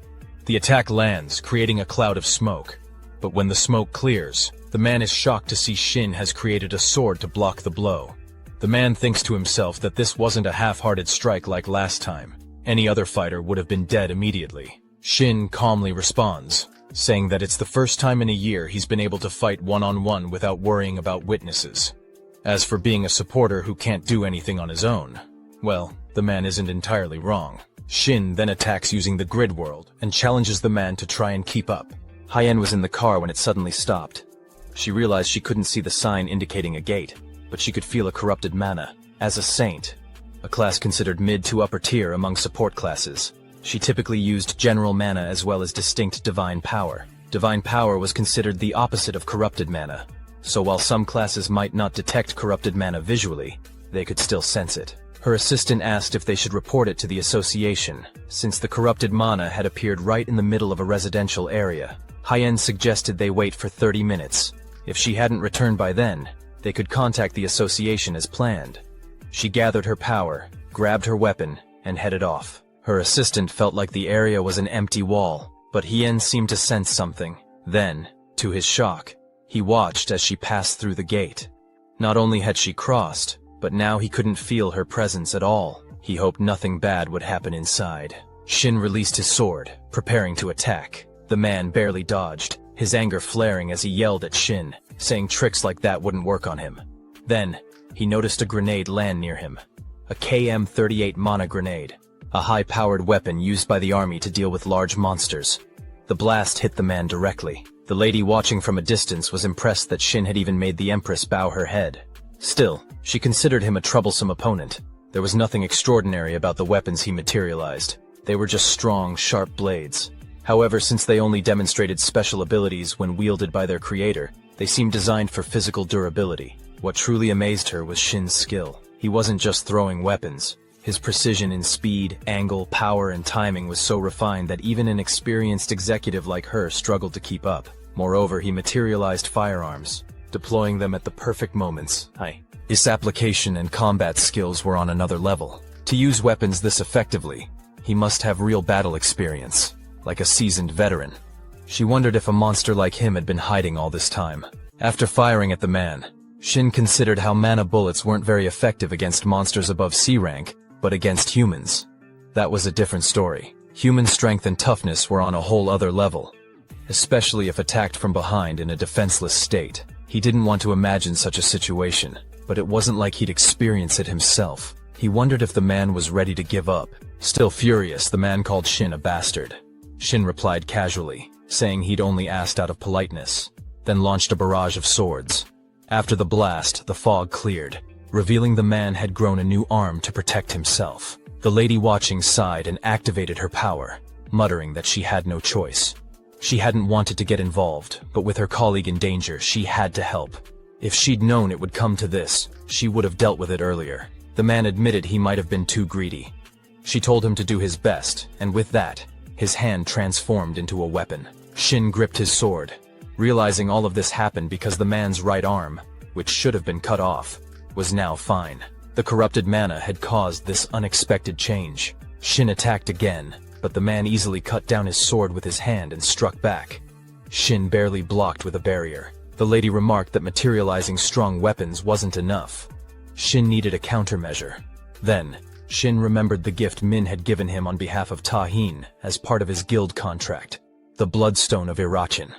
The attack lands, creating a cloud of smoke. But when the smoke clears, the man is shocked to see Shin has created a sword to block the blow. The man thinks to himself that this wasn't a half-hearted strike like last time. Any other fighter would have been dead immediately. Shin calmly responds, saying that it's the first time in a year he's been able to fight one-on-one without worrying about witnesses. As for being a supporter who can't do anything on his own, well, the man isn't entirely wrong. Shin then attacks using the grid world and challenges the man to try and keep up. Hyen was in the car when it suddenly stopped. She realized she couldn't see the sign indicating a gate, but she could feel a corrupted mana. As a saint, a class considered mid to upper tier among support classes, she typically used general mana as well as distinct divine power. Divine power was considered the opposite of corrupted mana, so while some classes might not detect corrupted mana visually, they could still sense it. Her assistant asked if they should report it to the association, since the corrupted mana had appeared right in the middle of a residential area. Hyen suggested they wait for 30 minutes. If she hadn't returned by then, they could contact the association as planned. She gathered her power, grabbed her weapon, and headed off. Her assistant felt like the area was an empty wall, but Hyen seemed to sense something. Then, to his shock, he watched as she passed through the gate. Not only had she crossed, but now he couldn't feel her presence at all. He hoped nothing bad would happen inside. Shin released his sword, preparing to attack. The man barely dodged, his anger flaring as he yelled at Shin, saying tricks like that wouldn't work on him. Then, he noticed a grenade land near him. A KM-38 mana grenade, a high-powered weapon used by the army to deal with large monsters. The blast hit the man directly. The lady watching from a distance was impressed that Shin had even made the Empress bow her head. Still, she considered him a troublesome opponent. There was nothing extraordinary about the weapons he materialized. They were just strong, sharp blades. However, since they only demonstrated special abilities when wielded by their creator, they seemed designed for physical durability. What truly amazed her was Shin's skill. He wasn't just throwing weapons. His precision in speed, angle, power, and timing was so refined that even an experienced executive like her struggled to keep up. Moreover, he materialized firearms, deploying them at the perfect moments. His application and combat skills were on another level. To use weapons this effectively, he must have real battle experience, like a seasoned veteran. She wondered if a monster like him had been hiding all this time. After firing at the man, Shin considered how mana bullets weren't very effective against monsters above C rank, but against humans. That was a different story. Human strength and toughness were on a whole other level, especially if attacked from behind in a defenseless state. He didn't want to imagine such a situation, but it wasn't like he'd experience it himself. He wondered if the man was ready to give up. Still furious, the man called Shin a bastard. Shin replied casually, saying he'd only asked out of politeness, then launched a barrage of swords. After the blast, the fog cleared, revealing the man had grown a new arm to protect himself. The lady watching sighed and activated her power, muttering that she had no choice. She hadn't wanted to get involved, but with her colleague in danger, she had to help. If she'd known it would come to this, she would have dealt with it earlier. The man admitted he might have been too greedy. She told him to do his best, and with that, his hand transformed into a weapon. Shin gripped his sword, realizing all of this happened because the man's right arm, which should have been cut off, was now fine. The corrupted mana had caused this unexpected change. Shin attacked again, but the man easily cut down his sword with his hand and struck back. Shin barely blocked with a barrier. The lady remarked that materializing strong weapons wasn't enough. Shin needed a countermeasure. Then, Shin remembered the gift Min had given him on behalf of Tahin as part of his guild contract, the Bloodstone of Irachen.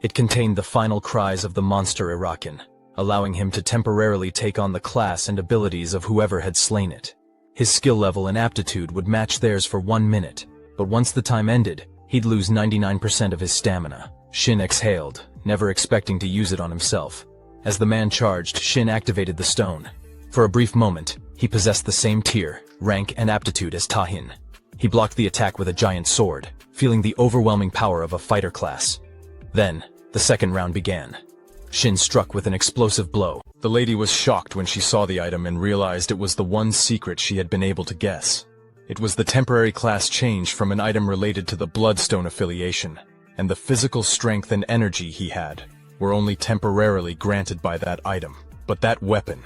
It contained the final cries of the monster Irachen, allowing him to temporarily take on the class and abilities of whoever had slain it. His skill level and aptitude would match theirs for 1 minute, but once the time ended, he'd lose 99% of his stamina. Shin exhaled, never expecting to use it on himself. As the man charged, Shin activated the stone. For a brief moment, he possessed the same tier, rank, and aptitude as Tahin. He blocked the attack with a giant sword, feeling the overwhelming power of a fighter class. Then, the second round began. Shin struck with an explosive blow. The lady was shocked when she saw the item and realized it was the one secret she had been able to guess. It was the temporary class change from an item related to the Bloodstone affiliation, and the physical strength and energy he had were only temporarily granted by that item. But that weapon,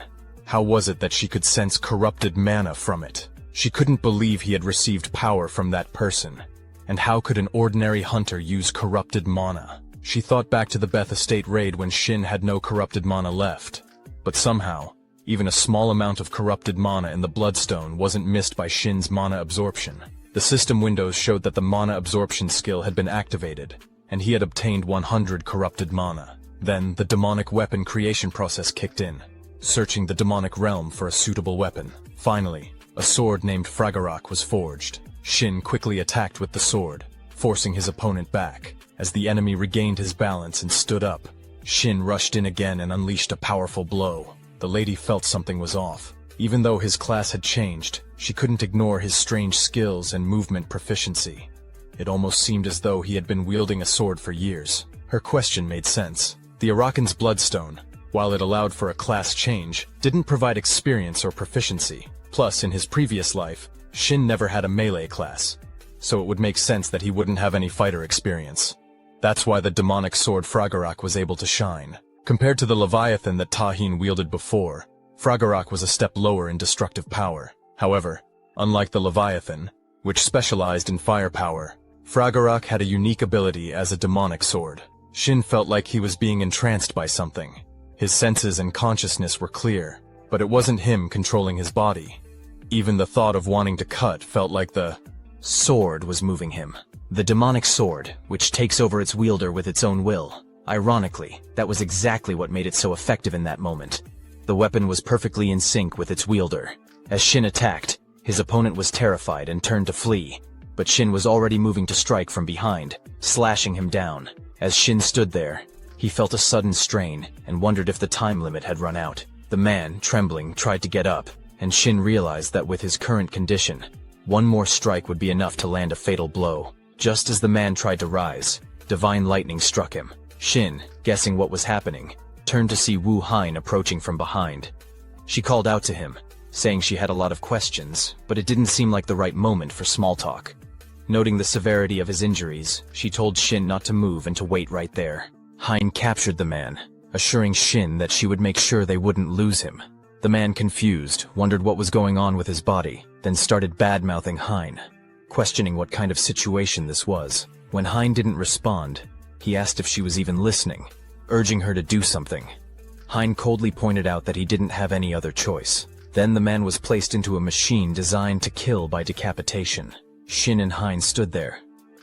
how was it that she could sense corrupted mana from it? She couldn't believe he had received power from that person. And how could an ordinary hunter use corrupted mana? She thought back to the Beth Estate raid when Shin had no corrupted mana left. But somehow, even a small amount of corrupted mana in the Bloodstone wasn't missed by Shin's mana absorption. The system windows showed that the mana absorption skill had been activated, and he had obtained 100 corrupted mana. Then, the demonic weapon creation process kicked in, searching the demonic realm for a suitable weapon. Finally, a sword named Fragarak was forged. Shin quickly attacked with the sword, forcing his opponent back. As the enemy regained his balance and stood up, Shin rushed in again and unleashed a powerful blow. The lady felt something was off. Even though his class had changed, she couldn't ignore his strange skills and movement proficiency. It almost seemed as though he had been wielding a sword for years. Her question made sense. The Arakan's Bloodstone, while it allowed for a class change, didn't provide experience or proficiency. Plus, in his previous life, Shin never had a melee class, so it would make sense that he wouldn't have any fighter experience. That's why the demonic sword Fragarak was able to shine. Compared to the Leviathan that Tahin wielded before, Fragarak was a step lower in destructive power. However, unlike the Leviathan, which specialized in firepower, Fragarak had a unique ability as a demonic sword. Shin felt like he was being entranced by something. His senses and consciousness were clear, but it wasn't him controlling his body. Even the thought of wanting to cut felt like the sword was moving him. The demonic sword, which takes over its wielder with its own will. Ironically, that was exactly what made it so effective in that moment. The weapon was perfectly in sync with its wielder. As Shin attacked, his opponent was terrified and turned to flee, but Shin was already moving to strike from behind, slashing him down. As Shin stood there, he felt a sudden strain and wondered if the time limit had run out. The man, trembling, tried to get up, and Shin realized that with his current condition, one more strike would be enough to land a fatal blow. Just as the man tried to rise, divine lightning struck him. Shin, guessing what was happening, turned to see Wu Hein approaching from behind. She called out to him, saying she had a lot of questions, but it didn't seem like the right moment for small talk. Noting the severity of his injuries, she told Shin not to move and to wait right there. Hein captured the man, assuring Shin that she would make sure they wouldn't lose him. The man, confused, wondered what was going on with his body, then started bad-mouthing Hein, questioning what kind of situation this was. When Hein didn't respond, he asked if she was even listening, urging her to do something. Hein coldly pointed out that he didn't have any other choice. Then the man was placed into a machine designed to kill by decapitation. Shin and Hein stood there,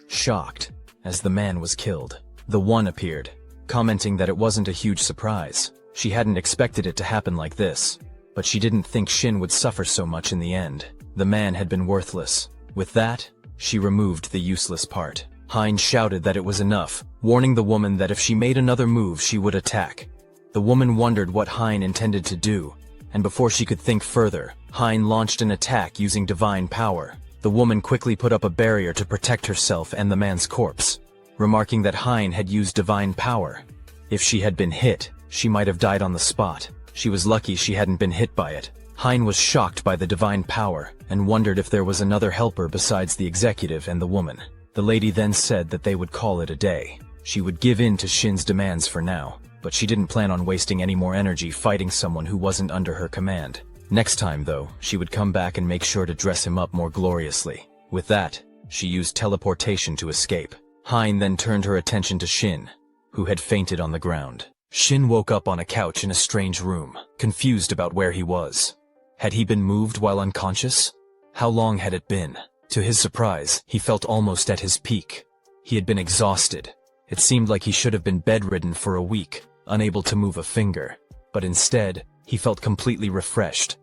shocked, as the man was killed. The One appeared, commenting that it wasn't a huge surprise. She hadn't expected it to happen like this, but she didn't think Shin would suffer so much in the end. The man had been worthless. With that, she removed the useless part. Hein shouted that it was enough, warning the woman that if she made another move she would attack. The woman wondered what Hein intended to do, and before she could think further, Hein launched an attack using divine power. The woman quickly put up a barrier to protect herself and the man's corpse, remarking that Hein had used divine power. If she had been hit, she might have died on the spot. She was lucky she hadn't been hit by it. Hein was shocked by the divine power and wondered if there was another helper besides the executive and the woman. The lady then said that they would call it a day. She would give in to Shin's demands for now, but she didn't plan on wasting any more energy fighting someone who wasn't under her command. Next time, though, she would come back and make sure to dress him up more gloriously. With that, she used teleportation to escape. Hein then turned her attention to Shin, who had fainted on the ground. Shin woke up on a couch in a strange room, confused about where he was. Had he been moved while unconscious? How long had it been? To his surprise, he felt almost at his peak. He had been exhausted. It seemed like he should have been bedridden for a week, unable to move a finger. But instead, he felt completely refreshed.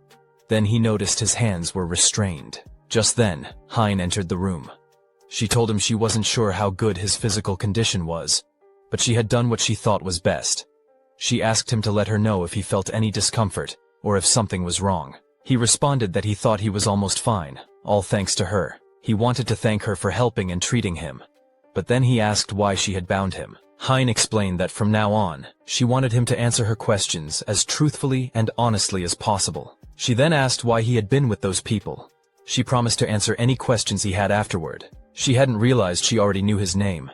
Then he noticed his hands were restrained. Just then, Hein entered the room. She told him she wasn't sure how good his physical condition was, but she had done what she thought was best. She asked him to let her know if he felt any discomfort, or if something was wrong. He responded that he thought he was almost fine, all thanks to her. He wanted to thank her for helping and treating him. But then he asked why she had bound him. Hein explained that from now on, she wanted him to answer her questions as truthfully and honestly as possible. She then asked why he had been with those people. She promised to answer any questions he had afterward. She hadn't realized she already knew his name.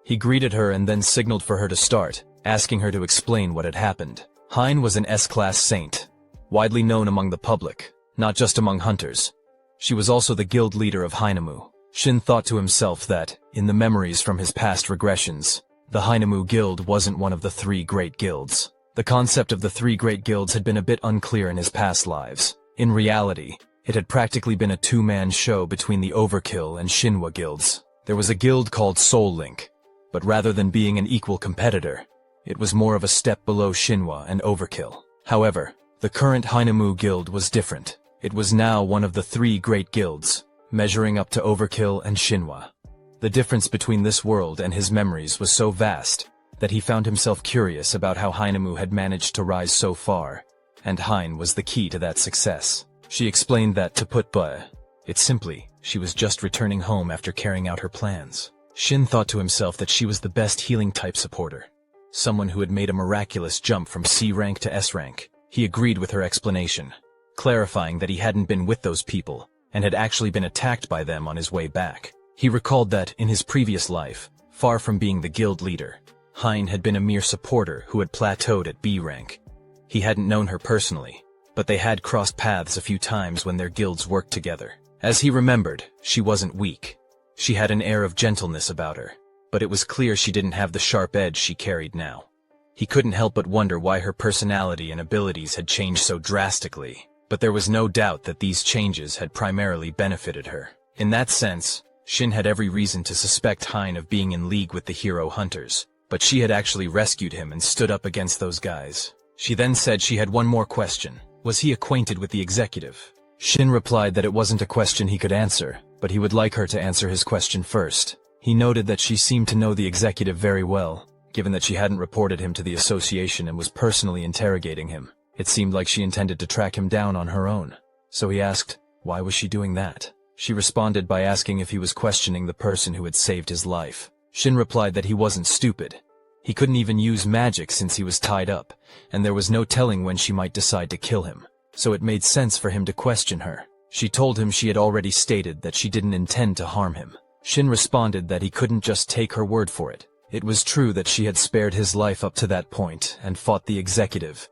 He greeted her and then signaled for her to start, asking her to explain what had happened. Hein was an S-class saint, widely known among the public, not just among hunters. She was also the guild leader of Hainamu. Shin thought to himself that, in the memories from his past regressions, the Hainamu guild wasn't one of the three great guilds. The concept of the three great guilds had been a bit unclear in his past lives. In reality, it had practically been a two-man show between the Overkill and Shinwa guilds. There was a guild called Soul Link, but rather than being an equal competitor, it was more of a step below Shinwa and Overkill. However, the current Hainamu guild was different. It was now one of the three great guilds, measuring up to Overkill and Shinhwa. The difference between this world and his memories was so vast that he found himself curious about how Hinemu had managed to rise so far, and Hein was the key to that success. She explained that, to put it simply, she was just returning home after carrying out her plans. Shin thought to himself that she was the best healing type supporter, someone who had made a miraculous jump from C rank to S rank. He agreed with her explanation, clarifying that he hadn't been with those people and had actually been attacked by them on his way back. He recalled that, in his previous life, far from being the guild leader, Hein had been a mere supporter who had plateaued at B rank. He hadn't known her personally, but they had crossed paths a few times when their guilds worked together. As he remembered, she wasn't weak. She had an air of gentleness about her, but it was clear she didn't have the sharp edge she carried now. He couldn't help but wonder why her personality and abilities had changed so drastically, but there was no doubt that these changes had primarily benefited her. In that sense, Shin had every reason to suspect Hein of being in league with the hero hunters, but she had actually rescued him and stood up against those guys. She then said she had one more question. Was he acquainted with the executive? Shin replied that it wasn't a question he could answer, but he would like her to answer his question first. He noted that she seemed to know the executive very well, given that she hadn't reported him to the association and was personally interrogating him. It seemed like she intended to track him down on her own. So he asked, why was she doing that? She responded by asking if he was questioning the person who had saved his life. Shin replied that he wasn't stupid. He couldn't even use magic since he was tied up, and there was no telling when she might decide to kill him. So it made sense for him to question her. She told him she had already stated that she didn't intend to harm him. Shin responded that he couldn't just take her word for it. It was true that she had spared his life up to that point and fought the executive,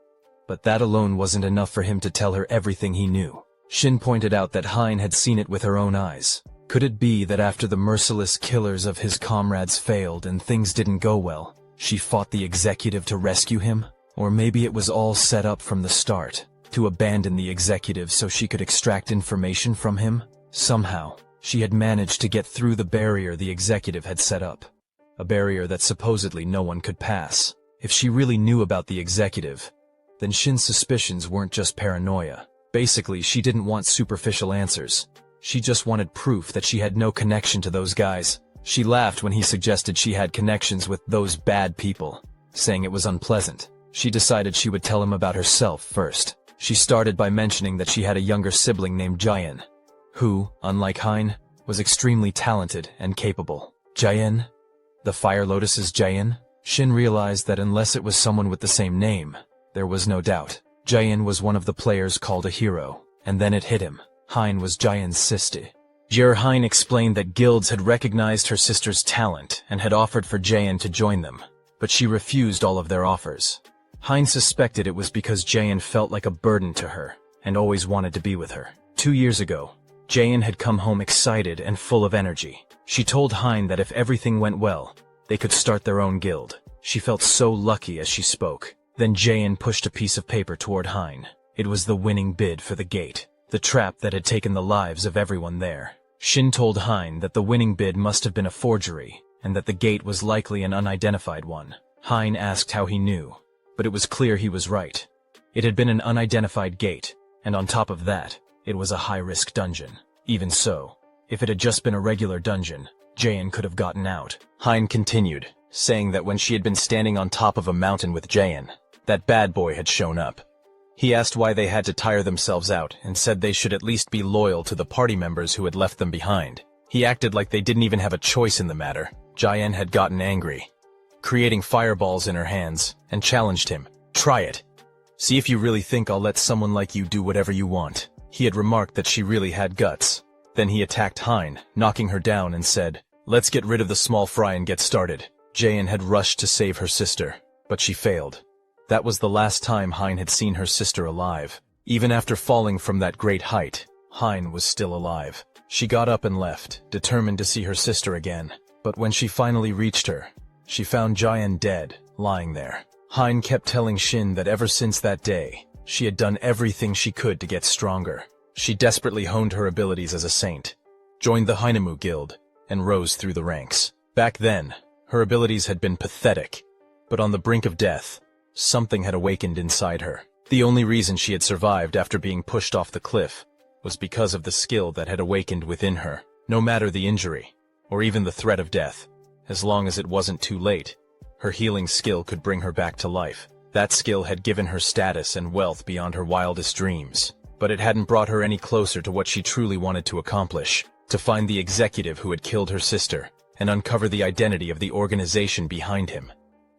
but that alone wasn't enough for him to tell her everything he knew. Shin pointed out that Hein had seen it with her own eyes. Could it be that after the merciless killers of his comrades failed and things didn't go well, she fought the executive to rescue him? Or maybe it was all set up from the start, to abandon the executive so she could extract information from him? Somehow, she had managed to get through the barrier the executive had set up. A barrier that supposedly no one could pass. If she really knew about the executive, then Shin's suspicions weren't just paranoia. Basically, she didn't want superficial answers. She just wanted proof that she had no connection to those guys. She laughed when he suggested she had connections with those bad people, saying it was unpleasant. She decided she would tell him about herself first. She started by mentioning that she had a younger sibling named Jayen, who, unlike Hein, was extremely talented and capable. Jayen? The Fire Lotus's Jayen? Shin realized that unless it was someone with the same name, there was no doubt. Jayen was one of the players called a hero, and then it hit him. Hein was Jayen's sister. Hein explained that guilds had recognized her sister's talent and had offered for Jayen to join them, but she refused all of their offers. Hein suspected it was because Jayen felt like a burden to her and always wanted to be with her. 2 years ago, Jayen had come home excited and full of energy. She told Hein that if everything went well, they could start their own guild. She felt so lucky as she spoke. Then Jayen pushed a piece of paper toward Hein. It was the winning bid for the gate, the trap that had taken the lives of everyone there. Shin told Hein that the winning bid must have been a forgery, and that the gate was likely an unidentified one. Hein asked how he knew, but it was clear he was right. It had been an unidentified gate, and on top of that, it was a high-risk dungeon. Even so, if it had just been a regular dungeon, Jayen could have gotten out. Hein continued, saying that when she had been standing on top of a mountain with Jayen, that bad boy had shown up. He asked why they had to tire themselves out and said they should at least be loyal to the party members who had left them behind. He acted like they didn't even have a choice in the matter. Jayen had gotten angry, creating fireballs in her hands, and challenged him. Try it. See if you really think I'll let someone like you do whatever you want. He had remarked that she really had guts. Then he attacked Hein, knocking her down and said, let's get rid of the small fry and get started. Jayen had rushed to save her sister, but she failed. That was the last time Hein had seen her sister alive. Even after falling from that great height, Hein was still alive. She got up and left, determined to see her sister again. But when she finally reached her, she found Jayen dead, lying there. Hein kept telling Shin that ever since that day, she had done everything she could to get stronger. She desperately honed her abilities as a saint, joined the Hinemu Guild, and rose through the ranks. Back then, her abilities had been pathetic, but on the brink of death, something had awakened inside her. The only reason she had survived after being pushed off the cliff was because of the skill that had awakened within her. No matter the injury, or even the threat of death, as long as it wasn't too late, her healing skill could bring her back to life. That skill had given her status and wealth beyond her wildest dreams, but it hadn't brought her any closer to what she truly wanted to accomplish: to find the executive who had killed her sister, and uncover the identity of the organization behind him,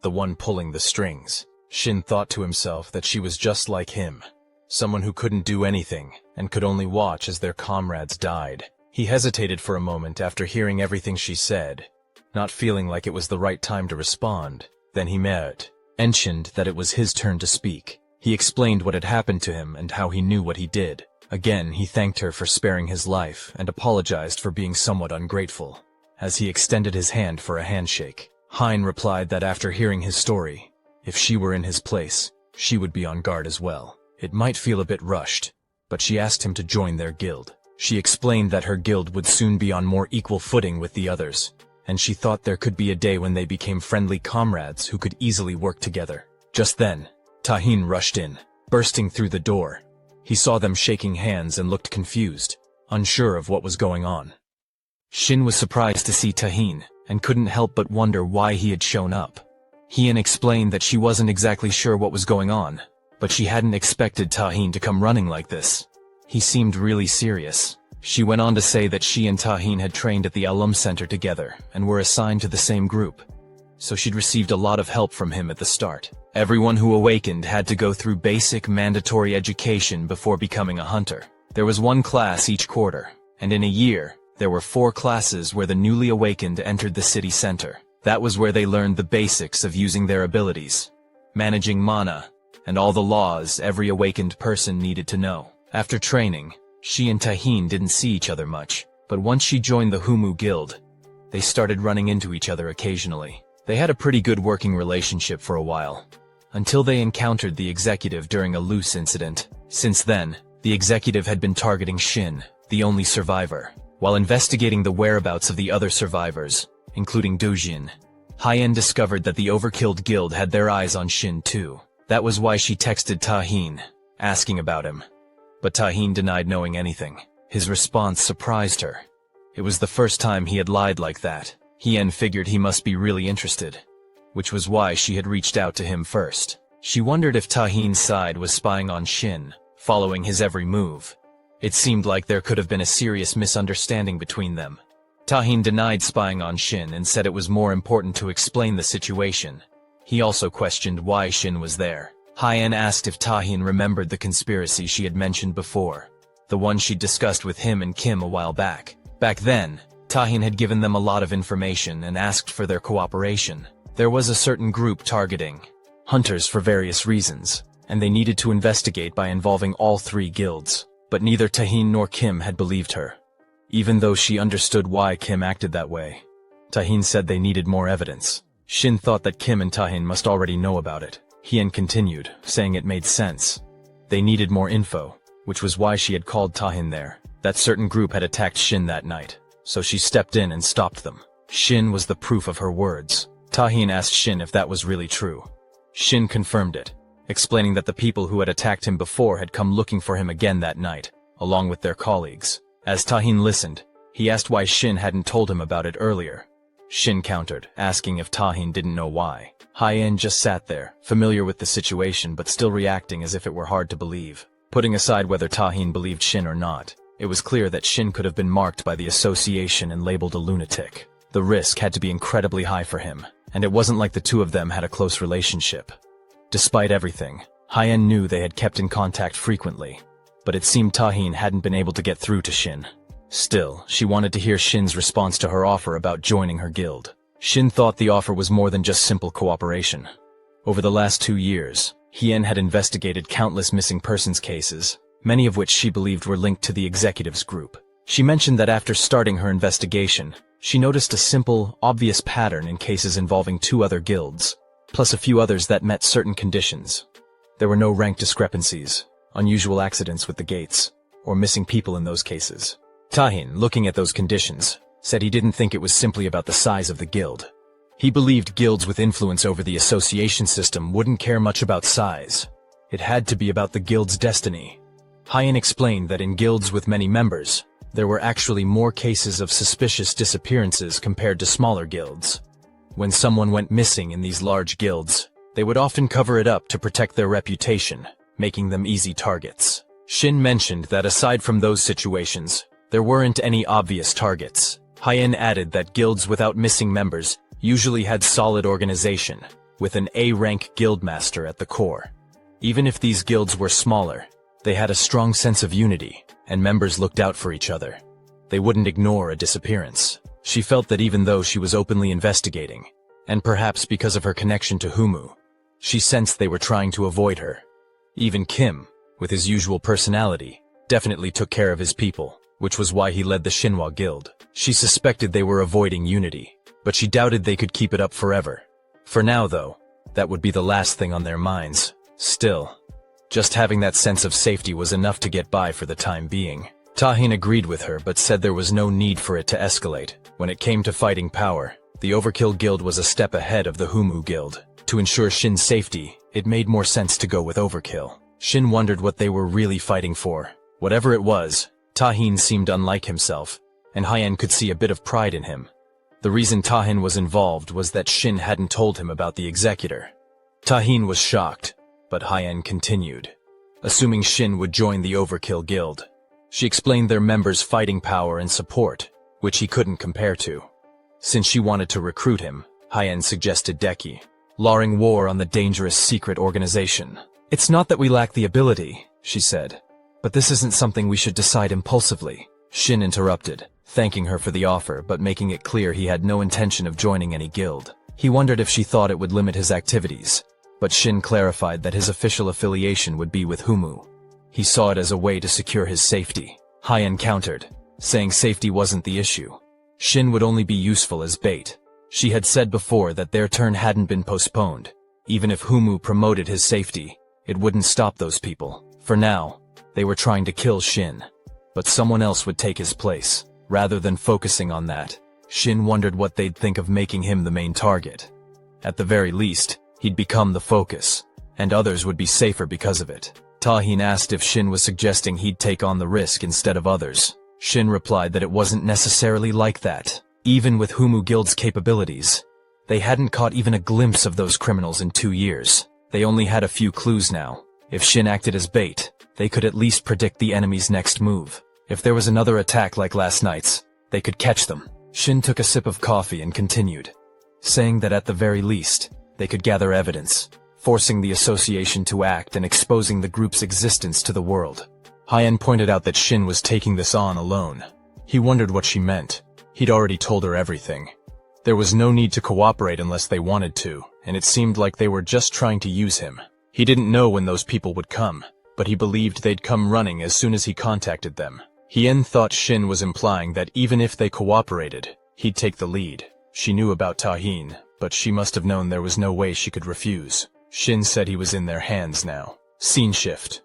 the one pulling the strings. Shin thought to himself that she was just like him, someone who couldn't do anything, and could only watch as their comrades died. He hesitated for a moment after hearing everything she said, not feeling like it was the right time to respond. Then he mentioned that it was his turn to speak. He explained what had happened to him and how he knew what he did. Again, he thanked her for sparing his life and apologized for being somewhat ungrateful. As he extended his hand for a handshake, Hein replied that after hearing his story, if she were in his place, she would be on guard as well. It might feel a bit rushed, but she asked him to join their guild. She explained that her guild would soon be on more equal footing with the others, and she thought there could be a day when they became friendly comrades who could easily work together. Just then, Tahin rushed in, bursting through the door. He saw them shaking hands and looked confused, unsure of what was going on. Shin was surprised to see Tahin, and couldn't help but wonder why he had shown up. Hien explained that she wasn't exactly sure what was going on, but she hadn't expected Tahin to come running like this. He seemed really serious. She went on to say that she and Tahin had trained at the Alum Center together and were assigned to the same group, so she'd received a lot of help from him at the start. Everyone who awakened had to go through basic mandatory education before becoming a hunter. There was one class each quarter, and in a year, there were 4 classes where the newly awakened entered the city center. That was where they learned the basics of using their abilities, managing mana, and all the laws every awakened person needed to know. After training, she and Tahin didn't see each other much, but once she joined the Humu Guild, they started running into each other occasionally. They had a pretty good working relationship for a while, until they encountered the executive during a loose incident. Since then, the executive had been targeting Shin, the only survivor. While investigating the whereabouts of the other survivors, including Dojin, Hien discovered that the Overkilled Guild had their eyes on Shin too. That was why she texted Tahin, asking about him. But Tahin denied knowing anything. His response surprised her. It was the first time he had lied like that. Hien figured he must be really interested, which was why she had reached out to him first. She wondered if Tahin's side was spying on Shin, following his every move. It seemed like there could have been a serious misunderstanding between them. Tahin denied spying on Shin and said it was more important to explain the situation. He also questioned why Shin was there. Hien asked if Tahin remembered the conspiracy she had mentioned before, the one she'd discussed with him and Kim a while back. Back then, Tahin had given them a lot of information and asked for their cooperation. There was a certain group targeting hunters for various reasons, and they needed to investigate by involving all 3 guilds. But neither Tahin nor Kim had believed her, even though she understood why Kim acted that way. Tahin said they needed more evidence. Shin thought that Kim and Tahin must already know about it. Hien continued, saying it made sense. They needed more info, which was why she had called Tahin there. That certain group had attacked Shin that night, so she stepped in and stopped them. Shin was the proof of her words. Tahin asked Shin if that was really true. Shin confirmed it, explaining that the people who had attacked him before had come looking for him again that night, along with their colleagues. As Tahin listened, he asked why Shin hadn't told him about it earlier. Shin countered, asking if Tahin didn't know why. Hien just sat there, familiar with the situation but still reacting as if it were hard to believe. Putting aside whether Tahin believed Shin or not, it was clear that Shin could have been marked by the association and labeled a lunatic. The risk had to be incredibly high for him, and it wasn't like the two of them had a close relationship. Despite everything, Hien knew they had kept in contact frequently, but it seemed Tahin hadn't been able to get through to Shin. Still, she wanted to hear Shin's response to her offer about joining her guild. Shin thought the offer was more than just simple cooperation. Over the last 2 years, Hien had investigated countless missing persons cases, many of which she believed were linked to the executives group. She mentioned that after starting her investigation, she noticed a simple, obvious pattern in cases involving 2 other guilds, plus a few others that met certain conditions. There were no rank discrepancies, unusual accidents with the gates, or missing people in those cases. Tahin, looking at those conditions, said he didn't think it was simply about the size of the guild. He believed guilds with influence over the association system wouldn't care much about size. It had to be about the guild's destiny. Hyen explained that in guilds with many members, there were actually more cases of suspicious disappearances compared to smaller guilds. When someone went missing in these large guilds, they would often cover it up to protect their reputation, making them easy targets. Shin mentioned that aside from those situations, there weren't any obvious targets. Hyen added that guilds without missing members usually had solid organization, with an A-rank guildmaster at the core. Even if these guilds were smaller, they had a strong sense of unity, and members looked out for each other. They wouldn't ignore a disappearance. She felt that even though she was openly investigating, and perhaps because of her connection to Humu, she sensed they were trying to avoid her. Even Kim, with his usual personality, definitely took care of his people, which was why he led the Shinhwa Guild. She suspected they were avoiding unity, but she doubted they could keep it up forever. For now, though, that would be the last thing on their minds. Still, just having that sense of safety was enough to get by for the time being. Tahin agreed with her but said there was no need for it to escalate. When it came to fighting power, the Overkill Guild was a step ahead of the Humu Guild. To ensure Shin's safety, it made more sense to go with Overkill. Shin wondered what they were really fighting for. Whatever it was, Tahin seemed unlike himself, and Hyen could see a bit of pride in him. The reason Tahin was involved was that Shin hadn't told him about the executor. Tahin was shocked, but Hyen continued, assuming Shin would join the Overkill Guild. She explained their members' fighting power and support, which he couldn't compare to. Since she wanted to recruit him, Hyen suggested Deki, lawring war on the dangerous secret organization. "It's not that we lack the ability," she said, "but this isn't something we should decide impulsively." Shin interrupted, thanking her for the offer but making it clear he had no intention of joining any guild. He wondered if she thought it would limit his activities, but Shin clarified that his official affiliation would be with Humu. He saw it as a way to secure his safety. Hyen countered, saying safety wasn't the issue. Shin would only be useful as bait. She had said before that their turn hadn't been postponed. Even if Humu promoted his safety, it wouldn't stop those people. For now, they were trying to kill Shin, but someone else would take his place. Rather than focusing on that, Shin wondered what they'd think of making him the main target. At the very least, he'd become the focus, and others would be safer because of it. Tahin asked if Shin was suggesting he'd take on the risk instead of others. Shin replied that it wasn't necessarily like that. Even with Humu Guild's capabilities, they hadn't caught even a glimpse of those criminals in 2 years. They only had a few clues now. If Shin acted as bait, they could at least predict the enemy's next move. If there was another attack like last night's, they could catch them. Shin took a sip of coffee and continued, saying that at the very least, they could gather evidence, forcing the association to act and exposing the group's existence to the world. Hyen pointed out that Shin was taking this on alone. He wondered what she meant. He'd already told her everything. There was no need to cooperate unless they wanted to, and it seemed like they were just trying to use him. He didn't know when those people would come, but he believed they'd come running as soon as he contacted them. Hyen thought Shin was implying that even if they cooperated, he'd take the lead. She knew about Tahin, but she must have known there was no way she could refuse. Shin said he was in their hands now. Scene shift.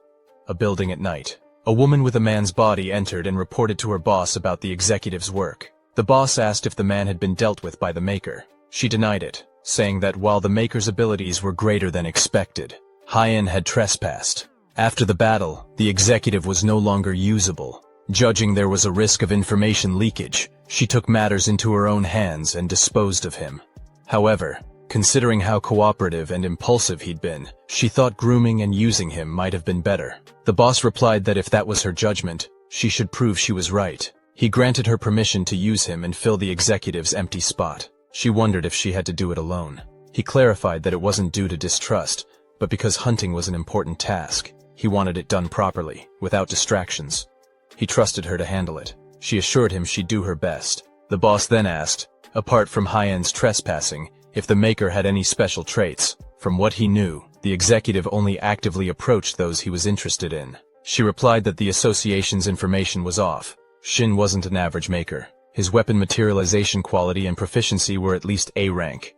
A building at night. A woman with a man's body entered and reported to her boss about the executive's work. The boss asked if the man had been dealt with by the Maker. She denied it, saying that while the Maker's abilities were greater than expected, Hyen had trespassed. After the battle, the executive was no longer usable. Judging there was a risk of information leakage, she took matters into her own hands and disposed of him. However, considering how cooperative and impulsive he'd been, she thought grooming and using him might have been better. The boss replied that if that was her judgment, she should prove she was right. He granted her permission to use him and fill the executive's empty spot. She wondered if she had to do it alone. He clarified that it wasn't due to distrust, but because hunting was an important task. He wanted it done properly, without distractions. He trusted her to handle it. She assured him she'd do her best. The boss then asked, apart from Hyen's trespassing, if the Maker had any special traits. From what he knew, the executive only actively approached those he was interested in. She replied that the association's information was off. Shin wasn't an average Maker. His weapon materialization quality and proficiency were at least A rank.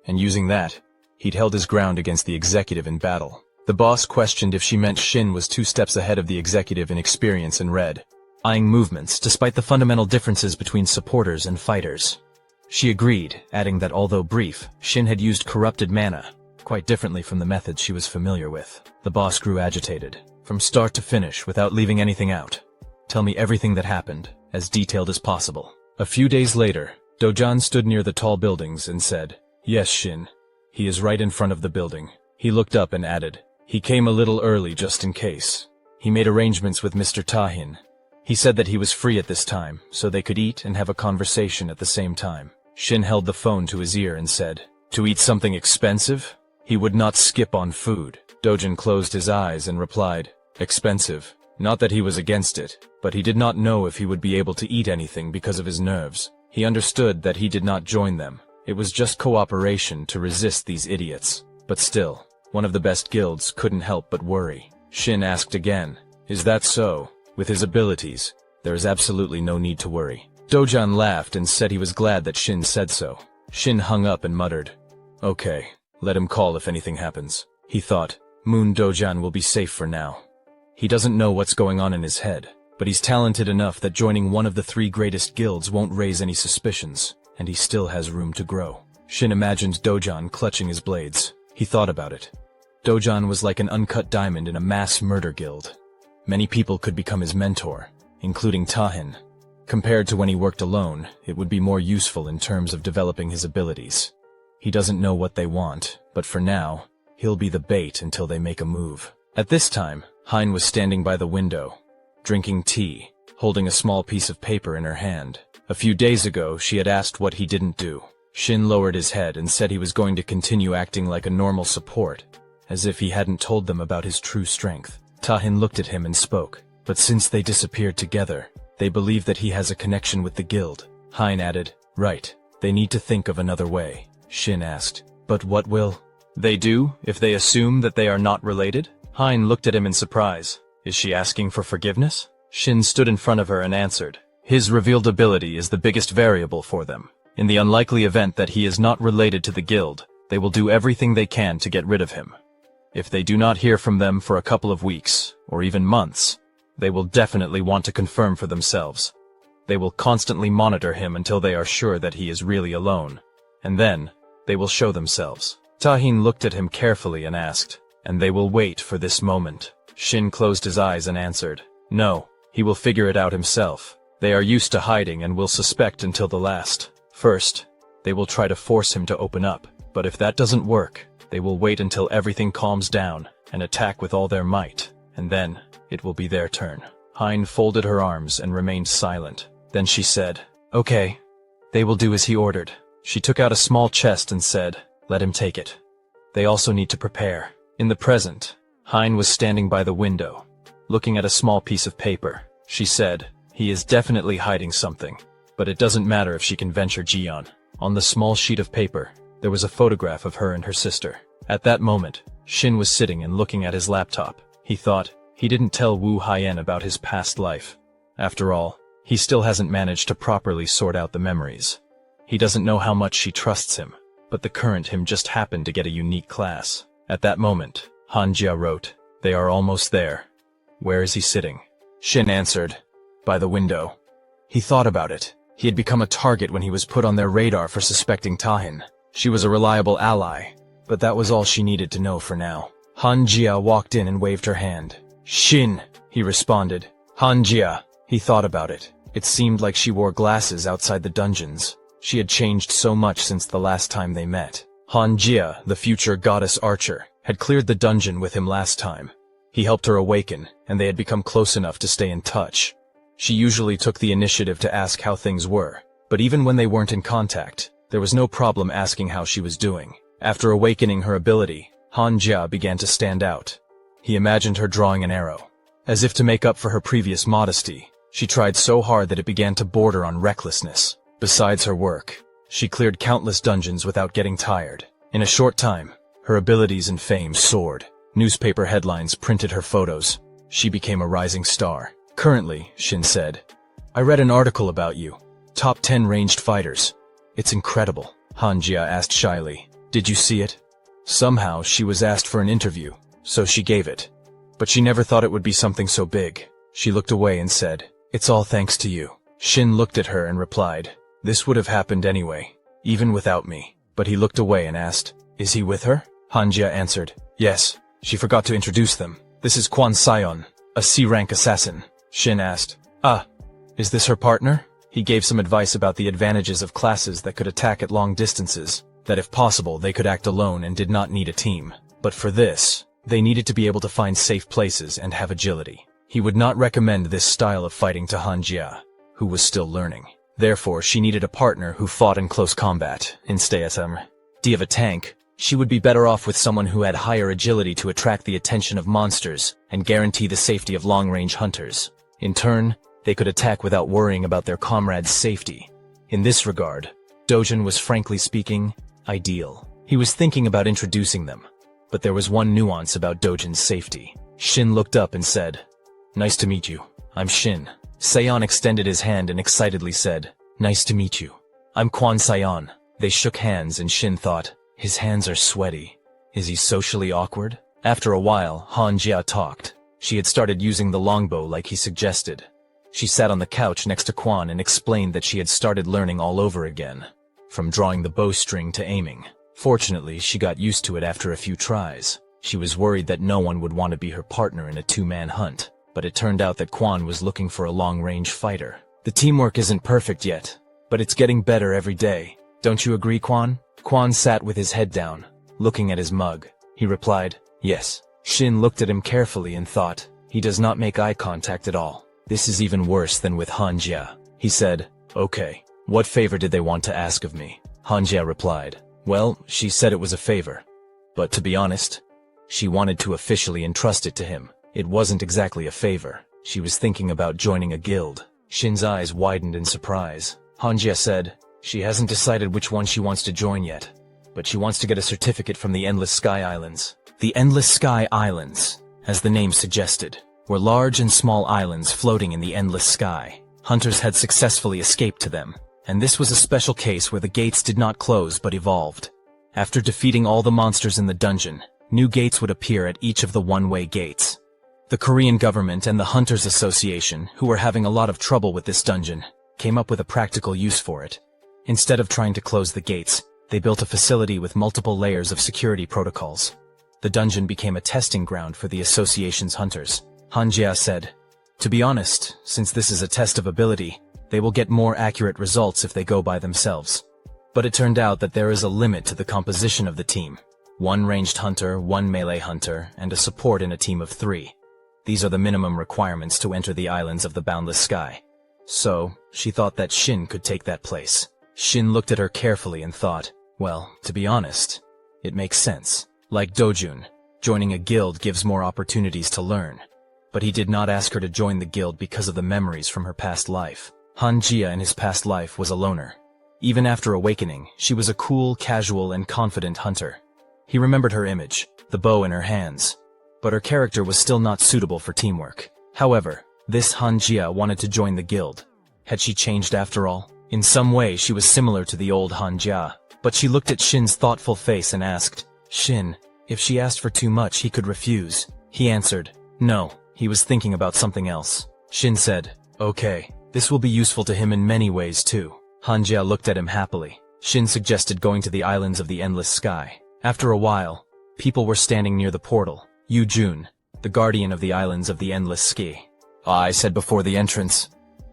And using that, he'd held his ground against the executive in battle. The boss questioned if she meant Shin was 2 steps ahead of the executive in experience and read, eyeing movements despite the fundamental differences between supporters and fighters. She agreed, adding that although brief, Shin had used corrupted mana, quite differently from the methods she was familiar with. The boss grew agitated. from start to finish without leaving anything out. Tell me everything that happened, as detailed as possible." A few days later, Dojan stood near the tall buildings and said, "Yes, Shin. He is right in front of the building." He looked up and added, "He came a little early just in case. He made arrangements with Mr. Tahin. He said that he was free at this time, so they could eat and have a conversation at the same time." Shin held the phone to his ear and said, "To eat something expensive? He would not skip on food." Dojan closed his eyes and replied, "Expensive. Not that he was against it, but he did not know if he would be able to eat anything because of his nerves. He understood that he did not join them. It was just cooperation to resist these idiots. But still, one of the best guilds couldn't help but worry." Shin asked again, "Is that so? With his abilities, there is absolutely no need to worry." Dojan laughed and said he was glad that Shin said so. Shin hung up and muttered, "Okay, let him call if anything happens." He thought, Moon Dojan will be safe for now. He doesn't know what's going on in his head, but he's talented enough that joining one of the 3 greatest guilds won't raise any suspicions, and he still has room to grow. Shin imagined Dojan clutching his blades. He thought about it. Dojan was like an uncut diamond in a mass murder guild. Many people could become his mentor, including Tahin. Compared to when he worked alone, it would be more useful in terms of developing his abilities. He doesn't know what they want, but for now, he'll be the bait until they make a move. At this time, Hein was standing by the window, drinking tea, holding a small piece of paper in her hand. A few days ago, she had asked what he didn't do. Shin lowered his head and said he was going to continue acting like a normal support, as if he hadn't told them about his true strength. Tahin looked at him and spoke, but since they disappeared together, they believe that he has a connection with the guild. Hein added, "Right, they need to think of another way." Shin asked, "But what will they do if they assume that they are not related?" Hein looked at him in surprise. Is she asking for forgiveness? Shin stood in front of her and answered, "His revealed ability is the biggest variable for them. In the unlikely event that he is not related to the guild, they will do everything they can to get rid of him. If they do not hear from them for a couple of weeks, or even months, they will definitely want to confirm for themselves. They will constantly monitor him until they are sure that he is really alone, and then they will show themselves." Tahin looked at him carefully and asked, "And they will wait for this moment?" Shin closed his eyes and answered, "No, he will figure it out himself. They are used to hiding and will suspect until the last. First, they will try to force him to open up, but if that doesn't work, they will wait until everything calms down and attack with all their might, and then it will be their turn." Hein folded her arms and remained silent. Then she said, "Okay, they will do as he ordered." She took out a small chest and said, "Let him take it. They also need to prepare." In the present, Hein was standing by the window, looking at a small piece of paper. She said, "He is definitely hiding something, but it doesn't matter if she can venture Jian." On the small sheet of paper, there was a photograph of her and her sister. At that moment, Shin was sitting and looking at his laptop. He thought, he didn't tell Wu Haiyan about his past life. After all, he still hasn't managed to properly sort out the memories. He doesn't know how much she trusts him, but the current him just happened to get a unique class. At that moment, Hanjia wrote, "They are almost there. Where is he sitting?" Shin answered, "By the window." He thought about it. He had become a target when he was put on their radar for suspecting Tahin. She was a reliable ally, but that was all she needed to know for now. Hanjia walked in and waved her hand. "Shin," he responded. Hanjia. He thought about it. It seemed like she wore glasses outside the dungeons. She had changed so much since the last time they met. Hanjia, the future goddess archer, had cleared the dungeon with him last time. He helped her awaken, and they had become close enough to stay in touch. She usually took the initiative to ask how things were, but even when they weren't in contact, there was no problem asking how she was doing. After awakening her ability, Hanjia began to stand out. He imagined her drawing an arrow. As if to make up for her previous modesty, she tried so hard that it began to border on recklessness. Besides her work, she cleared countless dungeons without getting tired. In a short time, her abilities and fame soared. Newspaper headlines printed her photos. She became a rising star. Currently, Shin said, "I read an article about you. Top 10 ranged fighters. It's incredible." Hanjia asked shyly, "Did you see it?" Somehow, she was asked for an interview, so she gave it. But she never thought it would be something so big. She looked away and said, "It's all thanks to you." Shin looked at her and replied, "This would have happened anyway, even without me." But he looked away and asked, "Is he with her?" Hanjia answered, "Yes. She forgot to introduce them." This is Kwon Sion, a C-rank assassin, Shin asked. Ah, is this her partner? He gave some advice about the advantages of classes that could attack at long distances, that if possible they could act alone and did not need a team. But for this, they needed to be able to find safe places and have agility. He would not recommend this style of fighting to Han Jia, who was still learning. Therefore, she needed a partner who fought in close combat, instead of a tank. She would be better off with someone who had higher agility to attract the attention of monsters and guarantee the safety of long-range hunters. In turn, they could attack without worrying about their comrades' safety. In this regard, Dojin was frankly speaking, ideal. He was thinking about introducing them, but there was one nuance about Dojin's safety. Shin looked up and said, "Nice to meet you. I'm Shin." Sayon extended his hand and excitedly said, "Nice to meet you. I'm Kwon Sayon." They shook hands and Shin thought, his hands are sweaty. Is he socially awkward? After a while, Han Jia talked. She had started using the longbow like he suggested. She sat on the couch next to Kwon and explained that she had started learning all over again, from drawing the bowstring to aiming. Fortunately, she got used to it after a few tries. She was worried that no one would want to be her partner in a two-man hunt, but it turned out that Kwon was looking for a long-range fighter. The teamwork isn't perfect yet, but it's getting better every day. Don't you agree, Kwon? Kwon sat with his head down, looking at his mug. He replied, "Yes." Shin looked at him carefully and thought, he does not make eye contact at all. This is even worse than with Han Jia. He said, "Okay, what favor did they want to ask of me?" Han Jia replied, "Well, she said it was a favor. But to be honest, she wanted to officially entrust it to him. It wasn't exactly a favor. She was thinking about joining a guild." Shin's eyes widened in surprise. Han Jia said, "She hasn't decided which one she wants to join yet, but she wants to get a certificate from the Endless Sky Islands." The Endless Sky Islands, as the name suggested, were large and small islands floating in the endless sky. Hunters had successfully escaped to them, and this was a special case where the gates did not close but evolved. After defeating all the monsters in the dungeon, new gates would appear at each of the one-way gates. The Korean government and the Hunters Association, who were having a lot of trouble with this dungeon, came up with a practical use for it. Instead of trying to close the gates, they built a facility with multiple layers of security protocols. The dungeon became a testing ground for the association's hunters. Han Jia said, "To be honest, since this is a test of ability, they will get more accurate results if they go by themselves." But it turned out that there is a limit to the composition of the team. One ranged hunter, one melee hunter, and a support in a team of 3. These are the minimum requirements to enter the islands of the boundless sky. So, she thought that Shin could take that place. Shin looked at her carefully and thought, well, to be honest, it makes sense. Like Dojun, joining a guild gives more opportunities to learn. But he did not ask her to join the guild because of the memories from her past life. Han Jia in his past life was a loner. Even after awakening, she was a cool, casual, and confident hunter. He remembered her image, the bow in her hands. But her character was still not suitable for teamwork. However, this Han Jia wanted to join the guild. Had she changed after all? In some way, she was similar to the old Han Jia. But she looked at Shin's thoughtful face and asked, "Shin, if she asked for too much, he could refuse." He answered, "No." He was thinking about something else. Shin said, "Okay, this will be useful to him in many ways too." Han Jia looked at him happily. Shin suggested going to the islands of the endless sky. After a while, people were standing near the portal. Yu Jun, the guardian of the islands of the endless ski. I said before the entrance,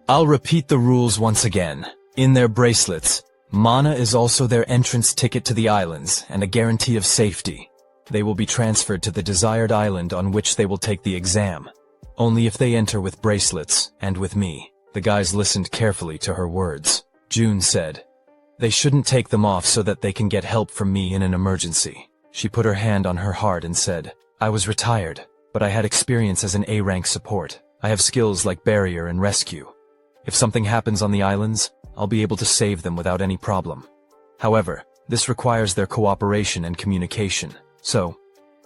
"I'll repeat the rules once again. In their bracelets, mana is also their entrance ticket to the islands and a guarantee of safety. They will be transferred to the desired island on which they will take the exam. Only if they enter with bracelets, and with me." The guys listened carefully to her words. June said, "They shouldn't take them off so that they can get help from me in an emergency." She put her hand on her heart and said, "I was retired, but I had experience as an A-rank support. I have skills like barrier and rescue. If something happens on the islands, I'll be able to save them without any problem. However, this requires their cooperation and communication. So,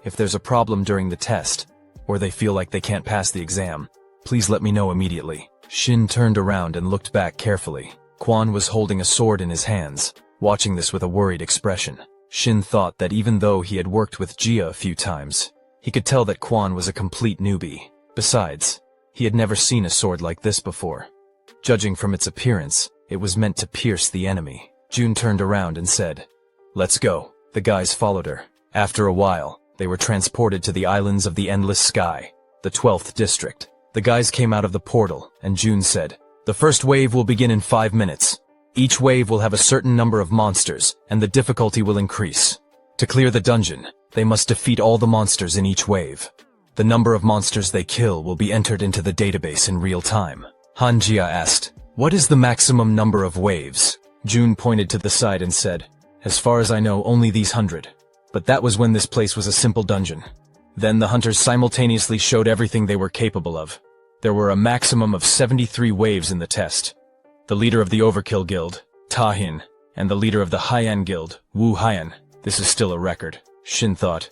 if there's a problem during the test, or they feel like they can't pass the exam, please let me know immediately." Shin turned around and looked back carefully. Kwon was holding a sword in his hands, watching this with a worried expression. Shin thought that even though he had worked with Jia a few times, he could tell that Kwon was a complete newbie. Besides, he had never seen a sword like this before. Judging from its appearance, it was meant to pierce the enemy. June turned around and said, "Let's go." The guys followed her. After a while, They were transported to the islands of the Endless Sky, the 12th district. The guys came out of the portal, and June said, "The first wave will begin in 5 minutes. Each wave will have a certain number of monsters, and the difficulty will increase. To clear the dungeon, they must defeat all the monsters in each wave. The number of monsters they kill will be entered into the database in real time." Hanjia asked, "What is the maximum number of waves?" June pointed to the side and said, "As far as I know, only these 100. But that was when this place was a simple dungeon." Then the hunters simultaneously showed everything they were capable of. There were a maximum of 73 waves in the test. The leader of the Overkill Guild, Tahin, and the leader of the Haiyan Guild, Wu Haiyan. This is still a record, Shin thought.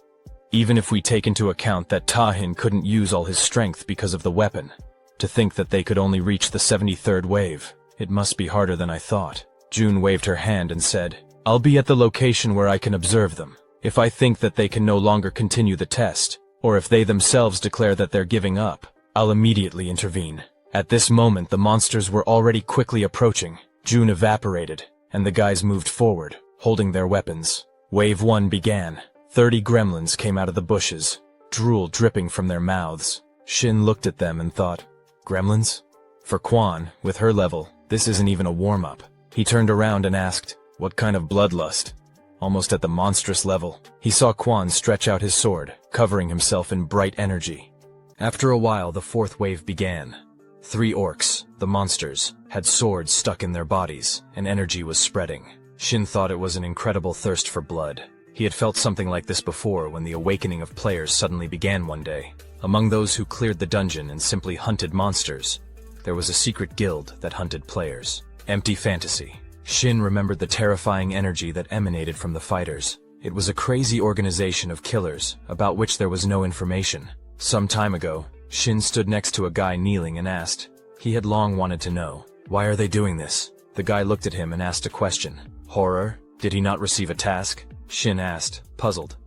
Even if we take into account that Tahin couldn't use all his strength because of the weapon. To think that they could only reach the 73rd wave. It must be harder than I thought. June waved her hand and said, "I'll be at the location where I can observe them. If I think that they can no longer continue the test, or if they themselves declare that they're giving up, I'll immediately intervene." At this moment the monsters were already quickly approaching. June evaporated, and the guys moved forward, holding their weapons. Wave 1 began. 30 gremlins came out of the bushes, drool dripping from their mouths. Shin looked at them and thought, "Gremlins?" For Quan, with her level, this isn't even a warm-up. He turned around and asked, "What kind of bloodlust?" Almost at the monstrous level, he saw Quan stretch out his sword, covering himself in bright energy. After a while, the 4th wave began. 3 orcs, the monsters, had swords stuck in their bodies, and energy was spreading. Shin thought it was an incredible thirst for blood. He had felt something like this before when the awakening of players suddenly began one day. Among those who cleared the dungeon and simply hunted monsters, there was a secret guild that hunted players. Empty fantasy. Shin remembered the terrifying energy that emanated from the fighters. It was a crazy organization of killers, about which there was no information. Some time ago, Shin stood next to a guy kneeling and asked. He had long wanted to know, "Why are they doing this?" The guy looked at him and asked a question. "Horror? Did he not receive a task?" Shin asked, puzzled.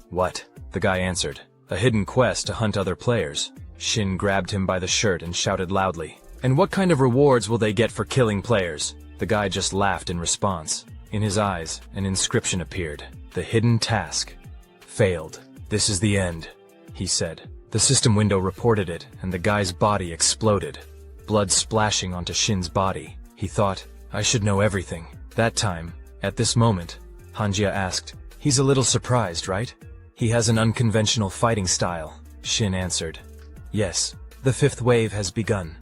"What?" The guy answered. "A hidden quest to hunt other players." Shin grabbed him by the shirt and shouted loudly, "And what kind of rewards will they get for killing players?" The guy just laughed in response. In his eyes, an inscription appeared. "The hidden task. Failed. This is the end," he said. The system window reported it, and the guy's body exploded. Blood splashing onto Shin's body. He thought, "I should know everything." That time, at this moment, Hanjia asked, "He's a little surprised, right? He has an unconventional fighting style." Shin answered, "Yes, the 5th wave has begun,"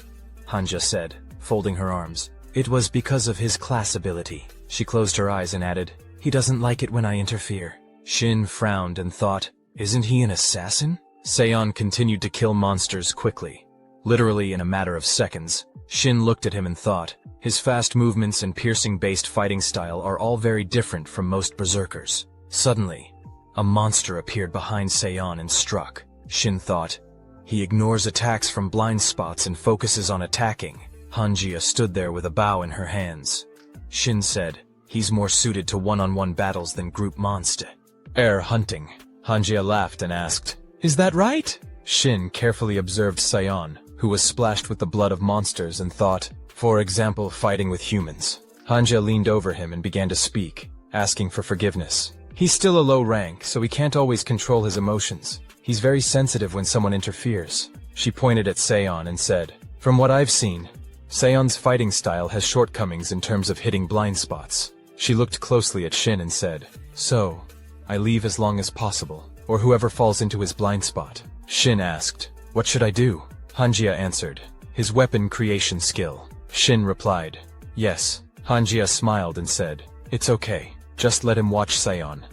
Hanjia said, folding her arms. "It was because of his class ability." She closed her eyes and added, "He doesn't like it when I interfere." Shin frowned and thought, "Isn't he an assassin?" Seon continued to kill monsters quickly. Literally in a matter of seconds, Shin looked at him and thought, his fast movements and piercing-based fighting style are all very different from most berserkers. Suddenly, a monster appeared behind Seon and struck. Shin thought, he ignores attacks from blind spots and focuses on attacking. Hanjia stood there with a bow in her hands. Shin said, "He's more suited to one-on-one battles than group monster." Hunting. Hanjia laughed and asked, "Is that right?" Shin carefully observed Seon, who was splashed with the blood of monsters, and thought, for example, fighting with humans. Hanjia leaned over him and began to speak, asking for forgiveness. He's still a low rank, so he can't always control his emotions. He's very sensitive when someone interferes. She pointed at Seon and said, "From what I've seen, Seon's fighting style has shortcomings in terms of hitting blind spots." She looked closely at Shin and said, "So, I leave as long as possible, or whoever falls into his blind spot." Shin asked, "What should I do?" Hanjia answered, "His weapon creation skill." Shin replied, "Yes." Hanjia smiled and said, "It's okay. Just let him watch Seon,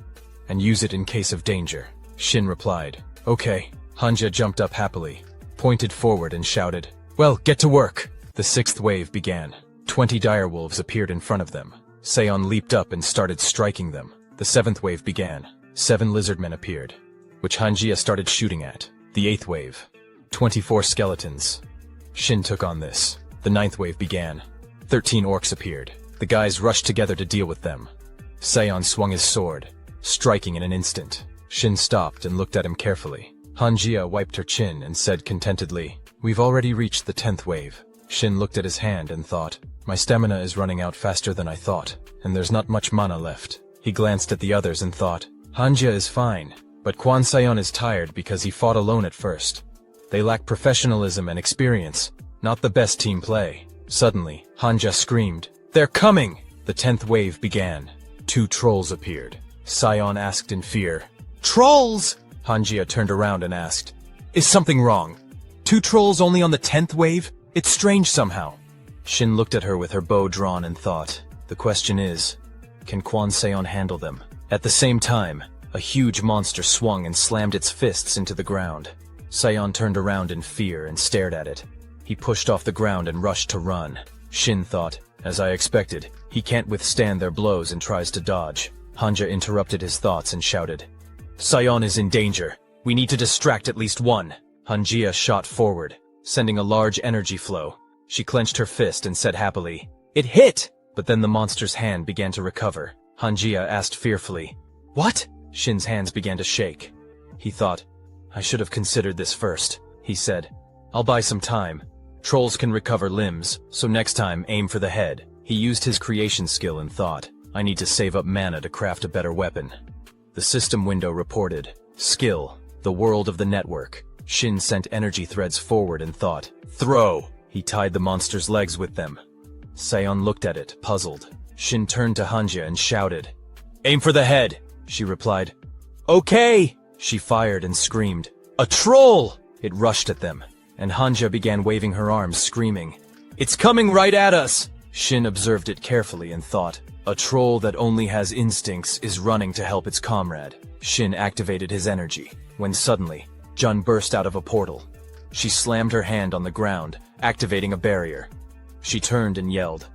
and use it in case of danger." Shin replied, "Okay." Hanjia jumped up happily, pointed forward and shouted, "Well, get to work!" The 6th wave began. 20 direwolves appeared in front of them. Seon leaped up and started striking them. The 7th wave began. 7 lizardmen appeared, which Hanjia started shooting at. The 8th wave. 24 skeletons. Shin took on this. The 9th wave began. 13 orcs appeared. The guys rushed together to deal with them. Seon swung his sword, striking in an instant. Shin stopped and looked at him carefully. Hanjia wiped her chin and said contentedly, "We've already reached the 10th wave." Shin looked at his hand and thought, "My stamina is running out faster than I thought, and there's not much mana left." He glanced at the others and thought, "Hanjia is fine, But Kwan Sayon is tired because he fought alone at first. They lack professionalism and experience, not the best team play. Suddenly, Hanja screamed, "They're coming!" The 10th wave began. 2 trolls appeared. Sayon asked in fear, "Trolls!" Hanjia turned around and asked, "Is something wrong? 2 trolls only on the 10th wave? It's strange somehow." Shin looked at her with her bow drawn and thought, the question is, can Kwan Sayon handle them? At the same time, a huge monster swung and slammed its fists into the ground. Sayon turned around in fear and stared at it. He pushed off the ground and rushed to run. Shin thought, as I expected, he can't withstand their blows and tries to dodge. Hanja interrupted his thoughts and shouted, "Sayon is in danger. We need to distract at least one." Hanjia shot forward, sending a large energy flow. She clenched her fist and said happily, "It hit!" But then the monster's hand began to recover. Hanjia asked fearfully, "What?" Shin's hands began to shake. He thought, "I should have considered this first." He said, "I'll buy some time. Trolls can recover limbs, so next time aim for the head." He used his creation skill and thought, "I need to save up mana to craft a better weapon." The system window reported, "Skill, the world of the network." Shin sent energy threads forward and thought, "Throw!" He tied the monster's legs with them. Sayon looked at it, puzzled. Shin turned to Hanja and shouted, "Aim for the head!" She replied, "Okay!" She fired and screamed, "A troll!" It rushed at them, and Hanja began waving her arms, screaming, "It's coming right at us!" Shin observed it carefully and thought, a troll that only has instincts is running to help its comrade. Shin activated his energy, when suddenly, Jun burst out of a portal. She slammed her hand on the ground, activating a barrier. She turned and yelled,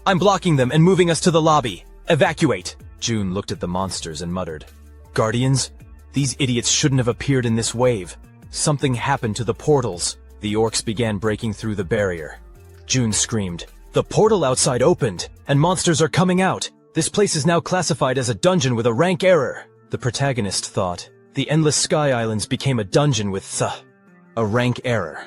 "I'm blocking them and moving us to the lobby! Evacuate!" Jun looked at the monsters and muttered, "Guardians? These idiots shouldn't have appeared in this wave. Something happened to the portals." The orcs began breaking through the barrier. Jun screamed, "The portal outside opened, and monsters are coming out. This place is now classified as a dungeon with a rank error." The protagonist thought, "The Endless Sky Islands became a dungeon with a rank error.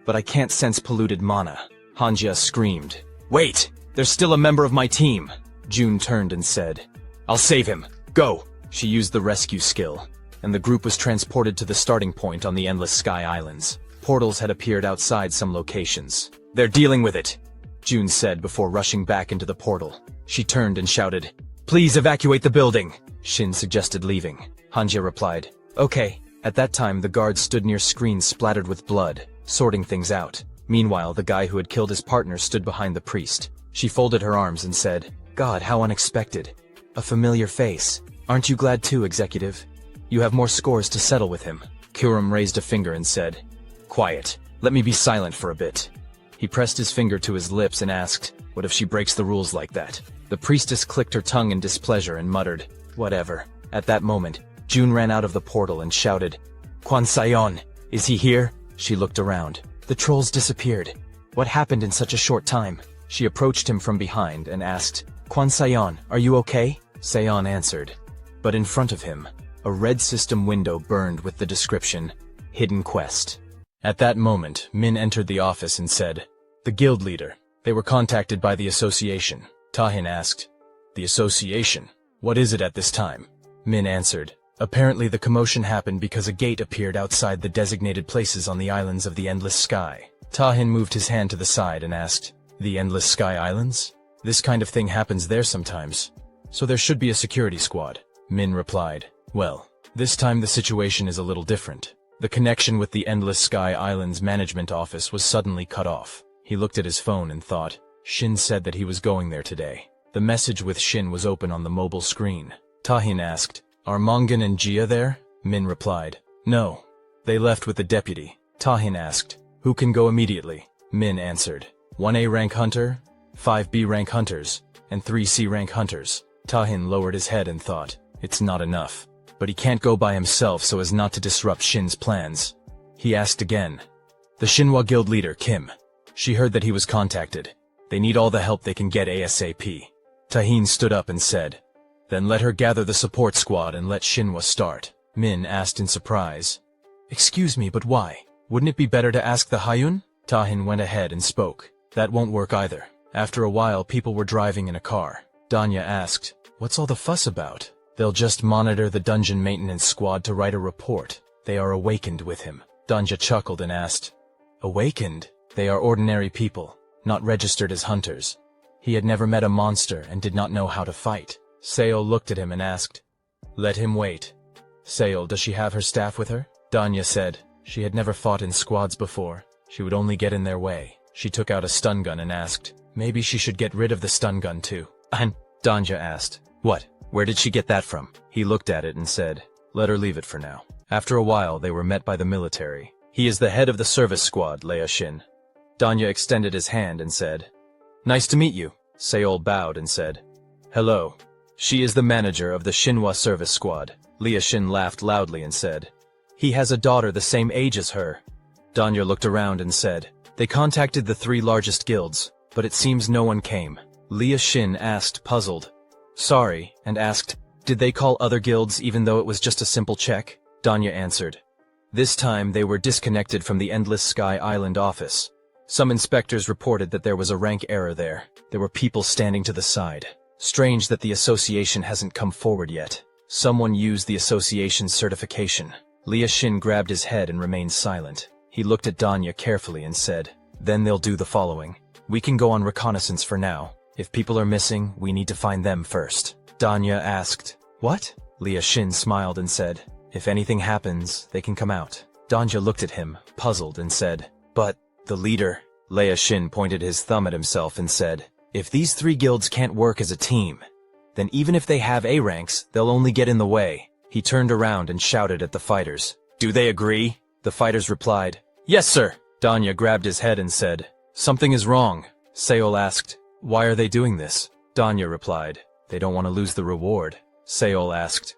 But I can't sense polluted mana." Hanja screamed, "Wait! There's still a member of my team." Jun turned and said, "I'll save him. Go!" She used the rescue skill, and the group was transported to the starting point on the Endless Sky Islands. Portals had appeared outside some locations. "They're dealing with it," Jun said before rushing back into the portal. She turned and shouted, "Please evacuate the building." Shin suggested leaving. Hanja replied, "Okay." At that time, the guards stood near screens splattered with blood, sorting things out. Meanwhile, the guy who had killed his partner stood behind the priest. She folded her arms and said, "God, how unexpected. A familiar face. Aren't you glad too, Executive? You have more scores to settle with him." Kurum raised a finger and said, "Quiet. Let me be silent for a bit." He pressed his finger to his lips and asked, "What if she breaks the rules like that?" The priestess clicked her tongue in displeasure and muttered, "Whatever." At that moment, Jun ran out of the portal and shouted, "Kwan Sayon, is he here?" She looked around. The trolls disappeared. What happened in such a short time? She approached him from behind and asked, "Kwan Sayon, are you okay?" Sayon answered. But in front of him, a red system window burned with the description, "Hidden Quest." At that moment, Min entered the office and said, "The guild leader. They were contacted by the association." Tahin asked, "The association? What is it at this time?" Min answered, "Apparently the commotion happened because a gate appeared outside the designated places on the islands of the Endless Sky." Tahin moved his hand to the side and asked, "The Endless Sky Islands? This kind of thing happens there sometimes. So there should be a security squad." Min replied, "Well, this time the situation is a little different. The connection with the Endless Sky Islands management office was suddenly cut off." He looked at his phone and thought, Shin said that he was going there today. The message with Shin was open on the mobile screen. Tahin asked, "Are Mongan and Jia there?" Min replied, "No. They left with the deputy." Tahin asked, "Who can go immediately?" Min answered, 1A rank hunter, 5B rank hunters, and 3C rank hunters. Tahin lowered his head and thought, it's not enough. But he can't go by himself so as not to disrupt Shin's plans. He asked again. The Shinhwa guild leader, Kim. She heard that he was contacted. They need all the help they can get ASAP. Tahin stood up and said, "Then let her gather the support squad and let Shinhwa start." Min asked in surprise, "Excuse me, but why? Wouldn't it be better to ask the Hayun?" Tahin went ahead and spoke. "That won't work either." After a while, people were driving in a car. Danya asked, "What's all the fuss about?" They'll just monitor the dungeon maintenance squad to write a report. They are awakened with him. Danja chuckled and asked, Awakened? They are ordinary people, not registered as hunters. He had never met a monster and did not know how to fight. Seol looked at him and asked, Let him wait. Seol, does she have her staff with her? Danya said, she had never fought in squads before. She would only get in their way. She took out a stun gun and asked, maybe she should get rid of the stun gun too. And Danja asked, what? Where did she get that from? He looked at it and said, let her leave it for now. After a while, they were met by the military. He is the head of the service squad, Lea Shin. Danya extended his hand and said, nice to meet you. Seol bowed and said, hello. She is the manager of the Shinhwa service squad. Lea Shin laughed loudly and said, he has a daughter the same age as her. Danya looked around and said, they contacted the 3 largest guilds, but it seems no one came. Lea Shin asked, puzzled, sorry, and asked, did they call other guilds even though it was just a simple check? Danya answered, this time they were disconnected from the Endless Sky Island office. Some inspectors reported that there was a rank error there. There were people standing to the side. Strange that the association hasn't come forward yet. Someone used the association's certification. Lea Shin grabbed his head and remained silent. He looked at Danya carefully and said, then they'll do the following. We can go on reconnaissance for now. If people are missing, we need to find them first. Danya asked, what? Lea Shin smiled and said, if anything happens, they can come out. Danya looked at him, puzzled, and said, but the leader. Lea Shin pointed his thumb at himself and said, if these 3 guilds can't work as a team, then even if they have A ranks, they'll only get in the way. He turned around and shouted at the fighters. Do they agree? The fighters replied, yes, sir. Danya grabbed his head and said, something is wrong. Seol asked, why are they doing this? Danya replied, they don't want to lose the reward. Seol asked,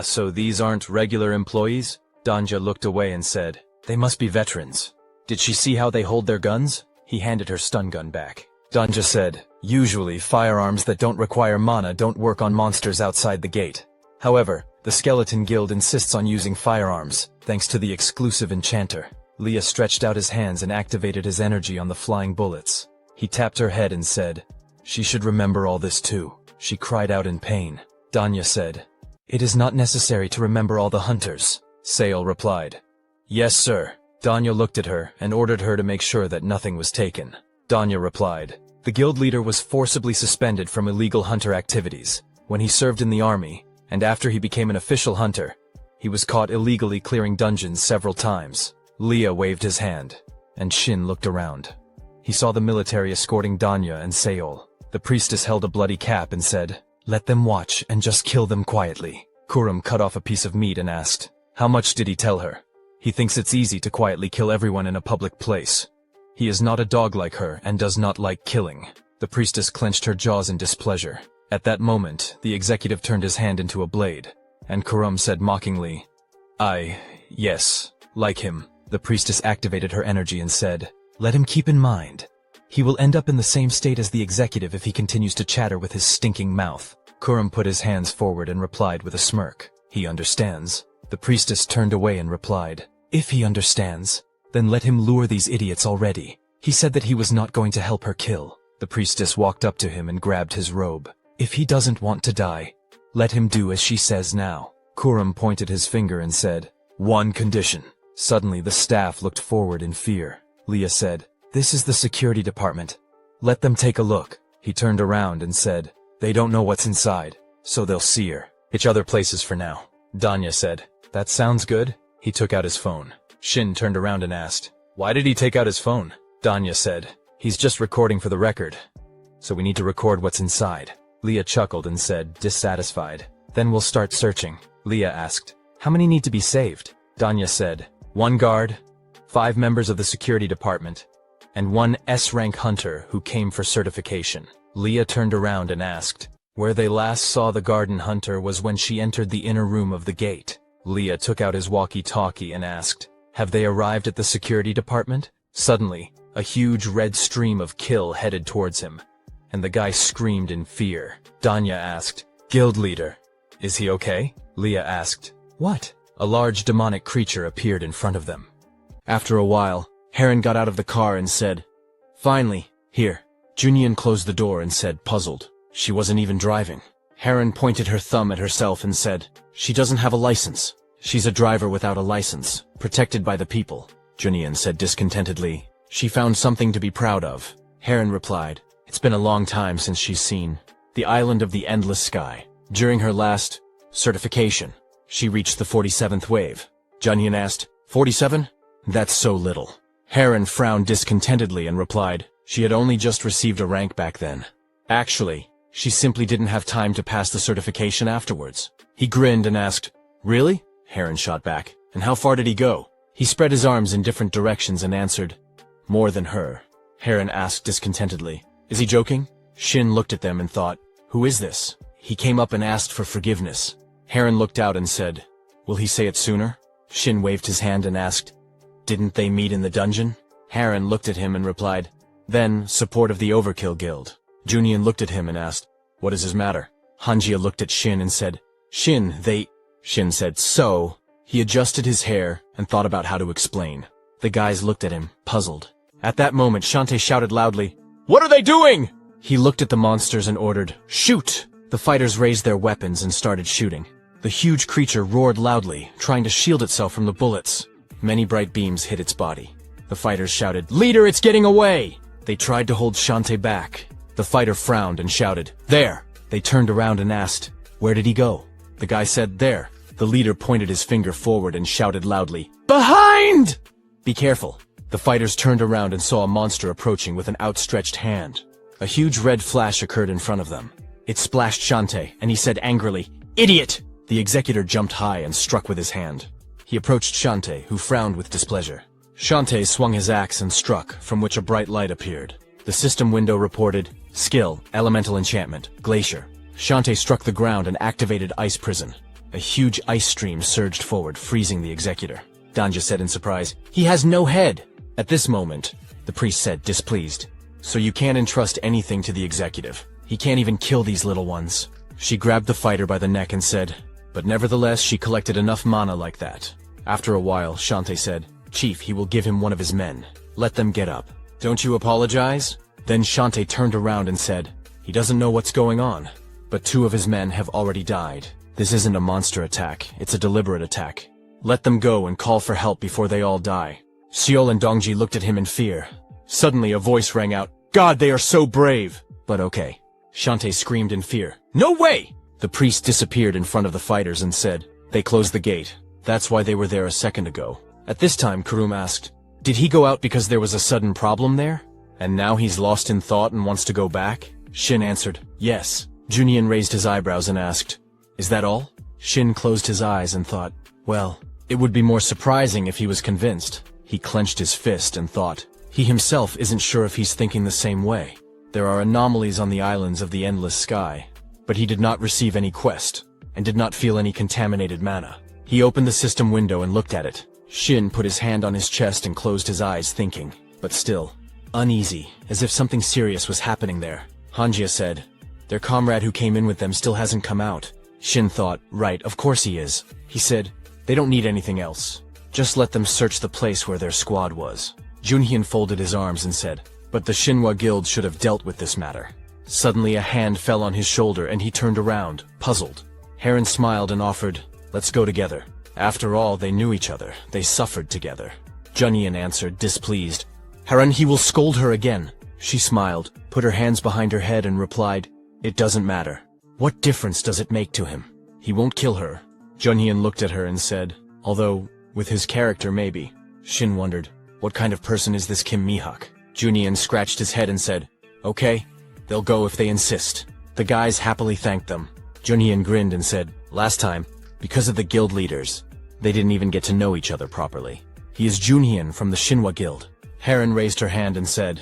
so these aren't regular employees? Danya looked away and said, they must be veterans. Did she see how they hold their guns? He handed her stun gun back. Danja said, usually firearms that don't require mana don't work on monsters outside the gate. However, the Skeleton Guild insists on using firearms, thanks to the exclusive enchanter. Lea stretched out his hands and activated his energy on the flying bullets. He tapped her head and said, she should remember all this too. She cried out in pain. Danya said, it is not necessary to remember all the hunters. Seol replied, yes, sir. Danya looked at her and ordered her to make sure that nothing was taken. Danya replied, the guild leader was forcibly suspended from illegal hunter activities when he served in the army, and after he became an official hunter, he was caught illegally clearing dungeons several times. Lea waved his hand, and Shin looked around. He saw the military escorting Danya and Seol. The priestess held a bloody cap and said, let them watch and just kill them quietly. Kurum cut off a piece of meat and asked, how much did he tell her? He thinks it's easy to quietly kill everyone in a public place. He is not a dog like her and does not like killing. The priestess clenched her jaws in displeasure. At that moment, the executive turned his hand into a blade, and Kurum said mockingly, yes, like him. The priestess activated her energy and said, let him keep in mind. He will end up in the same state as the executive if he continues to chatter with his stinking mouth. Kurum put his hands forward and replied with a smirk, he understands. The priestess turned away and replied, if he understands, then let him lure these idiots already. He said that he was not going to help her kill. The priestess walked up to him and grabbed his robe. If he doesn't want to die, let him do as she says now. Kurum pointed his finger and said, one condition. Suddenly the staff looked forward in fear. Lea said, this is the security department. Let them take a look. He turned around and said, they don't know what's inside, so they'll see her. Each other places for now. Danya said, that sounds good. He took out his phone. Shin turned around and asked, why did he take out his phone? Danya said, he's just recording for the record, so we need to record what's inside. Lea chuckled and said, dissatisfied, then we'll start searching. Lea asked, how many need to be saved? Danya said, 1 guard, 5 members of the security department, and 1 S-rank hunter who came for certification. Lea turned around and asked, where they last saw the garden hunter was when she entered the inner room of the gate. Lea took out his walkie-talkie and asked, have they arrived at the security department? Suddenly, a huge red stream of kill headed towards him, and the guy screamed in fear. Danya asked, guild leader, is he okay? Lea asked, what? A large demonic creature appeared in front of them. After a while, Heron got out of the car and said, finally, here. Junyan closed the door and said, puzzled, she wasn't even driving. Heron pointed her thumb at herself and said, "She doesn't have a license. She's a driver without a license, protected by the people." Junyan said discontentedly, "She found something to be proud of." Heron replied, "It's been a long time since she's seen the island of the endless sky. During her last certification, she reached the 47th wave." Junyan asked, 47? That's so little. Heron frowned discontentedly and replied, "She had only just received a rank back then. Actually, she simply didn't have time to pass the certification afterwards." He grinned and asked, "Really?" Heron shot back, "And how far did he go?" He spread his arms in different directions and answered, "More than her." Heron asked discontentedly, "Is he joking?" Shin looked at them and thought, "Who is this?" He came up and asked for forgiveness. Heron looked out and said, "Will he say it sooner?" Shin waved his hand and asked, "Didn't they meet in the dungeon?" Heron looked at him and replied, "Then, support of the Overkill Guild." Junyan looked at him and asked, "What is his matter?" Hanjia looked at Shin and said, "Shin, they—" Shin said, "So?" He adjusted his hair and thought about how to explain. The guys looked at him, puzzled. At that moment, Shantae shouted loudly, "What are they doing?" He looked at the monsters and ordered, "Shoot!" The fighters raised their weapons and started shooting. The huge creature roared loudly, trying to shield itself from the bullets. Many bright beams hit its body. The fighters shouted, "Leader, it's getting away!" They tried to hold Shantae back. The fighter frowned and shouted, "There!" They turned around and asked, "Where did he go?" The guy said, "There." The leader pointed his finger forward and shouted loudly, "Behind!" "Be careful." The fighters turned around and saw a monster approaching with an outstretched hand. A huge red flash occurred in front of them. It splashed Shantae, and he said angrily, "Idiot!" The executor jumped high and struck with his hand. He approached Shantae, who frowned with displeasure. Shantae swung his axe and struck, from which a bright light appeared. The system window reported, "Skill, Elemental Enchantment, Glacier." Shantae struck the ground and activated Ice Prison. A huge ice stream surged forward, freezing the executor. Danja said in surprise, "He has no head!" At this moment, the priest said, displeased, "So you can't entrust anything to the executive. He can't even kill these little ones." She grabbed the fighter by the neck and said, but nevertheless she collected enough mana like that. After a while, Shantae said, "Chief, he will give him one of his men. Let them get up." "Don't you apologize?" Then Shantae turned around and said, "He doesn't know what's going on. But 2 of his men have already died. This isn't a monster attack, it's a deliberate attack. Let them go and call for help before they all die." Seol and Dongji looked at him in fear. Suddenly a voice rang out, "God, they are so brave!" "But okay." Shantae screamed in fear, "No way!" The priest disappeared in front of the fighters and said, "They closed the gate. That's why they were there a second ago." At this time, Kurum asked, "Did he go out because there was a sudden problem there? And now he's lost in thought and wants to go back?" Shin answered, "Yes." Junyan raised his eyebrows and asked, "Is that all?" Shin closed his eyes and thought, well, it would be more surprising if he was convinced. He clenched his fist and thought, he himself isn't sure if he's thinking the same way. There are anomalies on the islands of the endless sky, but he did not receive any quest, and did not feel any contaminated mana. He opened the system window and looked at it. Shin put his hand on his chest and closed his eyes, thinking, but still, uneasy, as if something serious was happening there. Hanjia said, "Their comrade who came in with them still hasn't come out." Shin thought, right, of course he is. He said, "They don't need anything else. Just let them search the place where their squad was." Junhyun folded his arms and said, "But the Shinhwa Guild should have dealt with this matter." Suddenly a hand fell on his shoulder and he turned around, puzzled. Heron smiled and offered, "Let's go together." After all, they knew each other. They suffered together. Junhyun answered, displeased, "Heron, he will scold her again." She smiled, put her hands behind her head and replied, "It doesn't matter. What difference does it make to him? He won't kill her." Junhyun looked at her and said, "Although, with his character maybe." Shin wondered, what kind of person is this Kim Mihawk? Junhyun scratched his head and said, "Okay, they'll go if they insist." The guys happily thanked them. Junhyun grinned and said, "Last time, because of the guild leaders, they didn't even get to know each other properly. He is Junhyun from the Shinhwa Guild." Heron raised her hand and said,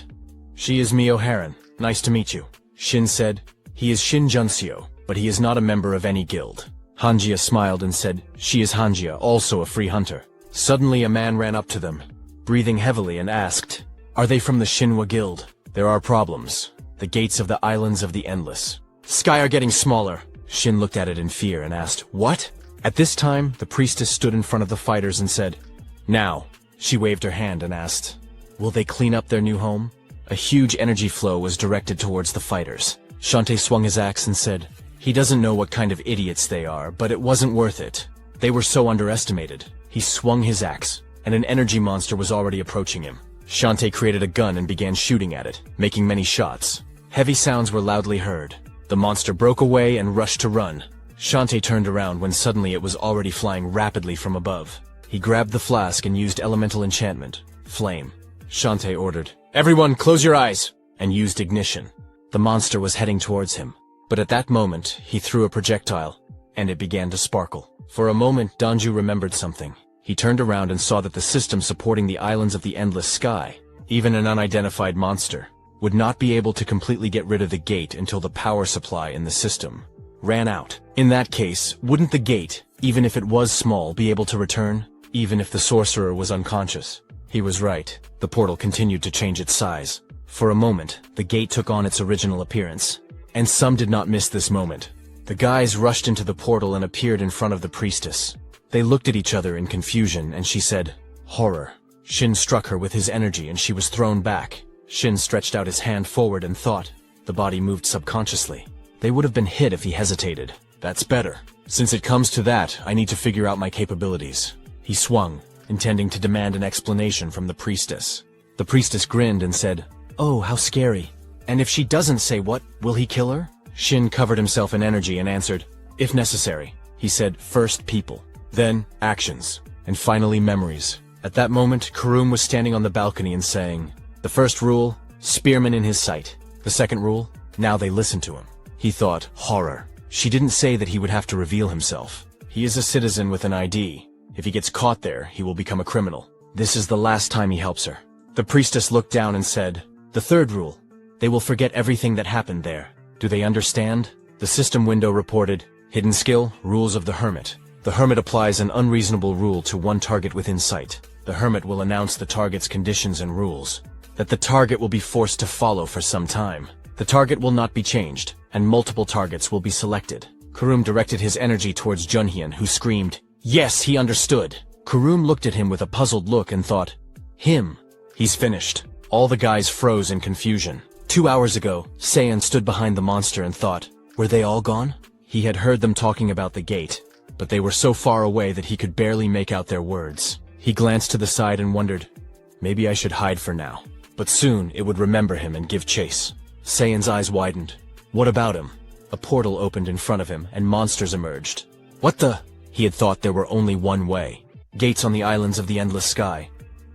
"She is Mio Heron. Nice to meet you." Shin said, "He is Shin Junseo, but he is not a member of any guild." Hanjia smiled and said, "She is Hanjia, also a free hunter." Suddenly a man ran up to them, breathing heavily, and asked, "Are they from the Shinhwa Guild? There are problems. The gates of the Islands of the Endless Sky are getting smaller." Shin looked at it in fear and asked, "What?" At this time, the priestess stood in front of the fighters and said, "Now." She waved her hand and asked, "Will they clean up their new home?" A huge energy flow was directed towards the fighters. Shantae swung his axe and said, He doesn't know what kind of idiots they are, but it wasn't worth it. They were so underestimated. He swung his axe, and an energy monster was already approaching him. Shantae created a gun and began shooting at it, making many shots. Heavy sounds were loudly heard. The monster broke away and rushed to run. Shantae turned around when suddenly it was already flying rapidly from above. He grabbed the flask and used elemental enchantment, Flame. Shantae ordered, "Everyone, close your eyes!" and used ignition. The monster was heading towards him, but at that moment, he threw a projectile, and it began to sparkle. For a moment, Danju remembered something. He turned around and saw that the system supporting the islands of the endless sky, even an unidentified monster, would not be able to completely get rid of the gate until the power supply in the system ran out. In that case, wouldn't the gate, even if it was small, be able to return, even if the sorcerer was unconscious? He was right. The portal continued to change its size. For a moment, the gate took on its original appearance. And some did not miss this moment. The guys rushed into the portal and appeared in front of the priestess. They looked at each other in confusion, and she said, "Horror." Shin struck her with his energy and she was thrown back. Shin stretched out his hand forward and thought. The body moved subconsciously. They would have been hit if he hesitated. That's better. Since it comes to that, I need to figure out my capabilities. He swung, intending to demand an explanation from the priestess. The priestess grinned and said, "Oh, how scary. And if she doesn't say what, will he kill her?" Shin covered himself in energy and answered, "If necessary." He said, "First people, then actions, and finally memories." At that moment, Kurum was standing on the balcony and saying, "The first rule, spearman in his sight. The second rule, now they listen to him." He thought, horror. She didn't say that he would have to reveal himself. He is a citizen with an ID. If he gets caught there, he will become a criminal. This is the last time he helps her. The priestess looked down and said, "The third rule, they will forget everything that happened there. Do they understand?" The system window reported, "Hidden skill, rules of the hermit. The hermit applies an unreasonable rule to one target within sight. The hermit will announce the target's conditions and rules, that the target will be forced to follow for some time. The target will not be changed, and multiple targets will be selected." Kurum directed his energy towards Junhyun, who screamed, "Yes, he understood." Kurum looked at him with a puzzled look and thought, "Him. He's finished." All the guys froze in confusion. 2 hours ago, Saiyan stood behind the monster and thought, were they all gone? He had heard them talking about the gate, but they were so far away that he could barely make out their words. He glanced to the side and wondered, maybe I should hide for now. But soon it would remember him and give chase. Saiyan's eyes widened. What about him? A portal opened in front of him and monsters emerged. What the? He had thought there were only one way. Gates on the islands of the endless sky.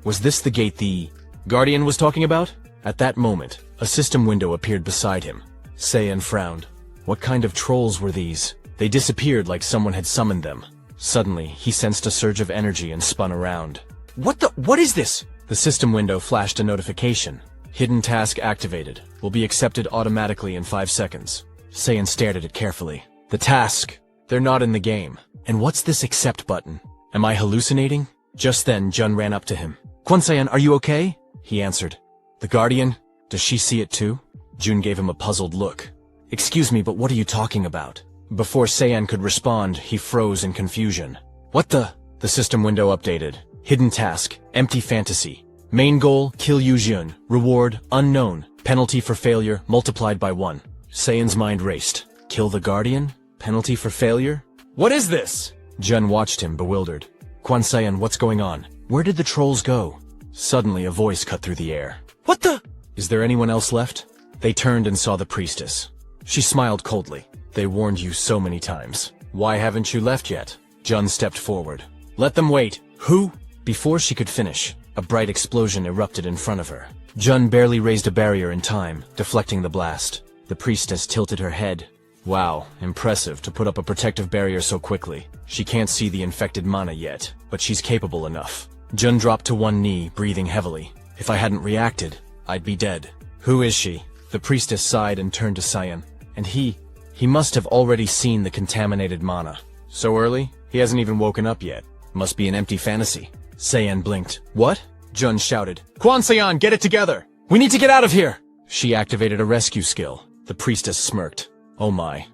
Was this the gate the Guardian was talking about? At that moment, a system window appeared beside him. Saiyan frowned. What kind of trolls were these? They disappeared like someone had summoned them. Suddenly, he sensed a surge of energy and spun around. What is this? The system window flashed a notification. Hidden task activated. Will be accepted automatically in 5 seconds. Saiyan stared at it carefully. The task. They're not in the game. And what's this accept button? Am I hallucinating? Just then, Jun ran up to him. Kwon-Saiyan, are you okay? He answered. The Guardian? Does she see it too? Jun gave him a puzzled look. Excuse me, but what are you talking about? Before Saiyan could respond, he froze in confusion. What the? The system window updated. Hidden task. Empty fantasy. Main goal, kill Yujun. Reward, unknown. Penalty for failure, multiplied by 1. Saiyan's mind raced. Kill the Guardian? Penalty for failure? What is this? Jun watched him, bewildered. Kwon-Saiyan, what's going on? Where did the trolls go? Suddenly, a voice cut through the air. What the? Is there anyone else left? They turned and saw the priestess. She smiled coldly. They warned you so many times. Why haven't you left yet? Jun stepped forward. Let them wait. Who? Before she could finish, a bright explosion erupted in front of her. Jun barely raised a barrier in time, deflecting the blast. The priestess tilted her head. Wow, impressive to put up a protective barrier so quickly. She can't see the infected mana yet, but she's capable enough. Jun dropped to one knee, breathing heavily. If I hadn't reacted, I'd be dead. Who is she? The priestess sighed and turned to Saiyan. And he must have already seen the contaminated mana. So early? He hasn't even woken up yet. Must be an empty fantasy. Saiyan blinked. What? Jun shouted. Kwon-Saiyan, get it together! We need to get out of here! She activated a rescue skill. The priestess smirked. Oh my.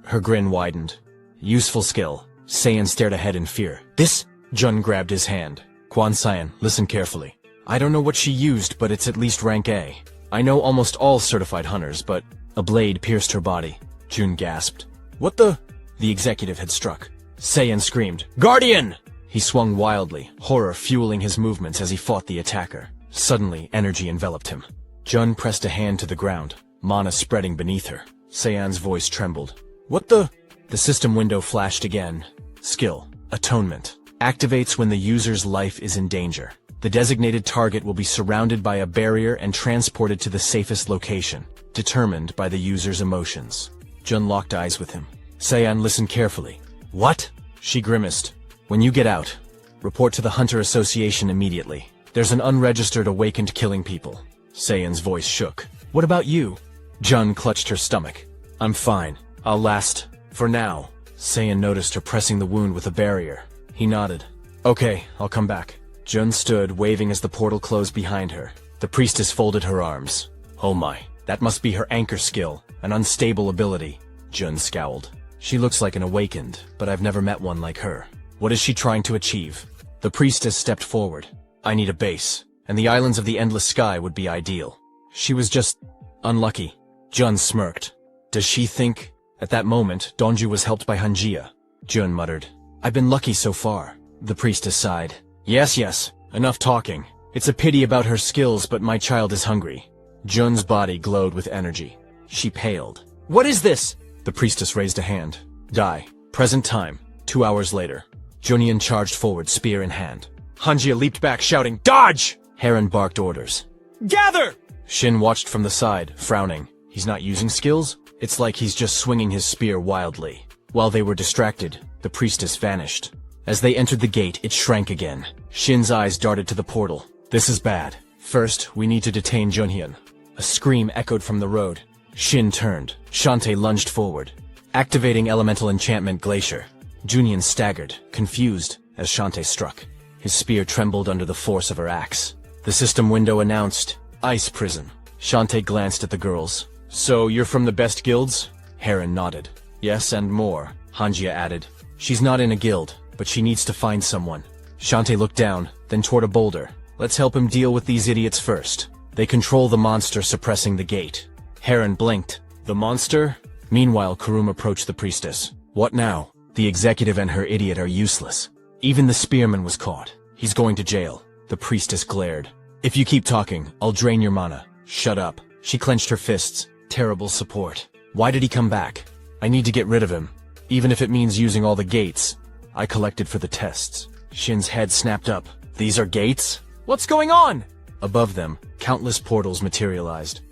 Her grin widened. Useful skill. Saiyan stared ahead in fear. This? Jun grabbed his hand. Kwon-Saiyan, listen carefully. I don't know what she used, but it's at least rank A. I know almost all certified hunters, but a blade pierced her body. Jun gasped. What the? The executive had struck. Saiyan screamed, "Guardian!" He swung wildly, horror fueling his movements as he fought the attacker. Suddenly, energy enveloped him. Jun pressed a hand to the ground, mana spreading beneath her. Saiyan's voice trembled. What the? The system window flashed again. Skill. Atonement. Activates when the user's life is in danger. The designated target will be surrounded by a barrier and transported to the safest location, determined by the user's emotions. Jun locked eyes with him. Saiyan listened carefully. What? She grimaced. When you get out, report to the Hunter Association immediately. There's an unregistered awakened killing people. Saiyan's voice shook. What about you? Jun clutched her stomach. I'm fine. I'll last. For now. Saiyan noticed her pressing the wound with a barrier. He nodded. Okay, I'll come back. Jun stood, waving as the portal closed behind her. The priestess folded her arms. Oh my, that must be her anchor skill, an unstable ability. Jun scowled. She looks like an awakened, but I've never met one like her. What is she trying to achieve? The priestess stepped forward. I need a base, and the islands of the endless sky would be ideal. She was just unlucky. Jun smirked. Does she think? At that moment, Donju was helped by Hanjia. Jun muttered. I've been lucky so far. The priestess sighed. Yes, enough talking. It's a pity about her skills, but my child is hungry. Jun's body glowed with energy. She paled. What is this? The priestess raised a hand. Die. Present time. 2 hours later. Junian charged forward, spear in hand. Hanjia leaped back, shouting, Dodge! Heron barked orders. Gather! Shin watched from the side, frowning. He's not using skills? It's like he's just swinging his spear wildly. While they were distracted, the priestess vanished. As they entered the gate, it shrank again. Shin's eyes darted to the portal. This is bad. First, we need to detain Junhyun. A scream echoed from the road. Shin turned. Shantae lunged forward, activating elemental enchantment Glacier. Junhyun staggered, confused, as Shantae struck. His spear trembled under the force of her axe. The system window announced, Ice Prison. Shantae glanced at the girls. So, you're from the best guilds? Heron nodded. Yes, and more, Hanjia added. She's not in a guild, but she needs to find someone. Shantae looked down, then toward a boulder. Let's help him deal with these idiots first. They control the monster suppressing the gate. Heron blinked. The monster? Meanwhile, Kurum approached the priestess. What now? The executive and her idiot are useless. Even the spearman was caught. He's going to jail. The priestess glared. If you keep talking, I'll drain your mana. Shut up. She clenched her fists. Terrible support. Why did he come back? I need to get rid of him. Even if it means using all the gates. I collected for the tests. Shin's head snapped up. These are gates? What's going on? Above them, countless portals materialized.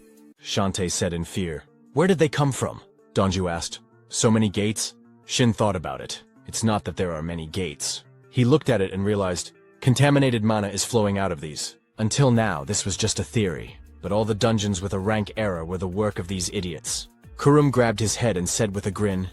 Shantae said in fear. Where did they come from? Donju asked. So many gates? Shin thought about it. It's not that there are many gates. He looked at it and realized, contaminated mana is flowing out of these. Until now, this was just a theory, but all the dungeons with a rank error were the work of these idiots. Kurum grabbed his head and said with a grin,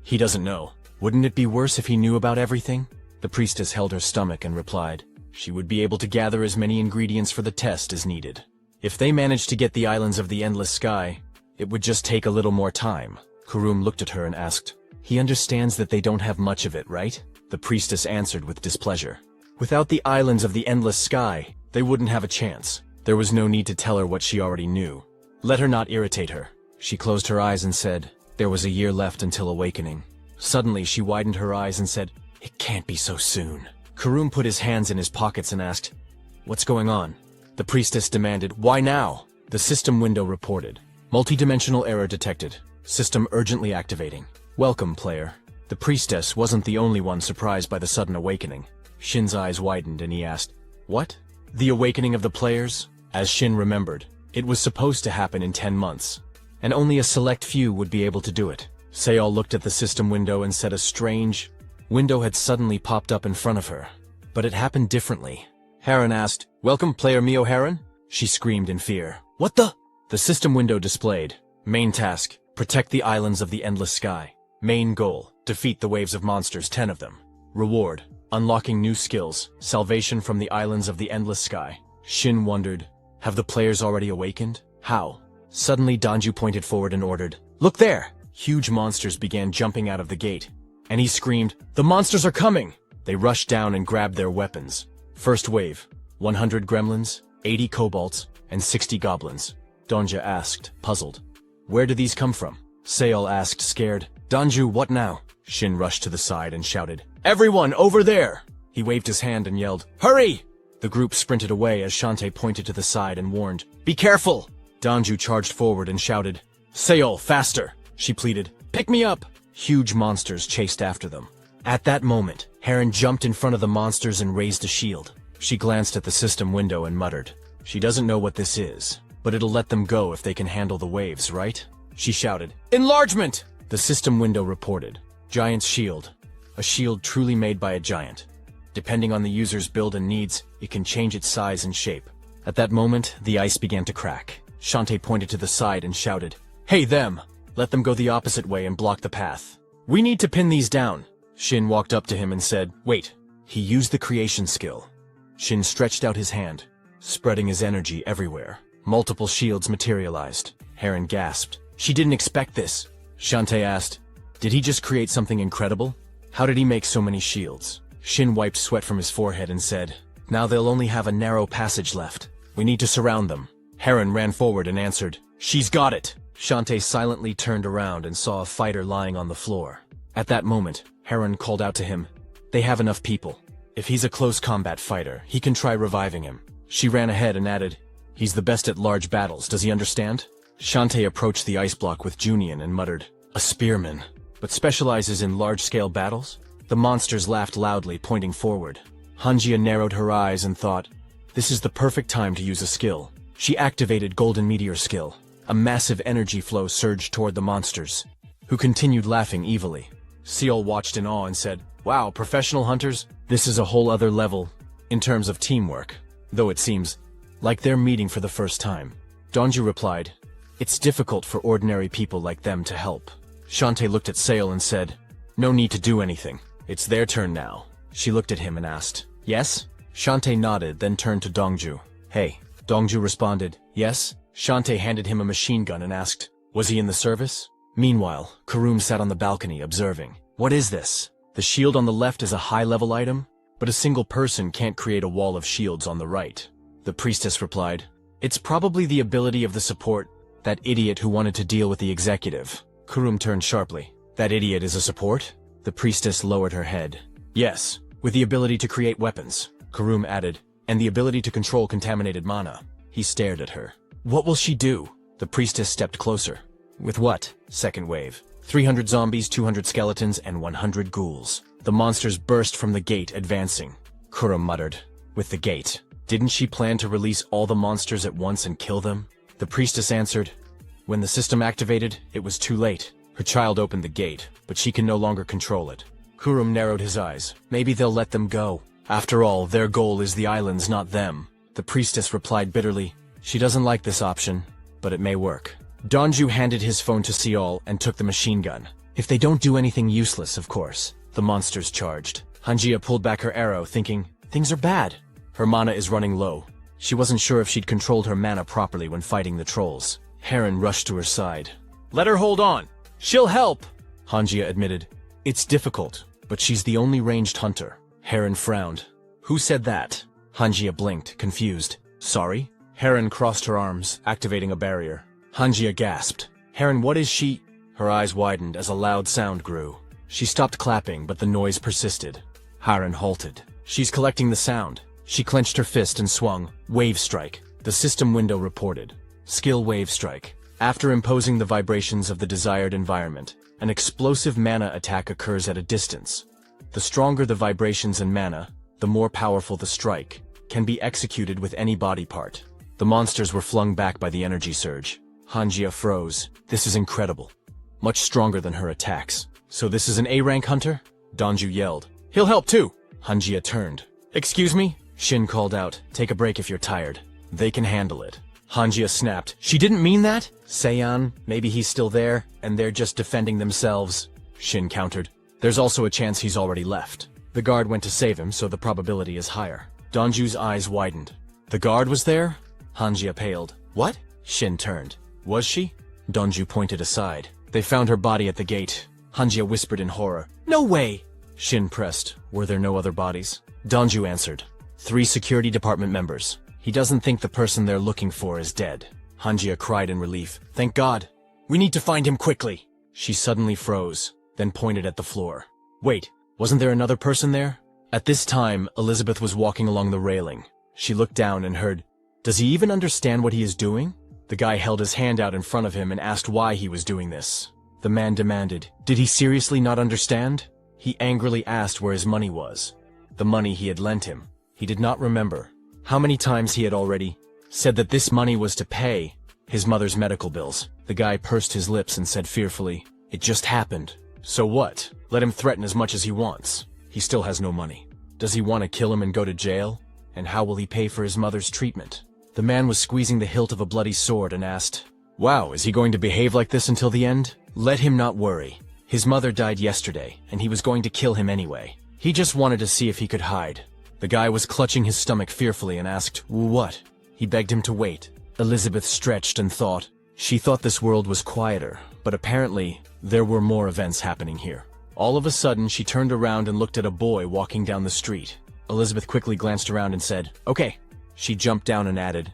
he doesn't know. Wouldn't it be worse if he knew about everything? The priestess held her stomach and replied, she would be able to gather as many ingredients for the test as needed. If they managed to get the islands of the endless sky, it would just take a little more time. Kurum looked at her and asked, he understands that they don't have much of it, right? The priestess answered with displeasure. Without the islands of the endless sky, they wouldn't have a chance. There was no need to tell her what she already knew. Let her not irritate her. She closed her eyes and said, there was a year left until awakening. Suddenly, she widened her eyes and said, it can't be so soon. Kurum put his hands in his pockets and asked, what's going on? The priestess demanded, why now? The system window reported. Multidimensional error detected. System urgently activating. Welcome, player. The priestess wasn't the only one surprised by the sudden awakening. Shin's eyes widened and he asked, what? The awakening of the players? As Shin remembered, it was supposed to happen in 10 months, and only a select few would be able to do it. Sayal looked at the system window and said a strange window had suddenly popped up in front of her. But it happened differently. Heron asked, welcome, player Mio Heron? She screamed in fear. What the? The system window displayed. Main task, protect the islands of the endless sky. Main goal, defeat the waves of monsters, 10 of them. Reward, unlocking new skills, salvation from the islands of the endless sky. Shin wondered, have the players already awakened? How? Suddenly Donju pointed forward and ordered, look there! Huge monsters began jumping out of the gate, and he screamed, the monsters are coming! They rushed down and grabbed their weapons. First wave, 100 gremlins, 80 kobolds, and 60 goblins. Donja asked, puzzled. Where do these come from? Sayal asked, scared. Danju, what now? Shin rushed to the side and shouted, "Everyone, over there!" He waved his hand and yelled, "Hurry!" The group sprinted away as Shantae pointed to the side and warned, "Be careful!" Danju charged forward and shouted, "Seol, faster!" She pleaded, "Pick me up!" Huge monsters chased after them. At that moment, Heron jumped in front of the monsters and raised a shield. She glanced at the system window and muttered, "She doesn't know what this is, but it'll let them go if they can handle the waves, right?" She shouted, "Enlargement!" The system window reported, "Giant's shield. A shield truly made by a giant. Depending on the user's build and needs, it can change its size and shape." At that moment, the ice began to crack. Shantae pointed to the side and shouted, "Hey them! Let them go the opposite way and block the path. We need to pin these down." Shin walked up to him and said, "Wait." He used the creation skill. Shin stretched out his hand, spreading his energy everywhere. Multiple shields materialized. Heron gasped. She didn't expect this. Shantae asked, "Did he just create something incredible? How did he make so many shields?" Shin wiped sweat from his forehead and said, "Now they'll only have a narrow passage left. We need to surround them." Heron ran forward and answered, "She's got it." Shantae silently turned around and saw a fighter lying on the floor. At that moment, Heron called out to him, "They have enough people. If he's a close combat fighter, he can try reviving him." She ran ahead and added, "He's the best at large battles, does he understand?" Shantae approached the ice block with Junian and muttered, "A spearman, but specializes in large-scale battles?" The monsters laughed loudly, pointing forward. Hanjia narrowed her eyes and thought, "This is the perfect time to use a skill." She activated Golden Meteor skill. A massive energy flow surged toward the monsters, who continued laughing evilly. Seol watched in awe and said, "Wow, professional hunters, this is a whole other level in terms of teamwork, though it seems like they're meeting for the first time." Donju replied, "It's difficult for ordinary people like them to help." Shantae looked at Seol and said, "No need to do anything. It's their turn now." She looked at him and asked, "Yes?" Shantae nodded, then turned to Dongju. "Hey." Dongju responded, "Yes." Shantae handed him a machine gun and asked, "Was he in the service?" Meanwhile, Karum sat on the balcony observing. "What is this? The shield on the left is a high-level item, but a single person can't create a wall of shields on the right." The priestess replied, "It's probably the ability of the support, that idiot who wanted to deal with the executive." Karum turned sharply. "That idiot is a support?" The priestess lowered her head. "Yes, with the ability to create weapons," Karum added, "and the ability to control contaminated mana." He stared at her. "What will she do?" The priestess stepped closer. "With what?" Second wave. 300 zombies, 200 skeletons, and 100 ghouls. The monsters burst from the gate, advancing. Karum muttered, "With the gate. Didn't she plan to release all the monsters at once and kill them?" The priestess answered, "When the system activated, it was too late. Her child opened the gate, but she can no longer control it." Karum narrowed his eyes. "Maybe they'll let them go. After all, their goal is the islands, not them." The priestess replied bitterly, "She doesn't like this option, but it may work." Donju handed his phone to Seol and took the machine gun. "If they don't do anything useless, of course." The monsters charged. Hanjia pulled back her arrow, thinking, "Things are bad." Her mana is running low. She wasn't sure if she'd controlled her mana properly when fighting the trolls. Heron rushed to her side. "Let her hold on. She'll help," Hanjia admitted. "It's difficult, but she's the only ranged hunter." Heron frowned. "Who said that?" Hanjia blinked, confused. "Sorry?" Heron crossed her arms, activating a barrier. Hanjia gasped. "Heron, what is she?" Her eyes widened as a loud sound grew. She stopped clapping, but the noise persisted. Heron halted. "She's collecting the sound." She clenched her fist and swung. "Wave strike." The system window reported. Skill wave strike. After imposing the vibrations of the desired environment, an explosive mana attack occurs at a distance. The stronger the vibrations and mana, the more powerful the strike, can be executed with any body part. The monsters were flung back by the energy surge. Hanjia froze. "This is incredible. Much stronger than her attacks." "So this is an A-rank hunter?" Donju yelled. "He'll help too." Hanjia turned. "Excuse me?" Shin called out. "Take a break if you're tired. They can handle it." Hanjia snapped. "She didn't mean that?" "Seiyan, maybe he's still there, and they're just defending themselves." Shin countered. "There's also a chance he's already left. The guard went to save him, so the probability is higher." Donju's eyes widened. "The guard was there?" Hanjia paled. "What?" Shin turned. "Was she?" Donju pointed aside. "They found her body at the gate." Hanjia whispered in horror. "No way!" Shin pressed. "Were there no other bodies?" Donju answered. 3 security department members. He doesn't think the person they're looking for is dead." Hanjia cried in relief. "Thank God. We need to find him quickly." She suddenly froze. then pointed at the floor. Wait, wasn't there another person there? At this time, Elizabeth was walking along the railing. She looked down and heard, "Does he even understand what he is doing?" The guy held his hand out in front of him and asked why he was doing this. The man demanded, "Did he seriously not understand?" He angrily asked where his money was. The money he had lent him. He did not remember how many times he had already said that this money was to pay his mother's medical bills. The guy pursed his lips and said fearfully, "It just happened." So what? Let him threaten as much as he wants. He still has no money. Does he want to kill him and go to jail? And how will he pay for his mother's treatment? The man was squeezing the hilt of a bloody sword and asked, "Wow, is he going to behave like this until the end?" Let him not worry. His mother died yesterday, and he was going to kill him anyway. He just wanted to see if he could hide. The guy was clutching his stomach fearfully and asked, "What?" He begged him to wait. Elizabeth stretched and thought. She thought this world was quieter, but apparently there were more events happening here. All of a sudden, she turned around and looked at a boy walking down the street. Elizabeth quickly glanced around and said, "Okay." She jumped down and added,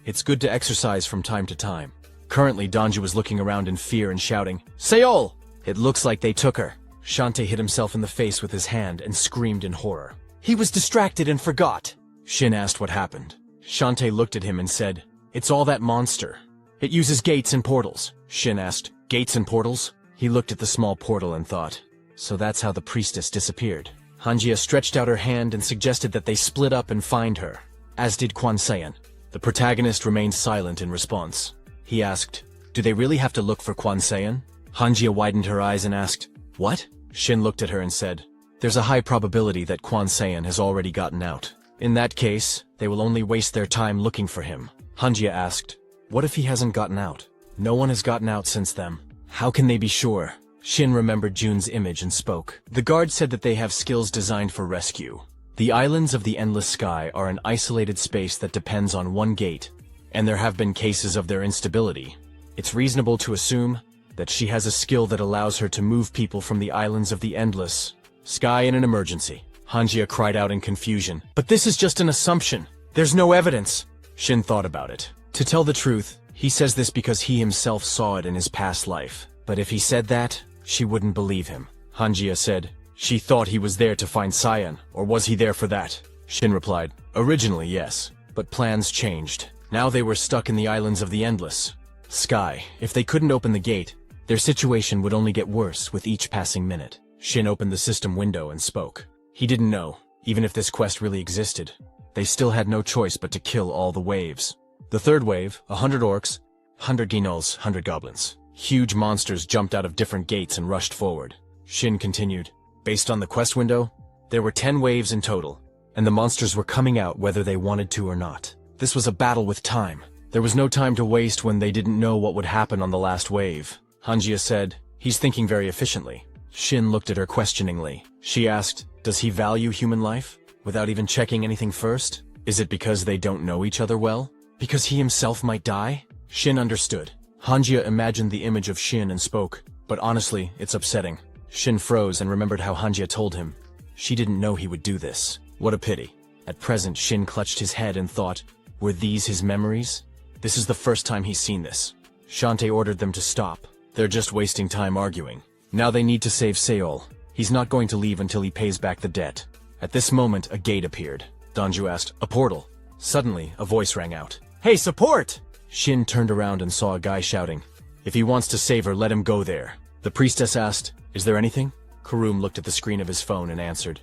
"It's good to exercise from time to time." Currently, Donju was looking around in fear and shouting, "Seol!" It looks like they took her. Shantae hit himself in the face with his hand and screamed in horror. "He was distracted and forgot." Shin asked what happened. Shantae looked at him and said, "It's all that monster. It uses gates and portals." Shin asked, "Gates and portals?" He looked at the small portal and thought, so that's how the priestess disappeared. Hanjia stretched out her hand and suggested that they split up and find her, as did Kwan Sayan. The protagonist remained silent in response. He asked, "Do they really have to look for Kwan Sayan?" Hanjia widened her eyes and asked, "What?" Shin looked at her and said, "There's a high probability that Kwan Sayan has already gotten out. In that case, they will only waste their time looking for him." Hanjia asked, "What if he hasn't gotten out?" "No one has gotten out since then. How can they be sure?" Shin remembered Jun's image and spoke. "The guard said that they have skills designed for rescue. The islands of the endless sky are an isolated space that depends on one gate, and there have been cases of their instability. It's reasonable to assume that she has a skill that allows her to move people from the islands of the endless sky in an emergency." Hanjia cried out in confusion, "But this is just an assumption. There's no evidence." Shin thought about it. To tell the truth, he says this because he himself saw it in his past life. But if he said that, she wouldn't believe him. Hanjia said, "She thought he was there to find Sayan, or was he there for that?" Shin replied, "Originally, yes. But plans changed. Now they were stuck in the islands of the endless sky. If they couldn't open the gate, their situation would only get worse with each passing minute." Shin opened the system window and spoke. He didn't know, even if this quest really existed, they still had no choice but to kill all the waves. The third wave, 100 orcs, 100 gnolls, 100 goblins. Huge monsters jumped out of different gates and rushed forward. Shin continued, "Based on the quest window, there were 10 waves in total, and the monsters were coming out whether they wanted to or not. This was a battle with time. There was no time to waste when they didn't know what would happen on the last wave." Hanjia said, "He's thinking very efficiently." Shin looked at her questioningly. She asked, "Does he value human life, without even checking anything first? Is it because they don't know each other well? Because he himself might die?" Shin understood. Hanjia imagined the image of Shin and spoke, "But honestly, it's upsetting." Shin froze and remembered how Hanjia told him. She didn't know he would do this. What a pity. At present, Shin clutched his head and thought, were these his memories? This is the first time he's seen this. Shantae ordered them to stop. They're just wasting time arguing. Now they need to save Seol. He's not going to leave until he pays back the debt. At this moment, a gate appeared. Donju asked, "A portal." Suddenly, a voice rang out. "Hey, support!" Shin turned around and saw a guy shouting, "If he wants to save her, let him go there." The priestess asked, "Is there anything?" Karum looked at the screen of his phone and answered,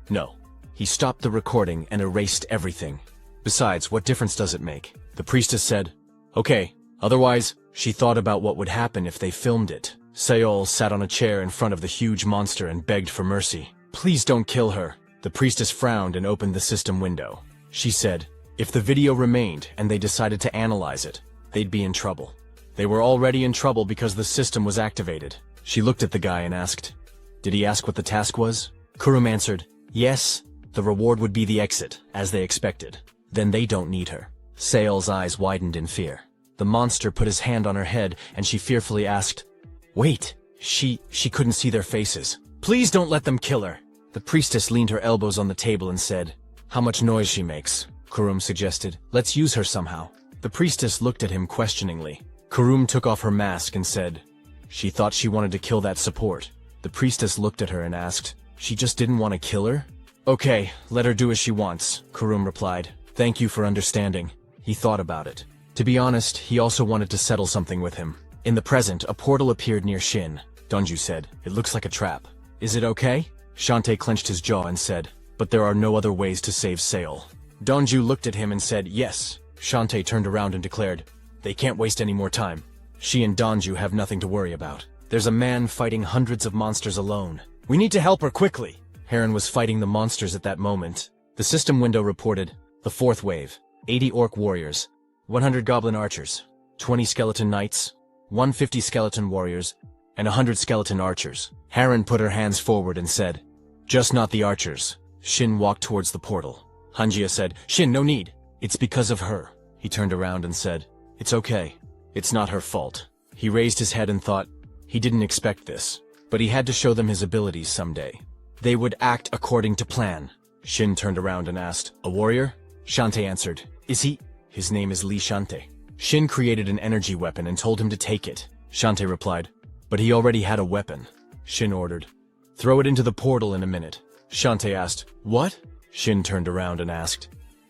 "No." He stopped the recording and erased everything. "Besides, what difference does it make?" The priestess said, "Okay, otherwise," she thought about what would happen if they filmed it. Seol sat on a chair in front of the huge monster and begged for mercy. "Please don't kill her." The priestess frowned and opened the system window. She said, if the video remained and they decided to analyze it, they'd be in trouble. They were already in trouble because the system was activated. She looked at the guy and asked, "Did he ask what the task was?" Kurum answered, "Yes, the reward would be the exit, as they expected. Then they don't need her." Seol's eyes widened in fear. The monster put his hand on her head and she fearfully asked, "Wait." She couldn't see their faces. "Please don't let them kill her." The priestess leaned her elbows on the table and said, "How much noise she makes." Kurum suggested, "Let's use her somehow." The priestess looked at him questioningly. Kurum took off her mask and said, "She thought she wanted to kill that support. The priestess looked at her and asked, "She just didn't want to kill her?" "Okay, let her do as she wants," Kurum replied. "Thank you for understanding." He thought about it. To be honest, he also wanted to settle something with him. In the present, a portal appeared near Shin. Donju said, "It looks like a trap." "Is it okay?" Shantae clenched his jaw and said, "But there are no other ways to save Sail." Donju looked at him and said, "Yes." Shantae turned around and declared, "They can't waste any more time. She and Donju have nothing to worry about. There's a man fighting hundreds of monsters alone. We need to help her quickly." Heron was fighting the monsters at that moment. The system window reported, the fourth wave, 80 orc warriors, 100 goblin archers, 20 skeleton knights, 150 skeleton warriors, and 100 skeleton archers. Heron put her hands forward and said, "Just not the archers." Shin walked towards the portal. Hanjia said, "Shin, no need. It's because of her." He turned around and said, "It's okay. It's not her fault." He raised his head and thought, he didn't expect this, but he had to show them his abilities someday. They would act according to plan. Shin turned around and asked, "A warrior?" Shantae answered, "Is he?" "His name is Li Shantae." Shin created an energy weapon and told him to take it. Shantae replied, "But he already had a weapon." Shin ordered, "Throw it into the portal in a minute." Shantae asked, "What?" Shin turned around and asked,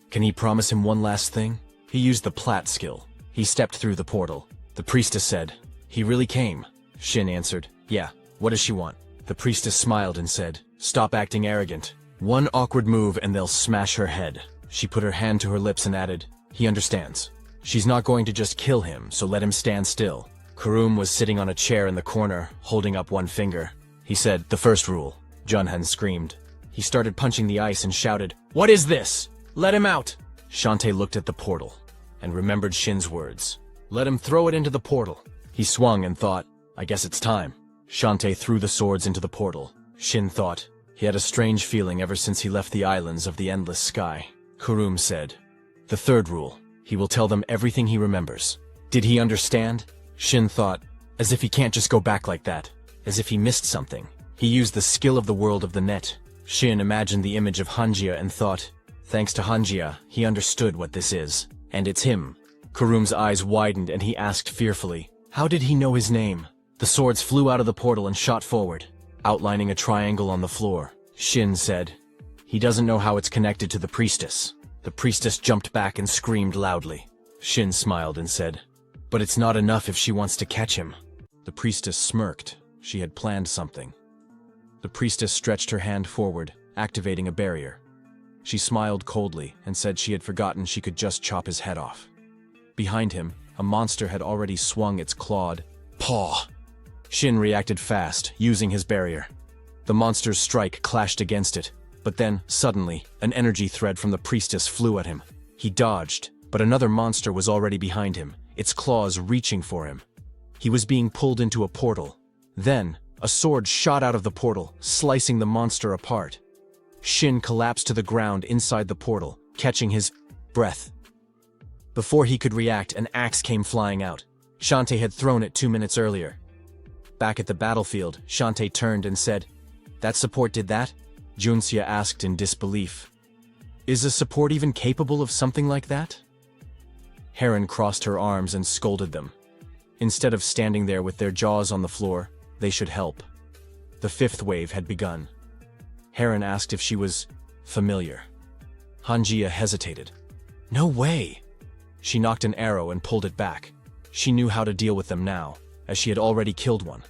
"Can he promise him one last thing?" He used the plat skill. He stepped through the portal. The priestess said, "He really came." Shin answered, "Yeah, what does she want?" The priestess smiled and said, "Stop acting arrogant. One awkward move and they'll smash her head." She put her hand to her lips and added, "He understands. She's not going to just kill him, so let him stand still." Kurum was sitting on a chair in the corner, holding up one finger. He said, "The first rule." Junhan screamed. He started punching the ice and shouted, "What is this? Let him out!" Shantae looked at the portal and remembered Shin's words. "Let him throw it into the portal." He swung and thought, "I guess it's time." Shantae threw the swords into the portal. Shin thought, he had a strange feeling ever since he left the islands of the endless sky. Kurum said, "The third rule. He will tell them everything he remembers." Did he understand? Shin thought, as if he can't just go back like that, as if he missed something. He used the skill of the world of the net. Shin imagined the image of Hanjia and thought, thanks to Hanjia, he understood what this is. And it's him. Kurum's eyes widened and he asked fearfully, how did he know his name? The swords flew out of the portal and shot forward, outlining a triangle on the floor. Shin said, he doesn't know how it's connected to the priestess. The priestess jumped back and screamed loudly. Shin smiled and said, but it's not enough if she wants to catch him. The priestess smirked. She had planned something. The priestess stretched her hand forward, activating a barrier. She smiled coldly and said she had forgotten she could just chop his head off. Behind him, a monster had already swung its clawed paw. Shin reacted fast, using his barrier. The monster's strike clashed against it, but then, suddenly, an energy thread from the priestess flew at him. He dodged, but another monster was already behind him, its claws reaching for him. He was being pulled into a portal. Then, a sword shot out of the portal, slicing the monster apart. Shin collapsed to the ground inside the portal, catching his breath. Before he could react, an axe came flying out. Shantae had thrown it 2 minutes earlier. Back at the battlefield, Shantae turned and said, that support did that? Junxia asked in disbelief. Is a support even capable of something like that? Heron crossed her arms and scolded them. Instead of standing there with their jaws on the floor, they should help. The fifth wave had begun. Heron asked if she was familiar. Hanjia hesitated. No way! She knocked an arrow and pulled it back. She knew how to deal with them now, as she had already killed one.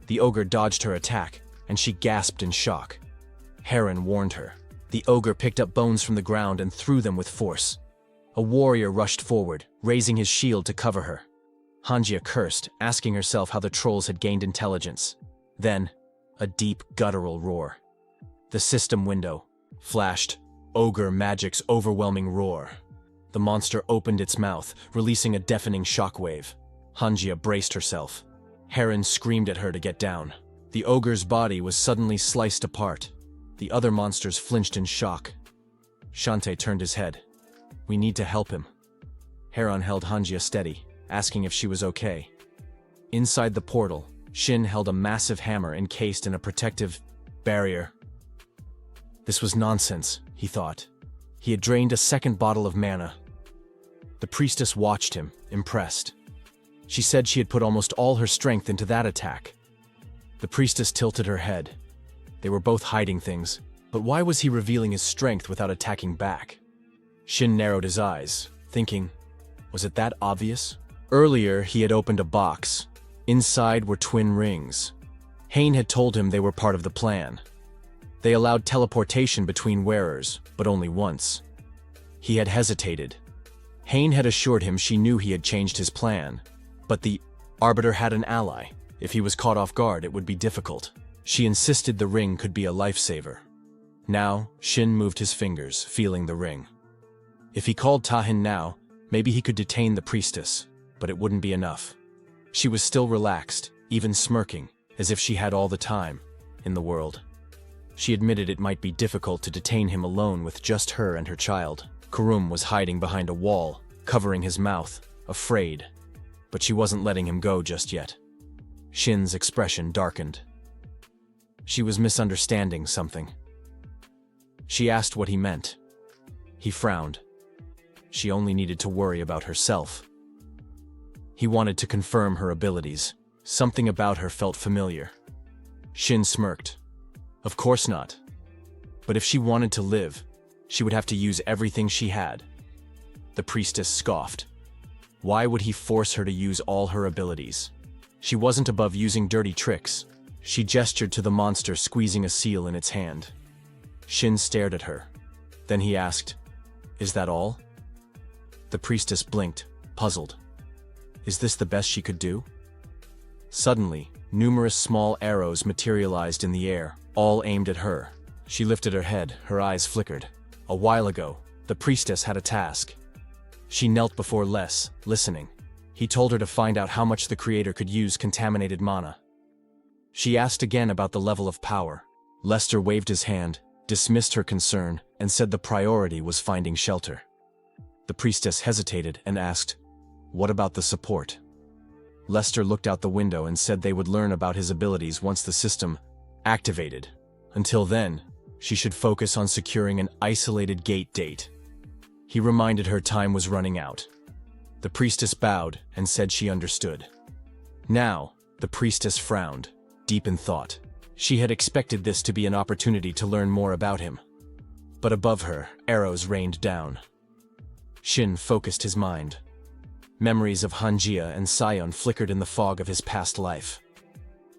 The ogre dodged her attack, and she gasped in shock. Heron warned her. The ogre picked up bones from the ground and threw them with force. A warrior rushed forward, raising his shield to cover her. Hanjia cursed, asking herself how the trolls had gained intelligence. Then, a deep, guttural roar. The system window flashed, ogre magic's overwhelming roar. The monster opened its mouth, releasing a deafening shockwave. Hanjia braced herself. Heron screamed at her to get down. The ogre's body was suddenly sliced apart. The other monsters flinched in shock. Shantae turned his head. We need to help him. Heron held Hanjia steady, asking if she was okay. Inside the portal, Shin held a massive hammer encased in a protective barrier. This was nonsense, he thought. He had drained a second bottle of mana. The priestess watched him, impressed. She said she had put almost all her strength into that attack. The priestess tilted her head. They were both hiding things, but why was he revealing his strength without attacking back? Shin narrowed his eyes, thinking, was it that obvious? Earlier, he had opened a box. Inside were twin rings. Hain had told him they were part of the plan. They allowed teleportation between wearers, but only once. He had hesitated. Hain had assured him she knew he had changed his plan, but the Arbiter had an ally. If he was caught off guard, it would be difficult. She insisted the ring could be a lifesaver. Now, Shin moved his fingers, feeling the ring. If he called Tahin now, maybe he could detain the priestess, but it wouldn't be enough. She was still relaxed, even smirking, as if she had all the time in the world. She admitted it might be difficult to detain him alone with just her and her child. Kurum was hiding behind a wall, covering his mouth, afraid. But she wasn't letting him go just yet. Shin's expression darkened. She was misunderstanding something. She asked what he meant. He frowned. She only needed to worry about herself. He wanted to confirm her abilities. Something about her felt familiar. Shin smirked. Of course not. But if she wanted to live, she would have to use everything she had. The priestess scoffed. Why would he force her to use all her abilities? She wasn't above using dirty tricks. She gestured to the monster squeezing a seal in its hand. Shin stared at her. Then he asked, "Is that all?" The priestess blinked, puzzled. Is this the best she could do? Suddenly, numerous small arrows materialized in the air, all aimed at her. She lifted her head, her eyes flickered. A while ago, the priestess had a task. She knelt before Les, listening. He told her to find out how much the creator could use contaminated mana. She asked again about the level of power. Lester waved his hand, dismissed her concern, and said the priority was finding shelter. The priestess hesitated and asked, "What about the support?" Lester looked out the window and said they would learn about his abilities once the system activated. Until then, she should focus on securing an isolated gate date. He reminded her time was running out. The priestess bowed and said she understood. Now, the priestess frowned, deep in thought. She had expected this to be an opportunity to learn more about him. But above her, arrows rained down. Shin focused his mind. Memories of Hanjia and Sion flickered in the fog of his past life.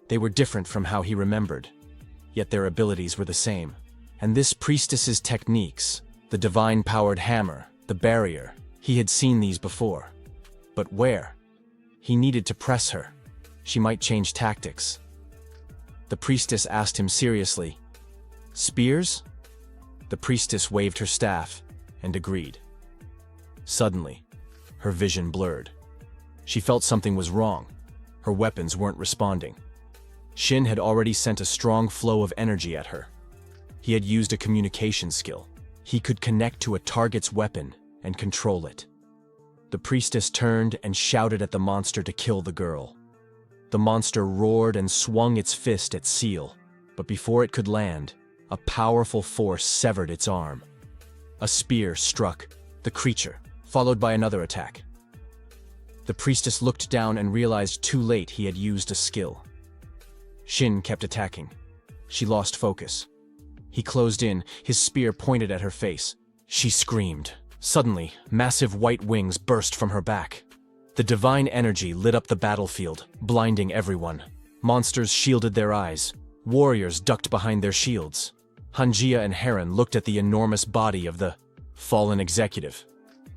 They were different from how he remembered, yet their abilities were the same. And this priestess's techniques, the divine-powered hammer, the barrier, he had seen these before. But where? He needed to press her. She might change tactics. The priestess asked him seriously, "Spears?" The priestess waved her staff and agreed. Suddenly, her vision blurred. She felt something was wrong. Her weapons weren't responding. Shin had already sent a strong flow of energy at her. He had used a communication skill. He could connect to a target's weapon and control it. The priestess turned and shouted at the monster to kill the girl. The monster roared and swung its fist at Seal, but before it could land, a powerful force severed its arm. A spear struck the creature, followed by another attack. The priestess looked down and realized too late he had used a skill. Shin kept attacking. She lost focus. He closed in, his spear pointed at her face. She screamed. Suddenly, massive white wings burst from her back. The divine energy lit up the battlefield, blinding everyone. Monsters shielded their eyes. Warriors ducked behind their shields. Hanjia and Heron looked at the enormous body of the fallen executive.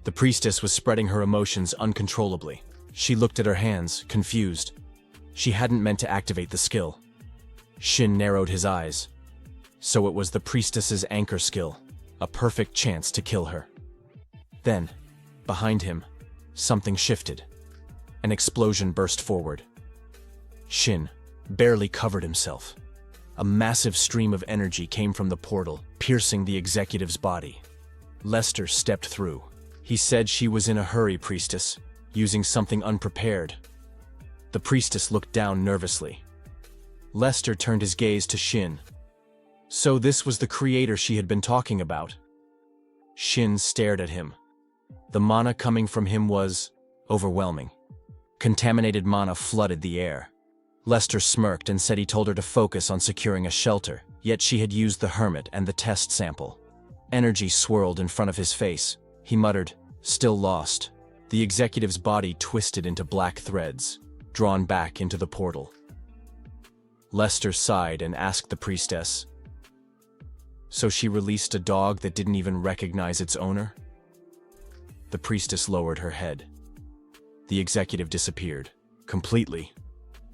The priestess was spreading her emotions uncontrollably. She looked at her hands, confused. She hadn't meant to activate the skill. Shin narrowed his eyes. So it was the priestess's anchor skill, a perfect chance to kill her. Then, behind him, something shifted. An explosion burst forward. Shin barely covered himself. A massive stream of energy came from the portal, piercing the executive's body. Lester stepped through. He said she was in a hurry, priestess, using something unprepared. The priestess looked down nervously. Lester turned his gaze to Shin. So this was the creator she had been talking about. Shin stared at him. The mana coming from him was overwhelming. Contaminated mana flooded the air. Lester smirked and said he told her to focus on securing a shelter, yet she had used the hermit and the test sample. Energy swirled in front of his face. He muttered, "Still lost." The executive's body twisted into black threads, drawn back into the portal. Lester sighed and asked the priestess, "So she released a dog that didn't even recognize its owner?" The priestess lowered her head. The executive disappeared, completely.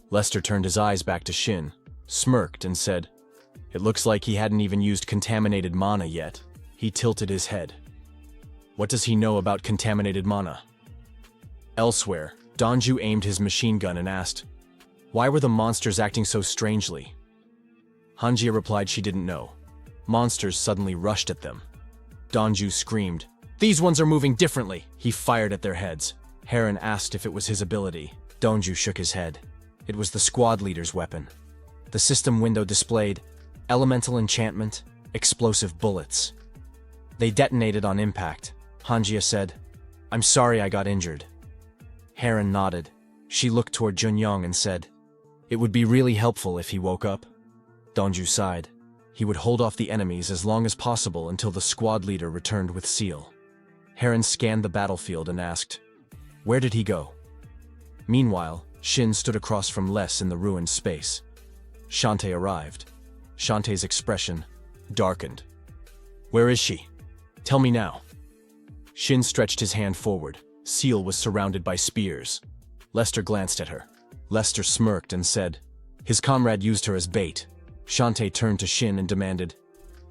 Lester turned his eyes back to Shin, smirked and said, "It looks like he hadn't even used contaminated mana yet." He tilted his head. What does he know about contaminated mana? Elsewhere, Donju aimed his machine gun and asked, "Why were the monsters acting so strangely?" Hanjia replied she didn't know. Monsters suddenly rushed at them. Donju screamed, "These ones are moving differently!" He fired at their heads. Heron asked if it was his ability. Donju shook his head. It was the squad leader's weapon. The system window displayed elemental enchantment, explosive bullets. They detonated on impact. Hanjia said, "I'm sorry I got injured." Heron nodded. She looked toward Junyong and said, "It would be really helpful if he woke up." Donju sighed. He would hold off the enemies as long as possible until the squad leader returned with Seal. Heron scanned the battlefield and asked, "Where did he go?" Meanwhile, Shin stood across from Les in the ruined space. Shantae arrived. Shantae's expression darkened. "Where is she? Tell me now." Shin stretched his hand forward. Seal was surrounded by spears. Lester glanced at her. Lester smirked and said, "His comrade used her as bait." Shantae turned to Shin and demanded,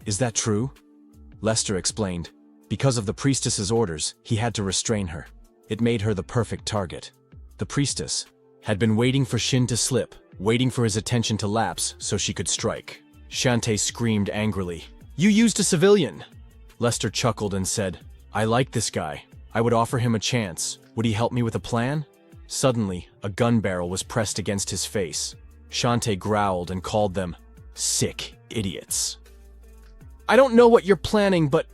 "Is that true?" Lester explained, "Because of the priestess's orders, he had to restrain her. It made her the perfect target." The priestess had been waiting for Shin to slip, waiting for his attention to lapse so she could strike. Shantae screamed angrily, "You used a civilian!" Lester chuckled and said, "I like this guy. I would offer him a chance. Would he help me with a plan?" Suddenly, a gun barrel was pressed against his face. Shantae growled and called them sick idiots. "I don't know what you're planning, but—"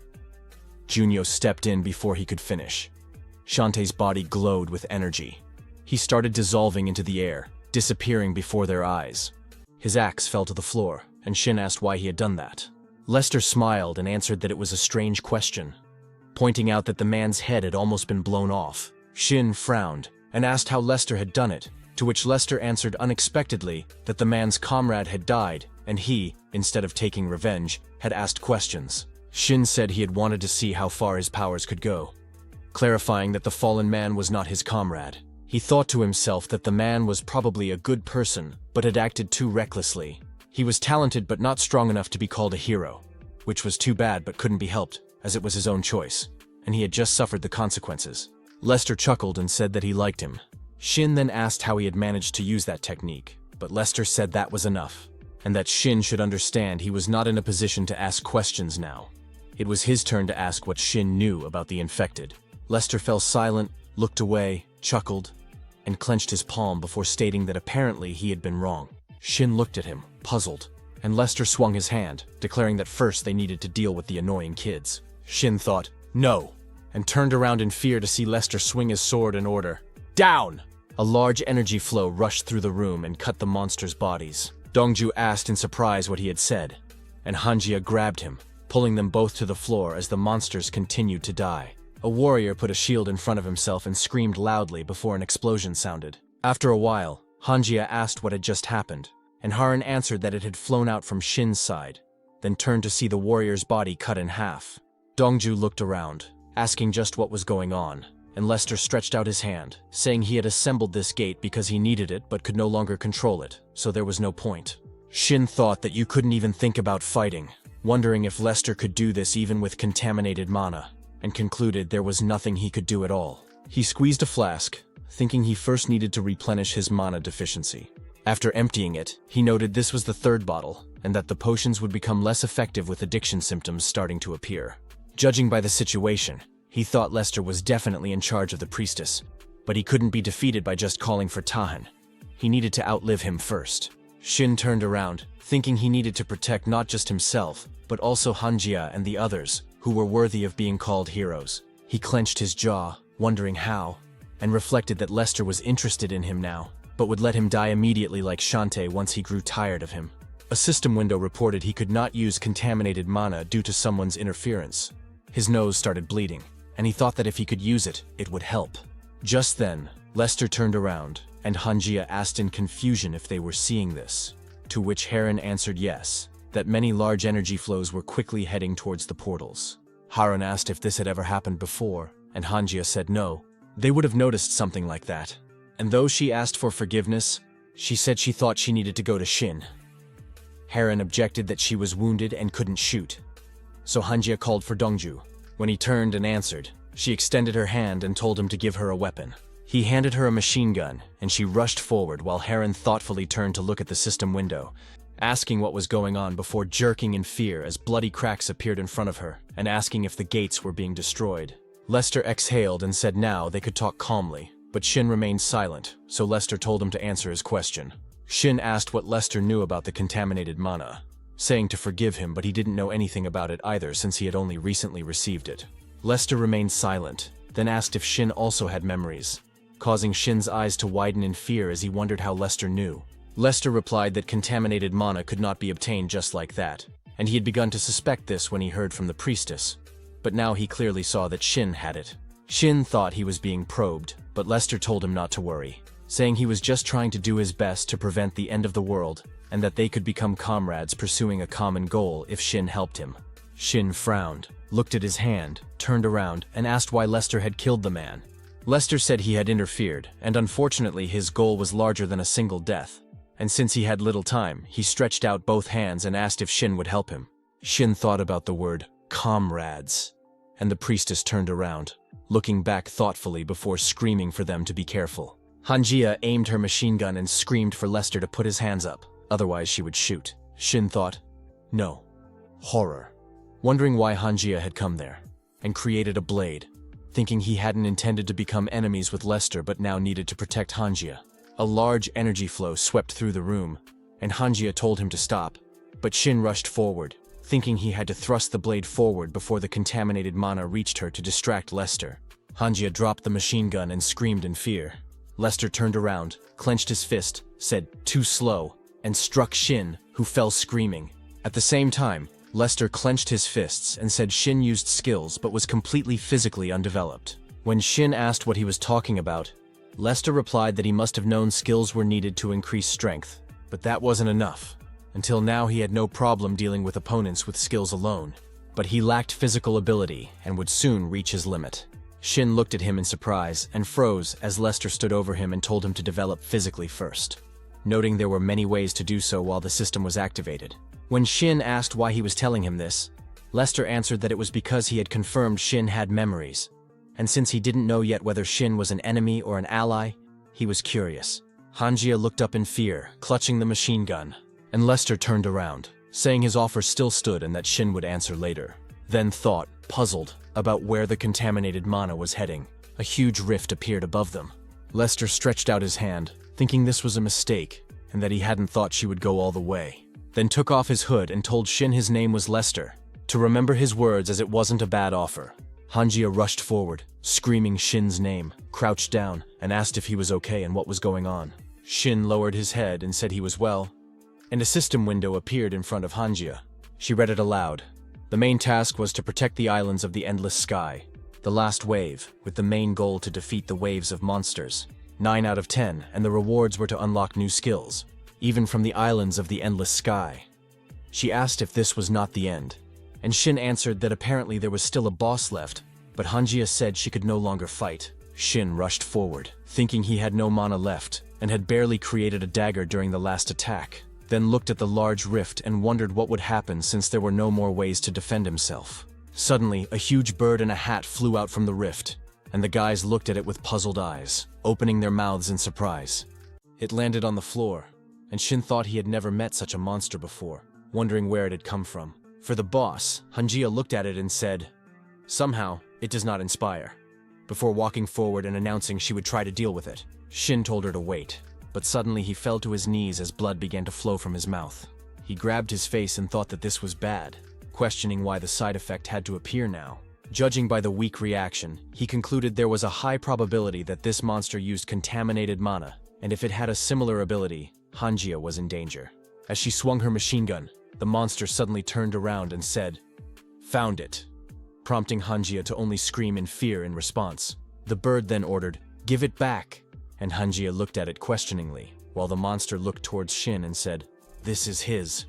Junyo stepped in before he could finish. Shantae's body glowed with energy. He started dissolving into the air, disappearing before their eyes. His axe fell to the floor, and Shin asked why he had done that. Lester smiled and answered that it was a strange question, pointing out that the man's head had almost been blown off. Shin frowned and asked how Lester had done it, to which Lester answered unexpectedly that the man's comrade had died, and he, instead of taking revenge, had asked questions. Shin said he had wanted to see how far his powers could go, clarifying that the fallen man was not his comrade. He thought to himself that the man was probably a good person, but had acted too recklessly. He was talented but not strong enough to be called a hero, which was too bad but couldn't be helped, as it was his own choice, and he had just suffered the consequences. Lester chuckled and said that he liked him. Shin then asked how he had managed to use that technique, but Lester said that was enough, and that Shin should understand he was not in a position to ask questions now. It was his turn to ask what Shin knew about the infected. Lester fell silent, looked away, chuckled, and clenched his palm before stating that apparently he had been wrong. Shin looked at him, puzzled, and Lester swung his hand, declaring that first they needed to deal with the annoying kids. Shin thought, "No," and turned around in fear to see Lester swing his sword and order, "Down!" A large energy flow rushed through the room and cut the monsters' bodies. Dongju asked in surprise what he had said, and Hanjia grabbed him, pulling them both to the floor as the monsters continued to die. A warrior put a shield in front of himself and screamed loudly before an explosion sounded. After a while, Hanjia asked what had just happened, and Haran answered that it had flown out from Shin's side, then turned to see the warrior's body cut in half. Dongju looked around, asking just what was going on, and Lester stretched out his hand, saying he had assembled this gate because he needed it but could no longer control it, so there was no point. Shin thought that you couldn't even think about fighting, wondering if Lester could do this even with contaminated mana, and concluded there was nothing he could do at all. He squeezed a flask, thinking he first needed to replenish his mana deficiency. After emptying it, he noted this was the third bottle, and that the potions would become less effective with addiction symptoms starting to appear. Judging by the situation, he thought Lester was definitely in charge of the priestess, but he couldn't be defeated by just calling for Tahan. He needed to outlive him first. Shin turned around, thinking he needed to protect not just himself, but also Hanjia and the others, who were worthy of being called heroes. He clenched his jaw, wondering how, and reflected that Lester was interested in him now. but would let him die immediately like Shantae once he grew tired of him. A system window reported he could not use contaminated mana due to someone's interference. His nose started bleeding, and he thought that if he could use it, it would help. Just then, Lester turned around, and Hanjia asked in confusion if they were seeing this, to which Harun answered yes, that many large energy flows were quickly heading towards the portals. Harun asked if this had ever happened before, and Hanjia said no. They would have noticed something like that. And though she asked for forgiveness, she said she thought she needed to go to Shin. Harun objected that she was wounded and couldn't shoot. So Hanjia called for Dongju. When he turned and answered, she extended her hand and told him to give her a weapon. He handed her a machine gun, and she rushed forward while Harun thoughtfully turned to look at the system window, asking what was going on before jerking in fear as bloody cracks appeared in front of her, and asking if the gates were being destroyed. Lester exhaled and said now they could talk calmly, but Shin remained silent, so Lester told him to answer his question. Shin asked what Lester knew about the contaminated mana, saying to forgive him, but he didn't know anything about it either since he had only recently received it. Lester remained silent, then asked if Shin also had memories, causing Shin's eyes to widen in fear as he wondered how Lester knew. Lester replied that contaminated mana could not be obtained just like that, and he had begun to suspect this when he heard from the priestess, but now he clearly saw that Shin had it. Shin thought he was being probed, but Lester told him not to worry, saying he was just trying to do his best to prevent the end of the world, and that they could become comrades pursuing a common goal if Shin helped him. Shin frowned, looked at his hand, turned around, and asked why Lester had killed the man. Lester said he had interfered, and unfortunately his goal was larger than a single death. And since he had little time, he stretched out both hands and asked if Shin would help him. Shin thought about the word comrades, and the priestess turned around, looking back thoughtfully before screaming for them to be careful. Hanjia aimed her machine gun and screamed for Lester to put his hands up, otherwise she would shoot. Shin thought, no. Horror. Wondering why Hanjia had come there, and created a blade, thinking he hadn't intended to become enemies with Lester but now needed to protect Hanjia. A large energy flow swept through the room, and Hanjia told him to stop, but Shin rushed forward, thinking he had to thrust the blade forward before the contaminated mana reached her to distract Lester. Hanjia dropped the machine gun and screamed in fear. Lester turned around, clenched his fist, said, "Too slow," and struck Shin, who fell screaming. At the same time, Lester clenched his fists and said Shin used skills but was completely physically undeveloped. When Shin asked what he was talking about, Lester replied that he must have known skills were needed to increase strength, but that wasn't enough. Until now he had no problem dealing with opponents with skills alone, but he lacked physical ability and would soon reach his limit. Shin looked at him in surprise and froze as Lester stood over him and told him to develop physically first, noting there were many ways to do so while the system was activated. When Shin asked why he was telling him this, Lester answered that it was because he had confirmed Shin had memories, and since he didn't know yet whether Shin was an enemy or an ally, he was curious. Hanjia looked up in fear, clutching the machine gun, and Lester turned around, saying his offer still stood and that Shin would answer later. Then thought, puzzled, about where the contaminated mana was heading. A huge rift appeared above them. Lester stretched out his hand, thinking this was a mistake, and that he hadn't thought she would go all the way. Then took off his hood and told Shin his name was Lester, to remember his words as it wasn't a bad offer. Hanjia rushed forward, screaming Shin's name, crouched down, and asked if he was okay and what was going on. Shin lowered his head and said he was well, and a system window appeared in front of Hanjia. She read it aloud. The main task was to protect the islands of the Endless Sky, the last wave, with the main goal to defeat the waves of monsters. 9 out of 10, and the rewards were to unlock new skills, even from the islands of the Endless Sky. She asked if this was not the end, and Shin answered that apparently there was still a boss left, but Hanjia said she could no longer fight. Shin rushed forward, thinking he had no mana left, and had barely created a dagger during the last attack, then looked at the large rift and wondered what would happen since there were no more ways to defend himself. Suddenly, a huge bird in a hat flew out from the rift, and the guys looked at it with puzzled eyes, opening their mouths in surprise. It landed on the floor, and Shin thought he had never met such a monster before, wondering where it had come from. For the boss, Hanjia looked at it and said, "Somehow, it does not inspire," before walking forward and announcing she would try to deal with it. Shin told her to wait, but suddenly he fell to his knees as blood began to flow from his mouth. He grabbed his face and thought that this was bad, questioning why the side effect had to appear now. Judging by the weak reaction, he concluded there was a high probability that this monster used contaminated mana, and if it had a similar ability, Hanjia was in danger. As she swung her machine gun, the monster suddenly turned around and said, "Found it," prompting Hanjia to only scream in fear in response. The bird then ordered, "Give it back," and Hanjia looked at it questioningly, while the monster looked towards Shin and said, "This is his."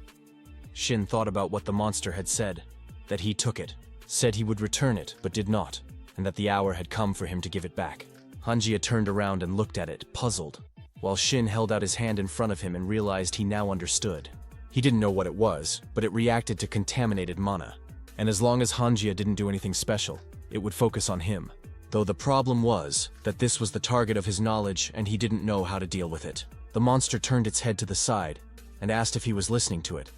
Shin thought about what the monster had said, that he took it, said he would return it but did not, and that the hour had come for him to give it back. Hanjia turned around and looked at it, puzzled, while Shin held out his hand in front of him and realized he now understood. He didn't know what it was, but it reacted to contaminated mana, and as long as Hanjia didn't do anything special, it would focus on him. Though the problem was that this was the target of his knowledge and he didn't know how to deal with it. The monster turned its head to the side and asked if he was listening to it.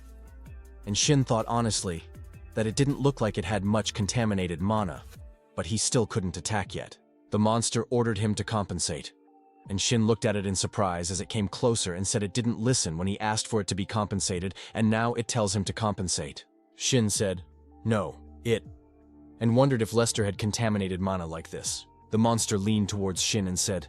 And Shin thought honestly that it didn't look like it had much contaminated mana, but he still couldn't attack yet. The monster ordered him to compensate, and Shin looked at it in surprise as it came closer and said it didn't listen when he asked for it to be compensated, and now it tells him to compensate. Shin said, "No, it," and wondered if Lester had contaminated mana like this. The monster leaned towards Shin and said,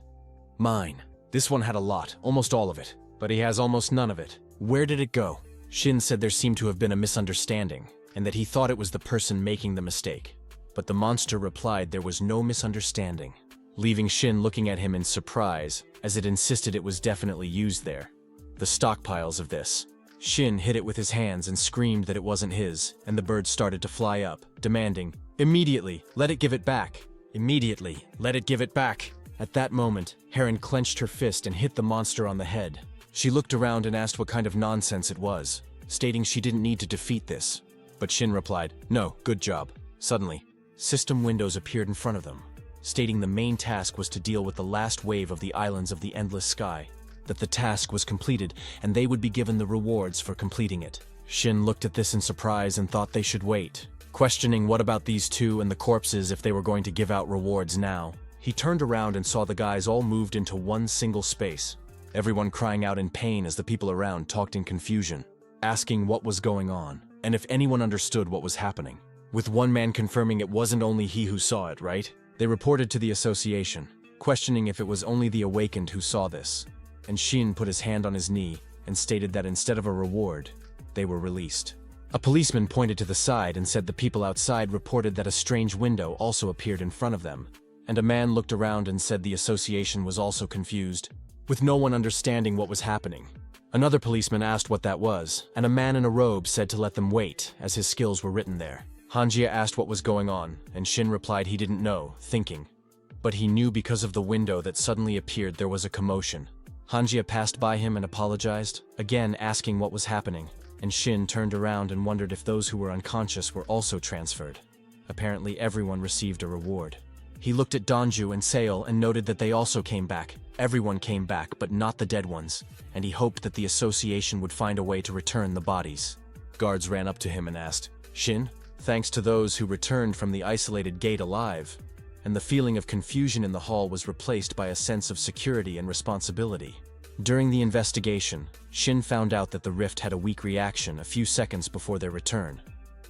"Mine. This one had a lot, almost all of it, but he has almost none of it. Where did it go?" Shin said there seemed to have been a misunderstanding, and that he thought it was the person making the mistake. But the monster replied there was no misunderstanding, leaving Shin looking at him in surprise as it insisted it was definitely used there. The stockpiles of this. Shin hit it with his hands and screamed that it wasn't his, and the bird started to fly up, demanding, "Immediately, let it give it back. Immediately, let it give it back." At that moment, Heron clenched her fist and hit the monster on the head. She looked around and asked what kind of nonsense it was, stating she didn't need to defeat this. But Shin replied, "No, good job." Suddenly, system windows appeared in front of them, stating the main task was to deal with the last wave of the islands of the endless sky, that the task was completed and they would be given the rewards for completing it. Shin looked at this in surprise and thought they should wait, questioning what about these two and the corpses if they were going to give out rewards now. He turned around and saw the guys all moved into one single space, everyone crying out in pain as the people around talked in confusion, asking what was going on and if anyone understood what was happening. With one man confirming it wasn't only he who saw it, right? They reported to the association, questioning if it was only the awakened who saw this, and Shin put his hand on his knee and stated that instead of a reward, they were released. A policeman pointed to the side and said the people outside reported that a strange window also appeared in front of them, and a man looked around and said the association was also confused, with no one understanding what was happening. Another policeman asked what that was, and a man in a robe said to let them wait, as his skills were written there. Hanjia asked what was going on, and Shin replied he didn't know, thinking. But he knew because of the window that suddenly appeared there was a commotion. Hanjia passed by him and apologized, again asking what was happening, and Shin turned around and wondered if those who were unconscious were also transferred. Apparently everyone received a reward. He looked at Donju and Sail and noted that they also came back. Everyone came back, but not the dead ones, and he hoped that the association would find a way to return the bodies. Guards ran up to him and asked, "Shin, thanks to those who returned from the isolated gate alive," and the feeling of confusion in the hall was replaced by a sense of security and responsibility. During the investigation, Shin found out that the rift had a weak reaction a few seconds before their return,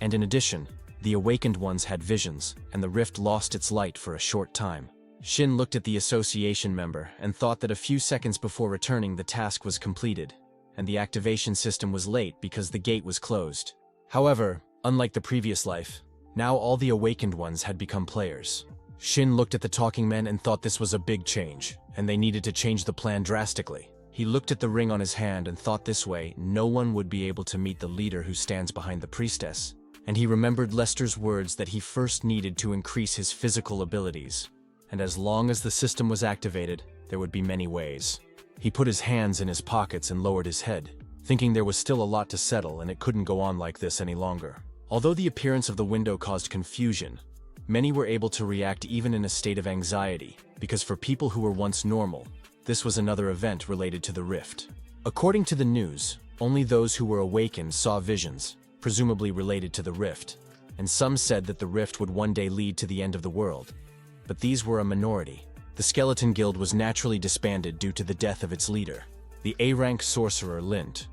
and in addition, the awakened ones had visions, and the rift lost its light for a short time. Shin looked at the association member and thought that a few seconds before returning the task was completed, and the activation system was late because the gate was closed. However, unlike the previous life, now all the awakened ones had become players. Shin looked at the talking men and thought this was a big change, and they needed to change the plan drastically. He looked at the ring on his hand and thought this way no one would be able to meet the leader who stands behind the priestess, and he remembered Lester's words that he first needed to increase his physical abilities, and as long as the system was activated, there would be many ways. He put his hands in his pockets and lowered his head, thinking there was still a lot to settle and it couldn't go on like this any longer. Although the appearance of the window caused confusion, many were able to react even in a state of anxiety, because for people who were once normal, this was another event related to the rift. According to the news, only those who were awakened saw visions, presumably related to the rift, and some said that the rift would one day lead to the end of the world. But these were a minority. The Skeleton Guild was naturally disbanded due to the death of its leader, the A-rank sorcerer Lint,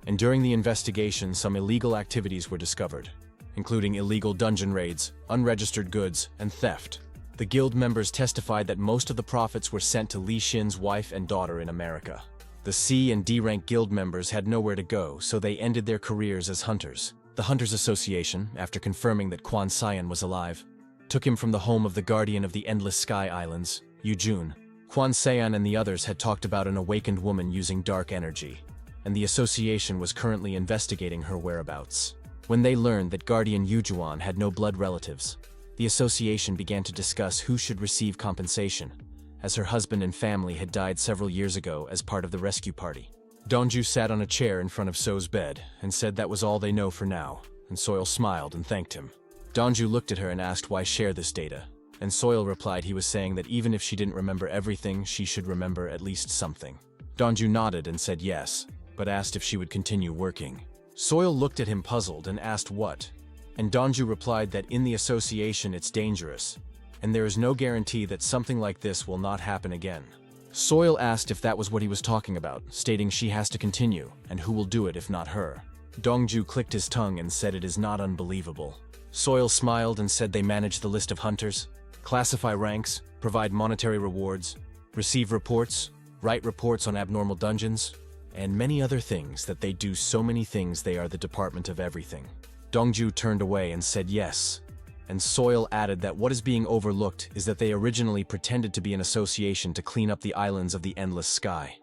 and during the investigation some illegal activities were discovered, including illegal dungeon raids, unregistered goods, and theft. The guild members testified that most of the profits were sent to Li Xin's wife and daughter in America. The C and D rank guild members had nowhere to go, so they ended their careers as hunters. The Hunters Association, after confirming that Quan Xian was alive, took him from the home of the Guardian of the Endless Sky Islands, Yujun. Quan Xian and the others had talked about an awakened woman using dark energy, and the association was currently investigating her whereabouts. When they learned that Guardian Yujuan had no blood relatives, the association began to discuss who should receive compensation, as her husband and family had died several years ago as part of the rescue party. Donju sat on a chair in front of So's bed and said that was all they know for now, and Soil smiled and thanked him. Donju looked at her and asked why share this data, and Soil replied he was saying that even if she didn't remember everything, she should remember at least something. Donju nodded and said yes, but asked if she would continue working. Soil looked at him puzzled and asked what, and Donju replied that in the association it's dangerous, and there is no guarantee that something like this will not happen again. Soil asked if that was what he was talking about, stating she has to continue, and who will do it if not her. Dongju clicked his tongue and said it is not unbelievable. Soil smiled and said they manage the list of hunters, classify ranks, provide monetary rewards, receive reports, write reports on abnormal dungeons, and many other things that they do so many things they are the department of everything. Dongju turned away and said yes, and Soil added that what is being overlooked is that they originally pretended to be an association to clean up the islands of the Endless Sky.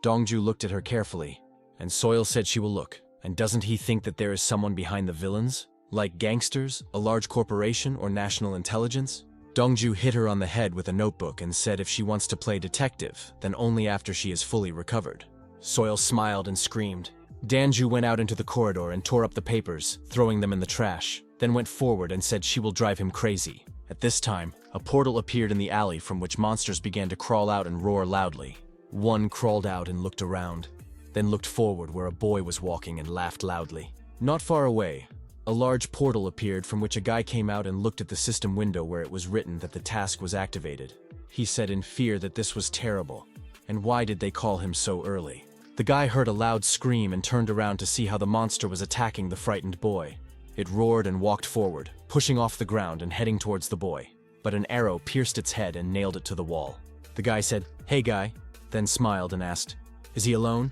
Dongju looked at her carefully, and Soil said she will look, and doesn't he think that there is someone behind the villains? Like gangsters, a large corporation, or national intelligence? Dongju hit her on the head with a notebook and said if she wants to play detective, then only after she is fully recovered. Soil smiled and screamed. Danju went out into the corridor and tore up the papers, throwing them in the trash, then went forward and said she will drive him crazy. At this time, a portal appeared in the alley from which monsters began to crawl out and roar loudly. One crawled out and looked around, then looked forward where a boy was walking and laughed loudly. Not far away, a large portal appeared from which a guy came out and looked at the system window where it was written that the task was activated. He said in fear that this was terrible, and why did they call him so early? The guy heard a loud scream and turned around to see how the monster was attacking the frightened boy. It roared and walked forward, pushing off the ground and heading towards the boy, but an arrow pierced its head and nailed it to the wall. The guy said, "Hey guy," then smiled and asked, "Is he alone?"